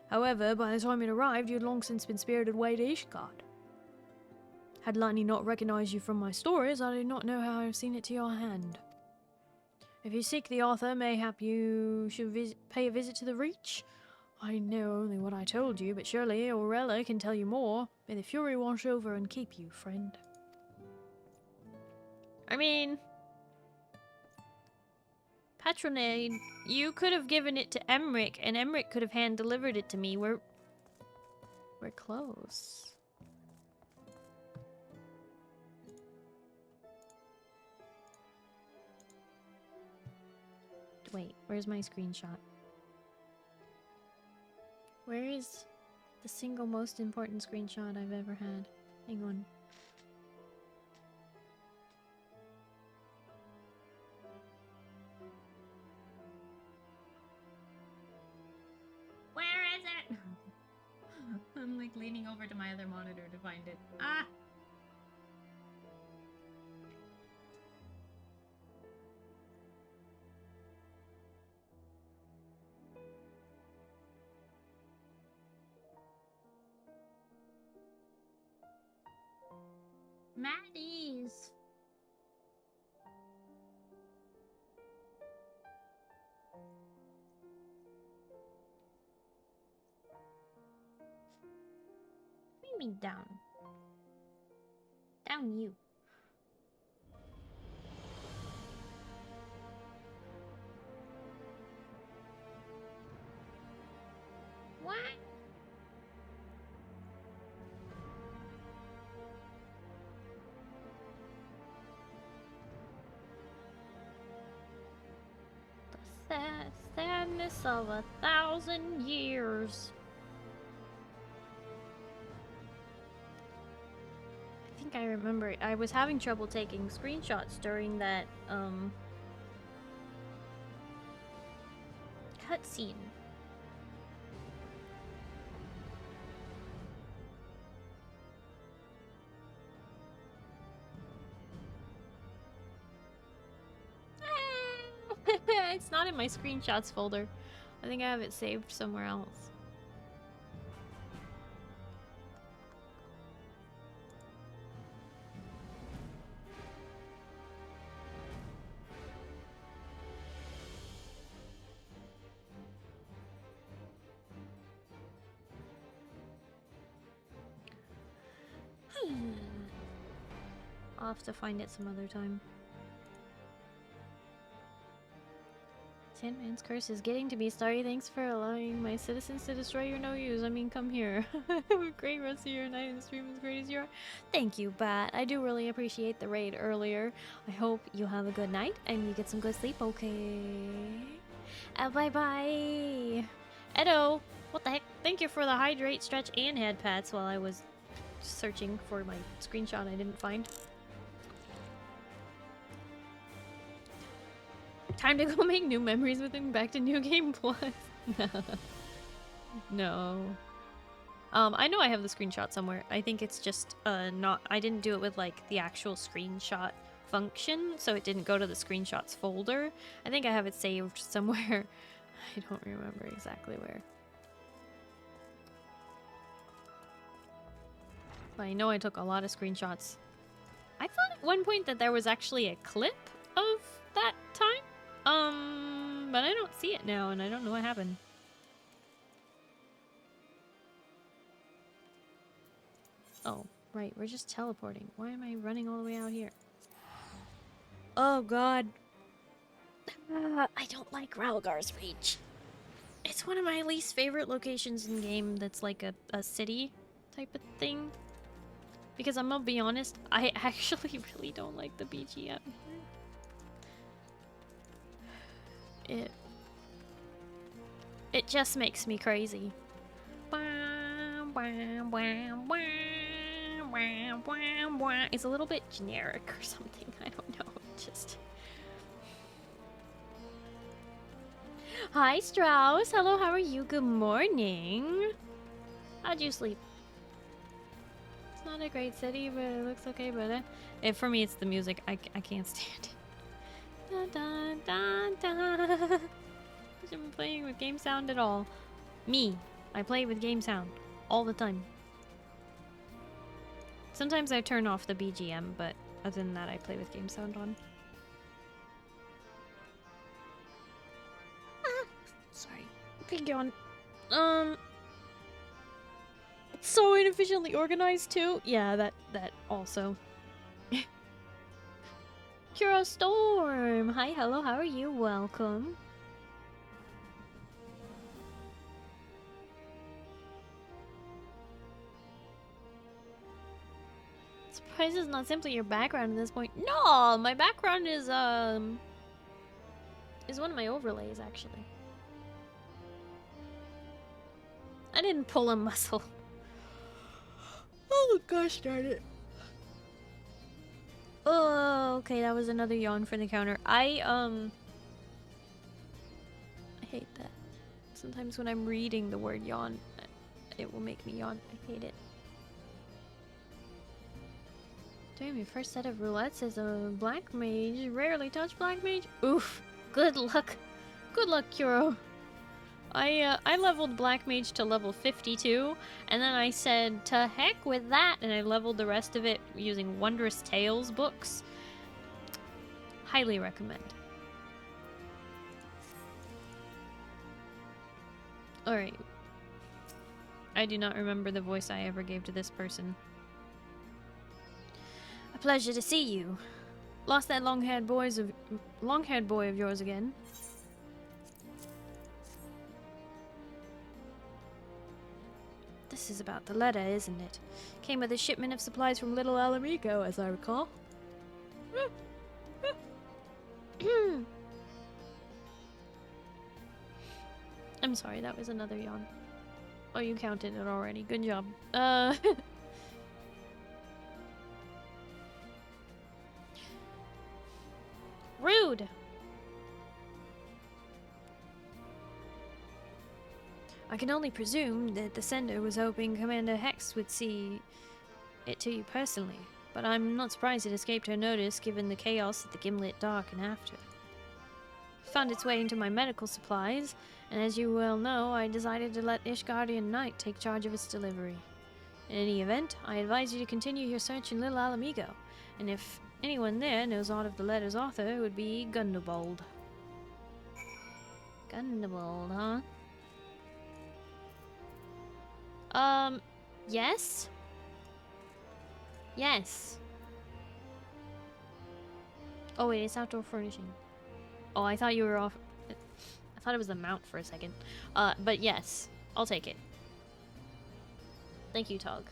However, by the time it arrived, you had long since been spirited away to Ishgard. Had Lightning not recognized you from my stories, I do not know how I have seen it to your hand. If you seek the author, mayhap you should pay a visit to the Reach? I know only what I told you, but surely Aurella can tell you more. May the Fury wash over and keep you, friend. I mean, Patronade, you could have given it to Emmerich, and Emmerich could have hand-delivered it to me. We're close. Wait, where's my screenshot? Where is the single most important screenshot I've ever had? Hang on. Where is it? I'm like leaning over to my other monitor to find it. Ah! Maddies! Bring me down. Down you. What? The sadness of 1,000 years. I think I remember I was having trouble taking screenshots during that cutscene. It's not in my screenshots folder. I think I have it saved somewhere else. I'll have to find it some other time. Sandman's curse is getting to me, Starry. Thanks for allowing my citizens to destroy your no-use. I mean, come here. Have a great rest of your night and the stream as great as you are. Thank you, Bat. I do really appreciate the raid earlier. I hope you have a good night and you get some good sleep, okay? Bye-bye. Edo, what the heck? Thank you for the hydrate, stretch, and head pats while I was searching for my screenshot I didn't find. Time to go make new memories with him. Back to New Game Plus. No. I know I have the screenshot somewhere. I think it's just not. I didn't do it with like the actual screenshot function, so it didn't go to the screenshots folder. I think I have it saved somewhere. I don't remember exactly where. But I know I took a lot of screenshots. I thought at one point that there was actually a clip of that time. But I don't see it now, and I don't know what happened. Oh, right, we're just teleporting. Why am I running all the way out here? Oh, God. I don't like Ralgar's Reach. It's one of my least favorite locations in game that's like a city type of thing. Because I'm gonna be honest, I actually really don't like the BGM. It just makes me crazy. It's a little bit generic or something. I don't know. Just. Hi, Strauss. Hello, how are you? Good morning. How'd you sleep? It's not a great city, but it looks okay. But for me, it's the music. I can't stand it. Dun, dun, dun, dun. I haven't been playing with game sound at all. Me, I play with game sound all the time. Sometimes I turn off the BGM, but other than that, I play with game sound on. Sorry, big yawn. It's so inefficiently organized too. Yeah, that also. Kuro Storm. Hi, hello, how are you? Welcome. Surprise is not simply your background at this point. No, my background is one of my overlays actually. I didn't pull a muscle. Oh gosh darn it. Oh, okay, that was another yawn for the counter. I hate that. Sometimes when I'm reading the word yawn, it will make me yawn. I hate it. Damn, your first set of roulettes is a black mage. Rarely touch black mage. Oof. Good luck. Good luck, Kuro. I leveled black mage to level 52, and then I said to heck with that, and I leveled the rest of it using Wondrous Tales books. Highly recommend. Alright. I do not remember the voice I ever gave to this person. A pleasure to see you. Lost that long-haired boy of yours again. This is about the letter, isn't it? Came with a shipment of supplies from Little Alamigo, as I recall. I'm sorry, that was another yawn. Oh, you counted it already. Good job. Rude! I can only presume that the sender was hoping Commander Hex would see it to you personally, but I'm not surprised it escaped her notice given the chaos at the Gimlet Dark and after. It found its way into my medical supplies, and as you well know, I decided to let Ishgardian Knight take charge of its delivery. In any event, I advise you to continue your search in Little Alamigo, and if anyone there knows aught of the letter's author, it would be Gundobald. Gundobald, huh? Yes? Yes. Oh wait, it's outdoor furnishing. Oh, I thought you were off. I thought it was the mount for a second. But yes, I'll take it. Thank you, Tog.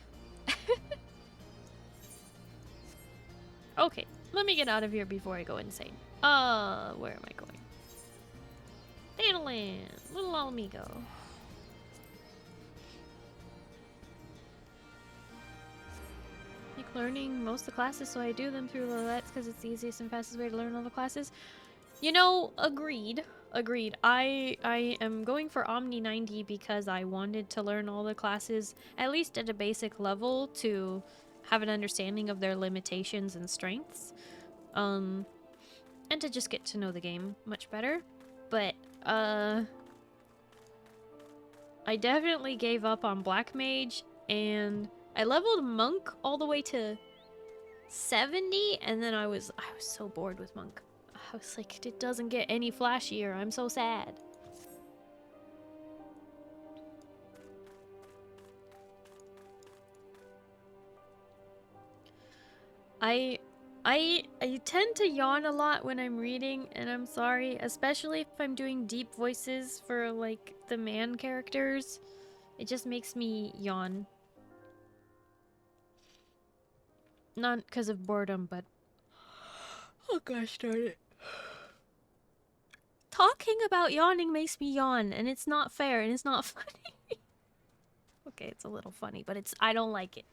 Okay, let me get out of here before I go insane. Where am I going? Thanaland, Little Alamigo. Like learning most of the classes, so I do them through Loulettes because it's the easiest and fastest way to learn all the classes. You know, agreed. Agreed. I am going for Omni 90 because I wanted to learn all the classes, at least at a basic level, to have an understanding of their limitations and strengths. And to just get to know the game much better. But, I definitely gave up on Black Mage, and I leveled Monk all the way to 70, and then I was so bored with Monk. I was like, it doesn't get any flashier. I'm so sad. I tend to yawn a lot when I'm reading, and I'm sorry, especially if I'm doing deep voices for like the man characters. It just makes me yawn. Not because of boredom, but oh gosh darn it. Talking about yawning makes me yawn, and it's not fair, and it's not funny. Okay, it's a little funny, but I don't like it.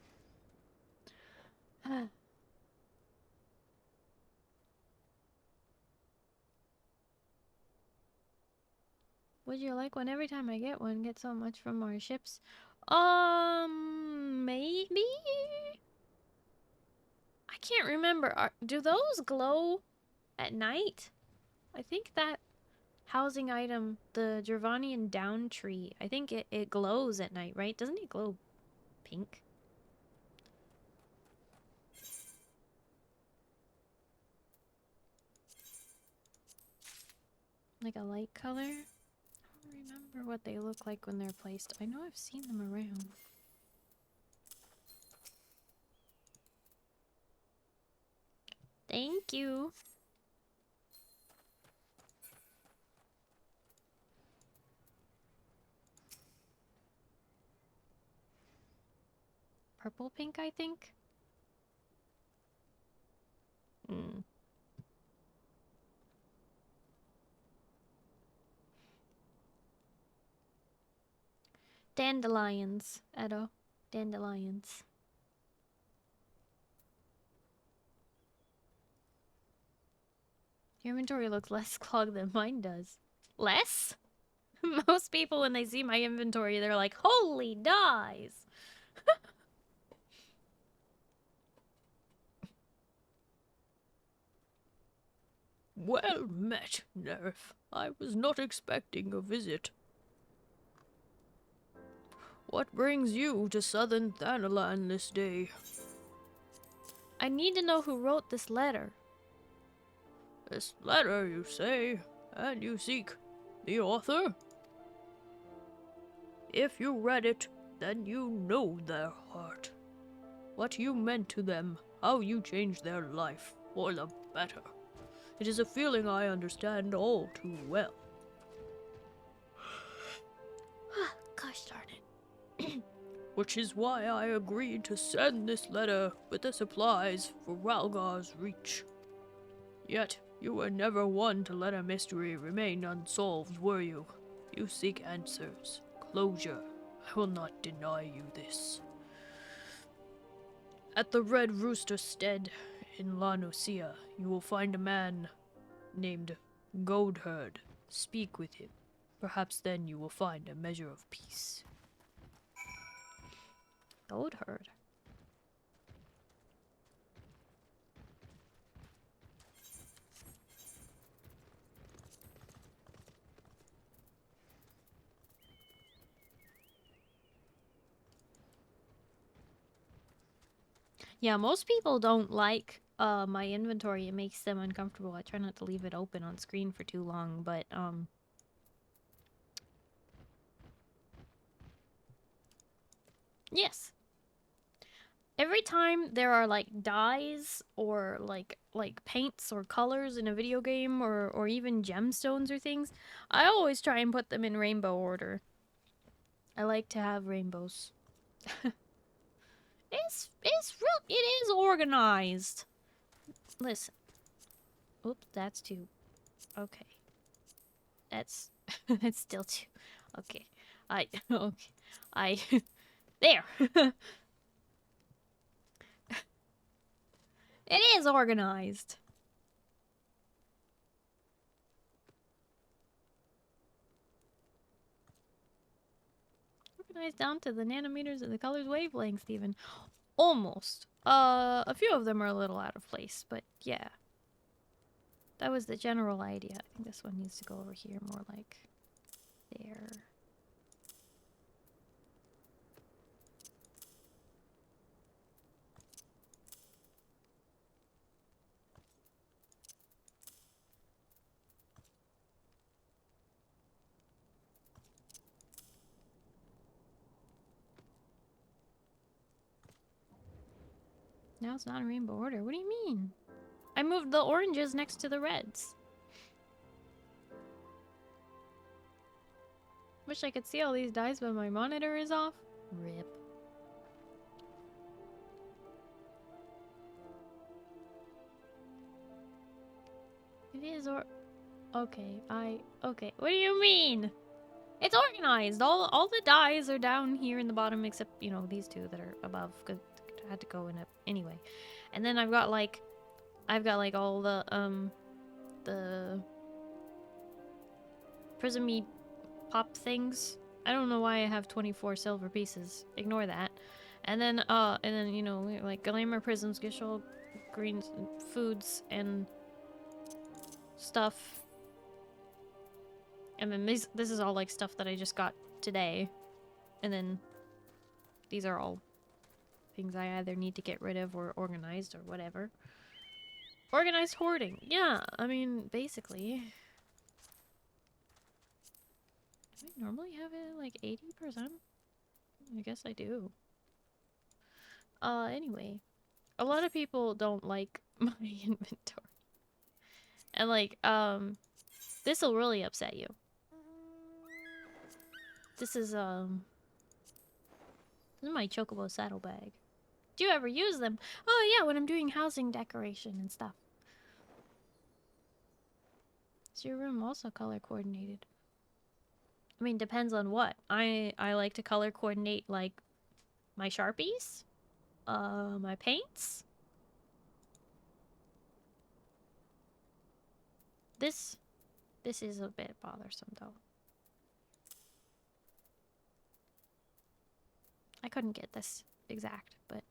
Would you like one? Every time I get one, get so much from our ships. Maybe? I can't remember. Do those glow at night? I think that housing item, the Gervanian down tree, I think it glows at night, right? Doesn't it glow pink? Like a light color? I don't remember what they look like when they're placed. I know I've seen them around. Thank you. purple pink, I think. Dandelions, Edo. Dandelions. Your inventory looks less clogged than mine does. Less? Most people, when they see my inventory, they're like, holy dyes! Well met, Nerf. I was not expecting a visit. What brings you to southern Thanalan this day? I need to know who wrote this letter. This letter, you say, and you seek the author? If you read it, then you know their heart. What you meant to them, how you changed their life for the better. It is a feeling I understand all too well. Gosh darn it. Which is why I agreed to send this letter with the supplies for Ralgar's reach. Yet, you were never one to let a mystery remain unsolved, were you? You seek answers, closure. I will not deny you this. At the Red Rooster Stead in La Numiieo, you will find a man named Goldherd. Speak with him. Perhaps then you will find a measure of peace. Goldherd. Yeah, most people don't like my inventory. It makes them uncomfortable. I try not to leave it open on screen for too long, but yes. Every time there are like dyes or like paints or colors in a video game or even gemstones or things, I always try and put them in rainbow order. I like to have rainbows. It is organized. Listen. Oops, that's two. Okay. That's that's still two. Okay. There. It is organized. Organized down to the nanometers of the color's wavelengths, even. Almost. A few of them are a little out of place, but yeah. That was the general idea. I think this one needs to go over here more like there. Now it's not a rainbow order. What do you mean? I moved the oranges next to the reds. Wish I could see all these dyes, but my monitor is off. Rip. It is okay, okay. What do you mean? It's organized. All the dyes are down here in the bottom except, you know, these two that are above, because I had to go in it anyway. And then I've got like all the prismy pop things. I don't know why I have 24 silver pieces. Ignore that. And then you know, like glamour prisms, gishol, greens, foods, and stuff. And then this is all like stuff that I just got today. And then these are all things I either need to get rid of or organized or whatever. Organized hoarding. Yeah, I mean, basically. Do I normally have it like 80%? I guess I do. Anyway. A lot of people don't like my inventory. And like, this'll really upset you. This is my chocobo saddlebag. Do you ever use them? Oh yeah, when I'm doing housing decoration and stuff. Is your room also color coordinated? I mean, depends on what. I like to color coordinate like my Sharpies, my paints. This is a bit bothersome though. I couldn't get this exact, but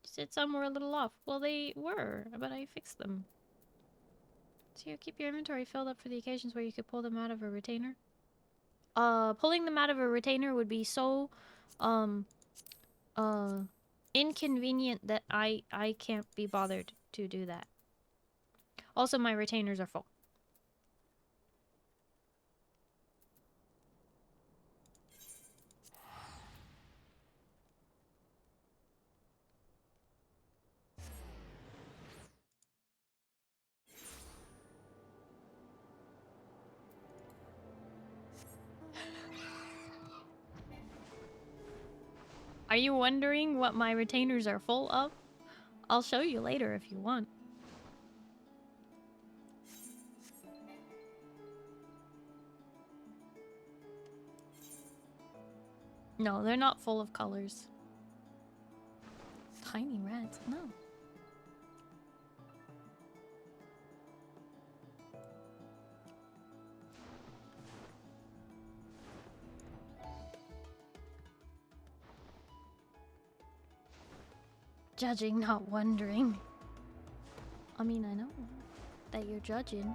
you said some were a little off. Well, they were, but I fixed them. So you keep your inventory filled up for the occasions where you could pull them out of a retainer? Pulling them out of a retainer would be so, inconvenient that I can't be bothered to do that. Also, my retainers are full. Are you wondering what my retainers are full of? I'll show you later if you want. No, they're not full of colors. Tiny rats, no. Judging, not wondering. I mean, I know that you're judging.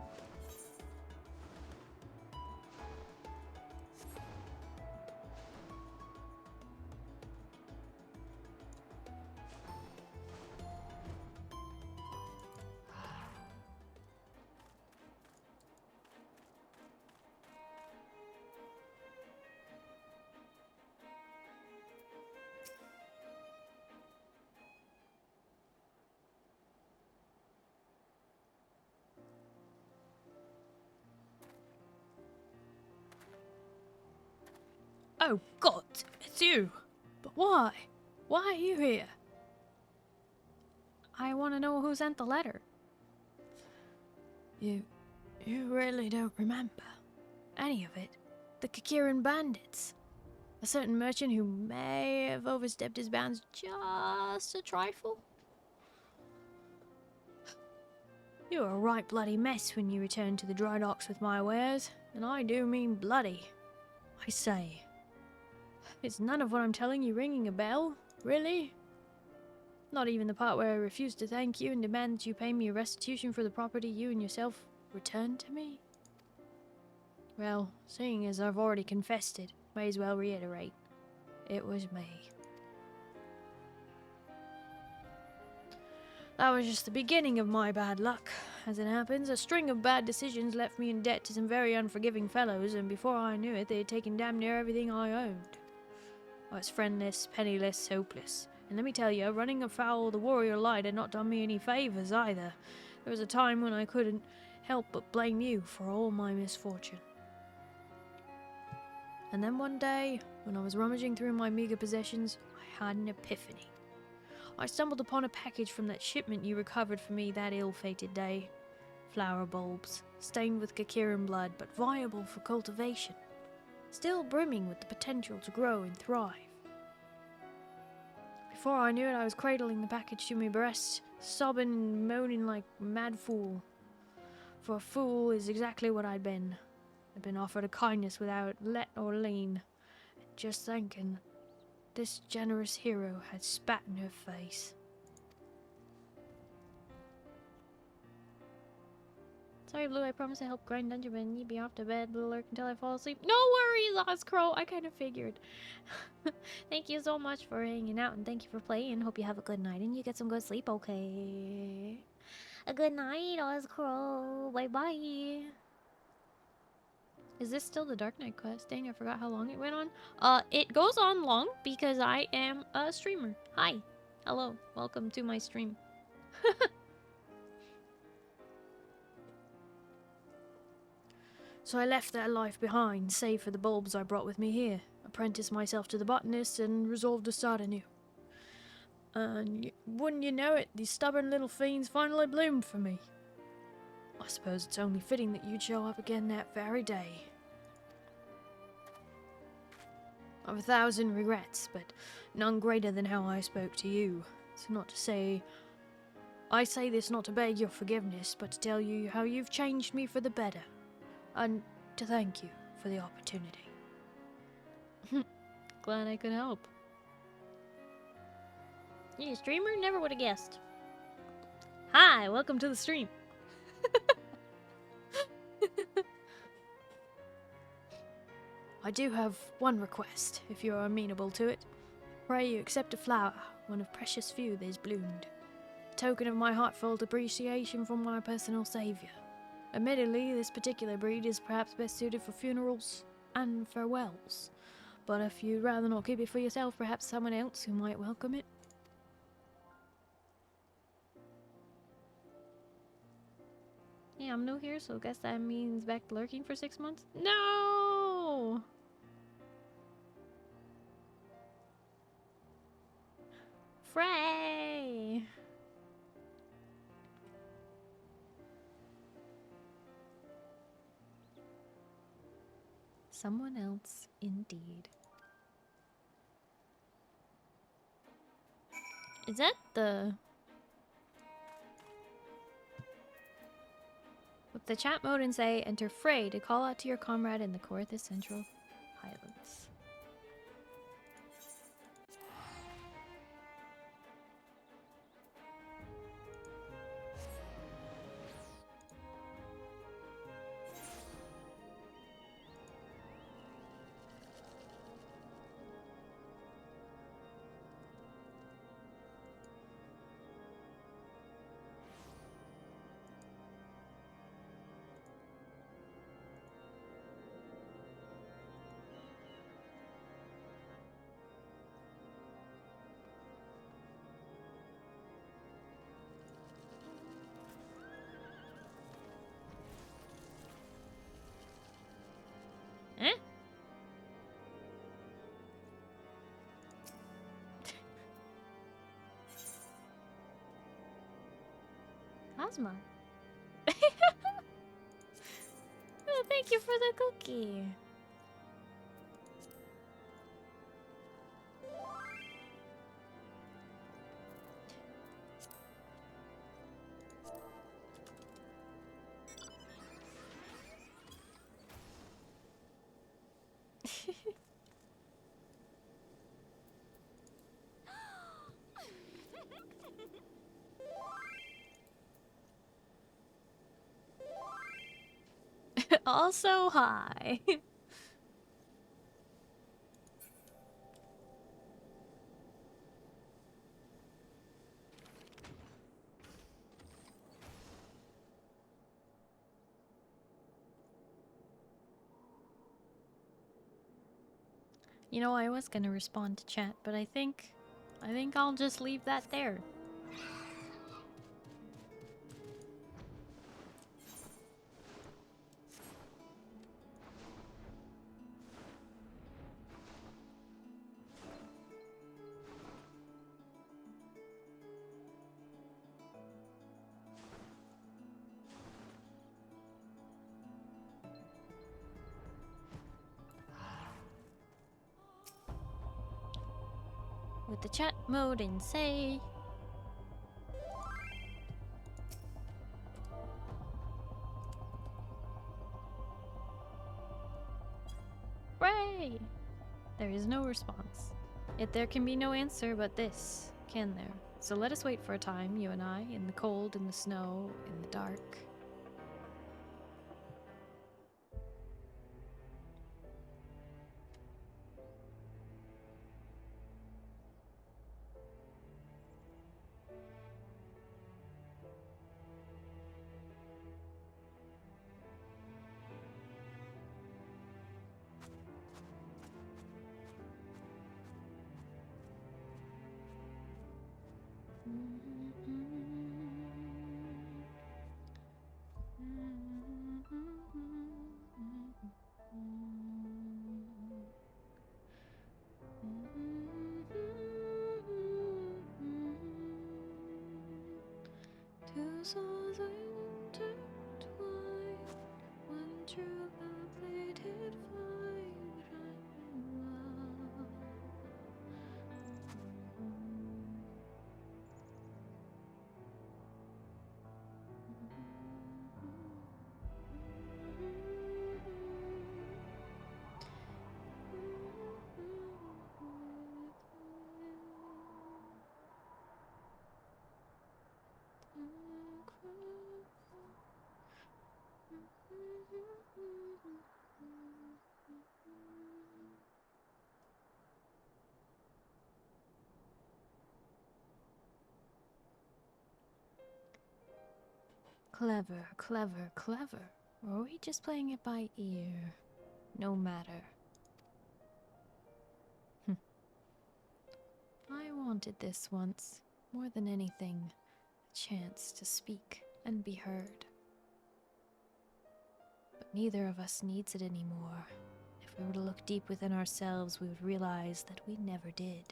Oh God, it's you. But why? Why are you here? I want to know who sent the letter. You really don't remember any of it? The Kakiran bandits? A certain merchant who may have overstepped his bounds just a trifle? You were a right bloody mess when you returned to the dry docks with my wares, and I do mean bloody. I say, is none of what I'm telling you ringing a bell? Really? Not even the part where I refuse to thank you and demand that you pay me a restitution for the property you and yourself returned to me? Well, seeing as I've already confessed it, may as well reiterate. It was me. That was just the beginning of my bad luck. As it happens, a string of bad decisions left me in debt to some very unforgiving fellows, and before I knew it, they had taken damn near everything I owned. I was friendless, penniless, hopeless. And let me tell you, running afoul of the warrior light had not done me any favours either. There was a time when I couldn't help but blame you for all my misfortune. And then one day, when I was rummaging through my meagre possessions, I had an epiphany. I stumbled upon a package from that shipment you recovered for me that ill-fated day. Flower bulbs, stained with Kakiran blood, but viable for cultivation. Still brimming with the potential to grow and thrive. Before I knew it, I was cradling the package to my breast, sobbing and moaning like a mad fool. For a fool is exactly what I'd been. I'd been offered a kindness without let or lien, and just thinking, this generous hero had spat in her face. Sorry, Blue, I promise to help grind dungeon, but you'd be off to bed, little lurk until I fall asleep. No worries, Ozcrow! I kind of figured. Thank you so much for hanging out, and thank you for playing. Hope you have a good night, and you get some good sleep, okay? A good night, Ozcrow. Bye-bye. Is this still the Dark Knight quest? Dang, I forgot how long it went on. It goes on long because I am a streamer. Hi. Hello. Welcome to my stream. So I left that life behind, save for the bulbs I brought with me here, apprenticed myself to the botanist, and resolved to start anew. And wouldn't you know it, these stubborn little fiends finally bloomed for me. I suppose it's only fitting that you'd show up again that very day. I've 1,000 regrets, but none greater than how I spoke to you. So not to say... I say this not to beg your forgiveness, but to tell you how you've changed me for the better. And to thank you for the opportunity. Glad I could help. You a streamer? Never would have guessed. Hi, welcome to the stream. I do have one request, if you're amenable to it. Pray you accept a flower, one of precious few that is bloomed. A token of my heartfelt appreciation for my personal saviour. Admittedly, this particular breed is perhaps best suited for funerals and farewells. But if you'd rather not keep it for yourself, perhaps someone else who might welcome it. Yeah, I'm new here, so I guess that means back lurking for 6 months? No! Frey! Someone else, indeed. Is that the... With the chat mode and say, enter Frey to call out to your comrade in the Korthus Central Highlands. Eh? Ozma. Oh, thank you for the cookie. Also, hi. You know, I was gonna respond to chat, but I think I'll just leave that there. With the chat mode and say... Hooray! There is no response. Yet there can be no answer but this, can there? So let us wait for a time, you and I, in the cold, in the snow, in the dark. souls intertwined. When true love they did find love. Clever, clever, clever. Or are we just playing it by ear? No matter. I wanted this once, more than anything, a chance to speak and be heard. But neither of us needs it anymore. If we were to look deep within ourselves, we would realize that we never did.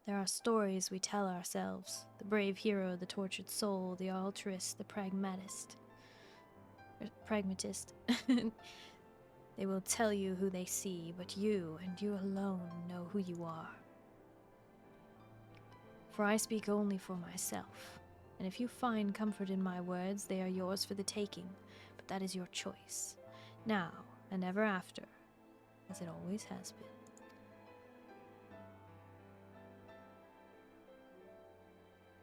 There are stories we tell ourselves. The brave hero, the tortured soul, the altruist, the pragmatist. They will tell you who they see, but you, and you alone, know who you are. For I speak only for myself, and if you find comfort in my words, they are yours for the taking, but that is your choice, now and ever after, as it always has been.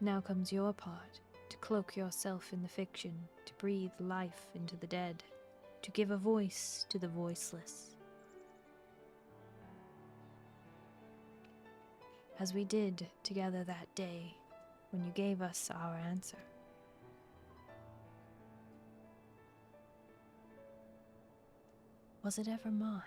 Now comes your part, to cloak yourself in the fiction, to breathe life into the dead, to give a voice to the voiceless. As we did together that day, when you gave us our answer. Was it ever mine?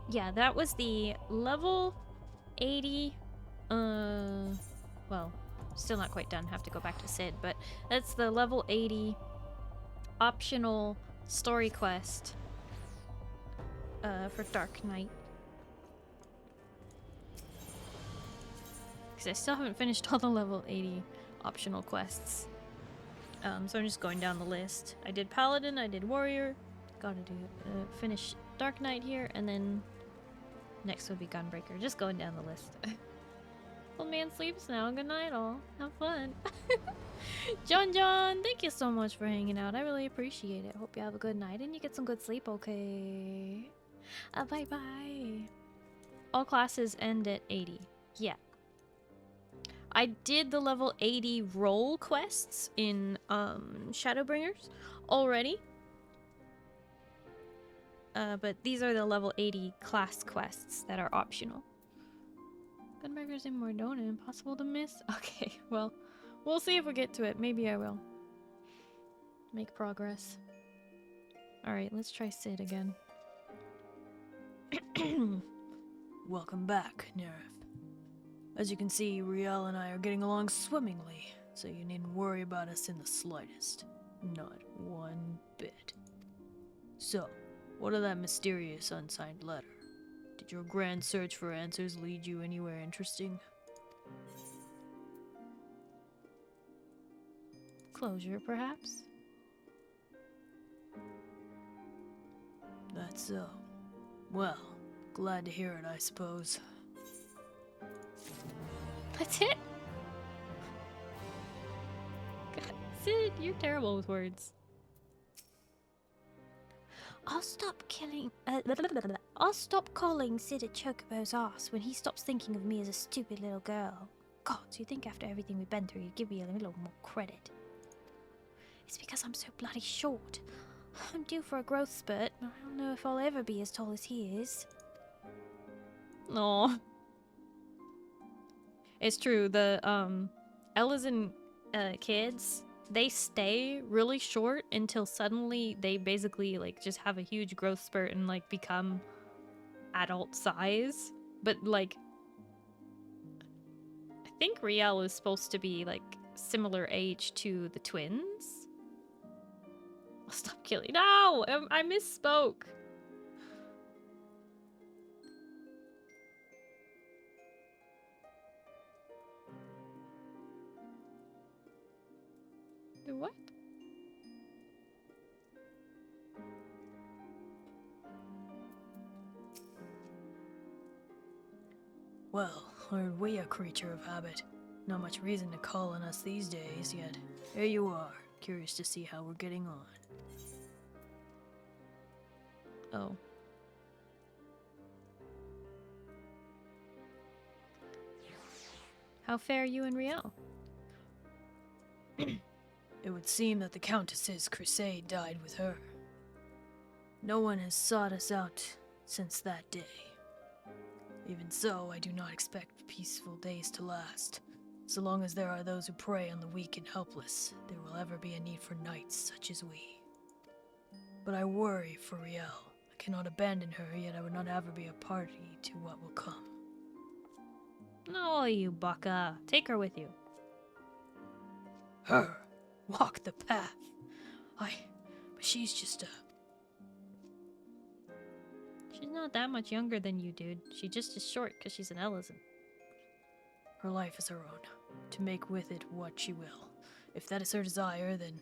Yeah, that was the level 80, well, still not quite done, have to go back to Sid, but that's the level 80 optional story quest, for Dark Knight. Because I still haven't finished all the level 80 optional quests. So I'm just going down the list. I did Paladin, I did Warrior, gotta do, finish Dark Knight here, and then next would be Gunbreaker. Just going down the list. Well, man sleeps now. Good night, all. Have fun. John, thank you so much for hanging out. I really appreciate it. Hope you have a good night and you get some good sleep, okay? Bye-bye. All classes end at 80. Yeah. I did the level 80 role quests in Shadowbringers already. But these are the level 80 class quests that are optional. Gunbreaker's in Mordona, impossible to miss? Okay, well, we'll see if we get to it. Maybe I will. Make progress. Alright, let's try Sid again. Welcome back, Nerif. As you can see, Riel and I are getting along swimmingly, so you needn't worry about us in the slightest. Not one bit. So, what of that mysterious unsigned letter? Did your grand search for answers lead you anywhere interesting? Closure, perhaps? That's so. Well, glad to hear it, I suppose. That's it? God, Sid, you're terrible with words. I'll stop calling Sid a chocobo's ass when he stops thinking of me as a stupid little girl. God, you think after everything we've been through you'd give me a little more credit. It's because I'm so bloody short. I'm due for a growth spurt, but I don't know if I'll ever be as tall as he is. No. It's true. The Elysian kids, they stay really short until suddenly they basically like just have a huge growth spurt and like become adult size. But like, I think Riel is supposed to be like similar age to the twins. I'll stop killing. No, I misspoke. The what? Well, aren't we a creature of habit? Not much reason to call on us these days, yet here you are, curious to see how we're getting on. Oh. How fare you and Riel? It would seem that the Countess's crusade died with her. No one has sought us out since that day. Even so, I do not expect peaceful days to last. So long as there are those who prey on the weak and helpless, there will ever be a need for knights such as we. But I worry for Riel. I cannot abandon her, yet I would not have her be a party to what will come. No, you baka. Take her with you. Her? Walk the path? But she's just a... She's not that much younger than you, dude. She just is short because she's an Elysian. Her life is her own, to make with it what she will. If that is her desire, then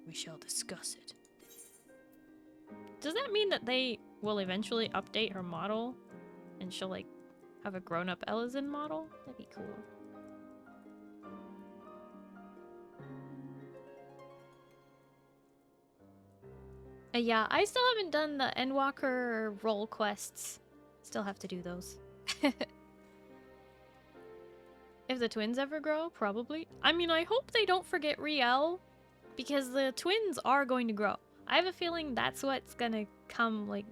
we shall discuss it. Does that mean that they will eventually update her model and she'll like have a grown-up Elysian model? That'd be cool. Yeah, I still haven't done the Endwalker role quests. Still have to do those. If the twins ever grow, probably. I mean, I hope they don't forget Riel, because the twins are going to grow. I have a feeling that's what's gonna come, like,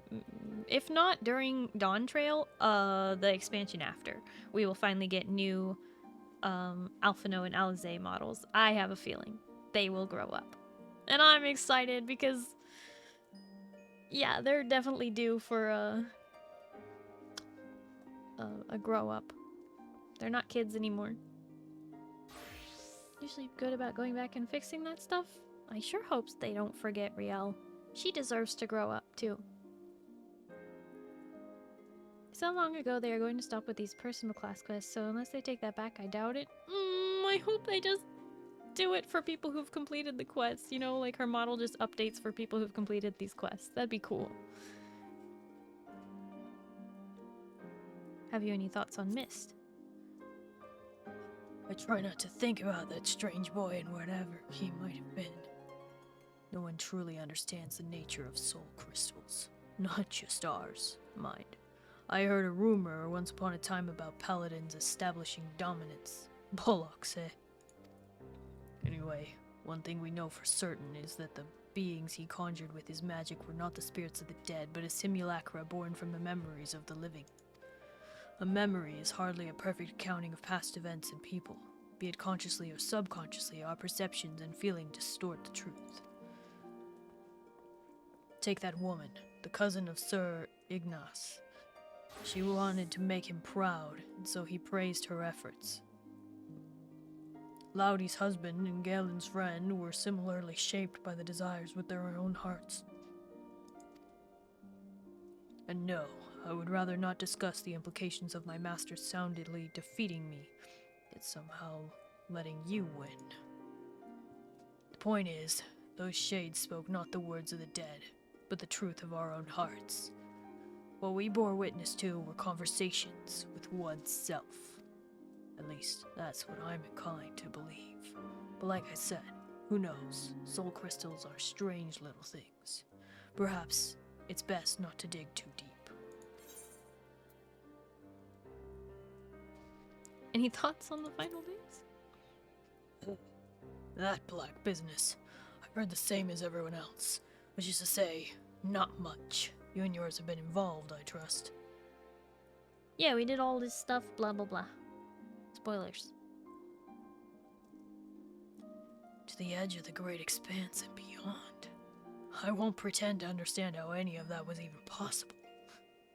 if not during Dawn Trail, the expansion after. We will finally get new Alphino and Alize models. I have a feeling they will grow up. And I'm excited because, yeah, they're definitely due for a grow up. They're not kids anymore. Usually good about going back and fixing that stuff. I sure hope they don't forget Riel. She deserves to grow up too. So long ago they are going to stop with these personal class quests, so unless they take that back, I doubt it. I hope they just do it for people who've completed the quests. You know, like her model just updates for people who've completed these quests. That'd be cool. Have you any thoughts on Mist? I try not to think about that strange boy and whatever he might have been. No one truly understands the nature of soul crystals. Not just ours, mind. I heard a rumor once upon a time about paladins establishing dominance. Bollocks, eh? Anyway, one thing we know for certain is that the beings he conjured with his magic were not the spirits of the dead, but a simulacra born from the memories of the living. A memory is hardly a perfect accounting of past events and people. Be it consciously or subconsciously, our perceptions and feeling distort the truth. Take that woman, the cousin of Sir Ignace. She wanted to make him proud, and so he praised her efforts. Laudi's husband and Galen's friend were similarly shaped by the desires with their own hearts. And no, I would rather not discuss the implications of my master soundly defeating me, yet somehow letting you win. The point is, those shades spoke not the words of the dead, but the truth of our own hearts. What we bore witness to were conversations with oneself. At least, that's what I'm inclined to believe. But like I said, who knows? Soul crystals are strange little things. Perhaps it's best not to dig too deep. Any thoughts on the final days? That black business. I've heard the same as everyone else. Which is to say, not much. You and yours have been involved, I trust. Yeah, we did all this stuff, blah blah blah. Spoilers. To the edge of the great expanse and beyond. I won't pretend to understand how any of that was even possible,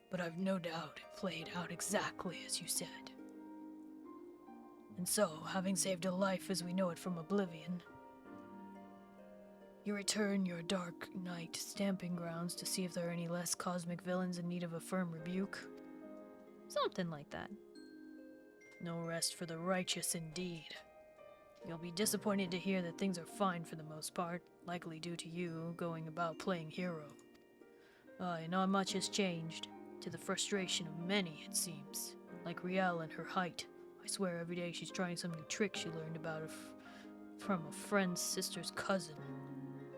but I've no doubt it played out exactly as you said. And so, having saved a life as we know it from oblivion, you return your dark night stamping grounds to see if there are any less cosmic villains in need of a firm rebuke. Something like that. No rest for the righteous indeed. You'll be disappointed to hear that things are fine for the most part, likely due to you going about playing hero. Not much has changed, to the frustration of many, it seems. Like Riel and her height. I swear every day she's trying some new trick she learned about from a friend's sister's cousin.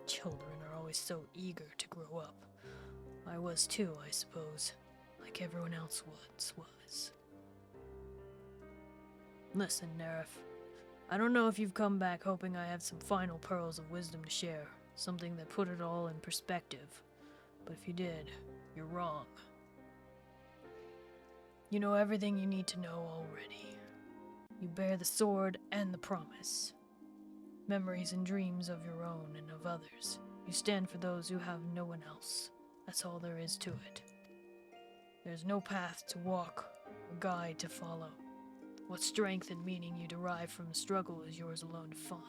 Children are always so eager to grow up. I was too, I suppose, like everyone else once was. Listen, Nerif. I don't know if you've come back hoping I have some final pearls of wisdom to share, something that put it all in perspective. But if you did, you're wrong. You know everything you need to know already. You bear the sword and the promise. Memories and dreams of your own and of others. You stand for those who have no one else. That's all there is to it. There's no path to walk, or guide to follow. What strength and meaning you derive from the struggle is yours alone to find.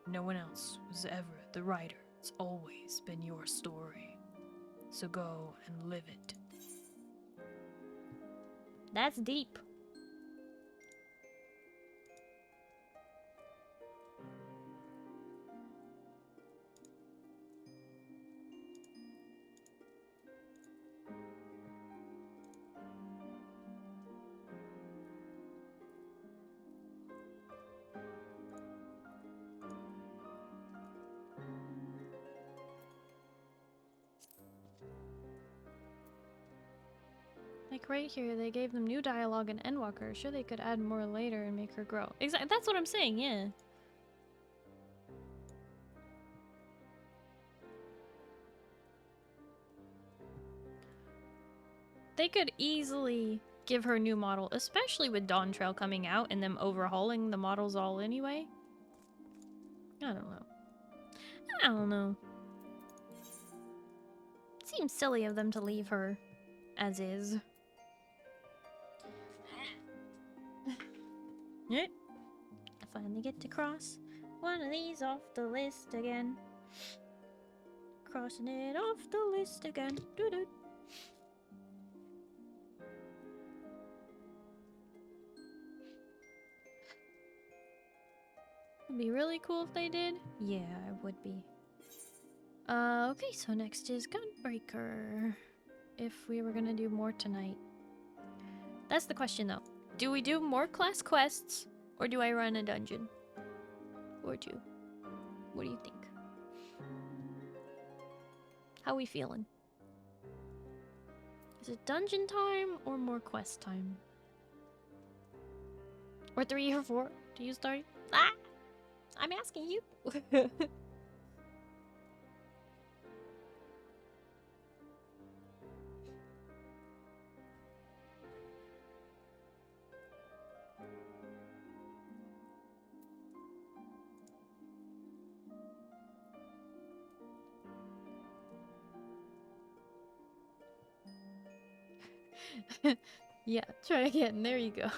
No one else was ever the writer. It's always been your story. So go and live it. That's deep. Like right here, they gave them new dialogue in Endwalker. Sure, they could add more later and make her grow. Exactly, that's what I'm saying, yeah. They could easily give her a new model, especially with Dawn Trail coming out and them overhauling the models all anyway. I don't know. I don't know. Seems silly of them to leave her as is. Yep. I finally get to cross one of these off the list again. Crossing it off the list again. Doo-doo. It'd be really cool if they did. Yeah, it would be. Okay, so next is Gunbreaker. If we were gonna do more tonight. That's the question though. Do we do more class quests, or do I run a dungeon? Or two? What do you think? How we feeling? Is it dungeon time or more quest time? Or 3 or 4? Do you start? Ah! I'm asking you. Yeah, try again. There you go. Up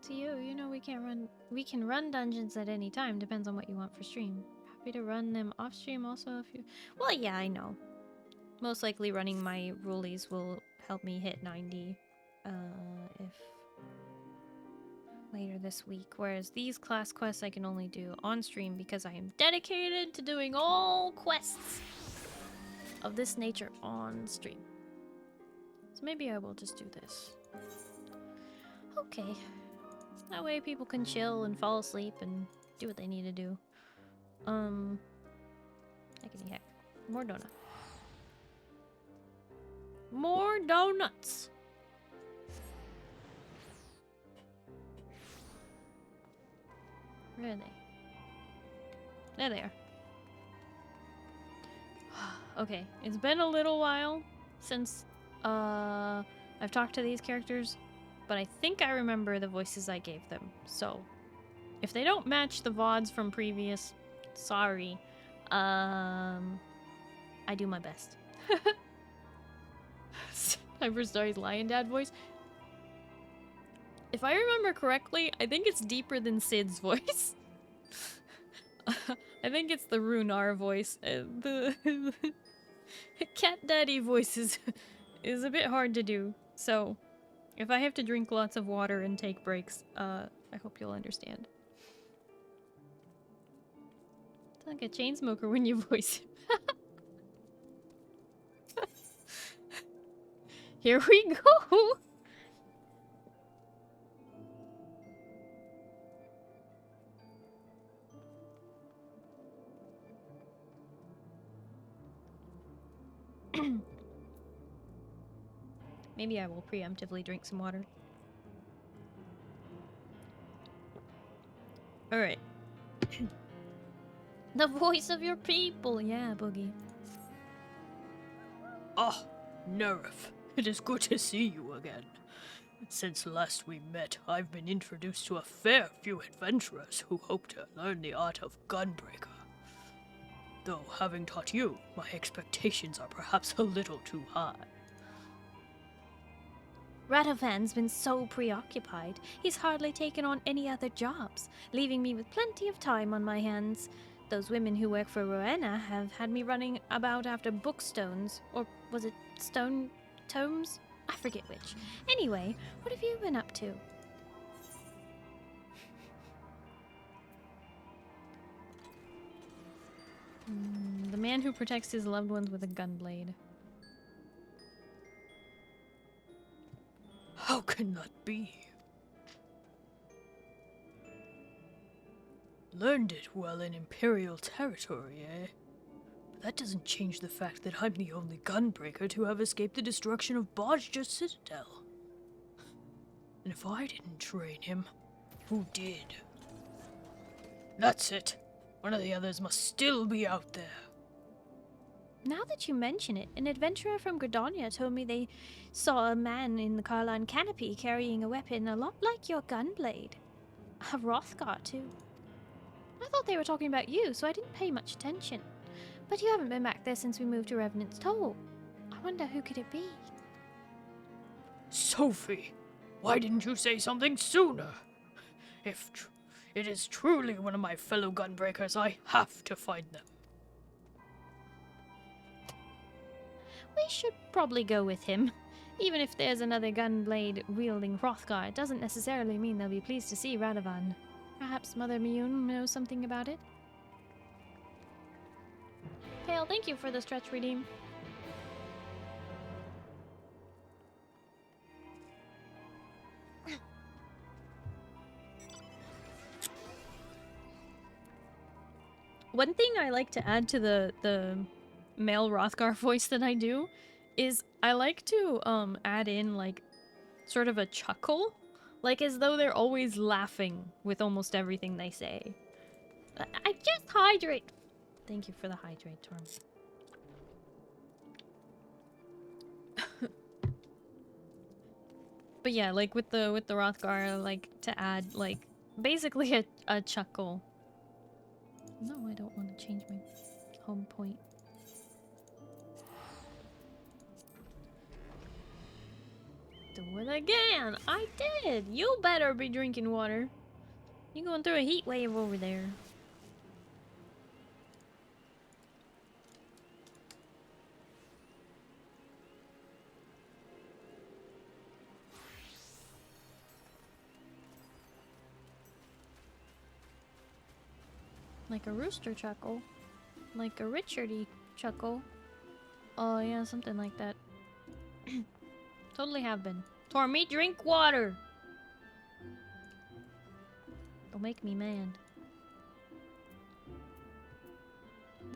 to you. You know we can run dungeons at any time. Depends on what you want for stream. Happy to run them off stream also if you. Well, yeah, I know. Most likely running my rulies will help me hit 90 if later this week, whereas these class quests I can only do on stream because I am dedicated to doing all quests of this nature on stream. So maybe I will just do this. Okay. That way people can chill and fall asleep and do what they need to do. Heckity heck. More donut. More donuts! Where are they? There they are. Okay, it's been a little while since I've talked to these characters, but I think I remember the voices I gave them. So, if they don't match the VODs from previous, sorry. I do my best. Hyper Starry's Lion Dad voice. If I remember correctly, I think it's deeper than Sid's voice. I think it's the Runar voice. The Cat Daddy voice is a bit hard to do. So, if I have to drink lots of water and take breaks, I hope you'll understand. It's like a chain smoker when you voice him. Here we go! Maybe I will preemptively drink some water. Alright. The voice of your people! Yeah, Boogie. Ah, Nerif. It is good to see you again. Since last we met, I've been introduced to a fair few adventurers who hope to learn the art of gunbreaker. Though, having taught you, my expectations are perhaps a little too high. Radovan's been so preoccupied, he's hardly taken on any other jobs, leaving me with plenty of time on my hands. Those women who work for Rowena have had me running about after bookstones, or was it stone tomes? I forget which. Anyway, what have you been up to? The man who protects his loved ones with a gunblade. How can that be? Learned it while in Imperial territory, eh? But that doesn't change the fact that I'm the only gunbreaker to have escaped the destruction of Bajja Citadel. And if I didn't train him, who did? That's it. One of the others must still be out there. Now that you mention it, an adventurer from Gridania told me they saw a man in the Carline canopy carrying a weapon a lot like your gunblade. A Rothgar, too. I thought they were talking about you, so I didn't pay much attention. But you haven't been back there since we moved to Revenant's Toll. I wonder who could it be? Sophie, why didn't you say something sooner? If it is truly one of my fellow gunbreakers, I have to find them. We should probably go with him. Even if there's another gunblade-wielding Hrothgar, it doesn't necessarily mean they'll be pleased to see Radovan. Perhaps Mother Miyun knows something about it? Pale, thank you for the stretch redeem. One thing I like to add to the male Hrothgar voice that I do is I like to add in like sort of a chuckle, like as though they're always laughing with almost everything they say. I just hydrate. Thank you for the hydrate term. But yeah, like with the Hrothgar, I like to add like basically a chuckle. No, I don't want to change my home point. Do it again! I did! You better be drinking water. You're going through a heat wave over there. Like a rooster chuckle. Like a Richardy chuckle. Oh yeah, something like that. Totally have been. Tormy, drink water! Don't make me mad.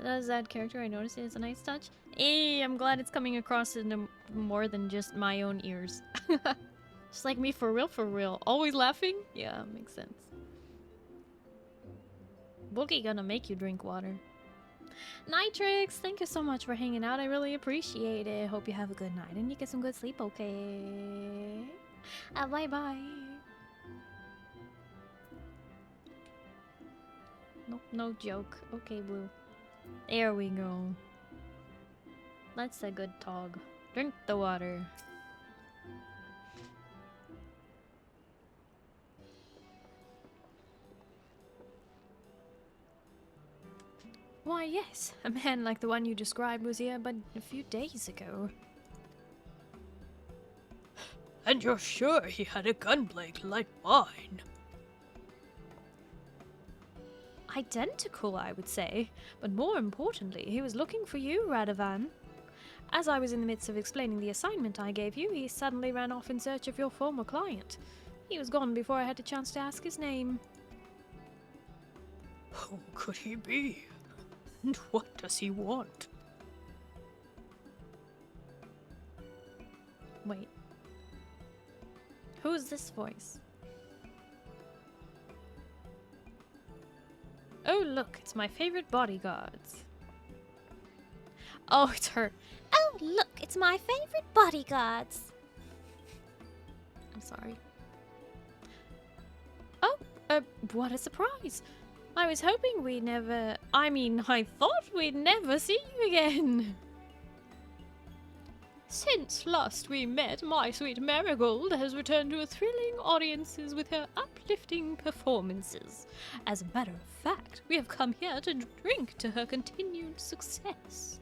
Does that character, I noticed it as a nice touch. Hey, I'm glad it's coming across into more than just my own ears. Just like me for real, for real. Always laughing? Yeah, makes sense. Boogie gonna make you drink water. Nitrix, thank you so much for hanging out. I really appreciate it. Hope you have a good night and you get some good sleep, okay? Bye-bye. Nope, no joke. Okay, Blue. There we go. That's a good talk. Drink the water. Why, yes. A man like the one you described was here but a few days ago. And you're sure he had a gunblade like mine? Identical, I would say. But more importantly, he was looking for you, Radovan. As I was in the midst of explaining the assignment I gave you, he suddenly ran off in search of your former client. He was gone before I had a chance to ask his name. Who could he be? And what does he want? Wait. Who's this voice? Oh, look, it's my favorite bodyguards. Oh, it's her. Oh, look, it's my favorite bodyguards. I'm sorry. Oh, what a surprise. I was hoping we'd never... I thought we'd never see you again. Since last we met, my sweet Marigold has returned to thrilling audiences with her uplifting performances. As a matter of fact, we have come here to drink to her continued success.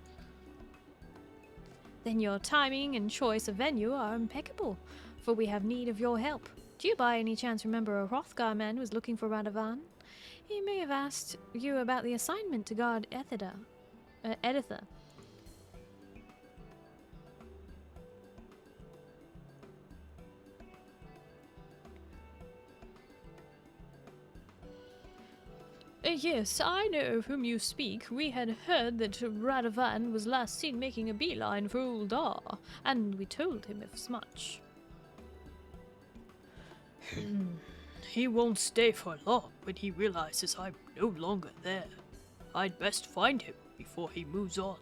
Then your timing and choice of venue are impeccable, for we have need of your help. Do you by any chance remember a Hrothgar man who was looking for Radovan? He may have asked you about the assignment to guard Editha. Yes, I know of whom you speak. We had heard that Radovan was last seen making a beeline for Uldar, and we told him as much. He won't stay for long when he realizes I'm no longer there. I'd best find him before he moves on.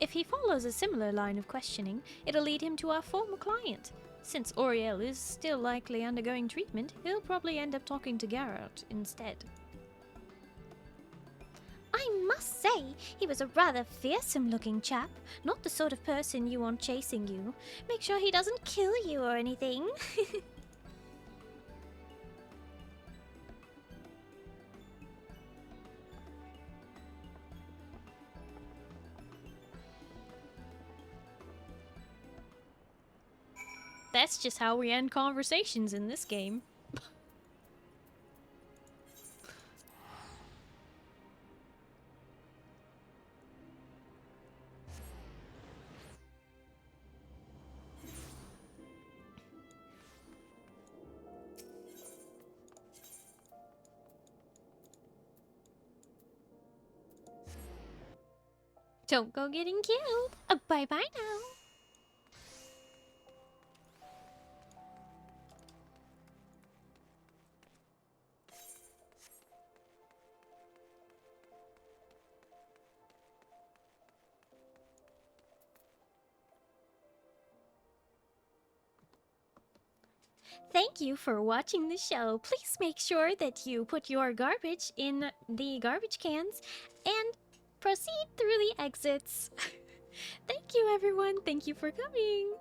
If he follows a similar line of questioning, it'll lead him to our former client. Since Auriel is still likely undergoing treatment, he'll probably end up talking to Garrett instead. I must say, he was a rather fearsome-looking chap. Not the sort of person you want chasing you. Make sure he doesn't kill you or anything. That's just how we end conversations in this game. Don't go getting killed. Bye-bye now. Thank you for watching the show. Please make sure that you put your garbage in the garbage cans and proceed through the exits. Thank you, everyone. Thank you for coming.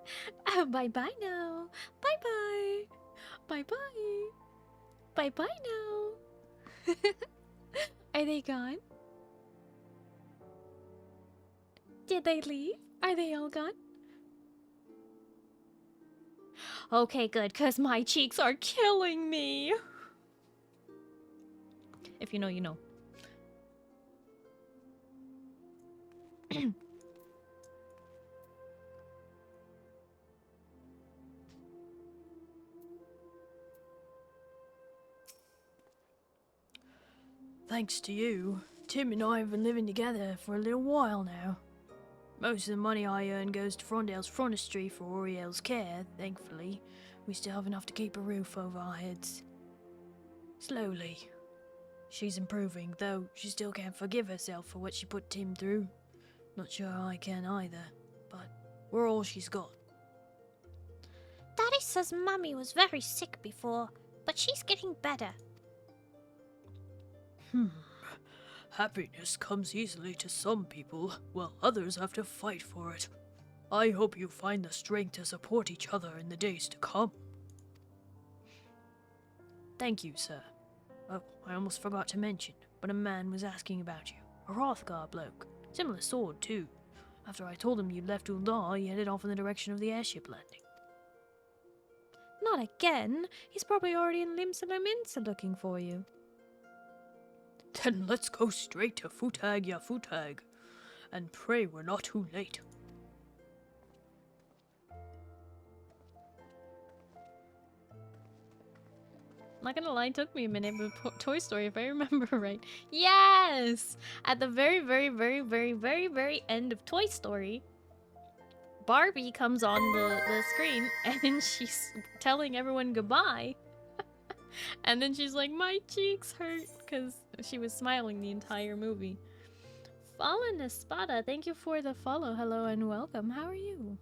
Bye-bye now. Bye-bye. Bye-bye. Bye-bye now. Are they gone? Did they leave? Are they all gone? Okay, good, because my cheeks are killing me. If you know, you know. Thanks to you, Tim and I have been living together for a little while now. Most of the money I earn goes to Frondale's frontistry for Auriel's care, thankfully. We still have enough to keep a roof over our heads. Slowly. She's improving, though she still can't forgive herself for what she put Tim through. Not sure I can either, but we're all she's got. Daddy says Mummy was very sick before, but she's getting better. Happiness comes easily to some people, while others have to fight for it. I hope you find the strength to support each other in the days to come. Thank you, sir. Oh, I almost forgot to mention, but a man was asking about you. A Hrothgar bloke. Similar sword, too. After I told him you'd left Ul'dah, he headed off in the direction of the airship landing. Not again. He's probably already in Limsa looking for you. Then let's go straight to Futag ya Futag, and pray we're not too late. Not gonna lie, it took me a minute, but Toy Story, if I remember right. Yes! At the very, very, very, very, very, very end of Toy Story, Barbie comes on the screen, and she's telling everyone goodbye. And then she's like, my cheeks hurt, because she was smiling the entire movie. Fallen Espada, thank you for the follow. Hello and welcome. How are you?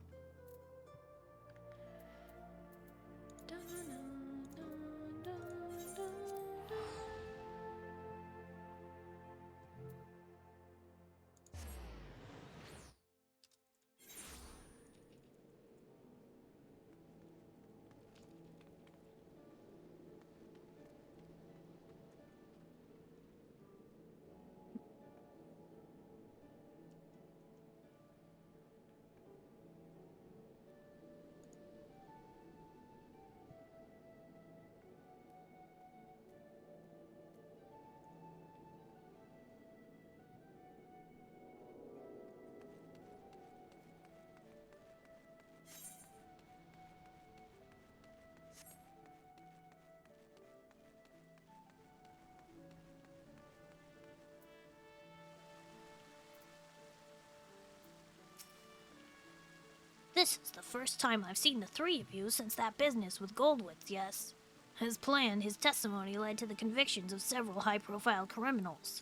This is the first time I've seen the three of you since that business with Goldwitz, yes. As planned, his testimony led to the convictions of several high-profile criminals.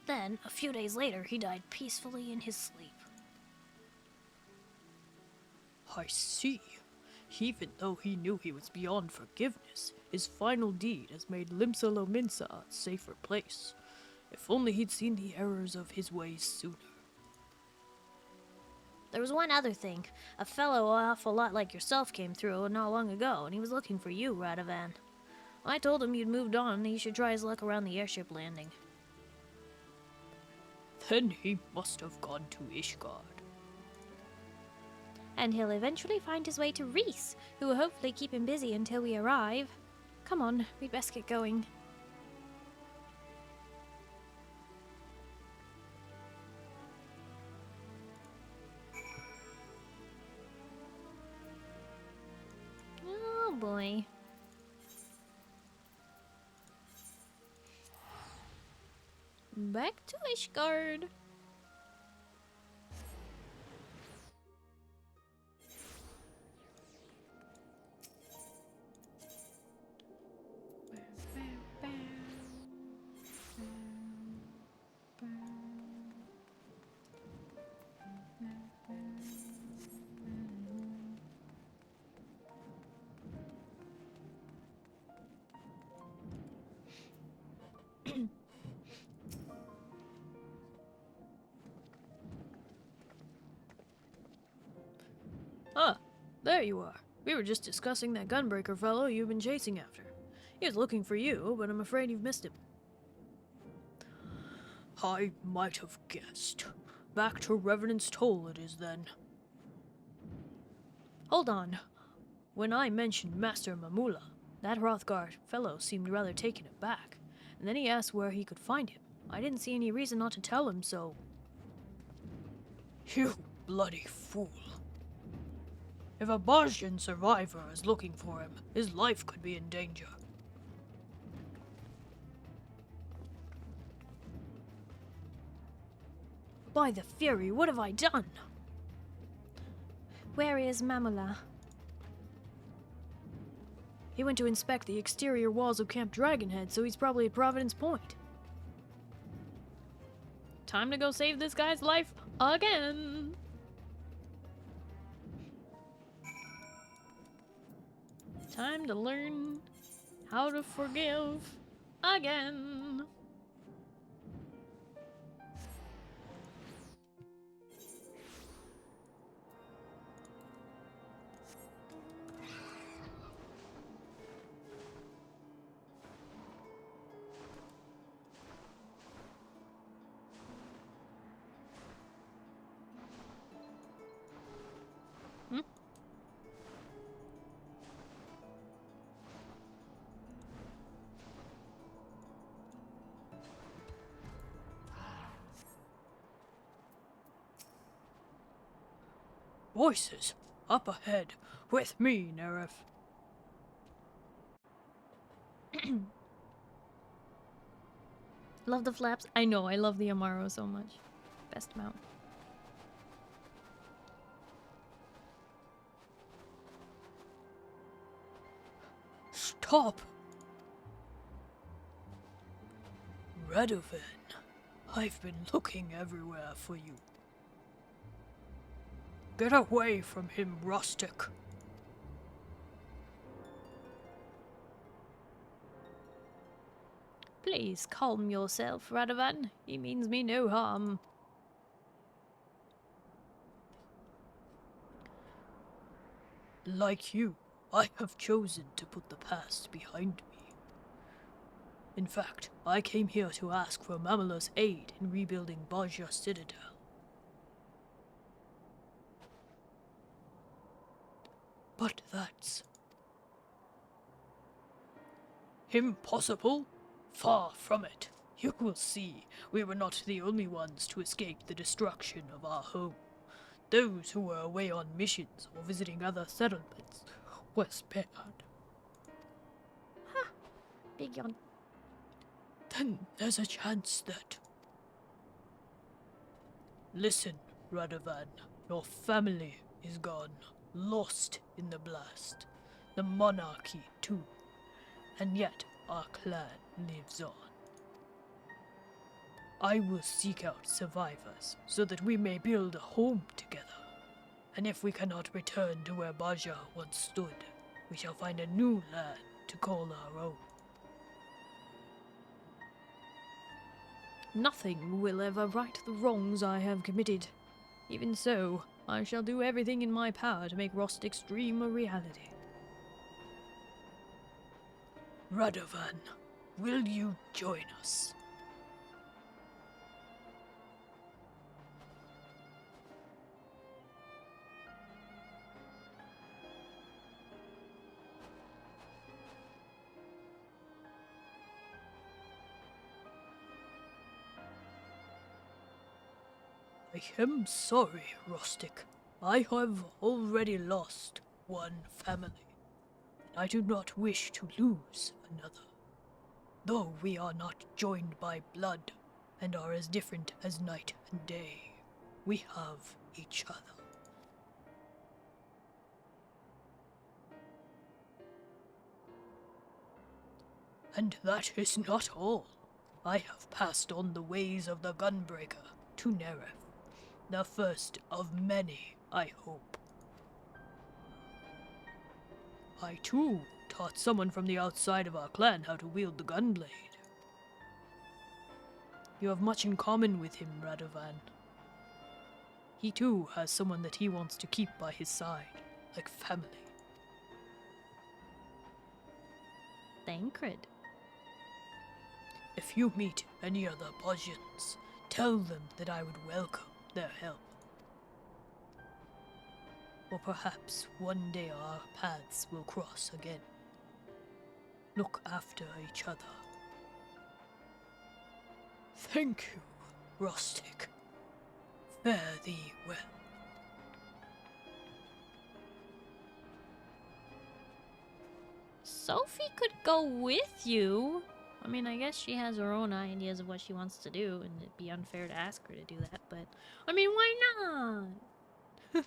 Then, a few days later, he died peacefully in his sleep. I see. Even though he knew he was beyond forgiveness, his final deed has made Limsa Lominsa a safer place. If only he'd seen the errors of his ways sooner. There was one other thing. A fellow awful lot like yourself came through not long ago, and he was looking for you, Radovan. I told him you'd moved on and he should try his luck around the airship landing. Then he must have gone to Ishgard. And he'll eventually find his way to Reese, who will hopefully keep him busy until we arrive. Come on, we'd best get going. Oh boy. Back to Ishgard. Ah, there you are. We were just discussing that gunbreaker fellow you've been chasing after. He was looking for you, but I'm afraid you've missed him. I might have guessed. Back to Revenant's Toll it is then. Hold on. When I mentioned Master Mamula, that Hrothgar fellow seemed rather taken aback, and then he asked where he could find him. I didn't see any reason not to tell him, so... You bloody fool. If a Bajjan survivor is looking for him, his life could be in danger. By the Fury, what have I done? Where is Mamula? He went to inspect the exterior walls of Camp Dragonhead, so he's probably at Providence Point. Time to go save this guy's life again. Time to learn how to forgive again. Voices! Up ahead! With me, Neref! Love the flaps. I know, I love the Amaro so much. Best mount. Stop! Radovan, I've been looking everywhere for you. Get away from him, rustic. Please calm yourself, Radovan. He means me no harm. Like you, I have chosen to put the past behind me. In fact, I came here to ask for Mamela's aid in rebuilding Bajra Citadel. But that's impossible? Far from it. You will see, we were not the only ones to escape the destruction of our home. Those who were away on missions or visiting other settlements were spared. Big yawn. Then there's a chance that... Listen, Radovan, your family is gone. Lost in the blast. The monarchy, too. And yet, our clan lives on. I will seek out survivors, so that we may build a home together. And if we cannot return to where Bajra once stood, we shall find a new land to call our own. Nothing will ever right the wrongs I have committed. Even so, I shall do everything in my power to make Rustic's dream a reality. Radovan, will you join us? I am sorry, Rustic. I have already lost one family. I do not wish to lose another. Though we are not joined by blood and are as different as night and day, we have each other. And that is not all. I have passed on the ways of the Gunbreaker to Neref. The first of many, I hope. I too taught someone from the outside of our clan how to wield the gunblade. You have much in common with him, Radovan. He too has someone that he wants to keep by his side, like family. Thancred. If you meet any other Bajans, tell them that I would welcome their help. Or perhaps one day our paths will cross again. Look after each other. Thank you, Rustic. Fare thee well. Sophie could go with you. I mean, I guess she has her own ideas of what she wants to do, and it'd be unfair to ask her to do that, but... I mean, why not?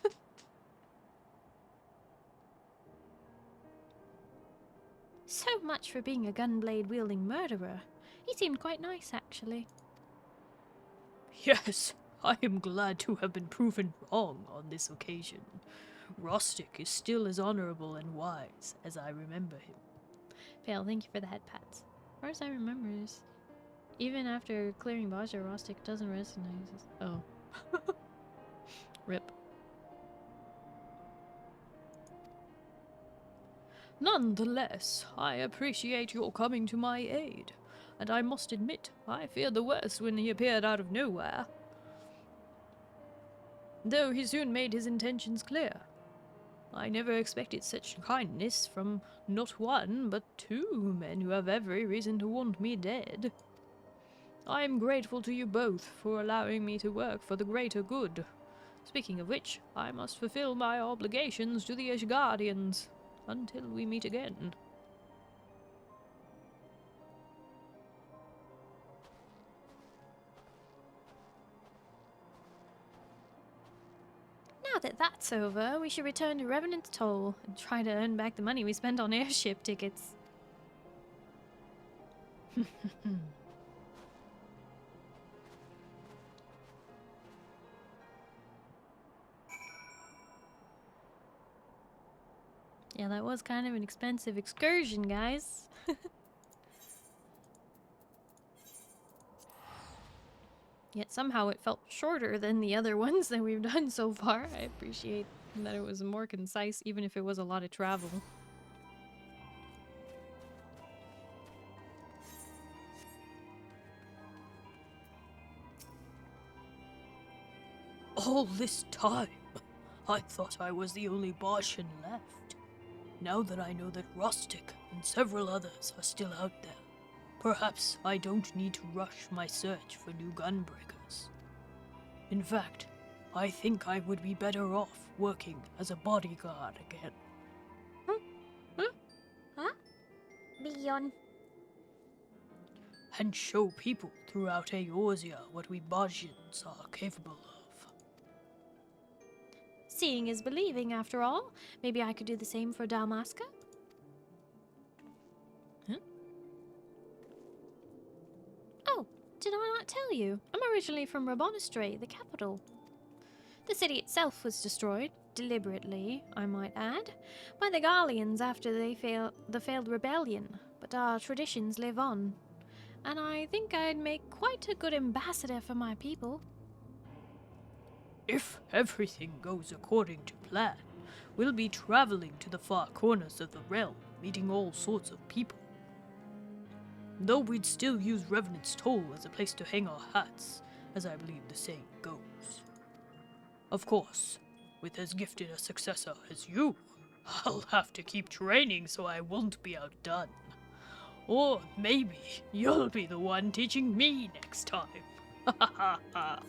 So much for being a gunblade-wielding murderer. He seemed quite nice, actually. Yes, I am glad to have been proven wrong on this occasion. Rustic is still as honorable and wise as I remember him. Pale, thank you for the head pats. As far as I remember, even after clearing Baja, Rustic doesn't recognize us. Oh. Rip. Nonetheless, I appreciate your coming to my aid, and I must admit, I feared the worst when he appeared out of nowhere. Though he soon made his intentions clear. I never expected such kindness from not one, but two men who have every reason to want me dead. I am grateful to you both for allowing me to work for the greater good. Speaking of which, I must fulfill my obligations to the Ashgardians. Until we meet again. Now that that's over, we should return to Revenant's Toll and try to earn back the money we spent on airship tickets. Yeah, that was kind of an expensive excursion, guys. Yet somehow it felt shorter than the other ones that we've done so far. I appreciate that it was more concise, even if it was a lot of travel. All this time, I thought I was the only Bashan left. Now that I know that Rustic and several others are still out there, perhaps I don't need to rush my search for new gunbreakers. In fact, I think I would be better off working as a bodyguard again. Huh? Beyond. And show people throughout Eorzea what we Bajans are capable of. Seeing is believing, after all. Maybe I could do the same for Dalmasca? Huh? Oh, did I not tell you? I'm originally from Rabonistre, the capital. The city itself was destroyed, deliberately, I might add, by the Garleans after the failed rebellion, but our traditions live on. And I think I'd make quite a good ambassador for my people. If everything goes according to plan, we'll be traveling to the far corners of the realm, meeting all sorts of people. Though we'd still use Revenant's Toll as a place to hang our hats, as I believe the saying goes. Of course, with as gifted a successor as you, I'll have to keep training so I won't be outdone. Or maybe you'll be the one teaching me next time. Ha ha ha ha.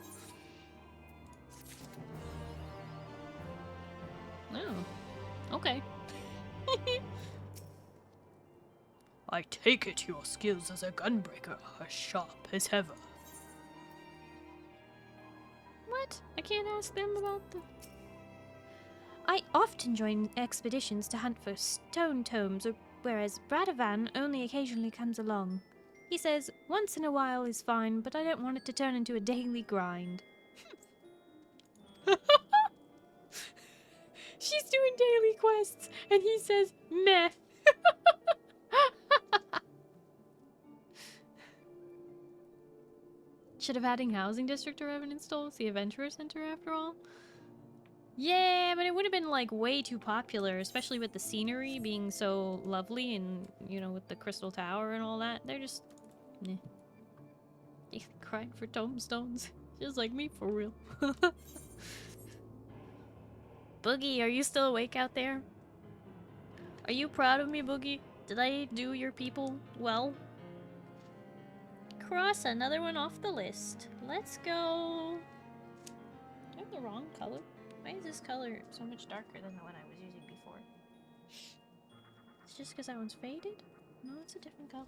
Oh, okay. I take it your skills as a gunbreaker are sharp as ever. What? I can't ask them about the... I often join expeditions to hunt for stone tomes, whereas Radovan only occasionally comes along. He says once in a while is fine, but I don't want it to turn into a daily grind. She's doing daily quests, and he says, meh. Should have adding housing district to Revenant's Toll. It's the Adventurer Center after all. Yeah, but it would have been like way too popular, especially with the scenery being so lovely and, you know, with the Crystal Tower and all that. They're just... Meh. They crying for tombstones. Just like me, for real. Boogie, are you still awake out there? Are you proud of me, Boogie? Did I do your people well? Cross another one off the list. Let's go... Do I have the wrong color? Why is this color so much darker than the one I was using before? It's just because that one's faded? No, it's a different color.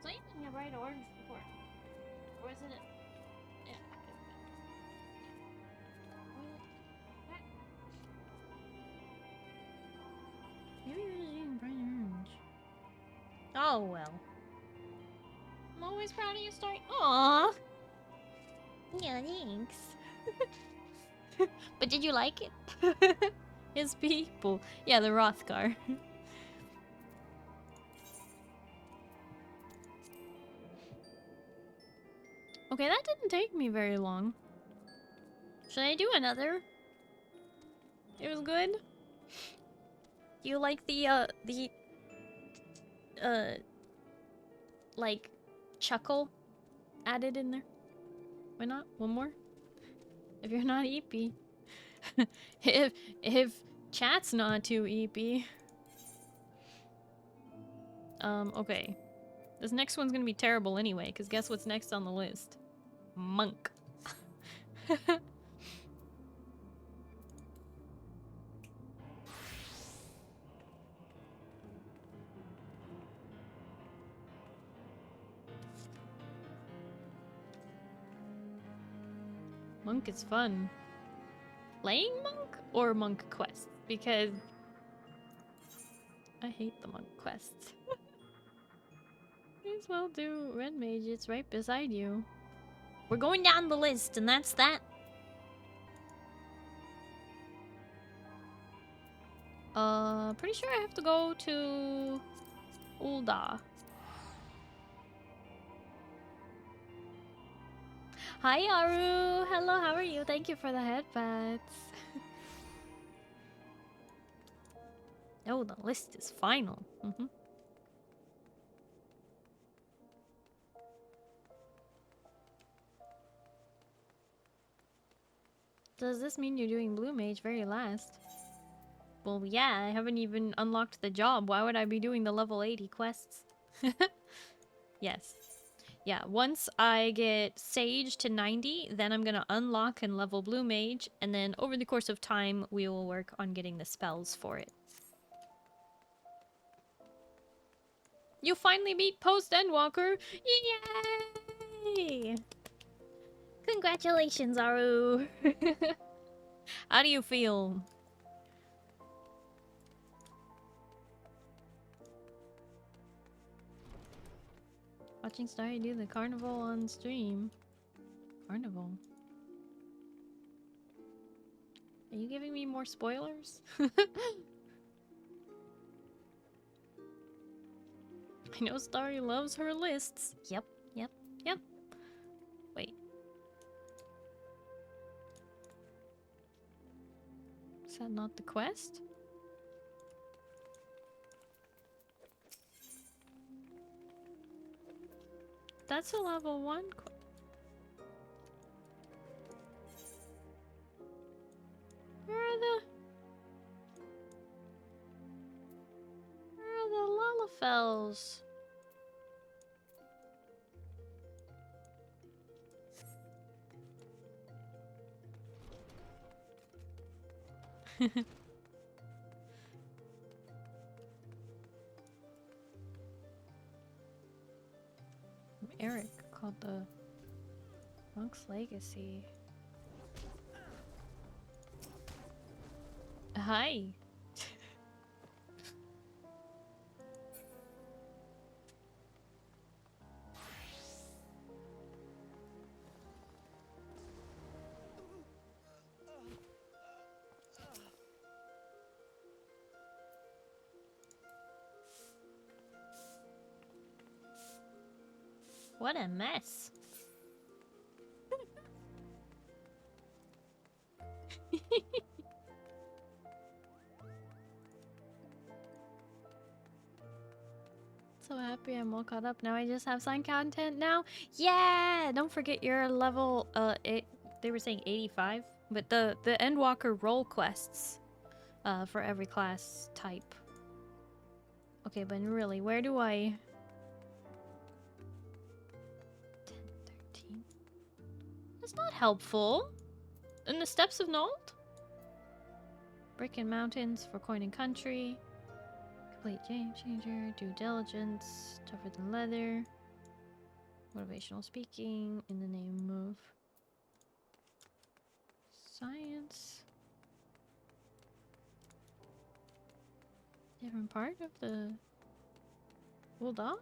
So I even have bright orange before. Or is it a... Yeah. Maybe you're just using bright orange. Oh well. I'm always proud of your story. Aww. Yeah, thanks. But did you like it? His people. Yeah, the Rothgar. Okay, that didn't take me very long. Should I do another? It was good. Do you like the like chuckle added in there? Why not? One more? If you're not EP. if chat's not too EP. Okay. This next one's gonna be terrible anyway, because guess what's next on the list? Monk. Monk is fun. Playing monk or monk quests? Because I hate the monk quests. May as well do red mage, it's right beside you. We're going down the list, and that's that. Pretty sure I have to go to Ulda. Hi, Aru! Hello, how are you? Thank you for the headbats. Oh, the list is final. Does this mean you're doing Blue Mage very last? Well, yeah, I haven't even unlocked the job. Why would I be doing the level 80 quests? Yes. Yeah, once I get Sage to 90, then I'm gonna unlock and level Blue Mage, and then over the course of time, we will work on getting the spells for it. You finally beat Post Endwalker! Yay! Congratulations, Aru! How do you feel? Watching Starry do the carnival on stream. Carnival? Are you giving me more spoilers? I know Starry loves her lists. Yep. Wait. Is that not the quest? That's a level 1 Where are the Lalafels? Eric called the Monk's Legacy. Hi. What a mess. So happy I'm all caught up. Now I just have sign content now. Yeah! Don't forget your level, they were saying 85, but the Endwalker role quests for every class type. Okay, but really, where do I... 10, 13? That's not helpful. In the Steppes of Nold? Brick and Mountains for Coin and Country. Complete Game Changer. Due Diligence. Tougher Than Leather. Motivational Speaking. In the Name of Science. Different part of the Hold on.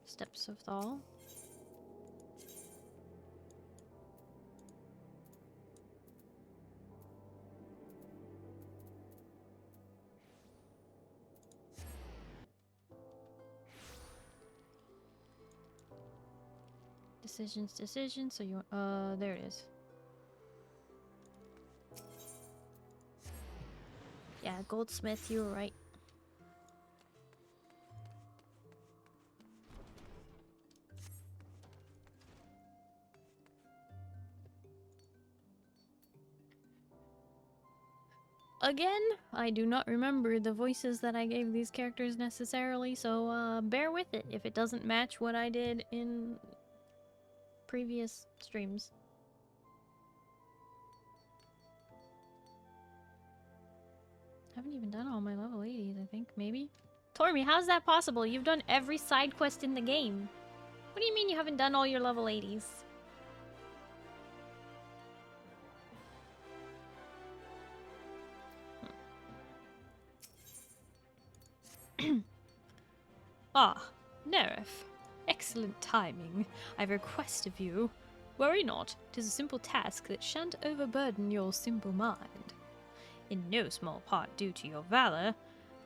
Steps of Thal. Decisions, so you, there it is. Yeah, Goldsmith, you were right. Again, I do not remember the voices that I gave these characters necessarily, so bear with it if it doesn't match what I did in previous streams. Haven't even done all my level 80s, I think, maybe? Tormy, how's that possible? You've done every side quest in the game. What do you mean you haven't done all your level 80s? Ah, Neref. Excellent timing. I've a request of you. Worry not, 'tis a simple task that shan't overburden your simple mind. In no small part due to your valor,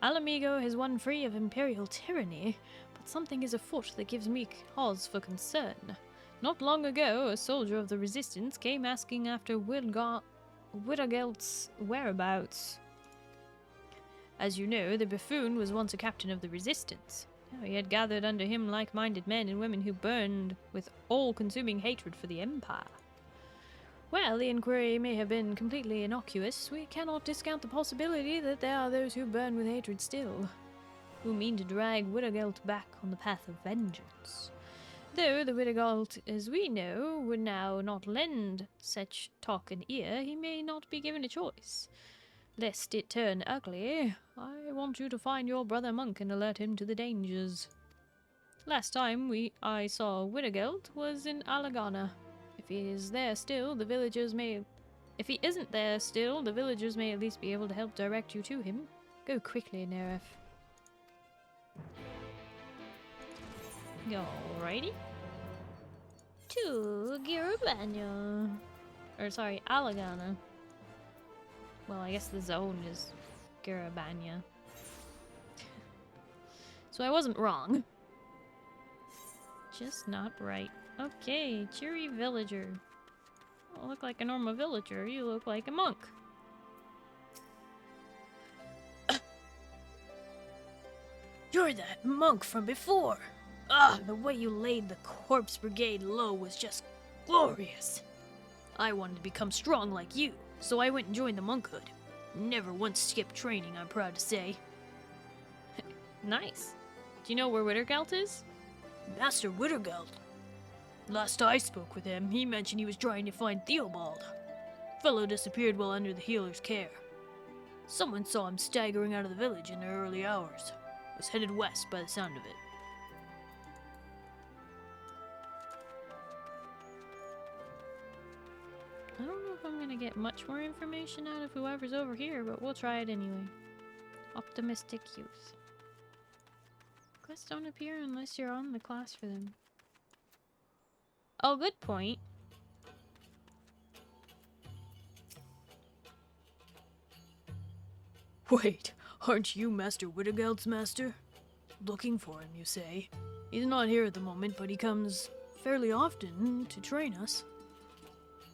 Alamigo has won free of imperial tyranny, but something is afoot that gives me cause for concern. Not long ago, a soldier of the Resistance came asking after Widagelt's whereabouts. As you know, the buffoon was once a captain of the Resistance. He had gathered under him like-minded men and women who burned with all-consuming hatred for the Empire. While the inquiry may have been completely innocuous, we cannot discount the possibility that there are those who burn with hatred still, who mean to drag Widogelt back on the path of vengeance. Though the Widogelt, as we know, would now not lend such talk an ear, he may not be given a choice. Lest it turn ugly, I want you to find your brother monk and alert him to the dangers. Last time I saw Widogelt was in Alagana. If he is there still, the villagers may... If he isn't there still, the villagers may at least be able to help direct you to him. Go quickly, Neref. Alrighty. To Girubanya. Or sorry, Alagana. Well, I guess the zone is Garabanya. So I wasn't wrong. Just not right. Okay, cheery villager. You don't look like a normal villager, you look like a monk. You're that monk from before! Ah, the way you laid the corpse brigade low was just glorious. I wanted to become strong like you, so I went and joined the monkhood. Never once skipped training, I'm proud to say. Nice. Do you know where Widogelt is? Master Widogelt? Last I spoke with him, he mentioned he was trying to find Theobald. Fellow disappeared while under the healer's care. Someone saw him staggering out of the village in the early hours. Was headed west by the sound of it. I don't know if I'm gonna get much more information out of whoever's over here, but we'll try it anyway. Optimistic youth. Quests don't appear unless you're on the class for them. Oh, good point. Wait, aren't you Master Widogelt's master? Looking for him, you say? He's not here at the moment, but he comes fairly often to train us.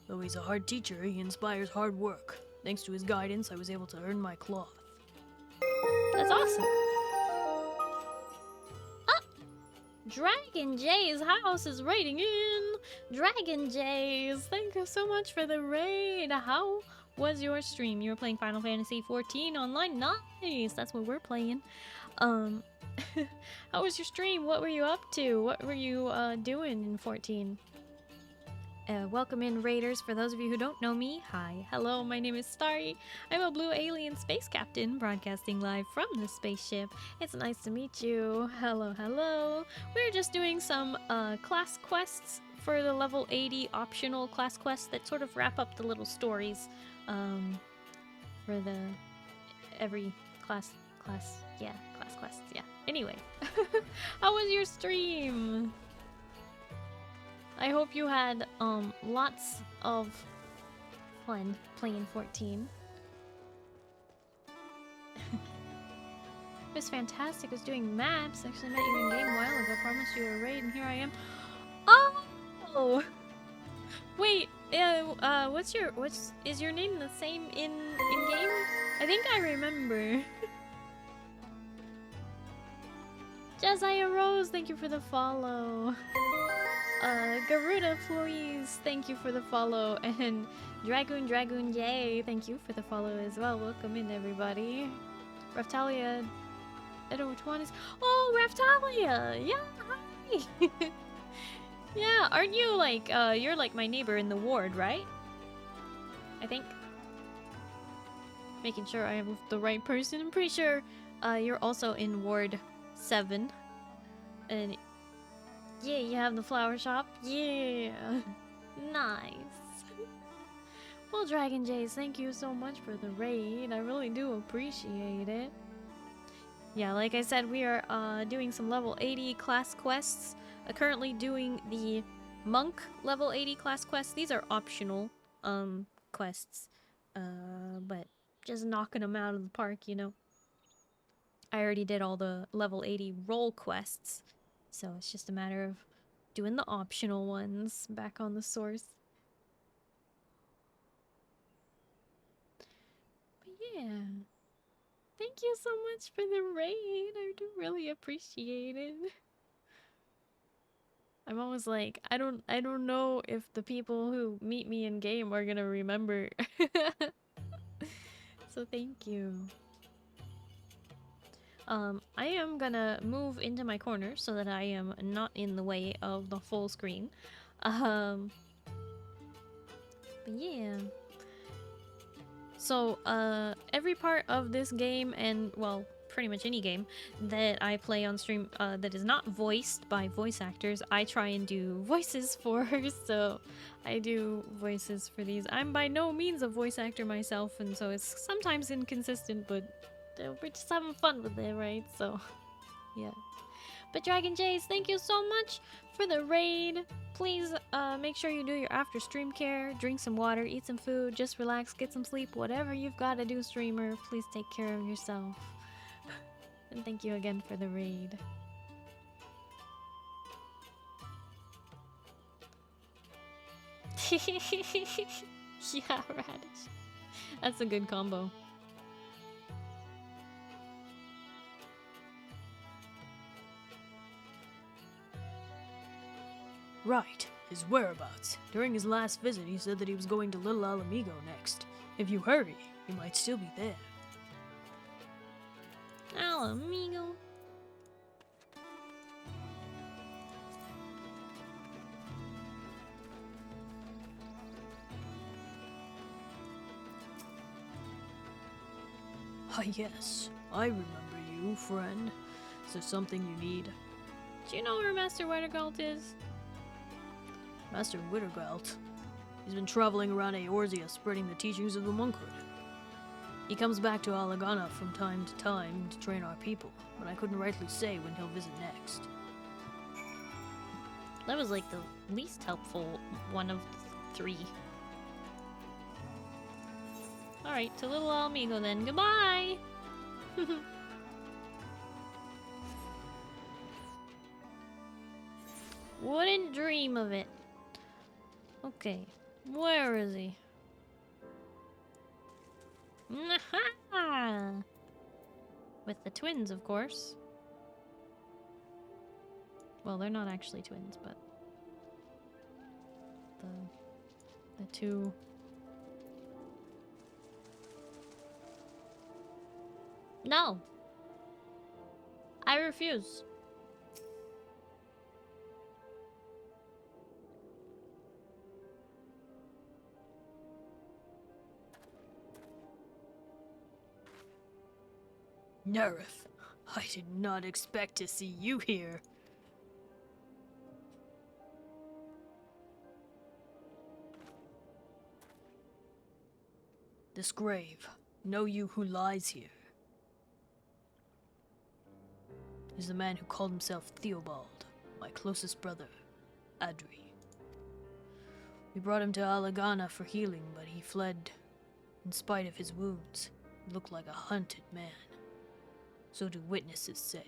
Though he's a hard teacher, he inspires hard work. Thanks to his guidance, I was able to earn my cloth. That's awesome. Ah! Dragon Jay's house is raiding in. Dragon Jays, thank you so much for the raid. How was your stream? You were playing Final Fantasy XIV online? Nice, that's what we're playing. How was your stream? What were you up to? What were you doing in 14? Welcome in, Raiders. For those of you who don't know me, hi, hello, my name is Starry. I'm a blue alien space captain broadcasting live from the spaceship. It's nice to meet you. Hello, hello. We're just doing some class quests for the level 80 optional class quests that sort of wrap up the little stories for the every class Yeah, class quests, yeah. Anyway, how was your stream? I hope you had lots of fun playing 14. It was fantastic. I was doing maps. Actually met you in game a while ago. Promised you a raid, and here I am. Oh! Wait, is your name the same in game? I think I remember. Josiah Rose, thank you for the follow. Garuda, please, thank you for the follow. And Dragoon, yay, thank you for the follow as well. Welcome in, everybody. Raftalia, Edward oh, Raftalia! Yeah, hi! Yeah, aren't you like, you're like my neighbor in the ward, right? I think. Making sure I have the right person. I'm pretty sure you're also in Ward 7. And yeah, you have the flower shop. Yeah. Nice. Well, Dragon Jays, thank you so much for the raid. I really do appreciate it. Yeah, like I said, we are doing some level 80 class quests. Currently doing the monk level 80 class quests. These are optional quests. But just knocking them out of the park, you know. I already did all the level 80 role quests, so it's just a matter of doing the optional ones back on the source. But yeah, thank you so much for the raid. I do really appreciate it. I'm always like, I don't know if the people who meet me in game are gonna remember. So thank you. I am gonna move into my corner so that I am not in the way of the full screen. But yeah. So, every part of this game, and, well, pretty much any game that I play on stream that is not voiced by voice actors, I try and do voices for, so I do voices for these. I'm by no means a voice actor myself, and so it's sometimes inconsistent, but we're just having fun with it, right? So, yeah. But Dragon Jays, thank you so much for the raid. Please make sure you do your after stream care, drink some water, eat some food, just relax, get some sleep, whatever you've got to do, streamer. Please take care of yourself. And thank you again for the raid. Yeah, Radish. That's a good combo. Right, his whereabouts. During his last visit, he said that he was going to Little Alamigo next. If you hurry, he might still be there. Alamigo. Ah, yes. I remember you, friend. Is there something you need? Do you know where Master Wettergalt is? Master Wittergalt. He's been traveling around Eorzea spreading the teachings of the monkhood. He comes back to Alagana from time to time to train our people, but I couldn't rightly say when he'll visit next. That was like the least helpful one of the 3. Alright, to Little Alamigo then. Goodbye! Wouldn't dream of it. Okay, where is he? Naha! With the twins, of course. Well, they're not actually twins, but the two. No. I refuse. Nerith, I did not expect to see you here. This grave, know you who lies here? is the man who called himself Theobald, my closest brother, Adri. We brought him to Alagana for healing, but he fled in spite of his wounds. He looked like a hunted man. So do witnesses say.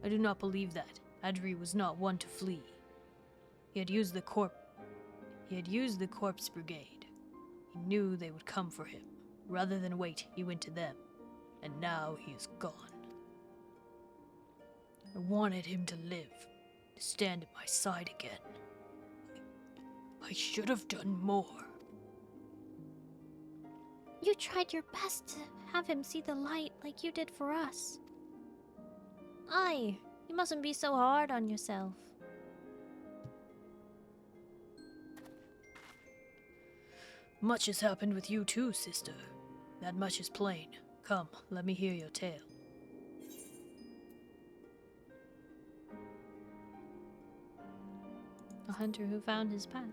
I do not believe that. Adri was not one to flee. He had used the corpse brigade. He knew they would come for him. Rather than wait, he went to them. And now he is gone. I wanted him to live, to stand at my side again. I should have done more. You tried your best to have him see the light like you did for us. Aye, you mustn't be so hard on yourself. Much has happened with you too, sister. That much is plain. Come, let me hear your tale. A hunter who found his path.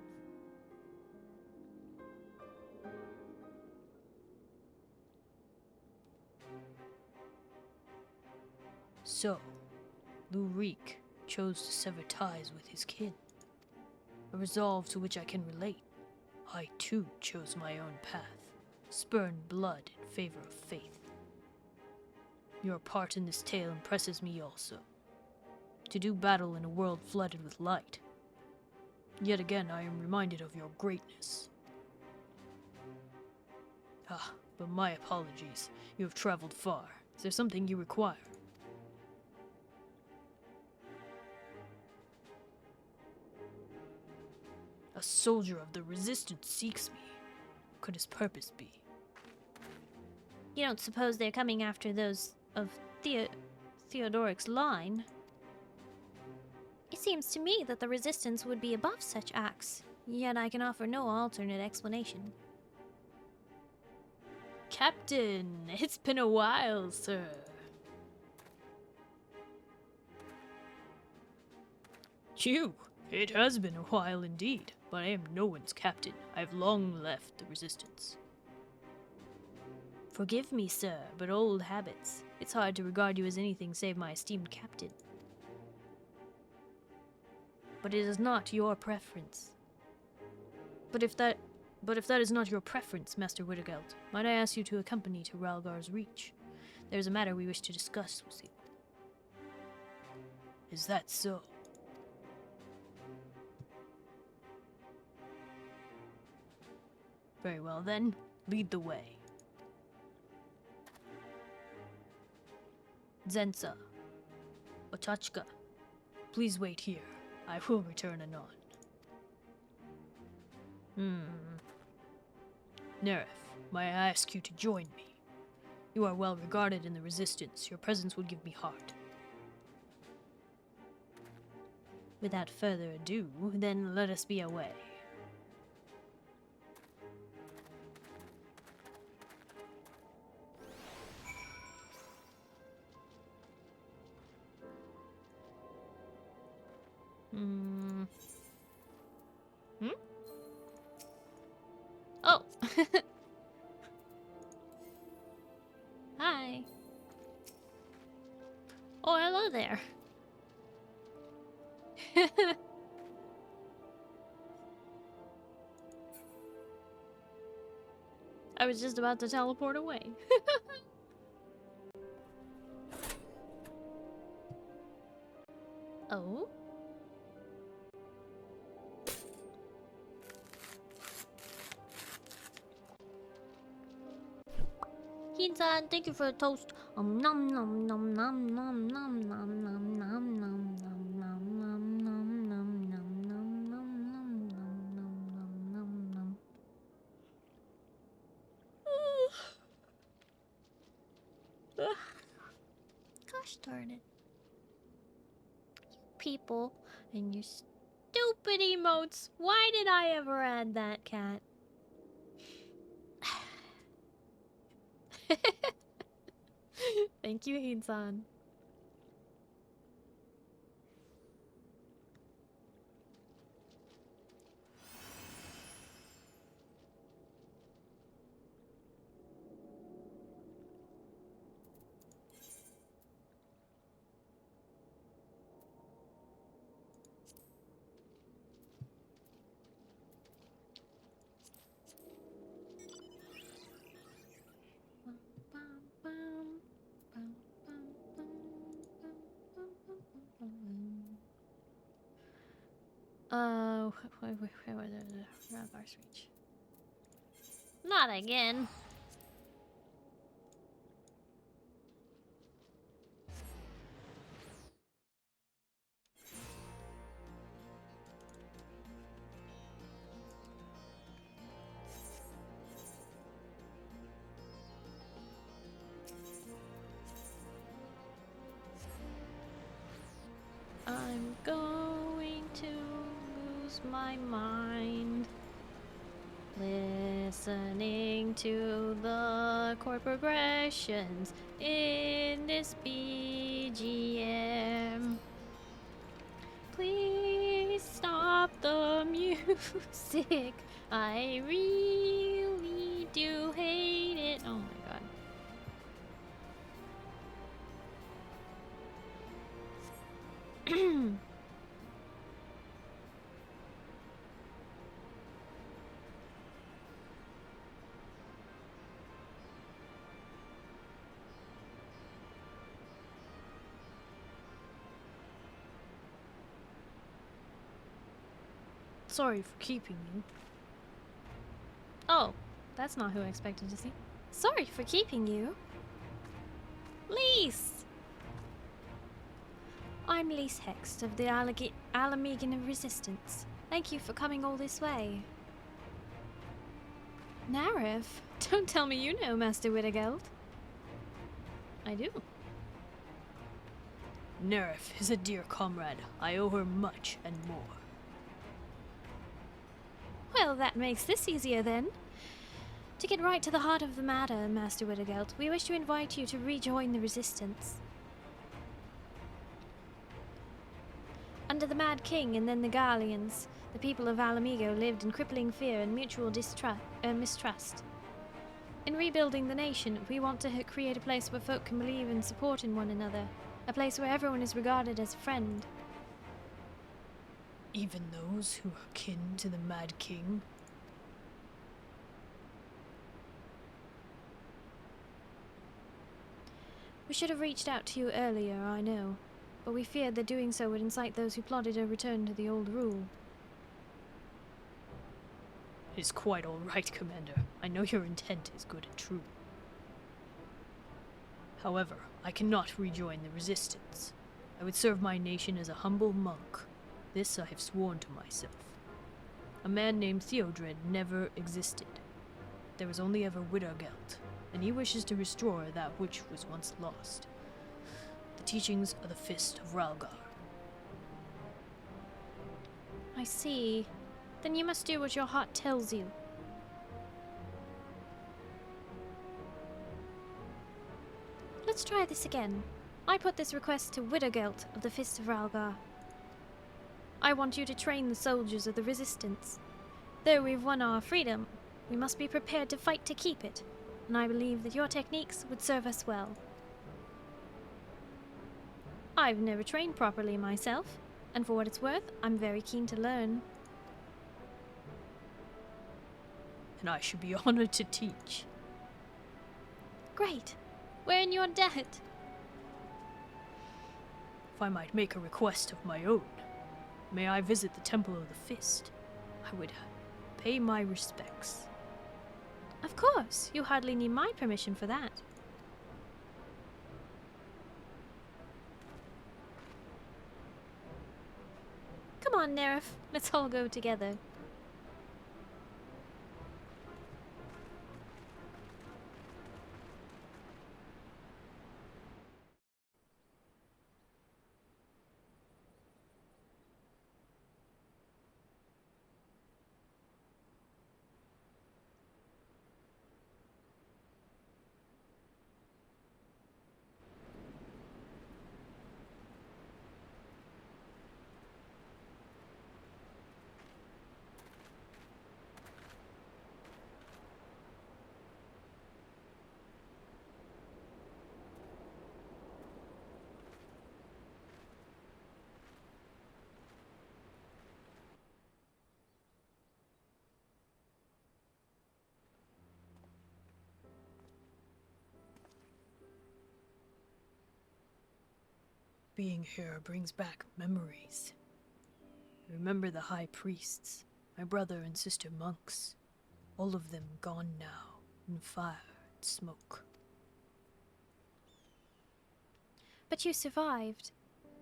So, Lurik chose to sever ties with his kin. A resolve to which I can relate. I too chose my own path, spurned blood in favor of faith. Your part in this tale impresses me also. To do battle in a world flooded with light. Yet again I am reminded of your greatness. Ah, but my apologies. You have traveled far. Is there something you require? A soldier of the Resistance seeks me. What could his purpose be? You don't suppose they're coming after those of Theodoric's line? It seems to me that the Resistance would be above such acts, yet I can offer no alternate explanation. Captain, it's been a while, sir. It has been a while indeed, but I am no one's captain. I have long left the Resistance. Forgive me, sir, but old habits. It's hard to regard you as anything save my esteemed captain. But it is not your preference. But if that is not your preference, Master Wittogeld, might I ask you to accompany to Ralgar's Reach? There is a matter we wish to discuss with you. Is that so? Very well then, lead the way. Zensa, Otachka, please wait here. I will return anon. Nerif, may I ask you to join me? You are well regarded in the Resistance. Your presence would give me heart. Without further ado, then let us be away. Oh! Hi. Oh, hello there. I was just about to teleport away. Oh? Hinsan, thank you for the toast. Nom nom nom nom nom nom nom nom nom nom nom nom nom nom nom nom nom nom nom. Gosh darn it. You people and your stupid emotes. Why did I ever add that, cat? Thank you, Hinsan. Where was it? Ralgar's Reach. Not again. I'm going to lose my mind listening to the chord progressions in this BGM. Please stop the music. I really do hate it. Oh my god. Sorry for keeping you. Oh, that's not who I expected to see. Sorry for keeping you. Lise! I'm Lise Hext of the Alamegan Resistance. Thank you for coming all this way. Narif? Don't tell me you know Master Widdergeld. I do. Nerif is a dear comrade. I owe her much and more. Well, that makes this easier then. To get right to the heart of the matter, Master Widdergeld, we wish to invite you to rejoin the Resistance. Under the Mad King and then the Garleans, the people of Alameego lived in crippling fear and mutual mistrust. In rebuilding the nation, we want to create a place where folk can believe and support in one another. A place where everyone is regarded as a friend. Even those who are kin to the Mad King? We should have reached out to you earlier, I know, but we feared that doing so would incite those who plotted a return to the old rule. It is quite all right, Commander. I know your intent is good and true. However, I cannot rejoin the Resistance. I would serve my nation as a humble monk. This I have sworn to myself. A man named Theodred never existed. There was only ever Widdergeld, and he wishes to restore that which was once lost. The teachings of the Fist of Ralgar. I see. Then you must do what your heart tells you. Let's try this again. I put this request to Widdergeld of the Fist of Ralgar. I want you to train the soldiers of the Resistance. Though we've won our freedom, we must be prepared to fight to keep it, and I believe that your techniques would serve us well. I've never trained properly myself, and for what it's worth, I'm very keen to learn. And I should be honored to teach. Great. We're in your debt. If I might make a request of my own, may I visit the Temple of the Fist? I would pay my respects. Of course, you hardly need my permission for that. Come on, Nerif, let's all go together. Being here brings back memories. Remember the high priests, my brother and sister monks. All of them gone now, in fire and smoke. But you survived,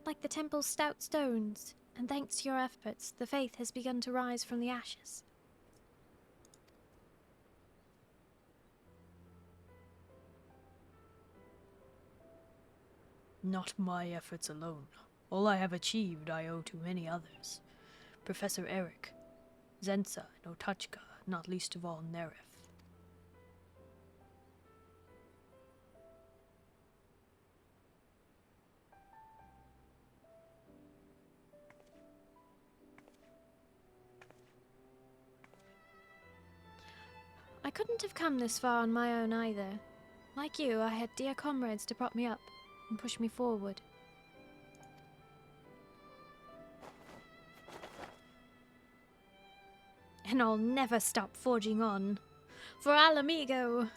like the temple's stout stones, and thanks to your efforts, the faith has begun to rise from the ashes. Not my efforts alone. All I have achieved I owe to many others. Professor Eric, Zensa, and Otachka, not least of all Nerif. I couldn't have come this far on my own either. Like you, I had dear comrades to prop me up and push me forward. And I'll never stop forging on. For Al Amigo!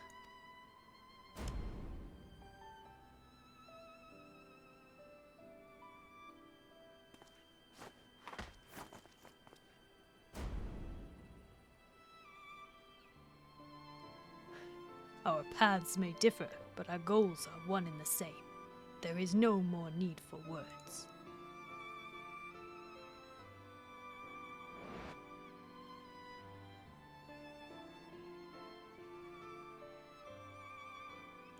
Our paths may differ, but our goals are one and the same. There is no more need for words.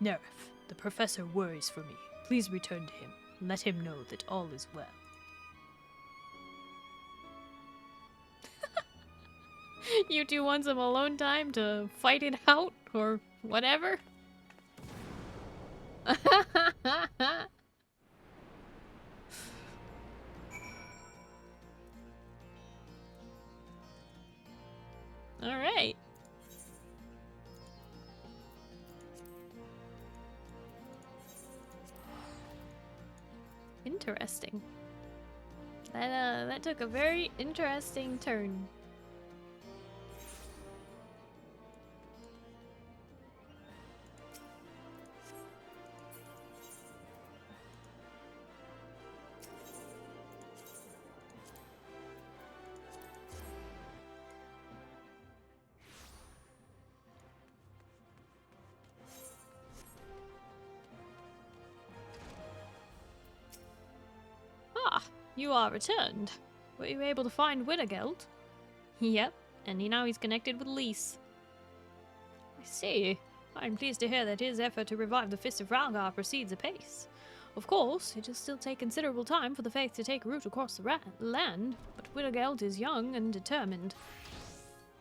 Nerif, the professor worries for me. Please return to him. Let him know that all is well. You two want some alone time to fight it out, or whatever? Alright. Interesting. That took a very interesting turn. You are returned. Were you able to find Wintergeld? Yep, and now he's connected with Lise. I see. I'm pleased to hear that his effort to revive the Fist of Ralgar proceeds apace. Of course, it will still take considerable time for the faith to take root across the land, but Wintergeld is young and determined.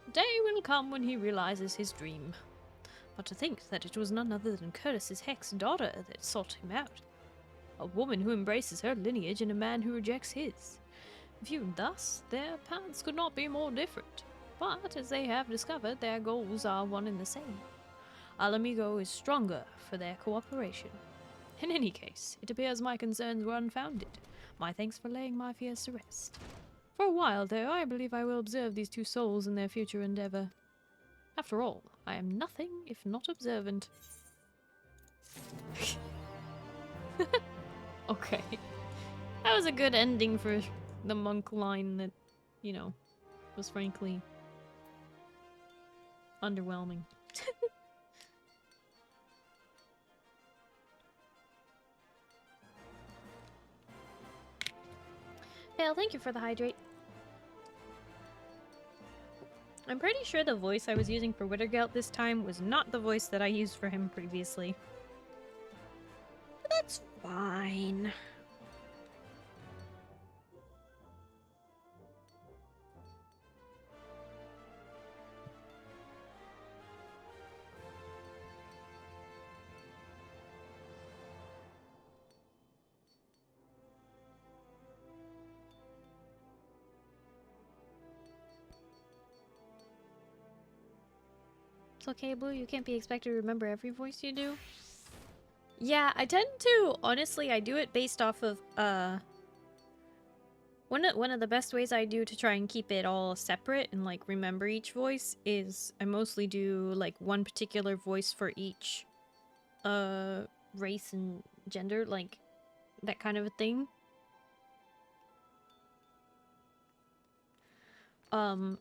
The day will come when he realizes his dream. But to think that it was none other than Curtis's Hex daughter that sought him out. A woman who embraces her lineage and a man who rejects his. Viewed thus, their paths could not be more different. But, as they have discovered, their goals are one and the same. Al Amigo is stronger for their cooperation. In any case, it appears my concerns were unfounded. My thanks for laying my fears to rest. For a while, though, I believe I will observe these two souls in their future endeavor. After all, I am nothing if not observant. Okay. That was a good ending for the monk line that, you know, was frankly underwhelming. Hale, thank you for the hydrate. I'm pretty sure the voice I was using for Wintergeld this time was not the voice that I used for him previously. But that's fine. It's okay, Blue. You can't be expected to remember every voice you do. Yeah, I tend to, honestly, I do it based off of, one of the best ways I do to try and keep it all separate and, like, remember each voice is I mostly do, like, one particular voice for each, race and gender, like, that kind of a thing.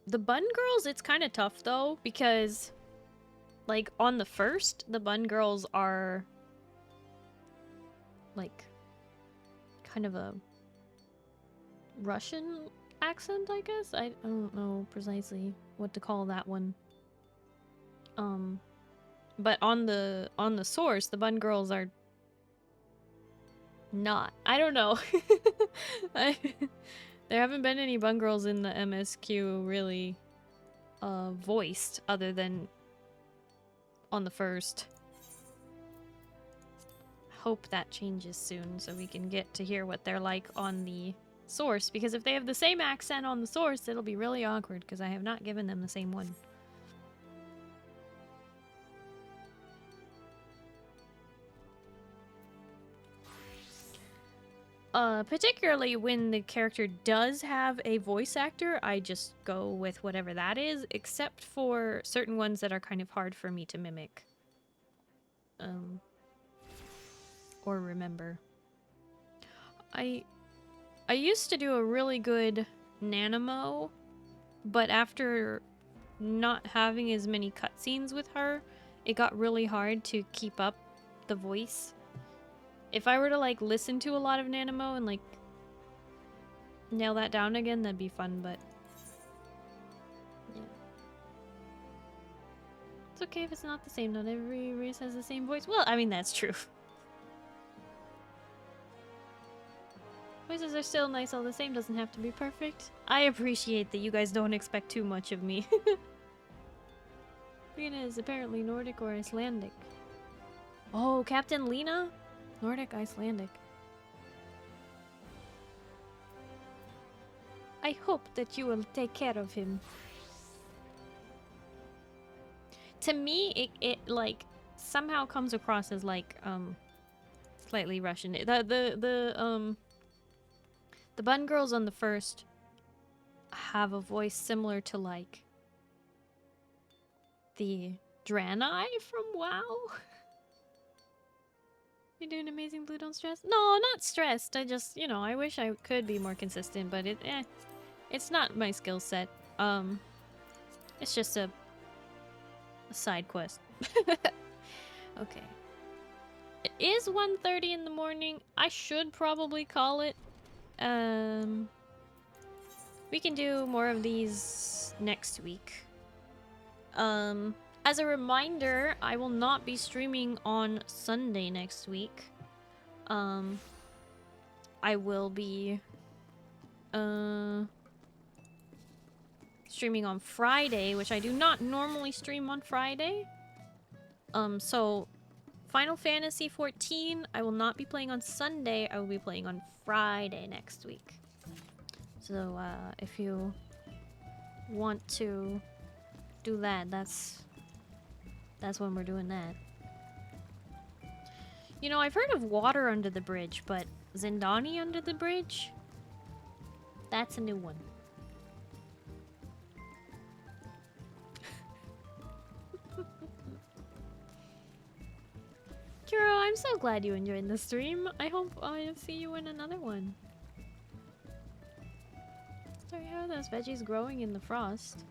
The Bun Girls, it's kind of tough though, because like on the first, the Bun Girls are like kind of a Russian accent, I guess. I don't know precisely what to call that one. But on the source, the Bun Girls are not. I don't know. There haven't been any Bun Girls in the MSQ really voiced other than on the first. Hope that changes soon so we can get to hear what they're like on the source, because if they have the same accent on the source, it'll be really awkward because I have not given them the same one. Particularly when the character does have a voice actor, I just go with whatever that is, except for certain ones that are kind of hard for me to mimic. Or remember. I used to do a really good Nanamo, but after not having as many cutscenes with her, it got really hard to keep up the voice. If I were to like listen to a lot of Nanamo and like nail that down again, that'd be fun, but yeah. It's okay if it's not the same. Not every race has the same voice. Well, I mean, that's true. Voices are still nice all the same, doesn't have to be perfect. I appreciate that you guys don't expect too much of me. Lena is apparently Nordic or Icelandic. Oh, Captain Lena? Nordic, Icelandic. I hope that you will take care of him. To me, it like somehow comes across as like slightly Russian. The Bun Girls on the first have a voice similar to like the Draenei from WoW. You're doing amazing, Blue. Don't stress. No, not stressed. I just, you know, I wish I could be more consistent, but it's not my skill set. It's just a side quest. Okay. It is 1:30 in the morning. I should probably call it. We can do more of these next week. As a reminder, I will not be streaming on Sunday next week. I will be streaming on Friday, which I do not normally stream on Friday. So Final Fantasy XIV, I will not be playing on Sunday. I will be playing on Friday next week. So if you want to do that, that's when we're doing that. You know, I've heard of Water Under the Bridge, but Zindani Under the Bridge? That's a new one. Kuro, I'm so glad you enjoyed the stream. I hope I'll see you in another one. Sorry, how are those veggies growing in the frost?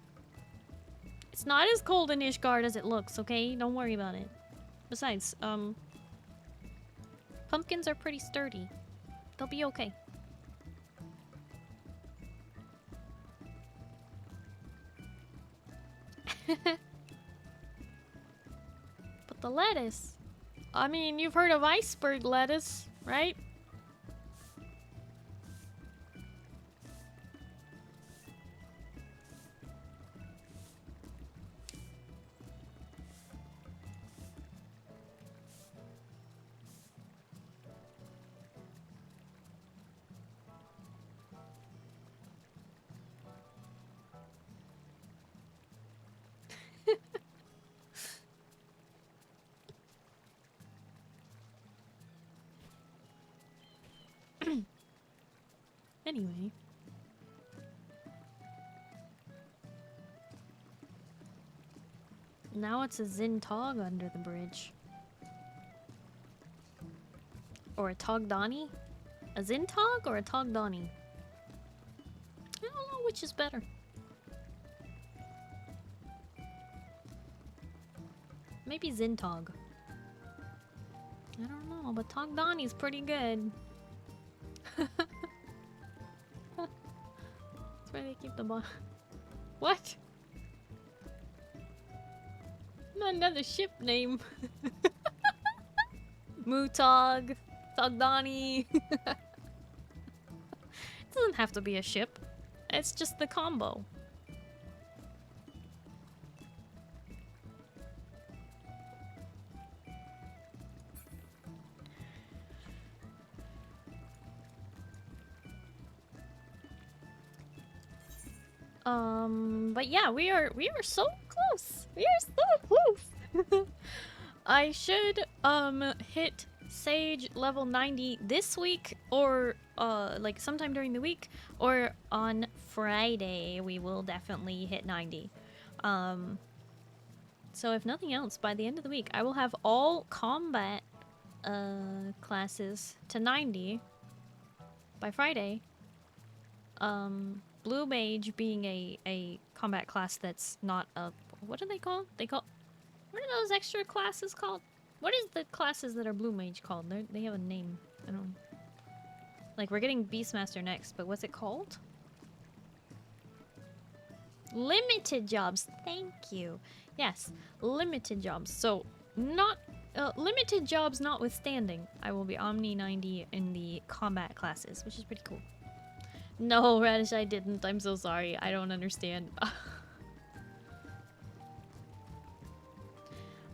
It's not as cold in Ishgard as it looks, okay? Don't worry about it. Besides, pumpkins are pretty sturdy. They'll be okay. But the lettuce... I mean, you've heard of iceberg lettuce, right? Anyway. Now it's a Zintog under the bridge. Or a Togdani? A Zintog or a Togdani? I don't know which is better. Maybe Zintog. I don't know, but Togdani's pretty good. That's where they keep the ball. What? Not another ship name. Mutog, Togdani. It doesn't have to be a ship. It's just the combo. But yeah, we are so close. We are so close. I should hit Sage level 90 this week, or like sometime during the week, or on Friday we will definitely hit 90. So if nothing else, by the end of the week I will have all combat classes to 90 by Friday. Blue Mage being a combat class that's not a... What do they call? What are those extra classes called? What is the classes that are Blue Mage called? They have a name. I don't know. Like, we're getting Beastmaster next, but what's it called? Limited jobs. Thank you. Yes, limited jobs. So, not... limited jobs notwithstanding, I will be Omni 90 in the combat classes, which is pretty cool. No, Radish, I didn't. I'm so sorry. I don't understand.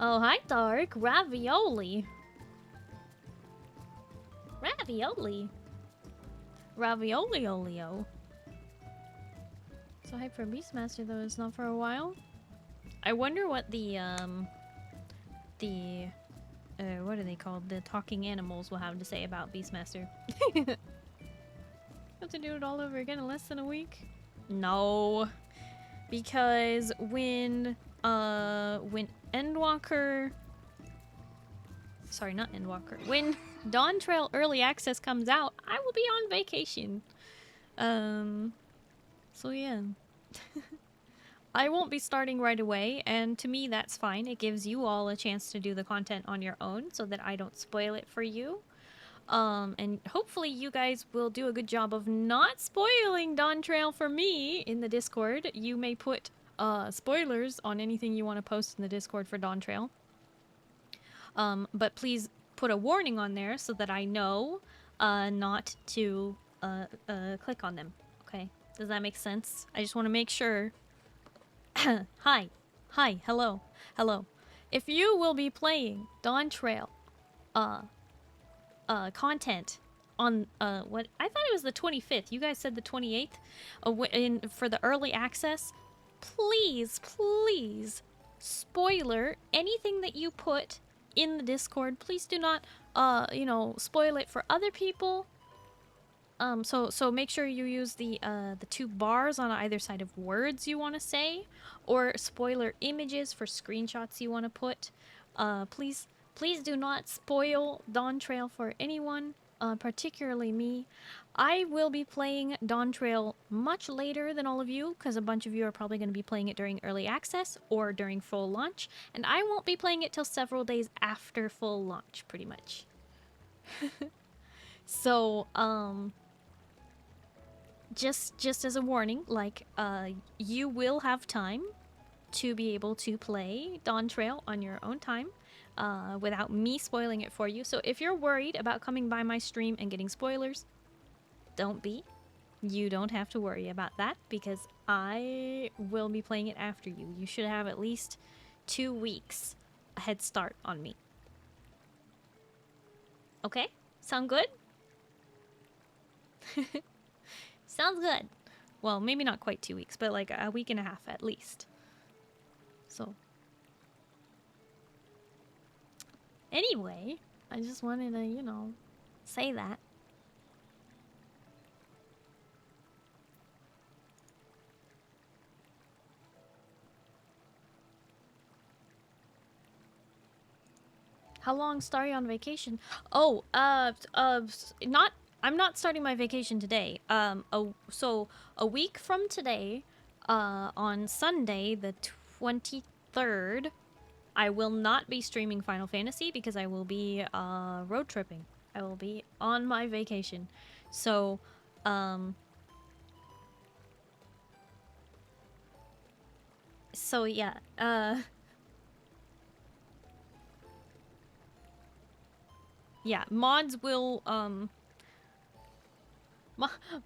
Oh, hi, Dark. Ravioli. Ravioli. Ravioli-olio. So hype for Beastmaster, though. It's not for a while. I wonder what the what are they called? The talking animals will have to say about Beastmaster. Have to do it all over again in less than a week? No, because when Endwalker, sorry, not Endwalker, when Dawn Trail Early Access comes out, I will be on vacation. So yeah. I won't be starting right away, and to me that's fine. It gives you all a chance to do the content on your own so that I don't spoil it for you. And hopefully you guys will do a good job of not spoiling Dawn Trail for me in the Discord. You may put spoilers on anything you want to post in the Discord for Dawn Trail. But please put a warning on there so that I know not to click on them. Okay? Does that make sense? I just want to make sure. Hi. Hello. If you will be playing Dawn Trail, content on what I thought it was the 25th. You guys said the 28th for the early access. Please spoiler anything that you put in the Discord. Please do not you know, spoil it for other people. So make sure you use the two bars on either side of words you want to say, or spoiler images for screenshots you want to put. Please do not spoil Dawn Trail for anyone, particularly me. I will be playing Dawn Trail much later than all of you, because a bunch of you are probably going to be playing it during early access or during full launch, and I won't be playing it till several days after full launch, pretty much. So, just as a warning, like, you will have time to be able to play Dawn Trail on your own time. Without me spoiling it for you. So if you're worried about coming by my stream and getting spoilers, don't be. You don't have to worry about that, because I will be playing it after you. You should have at least 2 weeks a head start on me. Okay? Sound good? Sounds good. Well, maybe not quite 2 weeks, but like a week and a half at least. So... Anyway, I just wanted to, you know, say that. How long Starry on vacation? Oh, I'm not starting my vacation today. So a week from today, on Sunday, the 23rd, I will not be streaming Final Fantasy because I will be road tripping. I will be on my vacation. So, yeah, yeah, mods will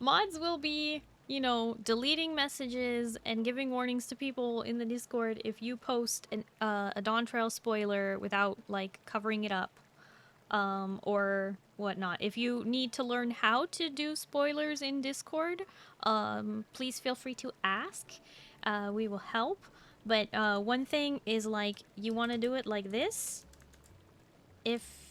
mods will be, you know, deleting messages and giving warnings to people in the Discord if you post a Dawn Trail spoiler without, like, covering it up, or whatnot. If you need to learn how to do spoilers in Discord, please feel free to ask. We will help. But one thing is, like, you want to do it like this. If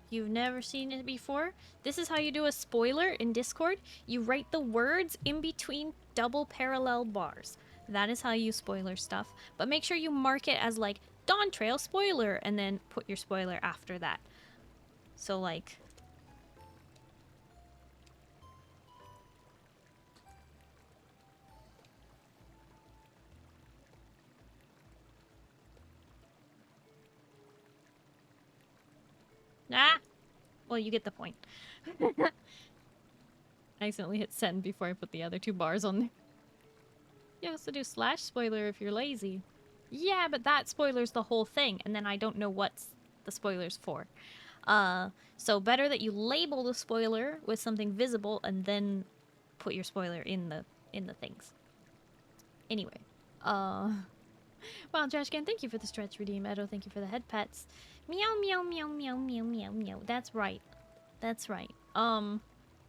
you've never seen it before, this is how you do a spoiler in Discord. You write the words in between double parallel bars. That is how you spoiler stuff. But make sure you mark it as, like, Dawn Trail spoiler, and then put your spoiler after that. So, like... Ah! Well, you get the point. I accidentally hit send before I put the other 2 bars on there. You also do slash spoiler if you're lazy. Yeah, but that spoilers the whole thing, and then I don't know what's the spoiler's for. So better that you label the spoiler with something visible and then put your spoiler in the things. Anyway, wow, Trash Can, thank you for the stretch redeem. Edo, thank you for the head pets. Meow, meow, meow, meow, meow, meow, meow. That's right. That's right.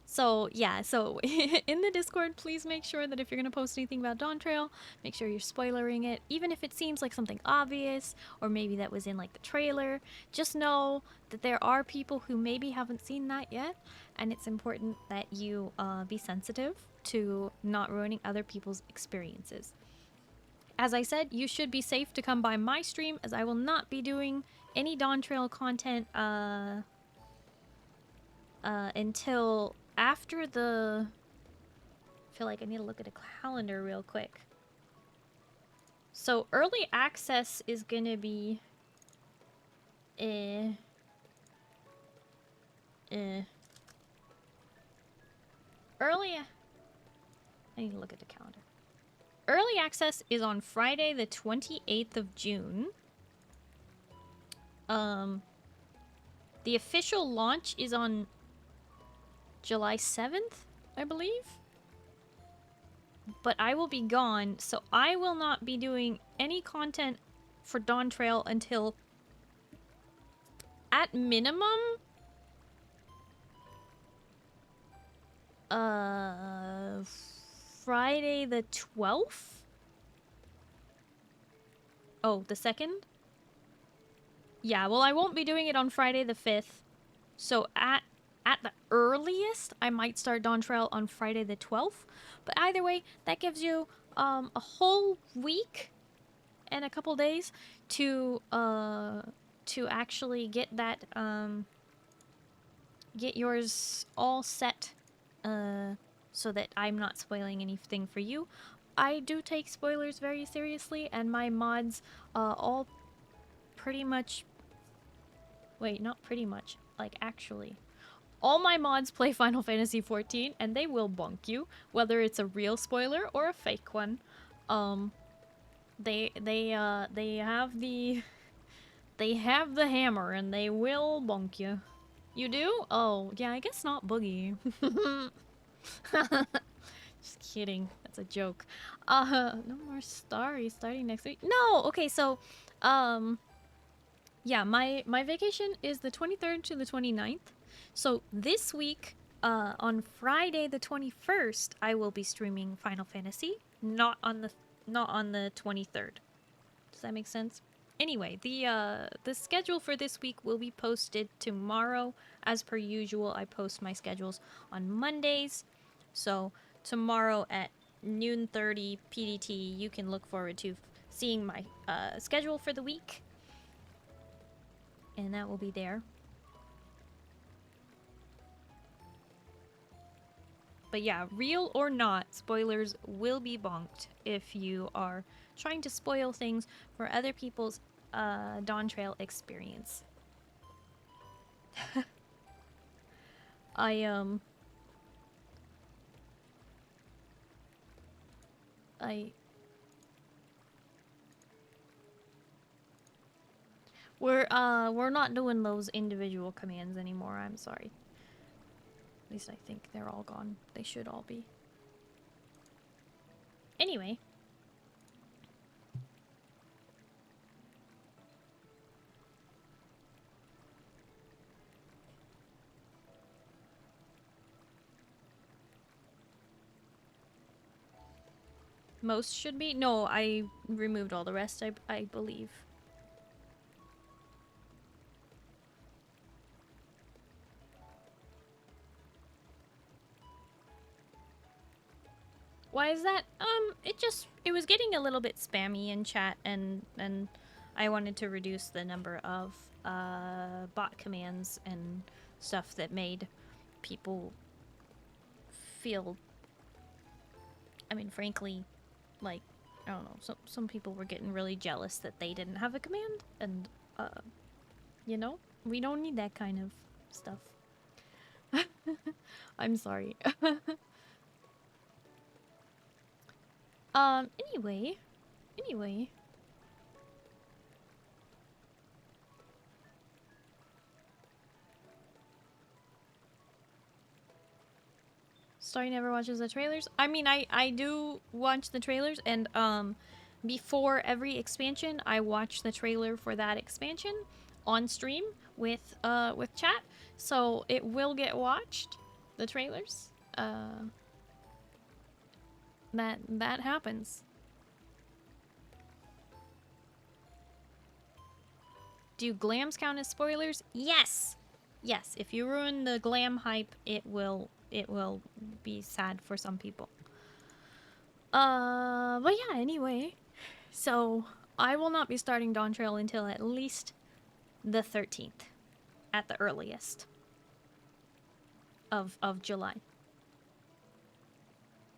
So, yeah, so in the Discord, please make sure that if you're going to post anything about Dawn Trail, make sure you're spoilering it, even if it seems like something obvious, or maybe that was in, like, the trailer. Just know that there are people who maybe haven't seen that yet, and it's important that you be sensitive to not ruining other people's experiences. As I said, you should be safe to come by my stream, as I will not be doing any Dawn Trail content until after the... I feel like I need to look at a calendar real quick. So early access is gonna be... early... I need to look at the calendar. Early access is on Friday the 28th of June. The official launch is on July 7th, I believe. But I will be gone, so I will not be doing any content for Dawn Trail until, at minimum, Friday the 12th? Oh, the 2nd? Yeah, well, I won't be doing it on Friday the 5th. So at the earliest, I might start Dawn Trail on Friday the 12th. But either way, that gives you a whole week and a couple days to actually get that get yours all set, so that I'm not spoiling anything for you. I do take spoilers very seriously, and my mods all pretty much... Wait, not pretty much. Like, actually. All my mods play Final Fantasy XIV, and they will bonk you, whether it's a real spoiler or a fake one. They have the... They have the hammer, and they will bonk you. You do? Oh, yeah, I guess not Boogie. Just kidding. That's a joke. No more Starry starting next week. No! Okay, so, yeah, my vacation is the 23rd to the 29th. So this week, on Friday the 21st, I will be streaming Final Fantasy, not on the 23rd. Does that make sense? Anyway, the schedule for this week will be posted tomorrow. As per usual, I post my schedules on Mondays. So tomorrow at noon 30 PDT, you can look forward to seeing my schedule for the week. And that will be there. But yeah, real or not, spoilers will be bonked if you are trying to spoil things for other people's Dawn Trail experience. I we're not doing those individual commands anymore, I'm sorry. At least I think they're all gone. They should all be. Anyway. Most should be? No, I removed all the rest, I believe. Why is that? It was getting a little bit spammy in chat, and I wanted to reduce the number of bot commands and stuff that made people feel, I mean, frankly, like, I don't know, some people were getting really jealous that they didn't have a command, and you know, we don't need that kind of stuff. I'm sorry. Anyway. Starry never watches the trailers. I mean, I do watch the trailers, and before every expansion, I watch the trailer for that expansion on stream with chat. So it will get watched, the trailers. That happens. Do glams count as spoilers? Yes! Yes, if you ruin the glam hype, it will be sad for some people. But yeah, anyway. So, I will not be starting Dawn Trail until at least the 13th. At the earliest. Of July.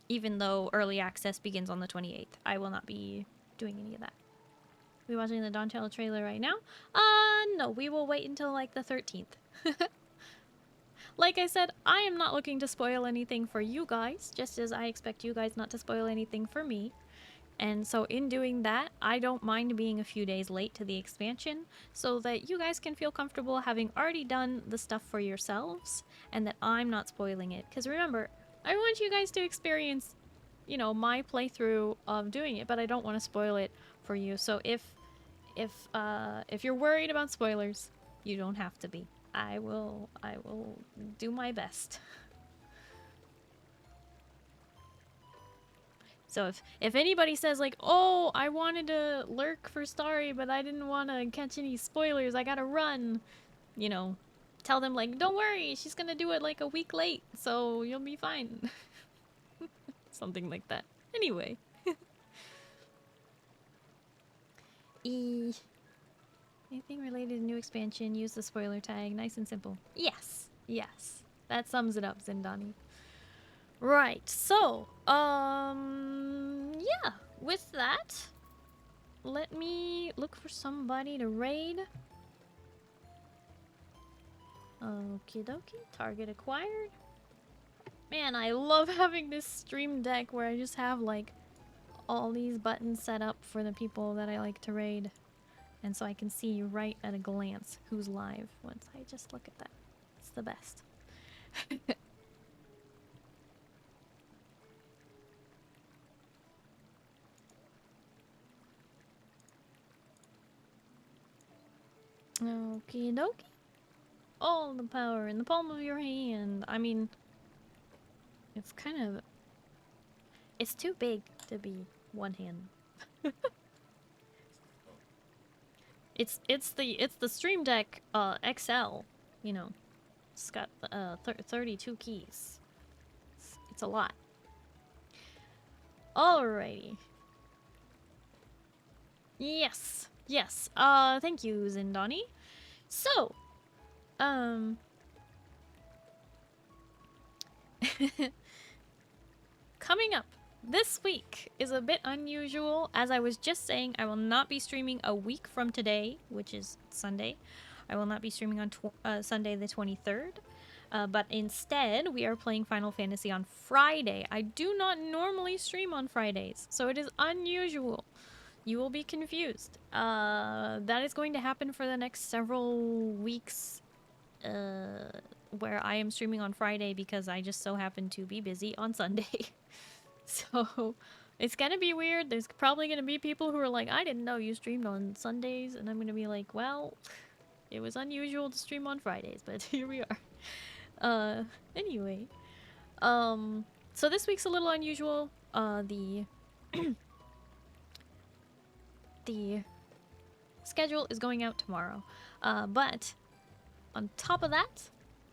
Even though early access begins on the 28th. I will not be doing any of that. We watching the Dawn Trail trailer right now? No, we will wait until like the 13th. Like I said, I am not looking to spoil anything for you guys, just as I expect you guys not to spoil anything for me. And so in doing that, I don't mind being a few days late to the expansion so that you guys can feel comfortable having already done the stuff for yourselves and that I'm not spoiling it. Because remember, I want you guys to experience, you know, my playthrough of doing it, but I don't want to spoil it for you. So if you're worried about spoilers, you don't have to be. I will do my best. So if anybody says like, oh, I wanted to lurk for Starry, but I didn't want to catch any spoilers, I gotta run, you know, tell them like, don't worry, she's gonna do it like a week late, so you'll be fine. Something like that. Anyway. Anything related to new expansion, use the spoiler tag. Nice and simple. Yes. Yes. That sums it up, Zindani. Right, so, yeah, with that, let me look for somebody to raid. Okie dokie, target acquired. Man, I love having this stream deck where I just have, like, all these buttons set up for the people that I like to raid. And so I can see right at a glance who's live once I just look at that. It's the best. Okie dokie. All the power in the palm of your hand. I mean, it's kind of... It's too big to be one hand. It's the Stream Deck XL, you know. It's got 32 keys. It's a lot. Alrighty. Yes. Yes. Thank you, Zindani. So, coming up this week is a bit unusual. As I was just saying, I will not be streaming a week from today, which is Sunday. I will not be streaming on Sunday the 23rd. But instead, we are playing Final Fantasy on Friday. I do not normally stream on Fridays, so it is unusual. You will be confused. That is going to happen for the next several weeks, where I am streaming on Friday because I just so happen to be busy on Sunday. So it's gonna be weird. There's probably gonna be people who are like, I didn't know you streamed on Sundays, and I'm gonna be like, well, it was unusual to stream on Fridays, but here we are. Anyway. So this week's a little unusual. The the schedule is going out tomorrow. But on top of that,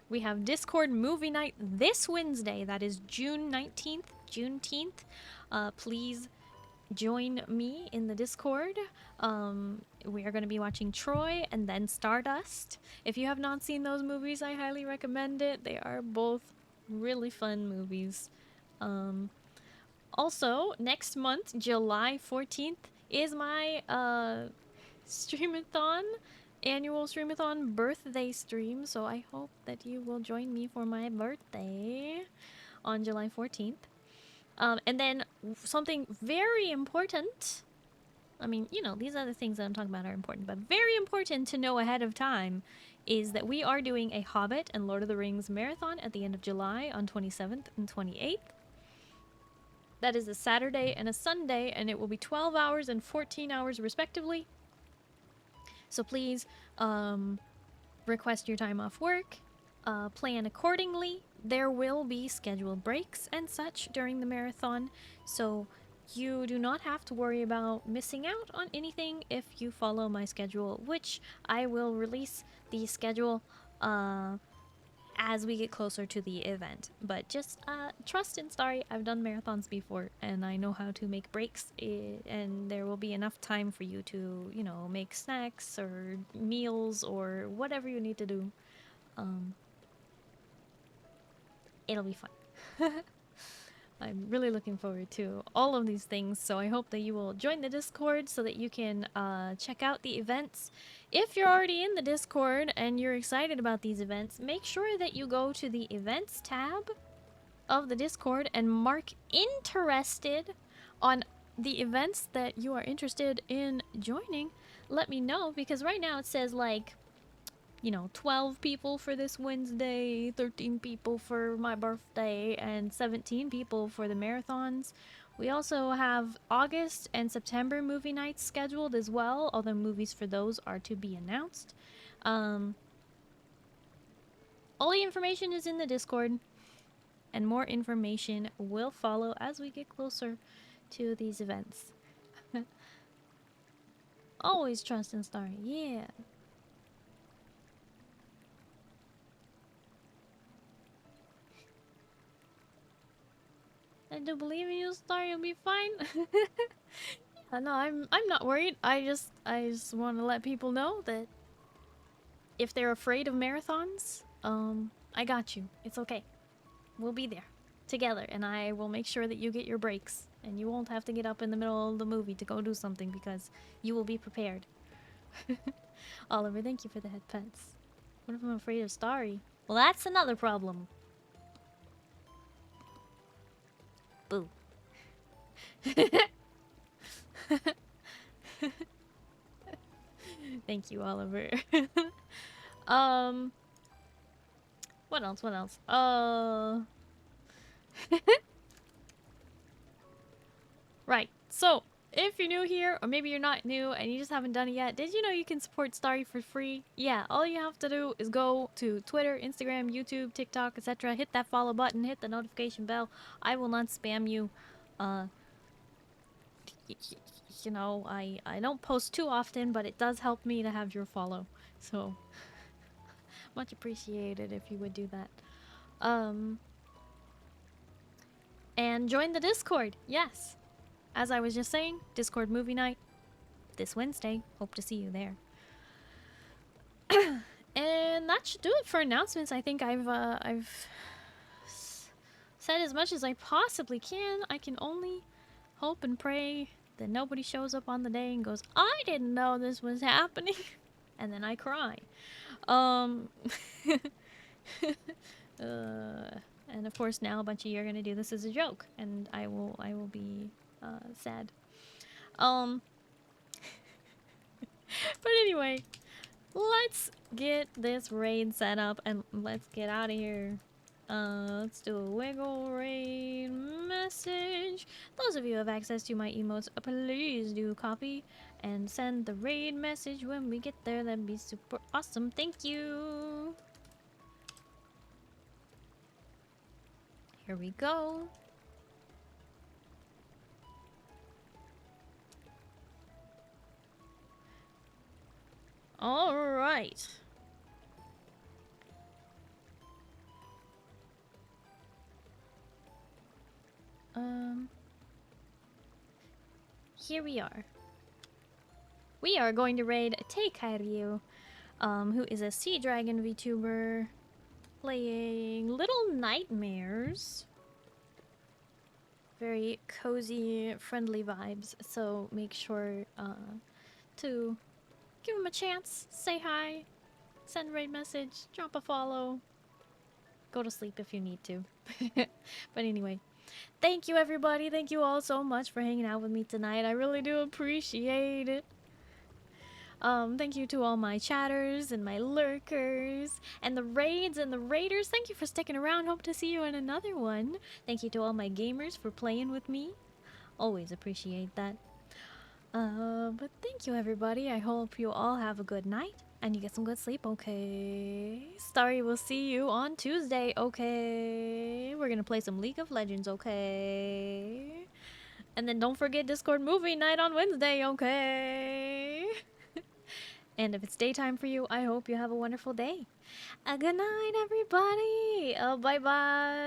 we have Discord movie night this Wednesday. That is June 19th, Juneteenth. Please join me in the Discord. We are going to be watching Troy and then Stardust. If you have not seen those movies, I highly recommend it. They are both really fun movies. Also, next month, July 14th, is my streamathon, annual streamathon birthday stream. So I hope that you will join me for my birthday on July 14th. And then something very important, I mean, you know, these other things that I'm talking about are important, but very important to know ahead of time is that we are doing a Hobbit and Lord of the Rings marathon at the end of July on 27th and 28th. That is a Saturday and a Sunday, and it will be 12 hours and 14 hours respectively. So please request your time off work, plan accordingly. There will be scheduled breaks and such during the marathon, so you do not have to worry about missing out on anything if you follow my schedule, which I will release the schedule as we get closer to the event. But just trust in Starry. I've done marathons before, and I know how to make breaks, and there will be enough time for you to, you know, make snacks or meals or whatever you need to do. It'll be fun. I'm really looking forward to all of these things, so I hope that you will join the Discord so that you can check out the events. If you're already in the Discord and you're excited about these events, make sure that you go to the events tab of the Discord and mark interested on the events that you are interested in joining. Let me know, because right now it says like, you know, 12 people for this Wednesday, 13 people for my birthday, and 17 people for the marathons. We also have August and September movie nights scheduled as well, although movies for those are to be announced. All the information is in the Discord, and more information will follow as we get closer to these events. Always trust in Starry, yeah. I do believe in you, Starry. You'll be fine. No, I'm not worried. I just want to let people know that if they're afraid of marathons, I got you. It's okay. We'll be there together, and I will make sure that you get your breaks, and you won't have to get up in the middle of the movie to go do something because you will be prepared. Oliver, thank you for the head pets. What if I'm afraid of Starry? Well, that's another problem. Boo. Thank you, Oliver. What else? What else? Right. So, if you're new here, or maybe you're not new and you just haven't done it yet, did you know you can support Starry for free? Yeah, all you have to do is go to Twitter, Instagram, YouTube, TikTok, etc. Hit that follow button, hit the notification bell. I will not spam you. You know, I don't post too often, but it does help me to have your follow. So, much appreciated if you would do that. And join the Discord. Yes. As I was just saying, Discord movie night this Wednesday. Hope to see you there. And that should do it for announcements. I think I've said as much as I possibly can. I can only hope and pray that nobody shows up on the day and goes, I didn't know this was happening. And then I cry. And of course now a bunch of you are gonna do this as a joke, and I will be sad. But anyway, let's get this raid set up and let's get out of here. Let's do a wiggle raid message. Those of you who have access to my emotes, please do copy and send the raid message when we get there. That'd be super awesome. Thank you. Here we go. All right. Here we are. We are going to raid Teikairu, who is a Sea Dragon VTuber playing Little Nightmares. Very cozy, friendly vibes, so make sure to give him a chance, say hi, send a raid message, drop a follow, go to sleep if you need to. But anyway, thank you everybody, thank you all so much for hanging out with me tonight. I really do appreciate it. Thank you to all my chatters and my lurkers and the raids and the raiders. Thank you for sticking around. Hope to see you in another one. Thank you to all my gamers for playing with me. Always appreciate that. But thank you everybody. I hope you all have a good night and you get some good sleep, okay? Starry will see you on Tuesday, okay? We're gonna play some League of Legends, okay? And then don't forget Discord movie night on Wednesday, okay? And if it's daytime for you, I hope you have a wonderful day. Good night, everybody. Bye-bye.